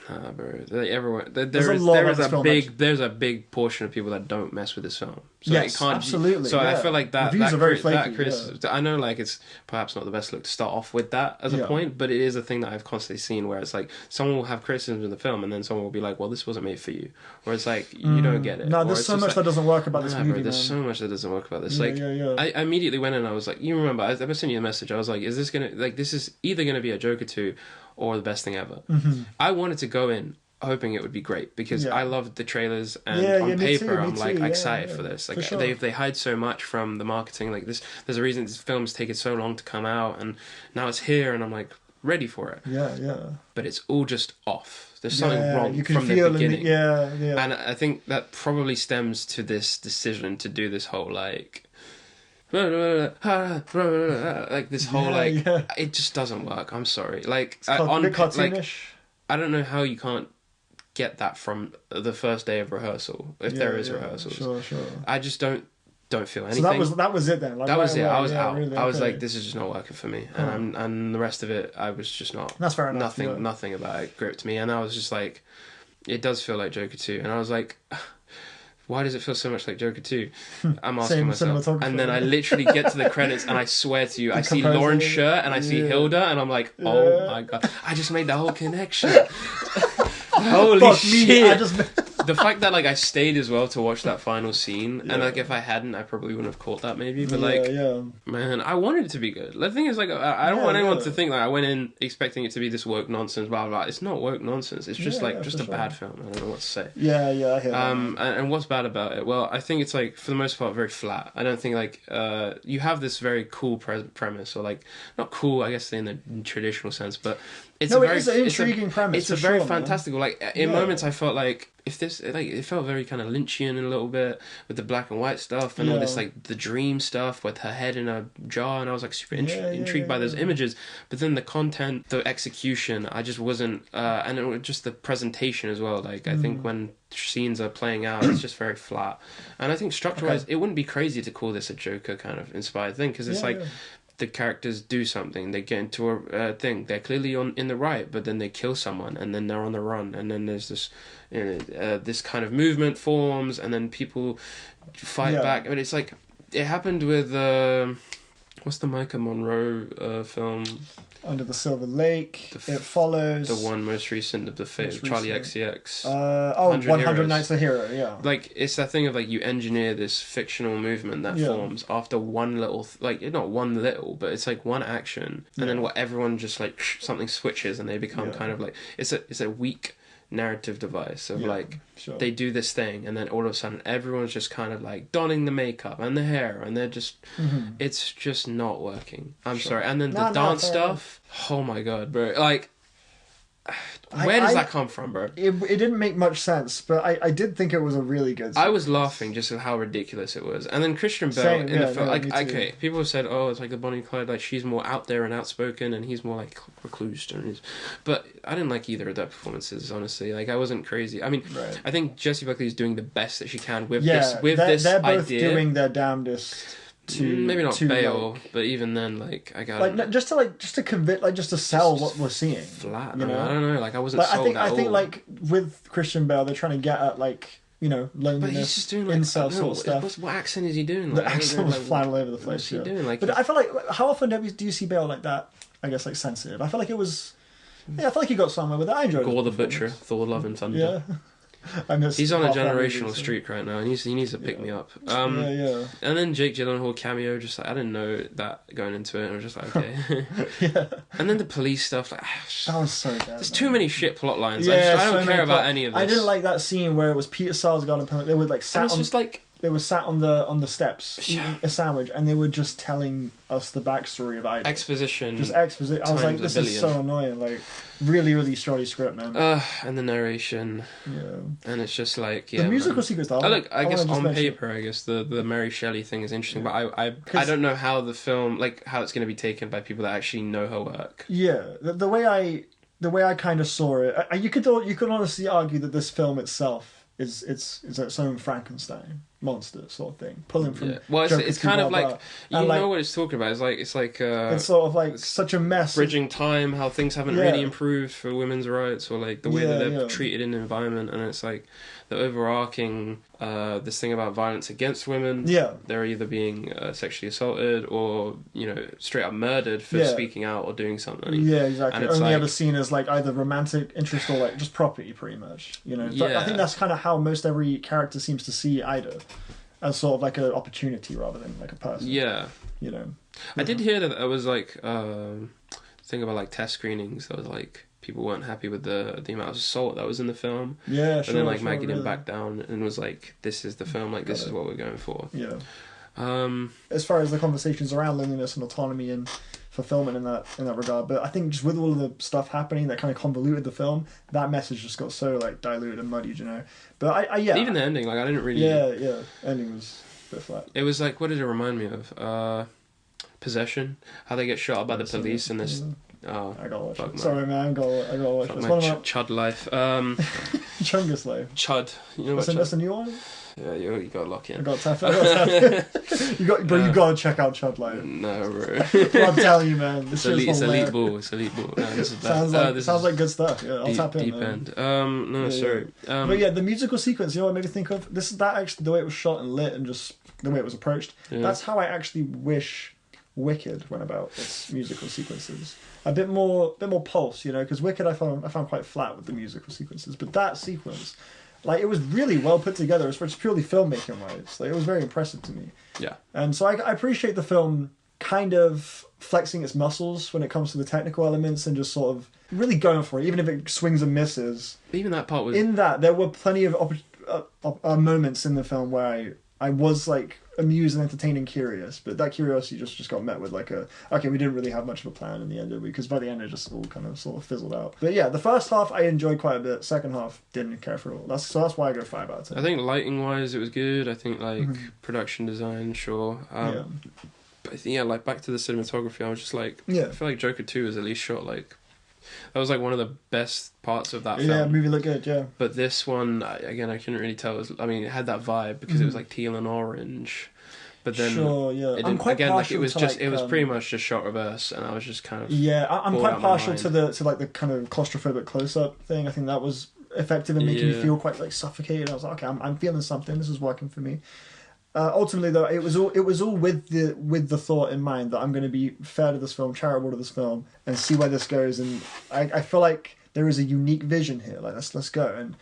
Nah, bro. Like, everyone... There's a big portion of people that don't mess with this film. So yes, it can't, absolutely. So yeah. I feel like that... Reviews are very flaky, that criticism... Yeah. I know, like, it's perhaps not the best look to start off with that as a point, but it is a thing that I've constantly seen where it's like, someone will have criticisms of the film, and then someone will be like, well, this wasn't made for you. Or it's like, you don't get it. No, there's so much that doesn't work about this movie, bro, there's so much that doesn't work about this. I immediately went in and I was like, you remember, I sent you a message, I was like, is this gonna... Like, this is either gonna be a Joker 2 or the best thing ever. Mm-hmm. I wanted to go in hoping it would be great, because I loved the trailers, and on paper I'm like excited for this. Like, sure. they hide so much from the marketing. Like, there's a reason this film's taken so long to come out, and now it's here, and I'm like ready for it. Yeah. But it's all just off. There's something wrong from the beginning. And I think that probably stems to this decision to do this whole like this whole it just doesn't work. I'm sorry. Like, it's a bit cartoonish. I don't know how you can't get that from the first day of rehearsal, if there is rehearsals. Sure. I just don't feel anything. So that was it then. Like, that was it. I was out. Really, I was like, this is just not working for me, and the rest of it, I was just not. That's fair enough. Nothing about it gripped me, and I was just like, it does feel like Joker 2, and I was like, why does it feel so much like Joker 2? I'm asking myself. And then I literally get to the credits, and I swear to you, I see Lauren's shirt, and I see Hilda, and I'm like, oh my god, I just made the whole connection. Holy shit! The fact that like I stayed as well to watch that final scene, and like if I hadn't, I probably wouldn't have caught that maybe. But man, I wanted it to be good. The thing is, like, I don't want anyone to think like I went in expecting it to be this woke nonsense, blah blah. It's not woke nonsense. It's just just a bad film. I don't know what to say. I hear that. And what's bad about it? Well, I think it's like for the most part very flat. I don't think like you have this very cool premise, or like not cool, I guess in the traditional sense, but. It's an intriguing premise. It's a very fantastical. Like in moments, I felt like if this, like, it felt very kind of Lynchian a little bit with the black and white stuff and all this, like, the dream stuff with her head in a jar, and I was, like, super intrigued by those images. But then the content, the execution, I just wasn't, and it was just the presentation as well. Like, I think when scenes are playing out, it's just very flat. And I think structure-wise, it wouldn't be crazy to call this a Joker kind of inspired thing, because it's the characters do something, they get into a thing, they're clearly in the right, but then they kill someone, and then they're on the run, and then there's this this kind of movement forms, and then people fight back. I mean, it's like, it happened with what's the Micah Monroe film? Under the Silver Lake. It follows the one most recent of the Charlie XCX. 100 Nights a Hero. Yeah. Like, it's that thing of, like, you engineer this fictional movement that forms after one little, like, not one little, but it's like one action, and then what everyone just, like, something switches, and they become kind of like, it's a weak narrative device of they do this thing, and then all of a sudden everyone's just kind of like donning the makeup and the hair, and they're just it's just not working. I'm sorry. And then the dance stuff, oh my god, bro, like, where does that come from, bro? It didn't make much sense, but I did think it was a really good I was laughing just at how ridiculous it was. And then Christian Bale in the film, like, okay, people have said, oh, it's like the Bonnie and Clyde, like, she's more out there and outspoken, and he's more, like, reclused. But I didn't like either of their performances, honestly. Like, I wasn't crazy. I mean, I think Jessie Buckley is doing the best that she can with this idea. They're both doing their damnedest. Maybe not Bale, like, but even then, like, I got like just to convince, like, just to sell what we're seeing. Flat, you know? I don't know. Like, I wasn't sold at all. I think like with Christian Bale, they're trying to get at, like, you know, loneliness, but he's just doing, like, incel sort of stuff. What accent is he doing? Like, the accent was flying all over the place. What's he doing? Like, but I feel like, how often do you see Bale like that? I guess, like, sensitive. I feel like it was. Yeah, I feel like he got somewhere with it. I enjoyed it. Gore the Butcher, Thor: Love and Thunder. Yeah. He's on a generational streak right now, and he needs to pick me up. And then Jake Gyllenhaal cameo, just like, I didn't know that going into it, and I was just like, okay. And then the police stuff, like, that was so bad. There's too many shit plot lines. I don't care about any of this. I didn't like that scene where it was Peter Sarsgaard and they were, like, they were sat on the steps eating a sandwich, and they were just telling us the backstory of Ida. Exposition. Just exposition. I was like, this is so annoying. Like, really, really shoddy script, man. And the narration. Yeah. And it's just like, the musical sequence. I guess on paper, I guess the Mary Shelley thing is interesting, but I don't know how the film, like, how it's going to be taken by people that actually know her work. Yeah, the way I kind of saw it, you could honestly argue that this film itself is its own Frankenstein monster sort of thing, pulling from. Yeah. Well, it's kind of like, you know what it's talking about. It's like it's sort of like such a mess. Bridging time, how things haven't really improved for women's rights, or like the way that they're treated in the environment, and it's like the overarching this thing about violence against women. Yeah, they're either being sexually assaulted or, you know, straight up murdered for speaking out or doing something. Yeah, exactly. And only ever seen as, like, either romantic interest or, like, just property, pretty much. You know, I think that's kind of how most every character seems to see Ida, as sort of like an opportunity rather than like a person. Yeah, you know. I did hear that there was like thing about like test screenings. That was like people weren't happy with the amount of assault that was in the film. Yeah, sure. And then like Maggie didn't back down and was like, "This is the film. Like this is what we're going for." Yeah. As far as the conversations around loneliness and autonomy and fulfillment in that regard, but I think just with all of the stuff happening that kind of convoluted the film, that message just got so like diluted and muddied, you know. But I even the ending, like I didn't really. Yeah, ending was a bit flat. It was like, what did it remind me of? Possession. How they get shot by the police and this. Oh, I gotta watch it. Sorry, man, I gotta watch it. My Chud life. Chungus life. Chud. You know what? That's a new one. Yeah, you gotta lock in. I got tap. You gotta check out Chud Life. No, bro. I'm telling you, man. It's elite ball. It's elite ball. No, this is bad. Sounds like good stuff. Yeah, I'll tap in. Deep end. No, sorry. But yeah, the musical sequence. You know what made me think of? Actually the way it was shot and lit and just the way it was approached. Yeah. That's how I actually wish Wicked went about its musical sequences. A bit more pulse, you know, because Wicked I found quite flat with the musical sequences, but that sequence. Like, it was really well put together. It's purely filmmaking wise. Like, it was very impressive to me. Yeah. And so I appreciate the film kind of flexing its muscles when it comes to the technical elements and just sort of really going for it, even if it swings and misses. Even that part was... In that, there were plenty of moments in the film where I was like amused and entertained and curious, but that curiosity just got met with like okay, we didn't really have much of a plan in the end, did we? Because by the end it just all kind of sort of fizzled out. But yeah, the first half I enjoyed quite a bit. Second half didn't care for it all. That's why I go 5 out of 10. I think lighting wise it was good. I think like production design, sure. Yeah. But I think, yeah, like back to the cinematography, I was just like, yeah. I feel like Joker 2 was at least shot like, that was like one of the best parts of that film. Yeah, movie looked good, yeah. But this one, again, I couldn't really tell. It had that vibe because it was like teal and orange. But then, sure, yeah. I'm quite again, like it was just, it was pretty much just shot reverse, and I was just kind of I'm quite partial to the kind of claustrophobic close up thing. I think that was effective in making me feel quite like suffocated. I was like, okay, I'm feeling something. This is working for me. Ultimately, though, it was all with the thought in mind that I'm going to be fair to this film, charitable to this film, and see where this goes. And I feel like there is a unique vision here. Like let's go. And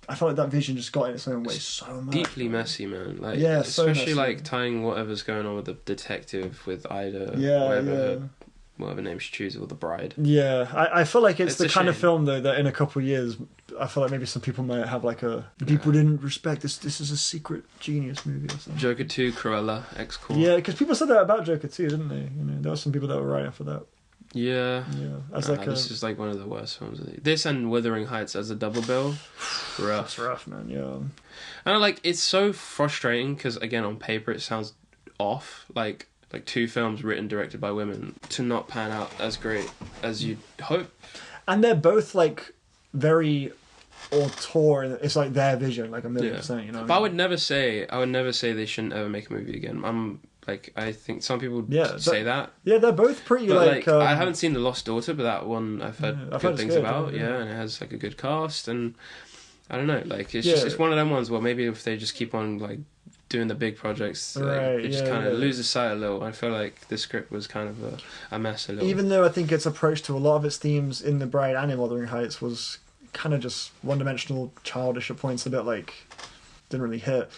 I felt like that vision just got in its own way so much. Deeply messy, man. Like especially like tying whatever's going on with the detective with Ida. Whatever name she chooses, or the bride. Yeah, I feel like it's the kind of film though that in a couple of years, I feel like maybe some people might have like people didn't respect this. This is a secret genius movie or something. Joker 2, Cruella, X-Core. Yeah, because people said that about Joker 2, didn't they? You know, there were some people that were writing for that. Yeah. As this is like one of the worst films. This and Wuthering Heights as a double bill. Rough. That's rough, man. Yeah. And like it's so frustrating because again on paper it sounds off. Like 2 films written directed by women to not pan out as great as you'd hope. And they're both like very auteur. It's like their vision, like 1,000,000%. You know. But I would never say they shouldn't ever make a movie again. I think some people say that. Yeah, they're both pretty like. I haven't seen The Lost Daughter, but that one I've heard good things about. Yeah, and it has like a good cast, and I don't know, like it's one of them ones where maybe if they just keep on like doing the big projects, it just kind of loses sight a little. I feel like the script was kind of a mess a little. Even though I think its approach to a lot of its themes in The Bride and in Wuthering Heights was kind of just one-dimensional, childish at points, a bit like didn't really hit.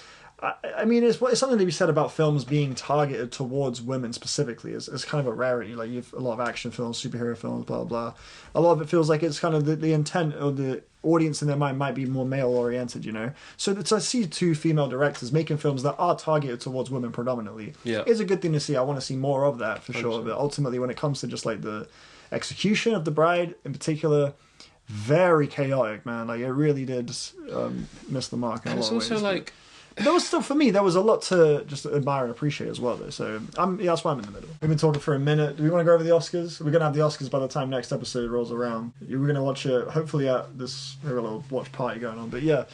I mean, it's something to be said about films being targeted towards women specifically. It's kind of a rarity. Like you've a lot of action films, superhero films, blah blah. A lot of it feels like it's kind of the intent or the audience in their mind might be more male oriented, you know. So to see 2 female directors making films that are targeted towards women predominantly is a good thing to see. I want to see more of that for 100%. Sure. But ultimately, when it comes to just like the execution of The Bride in particular, very chaotic, man. Like it really did miss the mark in a lot of ways. It's also like. There was still, for me, there was a lot to just admire and appreciate as well, though. So that's why I'm in the middle. We've been talking for a minute. Do we want to go over the Oscars? We're going to have the Oscars by the time next episode rolls around. We're going to watch it, hopefully at this, we've got a little watch party going on. But yeah,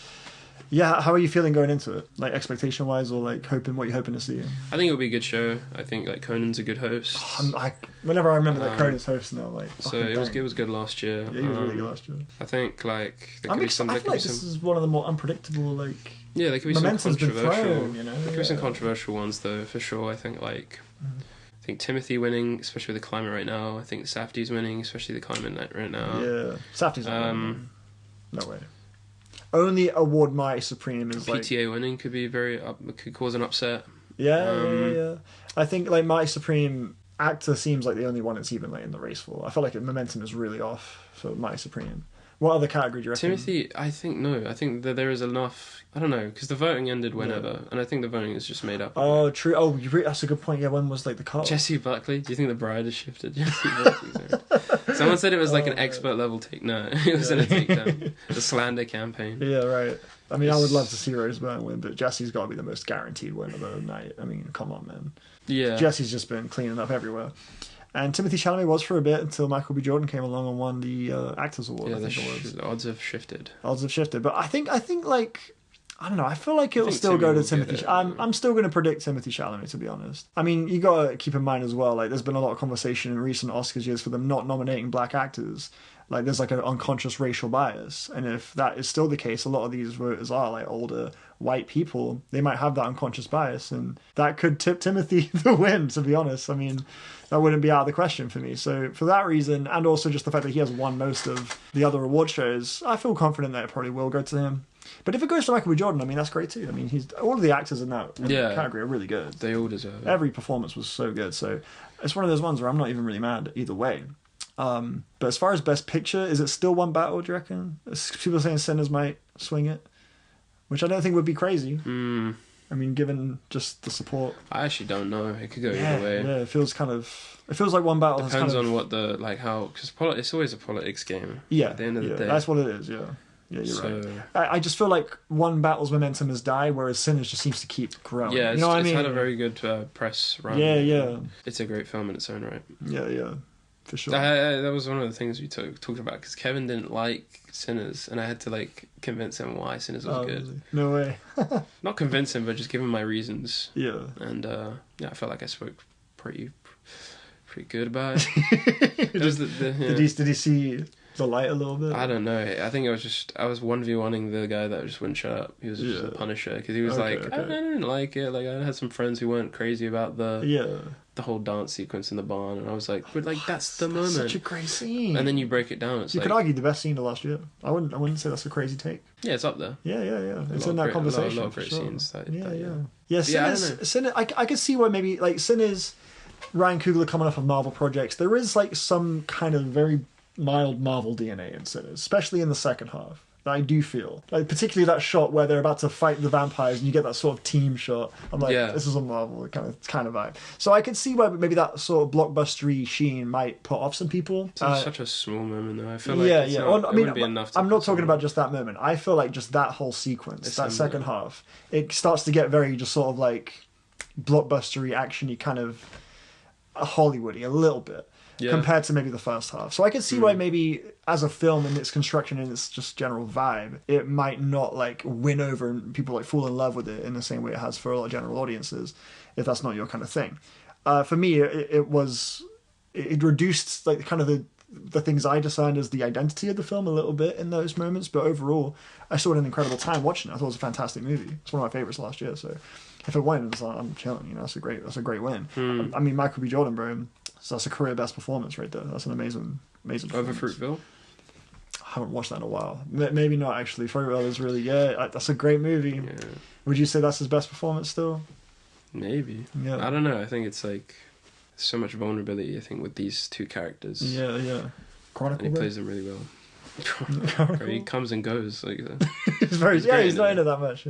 how are you feeling going into it? Like expectation-wise, or like what you're hoping to see? I think it'll be a good show. I think like Conan's a good host. Whenever I remember that Conan's hosting, I'm like, so it was good last year. Yeah, he was really good last year. I think like I feel like this is one of the more unpredictable like. Yeah, there could be some controversial. Thrown, you know? There could be some controversial ones though, for sure. I think I think Timothy winning, especially with the climate right now. I think Safdie's winning, especially the climate right now. Yeah, Safdie's winning. No way. Only award My Supreme is PTA winning could be could cause an upset. Yeah. I think like My Supreme actor seems like the only one that's even like in the race for. I feel like momentum is really off for My Supreme. What other category do you reckon? Timothy, I think no. I think that there is enough. I don't know, because the voting ended whenever, and I think the voting is just made up. Oh, true. Oh, that's a good point. Yeah, when was like the cut? Jesse Buckley. Do you think the Bride has shifted? Jesse Buckley. Someone said it was like an expert level take. No, it wasn't a takedown. The slander campaign. Yeah, right. I mean, I would love to see Rose Byrne win, but Jesse's got to be the most guaranteed win of the night. I mean, come on, man. Yeah. Jesse's just been cleaning up everywhere. And Timothy Chalamet was for a bit until Michael B. Jordan came along and won the Actors Award. Yeah, the odds have shifted. But I think like I don't know. I feel like it'll still go to Timothy. I'm still going to predict Timothy Chalamet, to be honest. I mean, you got to keep in mind as well. Like, there's been a lot of conversation in recent Oscars years for them not nominating black actors. Like, there's like an unconscious racial bias, and if that is still the case, a lot of these voters are like older white people. They might have that unconscious bias, and that could tip Timothy the win. To be honest, I mean, that wouldn't be out of the question for me. So for that reason, and also just the fact that he has won most of the other award shows, I feel confident that it probably will go to him. But if it goes to Michael B. Jordan, I mean, that's great too. I mean, all of the actors in that category are really good. They all deserve it. Every performance was so good. So it's one of those ones where I'm not even really mad either way. But as far as Best Picture, is it still one battle, do you reckon? People saying Sinners might swing it, which I don't think would be crazy. I mean, given just the support. I actually don't know. It could go either way. Yeah, it feels like one battle depends has kind on what the how because it's always a politics game. Yeah, at the end of the day, that's what it is. Yeah, you're right. I just feel like one battle's momentum has died, whereas Sinners just seems to keep growing. Yeah, you know what I mean? It's had a very good press run. Yeah. It's a great film in its own right. Yeah. For sure. That was one of the things we talked about because Kevin didn't like Sinners, and I had to like convince him why Sinners was good. No way. Not convince him, but just give him my reasons. Yeah. And I felt like I spoke pretty good about it. Did he see the light a little bit? I don't know. I think I was 1v1ing the guy that just wouldn't shut up. He was just a Punisher because he was I didn't like it. Like I had some friends who weren't crazy about the whole dance sequence in the barn, and I was like, but like that's the moment. Such a great scene. And then you break it down. You could argue the best scene of last year. I wouldn't say that's a crazy take. Yeah, it's up there. Yeah. It's in that conversation. A lot of great scenes. Yeah. Sinners. I could see why maybe like Sinners. Ryan Coogler coming off of Marvel projects. There is like some kind of very mild Marvel DNA in Sinners, especially in the second half. I do feel like particularly that shot where they're about to fight the vampires and you get that sort of team shot. I'm like, this is a Marvel kind of vibe. So I could see why maybe that sort of blockbustery sheen might put off some people. It's such a small moment though. I feel like it wouldn't be enough. I'm not talking about just that moment. I feel like just that whole sequence, that second half, it starts to get very just sort of like blockbustery, actiony kind of Hollywoody a little bit. Compared to maybe the first half. So I can see why maybe as a film and its construction and its just general vibe, it might not like win over and people like fall in love with it in the same way it has for a lot of general audiences, if that's not your kind of thing. For me, it reduced like kind of the things I discerned as the identity of the film a little bit in those moments, but overall, I saw it an incredible time watching it. I thought it was a fantastic movie. It's one of my favorites last year, so if it wins, I'm chilling, that's a great win. I mean, Michael B. Jordan, bro. So that's a career best performance right there. That's an amazing performance. Over Fruitvale? I haven't watched that in a while. Maybe not actually. Fruitvale is really that's a great movie. Yeah. Would you say that's his best performance still? Maybe. Yeah. I don't know. I think it's like so much vulnerability. I think with these two characters. Yeah. Chronicle. And he plays them really well. He comes and goes like that. He's not in it that much.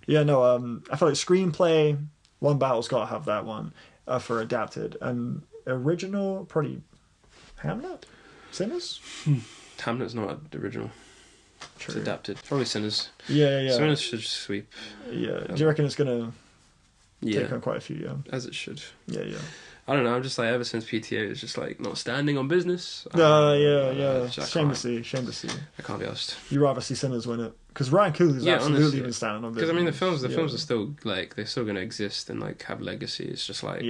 Yeah. No. I feel like screenplay. One battle's got to have that one for adapted and. Original, probably Hamlet? Sinners? Hamlet's not the original. True. It's adapted. Probably Sinners. Yeah. Sinners should sweep. Yeah. Do you reckon it's going to take on quite a few, As it should. Yeah. I don't know, I'm just like, ever since PTA, it's just like not standing on business. Yeah. Shame to see. I can't be asked. You'd rather see Sinners win it. Because Ryan Coogler's absolutely been standing on business. Because I mean, the films are still, like, they're still going to exist and, like, have legacy. It's just like...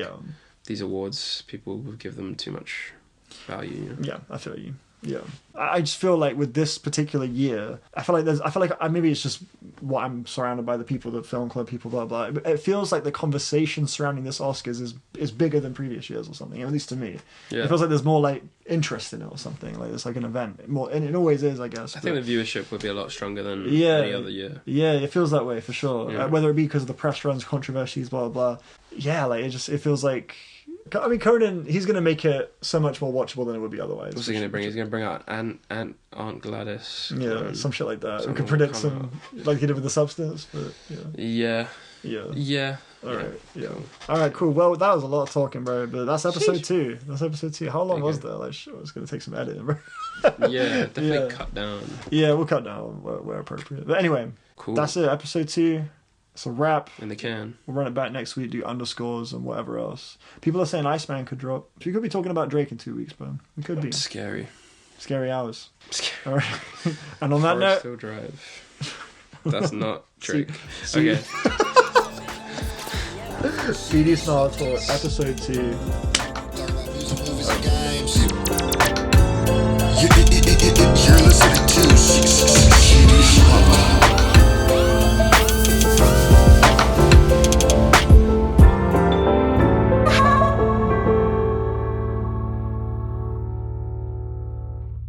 These awards, people will give them too much value. Yeah, I feel you. Yeah, I just feel like with this particular year, I feel like maybe it's just what I'm surrounded by, the people, the film club people, blah blah. It feels like the conversation surrounding this Oscars is bigger than previous years or something. At least to me, it feels like there's more like interest in it or something. Like it's like an event more, and it always is, I guess. I think the viewership would be a lot stronger than any other year. Yeah, it feels that way for sure. Yeah. Whether it be because of the press runs, controversies, blah blah. Yeah, like it feels like. I mean, Conan, he's going to make it so much more watchable than it would be otherwise. What's he going to bring? He's going to bring out Aunt Gladys. Yeah, some shit like that. We could predict some, like he did with The Substance. But yeah. All right. Yeah. All right, cool. Well, that was a lot of talking, bro. But that's episode 2. How long was that? Like, sure, it's going to take some editing, bro. Yeah, definitely cut down. Yeah, we'll cut down where appropriate. But anyway, cool. That's it. Episode 2. It's a wrap. In the can. We'll run it back next week, do underscores and whatever else. People are saying Iceman could drop. So we could be talking about Drake in 2 weeks, man. We could be. Scary. Scary hours. All right. And on that note... Still drive. That's not Drake. Okay. CD Snarl Talk, episode 2.